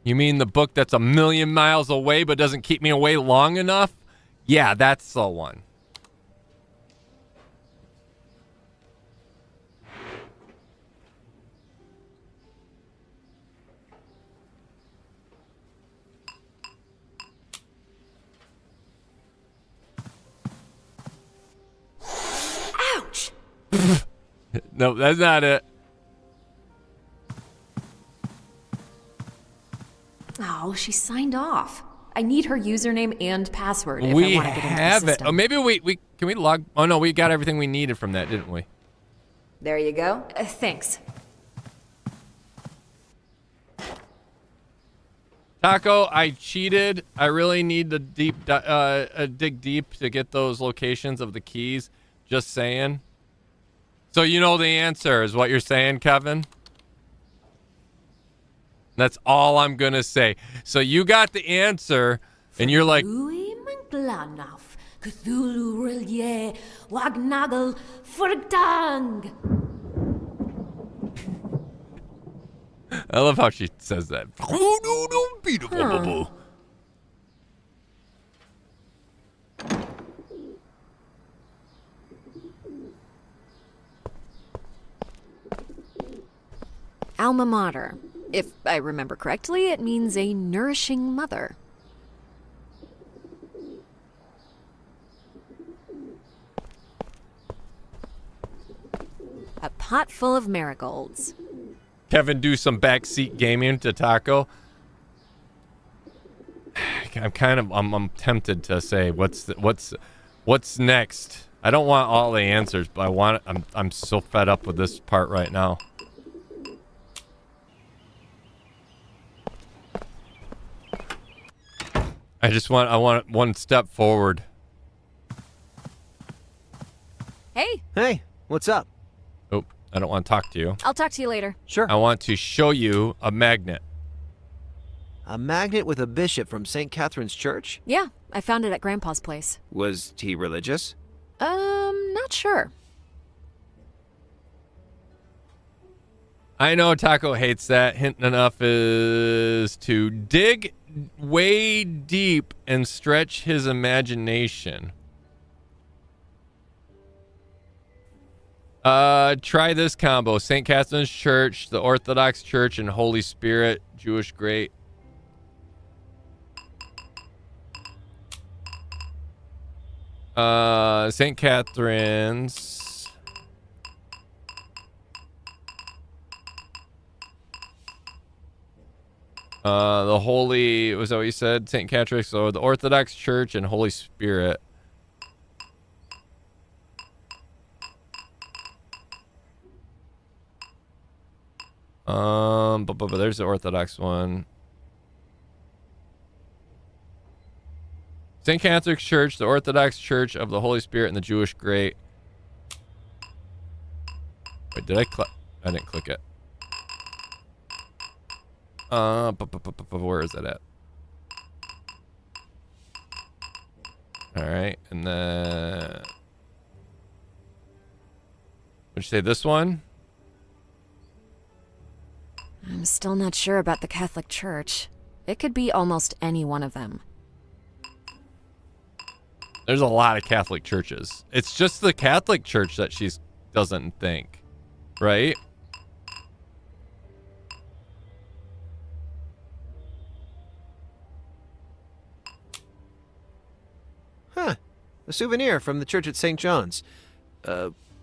You mean the book that's 1,000,000 miles away but doesn't keep me away long enough? Yeah, that's the one. Ouch! No, that's not it. Oh, she signed off. I need her username and password if We I want to get into the have it. system. Oh, maybe we can we log? Oh no, we got everything we needed from that, didn't we? There you go. Thanks. Taco, I cheated. I really need to dig deep to get those locations of the keys. Just saying. So you know the answer is what you're saying, Kevin? That's all I'm going to say. So you got the answer, and you're like... I love how she says that. Alma mater. If I remember correctly, it means a nourishing mother. A pot full of marigolds. Kevin, do some backseat gaming to Taco. I'm tempted to say what's next. I don't want all the answers, but I'm so fed up with this part right now. I want one step forward. Hey. Hey, what's up? Oh, I don't want to talk to you. I'll talk to you later. Sure. I want to show you a magnet. A magnet with a bishop from St. Catherine's Church? Yeah, I found it at Grandpa's place. Was he religious? Not sure. I know Taco hates that. Hint enough is to dig way deep and stretch his imagination. Try this combo. St. Catherine's Church, the Orthodox Church, and Holy Spirit, Jewish great. St. Catherine's. The Holy, was that what you said? St. Catherine's, so the Orthodox Church and Holy Spirit. But there's the Orthodox one. St. Catheric Church, the Orthodox Church of the Holy Spirit, and the Jewish Great. Wait, did I click? I didn't click it. Where is it at? All right, and then would you say this one? I'm still not sure about the Catholic Church. It could be almost any one of them. There's a lot of Catholic churches. It's just the Catholic Church that she doesn't think, right? Huh. A souvenir from the church at St. John's.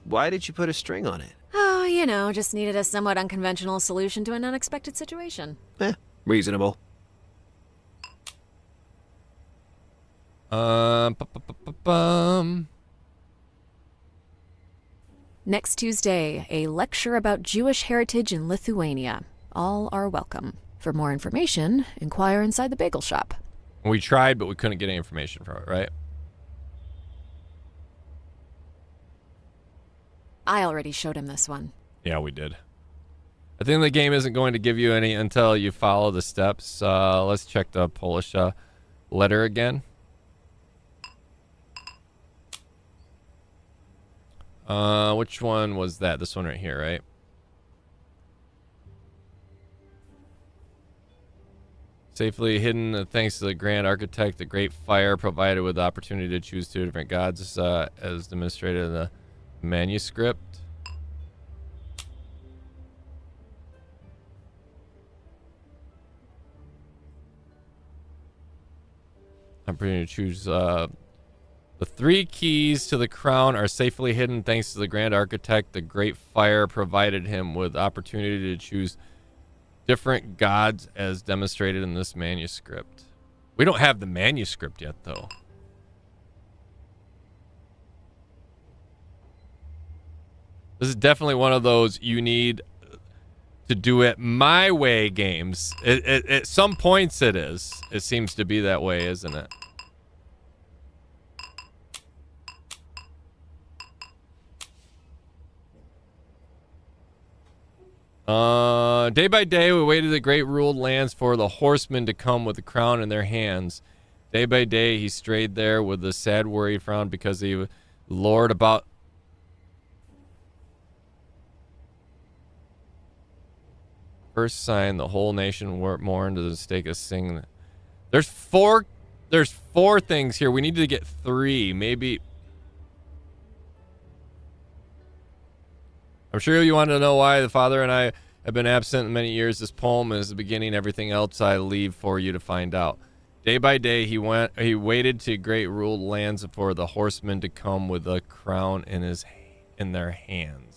Why did you put a string on it? Oh, you know, just needed a somewhat unconventional solution to an unexpected situation. Reasonable. Next Tuesday, a lecture about Jewish heritage in Lithuania. All are welcome. For more information, inquire inside the bagel shop. We tried, but we couldn't get any information from it, right? I already showed him this one. Yeah, we did. I think the game isn't going to give you any until you follow the steps. Let's check the Polish letter again. Which one was that? This one right here, right? Safely hidden thanks to the grand architect. The great fire provided with the opportunity to choose two different gods as demonstrated in the manuscript. Opportunity to choose the three keys to the crown are safely hidden thanks to the grand architect. The great fire provided him with opportunity to choose different gods as demonstrated in this manuscript. We don't have the manuscript yet, though. This is definitely one of those you need to do it my way games. At some points it is. It seems to be that way, isn't it? Day by day we waited the great ruled lands for the horsemen to come with the crown in their hands. Day by day he strayed there with a sad worried frown because he lord about first sign the whole nation mourned to the stake of sing. There's four things here. We need to get three, maybe. I'm sure you want to know why the father and I have been absent many years. This poem is the beginning. Everything else I leave for you to find out. Day by day he waited to great ruled lands for the horsemen to come with a crown in their hands.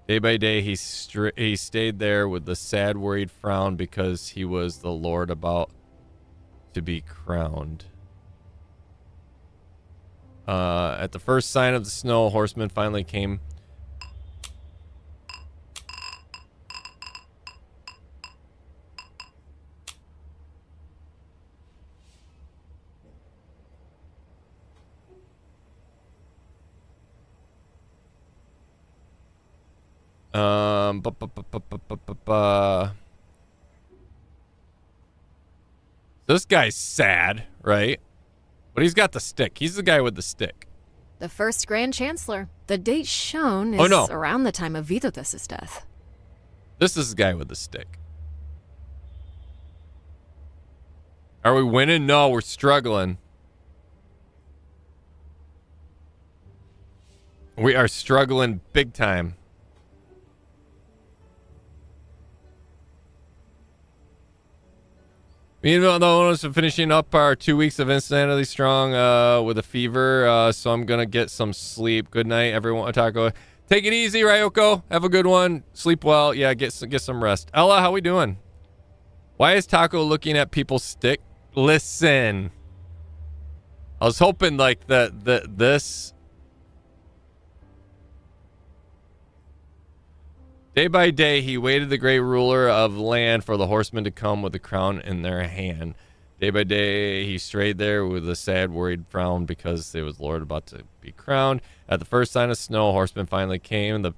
Day by day he stayed there with the sad worried frown because he was the lord about to be crowned. At the first sign of the snow, horsemen finally came. This guy's sad, right? But he's got the stick. He's the guy with the stick. The first Grand Chancellor. The date shown is around the time of Vytautas' death. This is the guy with the stick. Are we winning? No, we're struggling. We are struggling big time. Meanwhile, finishing up our 2 weeks of Insanely Strong with a fever, so I'm going to get some sleep. Good night, everyone. Taco, take it easy, Ryoko. Have a good one. Sleep well. Yeah, get some rest. Ella, how we doing? Why is Taco looking at people's stick? Listen. I was hoping like this. Day by day, he waited the great ruler of the land for the horsemen to come with the crown in their hand. Day by day, he strayed there with a sad, worried frown because it was Lord about to be crowned. At the first sign of snow, horsemen finally came. But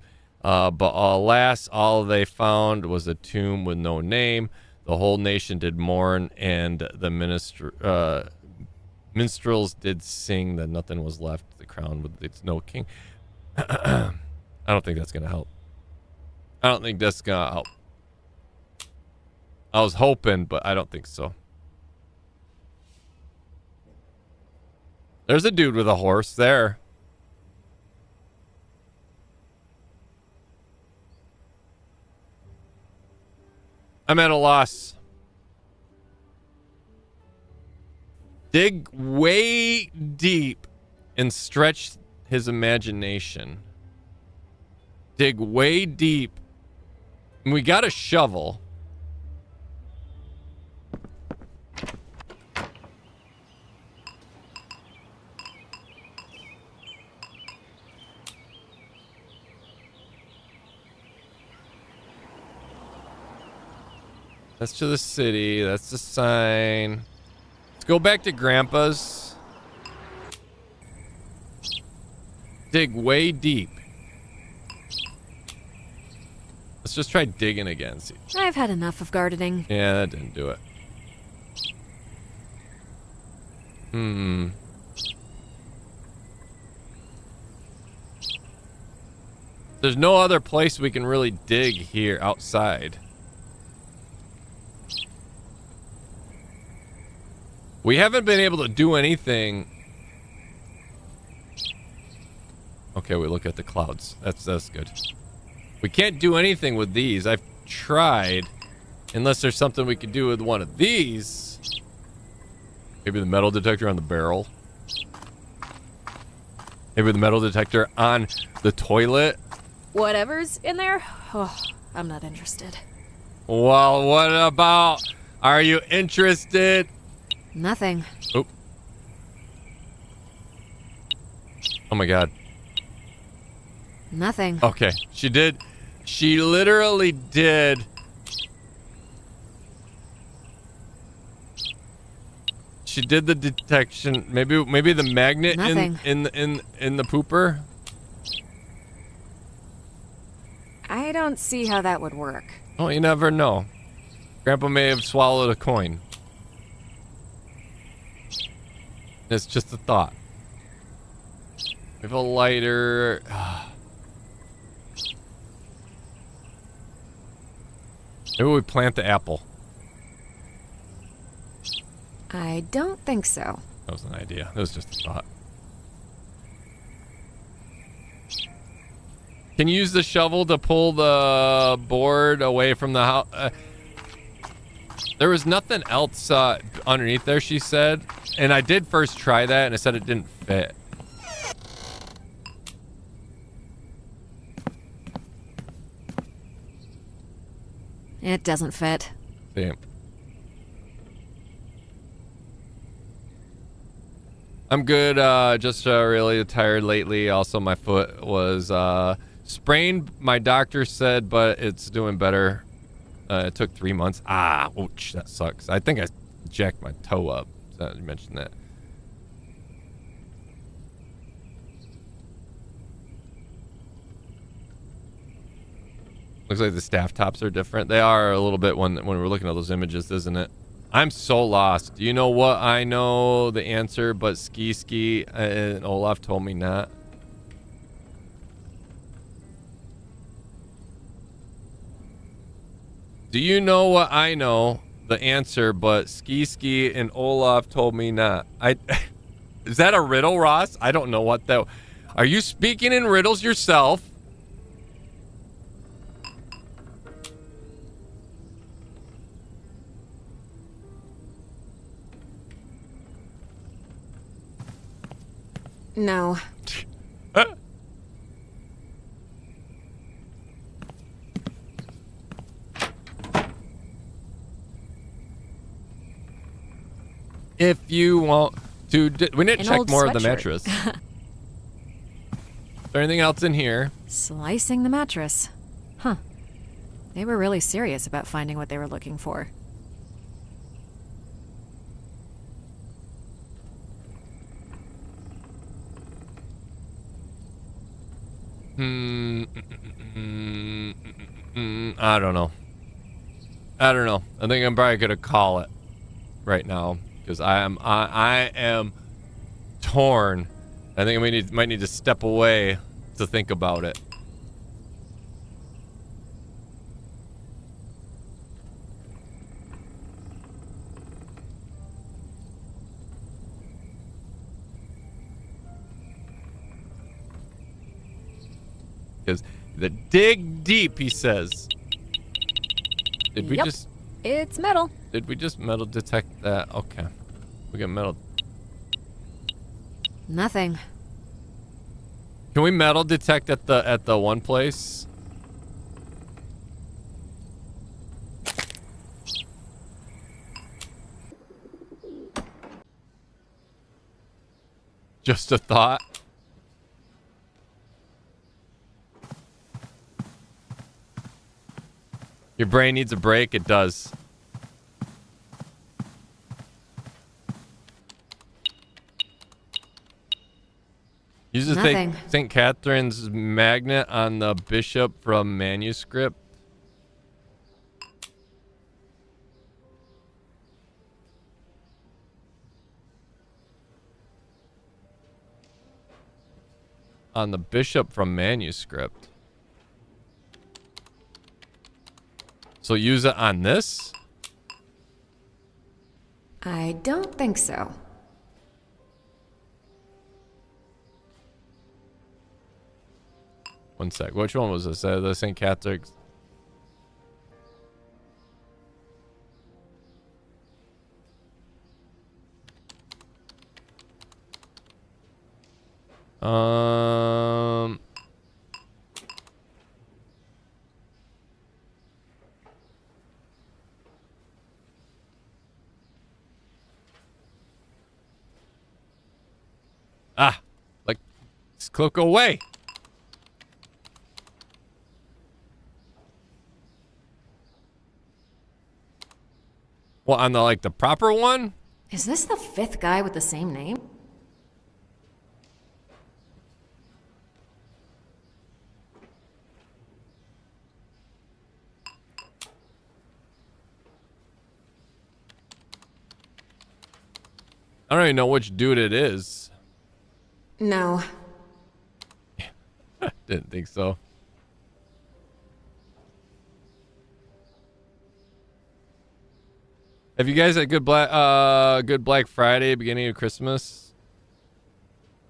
alas, all they found was a tomb with no name. The whole nation did mourn, and the minstrels did sing that nothing was left. The crown with its no king. I don't think that's gonna help. I don't think that's gonna help. I was hoping, but I don't think so. There's a dude with a horse there. I'm at a loss. Dig way deep and stretch his imagination. Dig way deep. And we got a shovel. That's to the city. That's the sign. Let's go back to Grandpa's. Dig way deep. Let's just try digging again. See. I've had enough of gardening. Yeah, that didn't do it. There's no other place we can really dig here outside. We haven't been able to do anything. Okay, we look at the clouds. That's good. We can't do anything with these. I've tried. Unless there's something we could do with one of these. Maybe the metal detector on the barrel. Maybe the metal detector on the toilet. Whatever's in there, oh, I'm not interested. Well, what about... Are you interested? Nothing. Oh. Oh my god. Nothing. Okay, she did. She literally did. She did the detection. Maybe the magnet in the pooper. I don't see how that would work. Oh, you never know. Grandpa may have swallowed a coin. It's just a thought. We have a lighter. Maybe we plant the apple. I don't think so. That was an idea. That was just a thought. Can you use the shovel to pull the board away from the house? There was nothing else underneath there, she said. And I did first try that, and it said it didn't fit. It doesn't fit. Damn. I'm good. Just really tired lately. Also, my foot was sprained, my doctor said, but it's doing better. It took 3 months. Ouch, that sucks. I think I jacked my toe up. You mentioned that. Looks like the staff tops are different. They are a little bit when we're looking at those images, isn't it? I'm so lost. Do you know what? I know the answer, but Ski and Olaf told me not. Do you know what I know? The answer, but Ski and Olaf told me not. Is that a riddle, Ross? I don't know what that... Are you speaking in riddles yourself? No. If you want to... We need to check more of the mattress. Is there anything else in here? Slicing the mattress. Huh. They were really serious about finding what they were looking for. I don't know. I think I'm probably gonna call it right now because I am torn. I think we might need to step away to think about it. Because the dig deep, he says. Did we just... It's metal. Did we just metal detect that? Okay. We got metal. Nothing. Can we metal detect at the one place? Just a thought. Your brain needs a break? It does. Uses St. Catherine's magnet on the bishop from manuscript. On the bishop from manuscript. So use it on this? I don't think so. One sec. Which one was this? The St. Catherine's. Like, just click away. Well, on the proper one? Is this the 5th guy with the same name? I don't even know which dude it is. No. Didn't think so. Have you guys had good Black Friday, beginning of Christmas?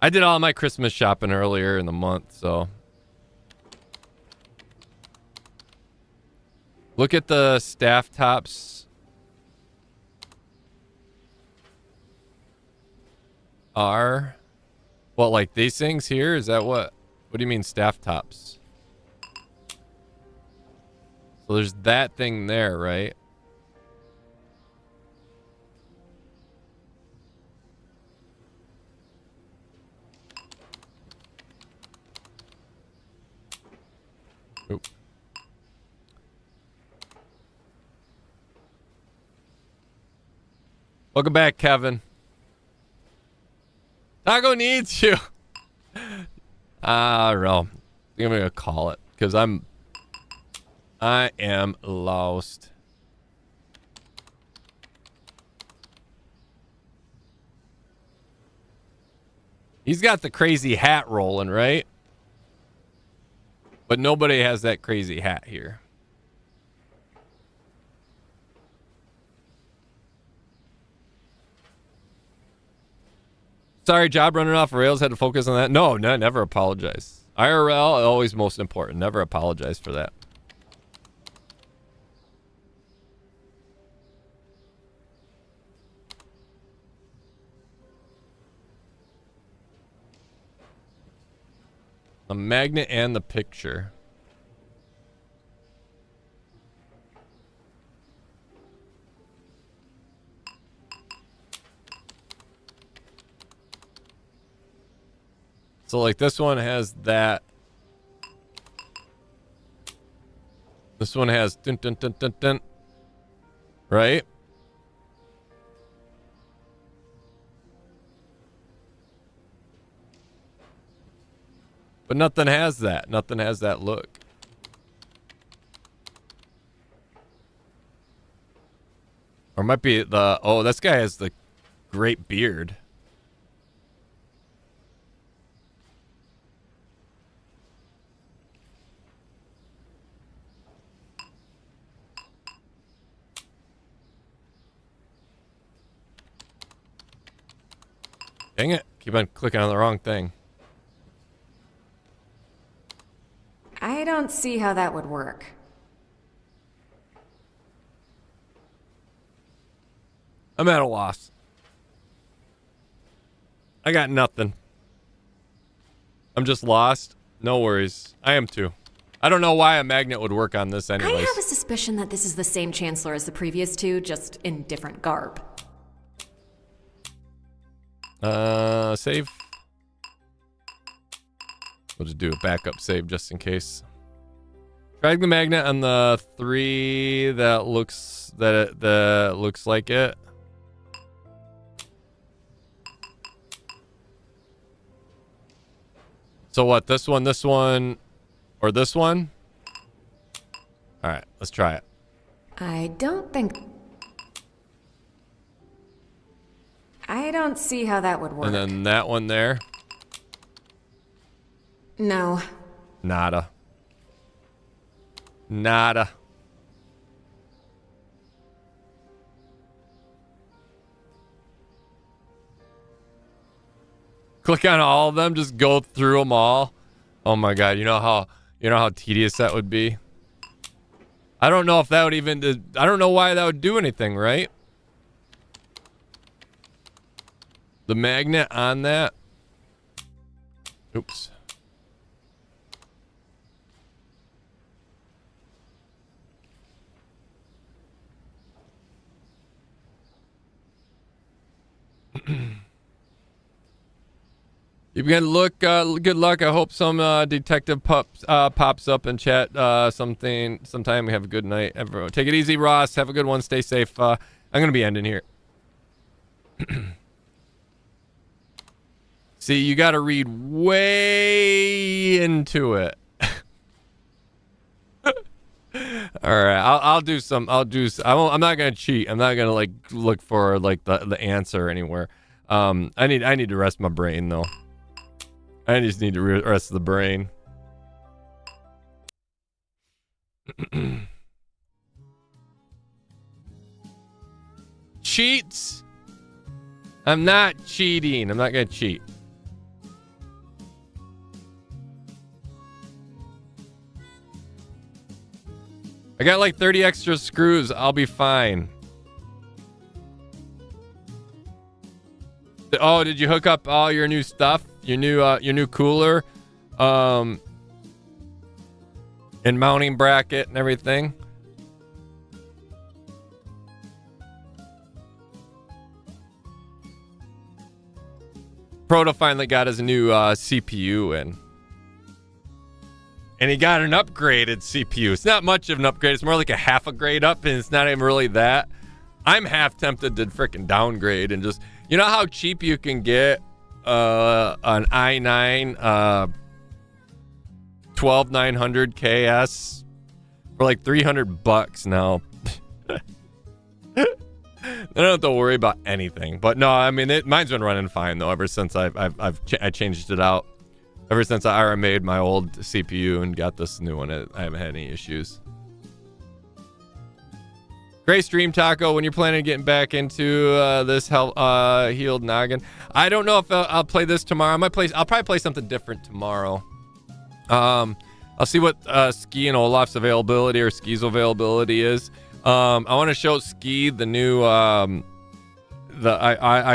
I did all my Christmas shopping earlier in the month, so. Look at the staff tops. Are what, like these things here? Is that what do you mean staff tops? So there's that thing there, right? Oop. Welcome back, Kevin. Taco needs you. I don't know. I think I'm gonna call it because I am lost. He's got the crazy hat rolling, right? But nobody has that crazy hat here. Sorry, job running off rails. Had to focus on that. No, never apologize. IRL, always most important. Never apologize for that. The magnet and the picture. So like this one has that. This one has dun dun dun dun dun. Right? But nothing has that. Nothing has that look. Or it might be the... Oh, this guy has the great beard. Dang it. Keep on clicking on the wrong thing. I don't see how that would work. I'm at a loss. I got nothing. I'm just lost. No worries. I am too. I don't know why a magnet would work on this anyways. I have a suspicion that this is the same Chancellor as the previous two, just in different garb. Save. We'll just do a backup save just in case. Drag the magnet on the 3 that looks like it. So what? This one, or this one? All right, let's try it. I don't see how that would work. And then that one there. No. Nada. Nada. Click on all of them, just go through them all. Oh my god, you know how tedious that would be? I don't know if that would even I don't know why that would do anything, right? The magnet on that. Oops. You can look. Good luck. I hope some detective pops up in chat. Sometime. We have a good night, everyone. Take it easy, Ross. Have a good one. Stay safe. I'm gonna be ending here. See, you got to read way into it. All right, I'll do some. I'm not gonna cheat. I'm not gonna like look for like the answer anywhere. I need to rest my brain though. I just need to rest the brain. Cheats? I'm not cheating. I'm not gonna cheat. I got like 30 extra screws. I'll be fine. Oh, did you hook up all your new stuff? Your new cooler, and mounting bracket and everything. Proto finally got his new CPU in. And he got an upgraded CPU. It's not much of an upgrade. It's more like a half a grade up, and it's not even really that. I'm half tempted to freaking downgrade and just... You know how cheap you can get an i9 12900 KS for like $300 now. I don't have to worry about anything. But no, I mean mine's been running fine though ever since I changed it out. Ever since I made my old CPU and got this new one, I haven't had any issues. Great stream, Taco. When you're planning on getting back into this healed noggin, I don't know if I'll play this tomorrow. I'll probably play something different tomorrow. I'll see what Ski and Olaf's availability or Ski's availability is. I want to show Ski the new. I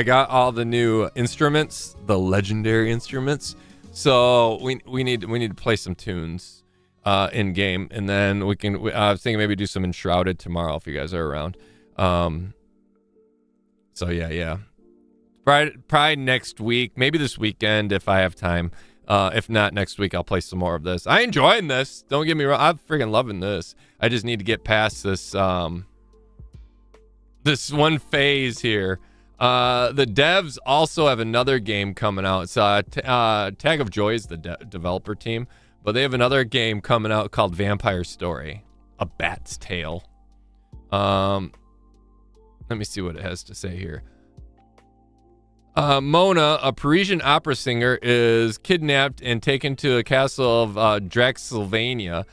got all the new instruments, the legendary instruments. So we need to play some tunes. In game, and then I was thinking maybe do some Enshrouded tomorrow if you guys are around. So yeah. Probably next week, maybe this weekend if I have time. If not, next week I'll play some more of this. I enjoying this. Don't get me wrong. I'm freaking loving this. I just need to get past this this one phase here. The devs also have another game coming out. It's Tag of Joy is the developer team, but they have another game coming out called Vampire Story, A Bat's Tale. Let me see what it has to say here. Mona, a Parisian opera singer, is kidnapped and taken to a castle of Draxylvania,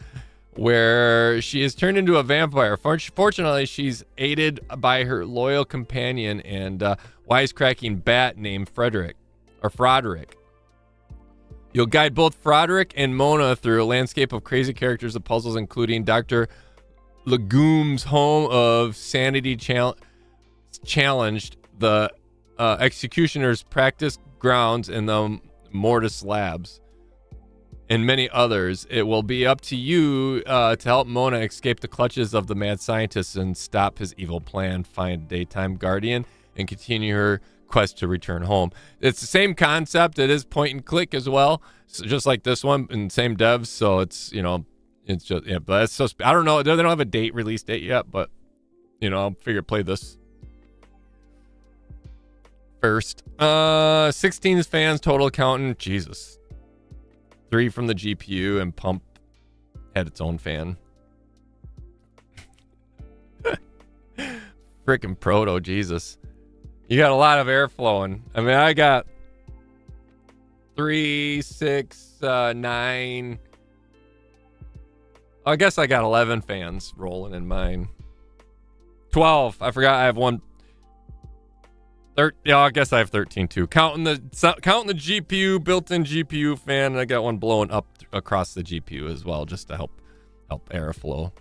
where she is turned into a vampire. Fortunately, she's aided by her loyal companion and wisecracking bat named Frederick. You'll guide both Frederick and Mona through a landscape of crazy characters and puzzles, including Dr. Legume's home of sanity challenged, the executioner's practice grounds, in the Mortis Labs, and many others. It will be up to you to help Mona escape the clutches of the mad scientist and stop his evil plan, find Daytime Guardian, and continue her quest to return home. It's the same concept. It is point and click as well, so just like this one, and same devs. So it's, you know, it's just, yeah, but it's so, I don't know. They don't have a release date yet, but, you know, I'll figure play this first. 16 fans total counting. Jesus. 3 from the GPU, and Pump had its own fan. Freaking Proto, Jesus. You got a lot of air flowing. I mean, I got 3, 6, 9. I guess I got 11 fans rolling in mine. 12. I forgot I have one. Yeah, I guess I have 13 too. Counting the GPU, built-in GPU fan, and I got one blowing up across the GPU as well, just to help airflow.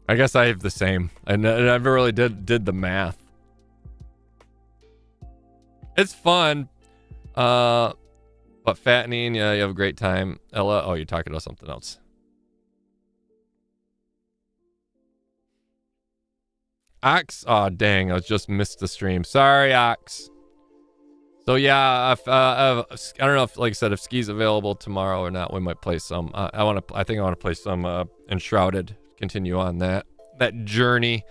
I guess I have the same. I never really did the math. It's fun, but fattening. Yeah, you have a great time. Ella, oh, you're talking about something else. Ox, oh dang, I just missed the stream. Sorry, Ox. So yeah, I don't know if, like I said, if Ski's available tomorrow or not, we might play some. I think I want to play some Enshrouded. Continue on that journey.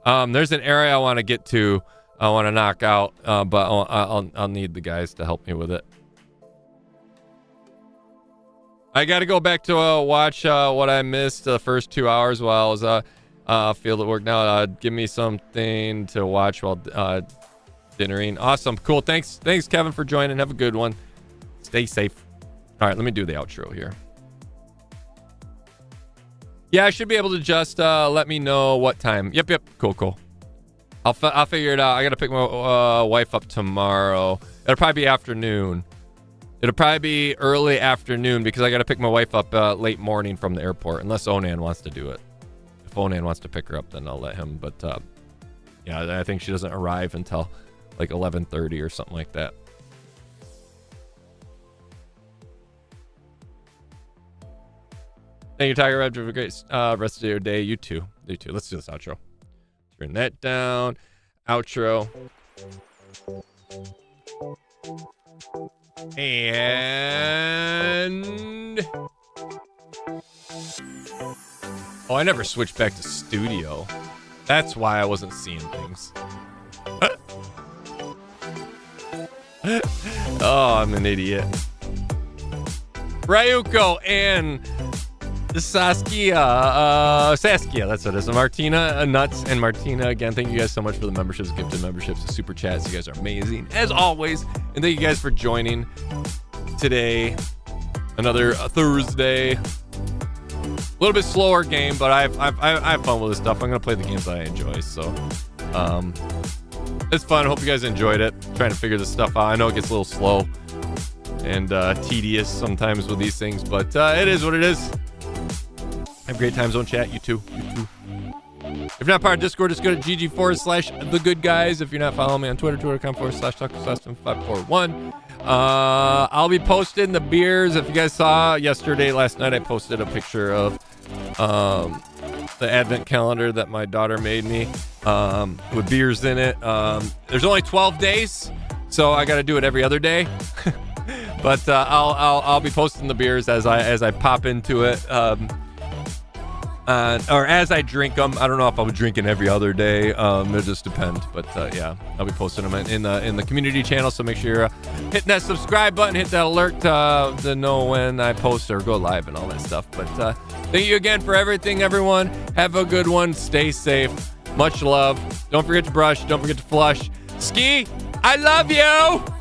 There's an area I want to get to. I want to knock out, but I'll need the guys to help me with it. I got to go back to watch what I missed the first 2 hours while I was field at work now. Give me something to watch while dinnering. Awesome. Cool. Thanks, Kevin, for joining. Have a good one. Stay safe. All right, let me do the outro here. Yeah, I should be able to just let me know what time. Yep. Cool. I'll figure it out. I got to pick my wife up tomorrow. It'll probably be afternoon. It'll probably be early afternoon because I got to pick my wife up late morning from the airport, unless Onan wants to do it. If Onan wants to pick her up, then I'll let him. But yeah, I think she doesn't arrive until like 11:30 or something like that. Thank you, Tiger Red. Have a great rest of your day. You too. Let's do this outro. Turn that down. Outro. And oh, I never switched back to studio. That's why I wasn't seeing things. Oh, I'm an idiot. Ryuko and Saskia, that's what it is. Martina, Nuts, and Martina. Again, thank you guys so much for the memberships, gifted memberships, the super chats. You guys are amazing as always, and thank you guys for joining today. Another Thursday. A little bit slower game, but I have fun with this stuff. I'm gonna play the games that I enjoy, so it's fun. Hope you guys enjoyed it. Trying to figure this stuff out. I know it gets a little slow and tedious sometimes with these things, but it is what it is. Have great time zone chat. You too. If you're not part of Discord, just go to gg.com/thegoodguys. If you're not following me on Twitter, twitter.com/talk541. I'll be posting the beers. If you guys saw last night, I posted a picture of the advent calendar that my daughter made me with beers in it. There's only 12 days, so I got to do it every other day. But I'll be posting the beers as I pop into it, or as I drink them. I don't know if I'll be drinking every other day. It just depends. But yeah, I'll be posting them in the community channel. So make sure you're hitting that subscribe button, hit that alert to know when I post or go live and all that stuff. But thank you again for everything, everyone. Have a good one. Stay safe. Much love. Don't forget to brush. Don't forget to flush. Ski, I love you.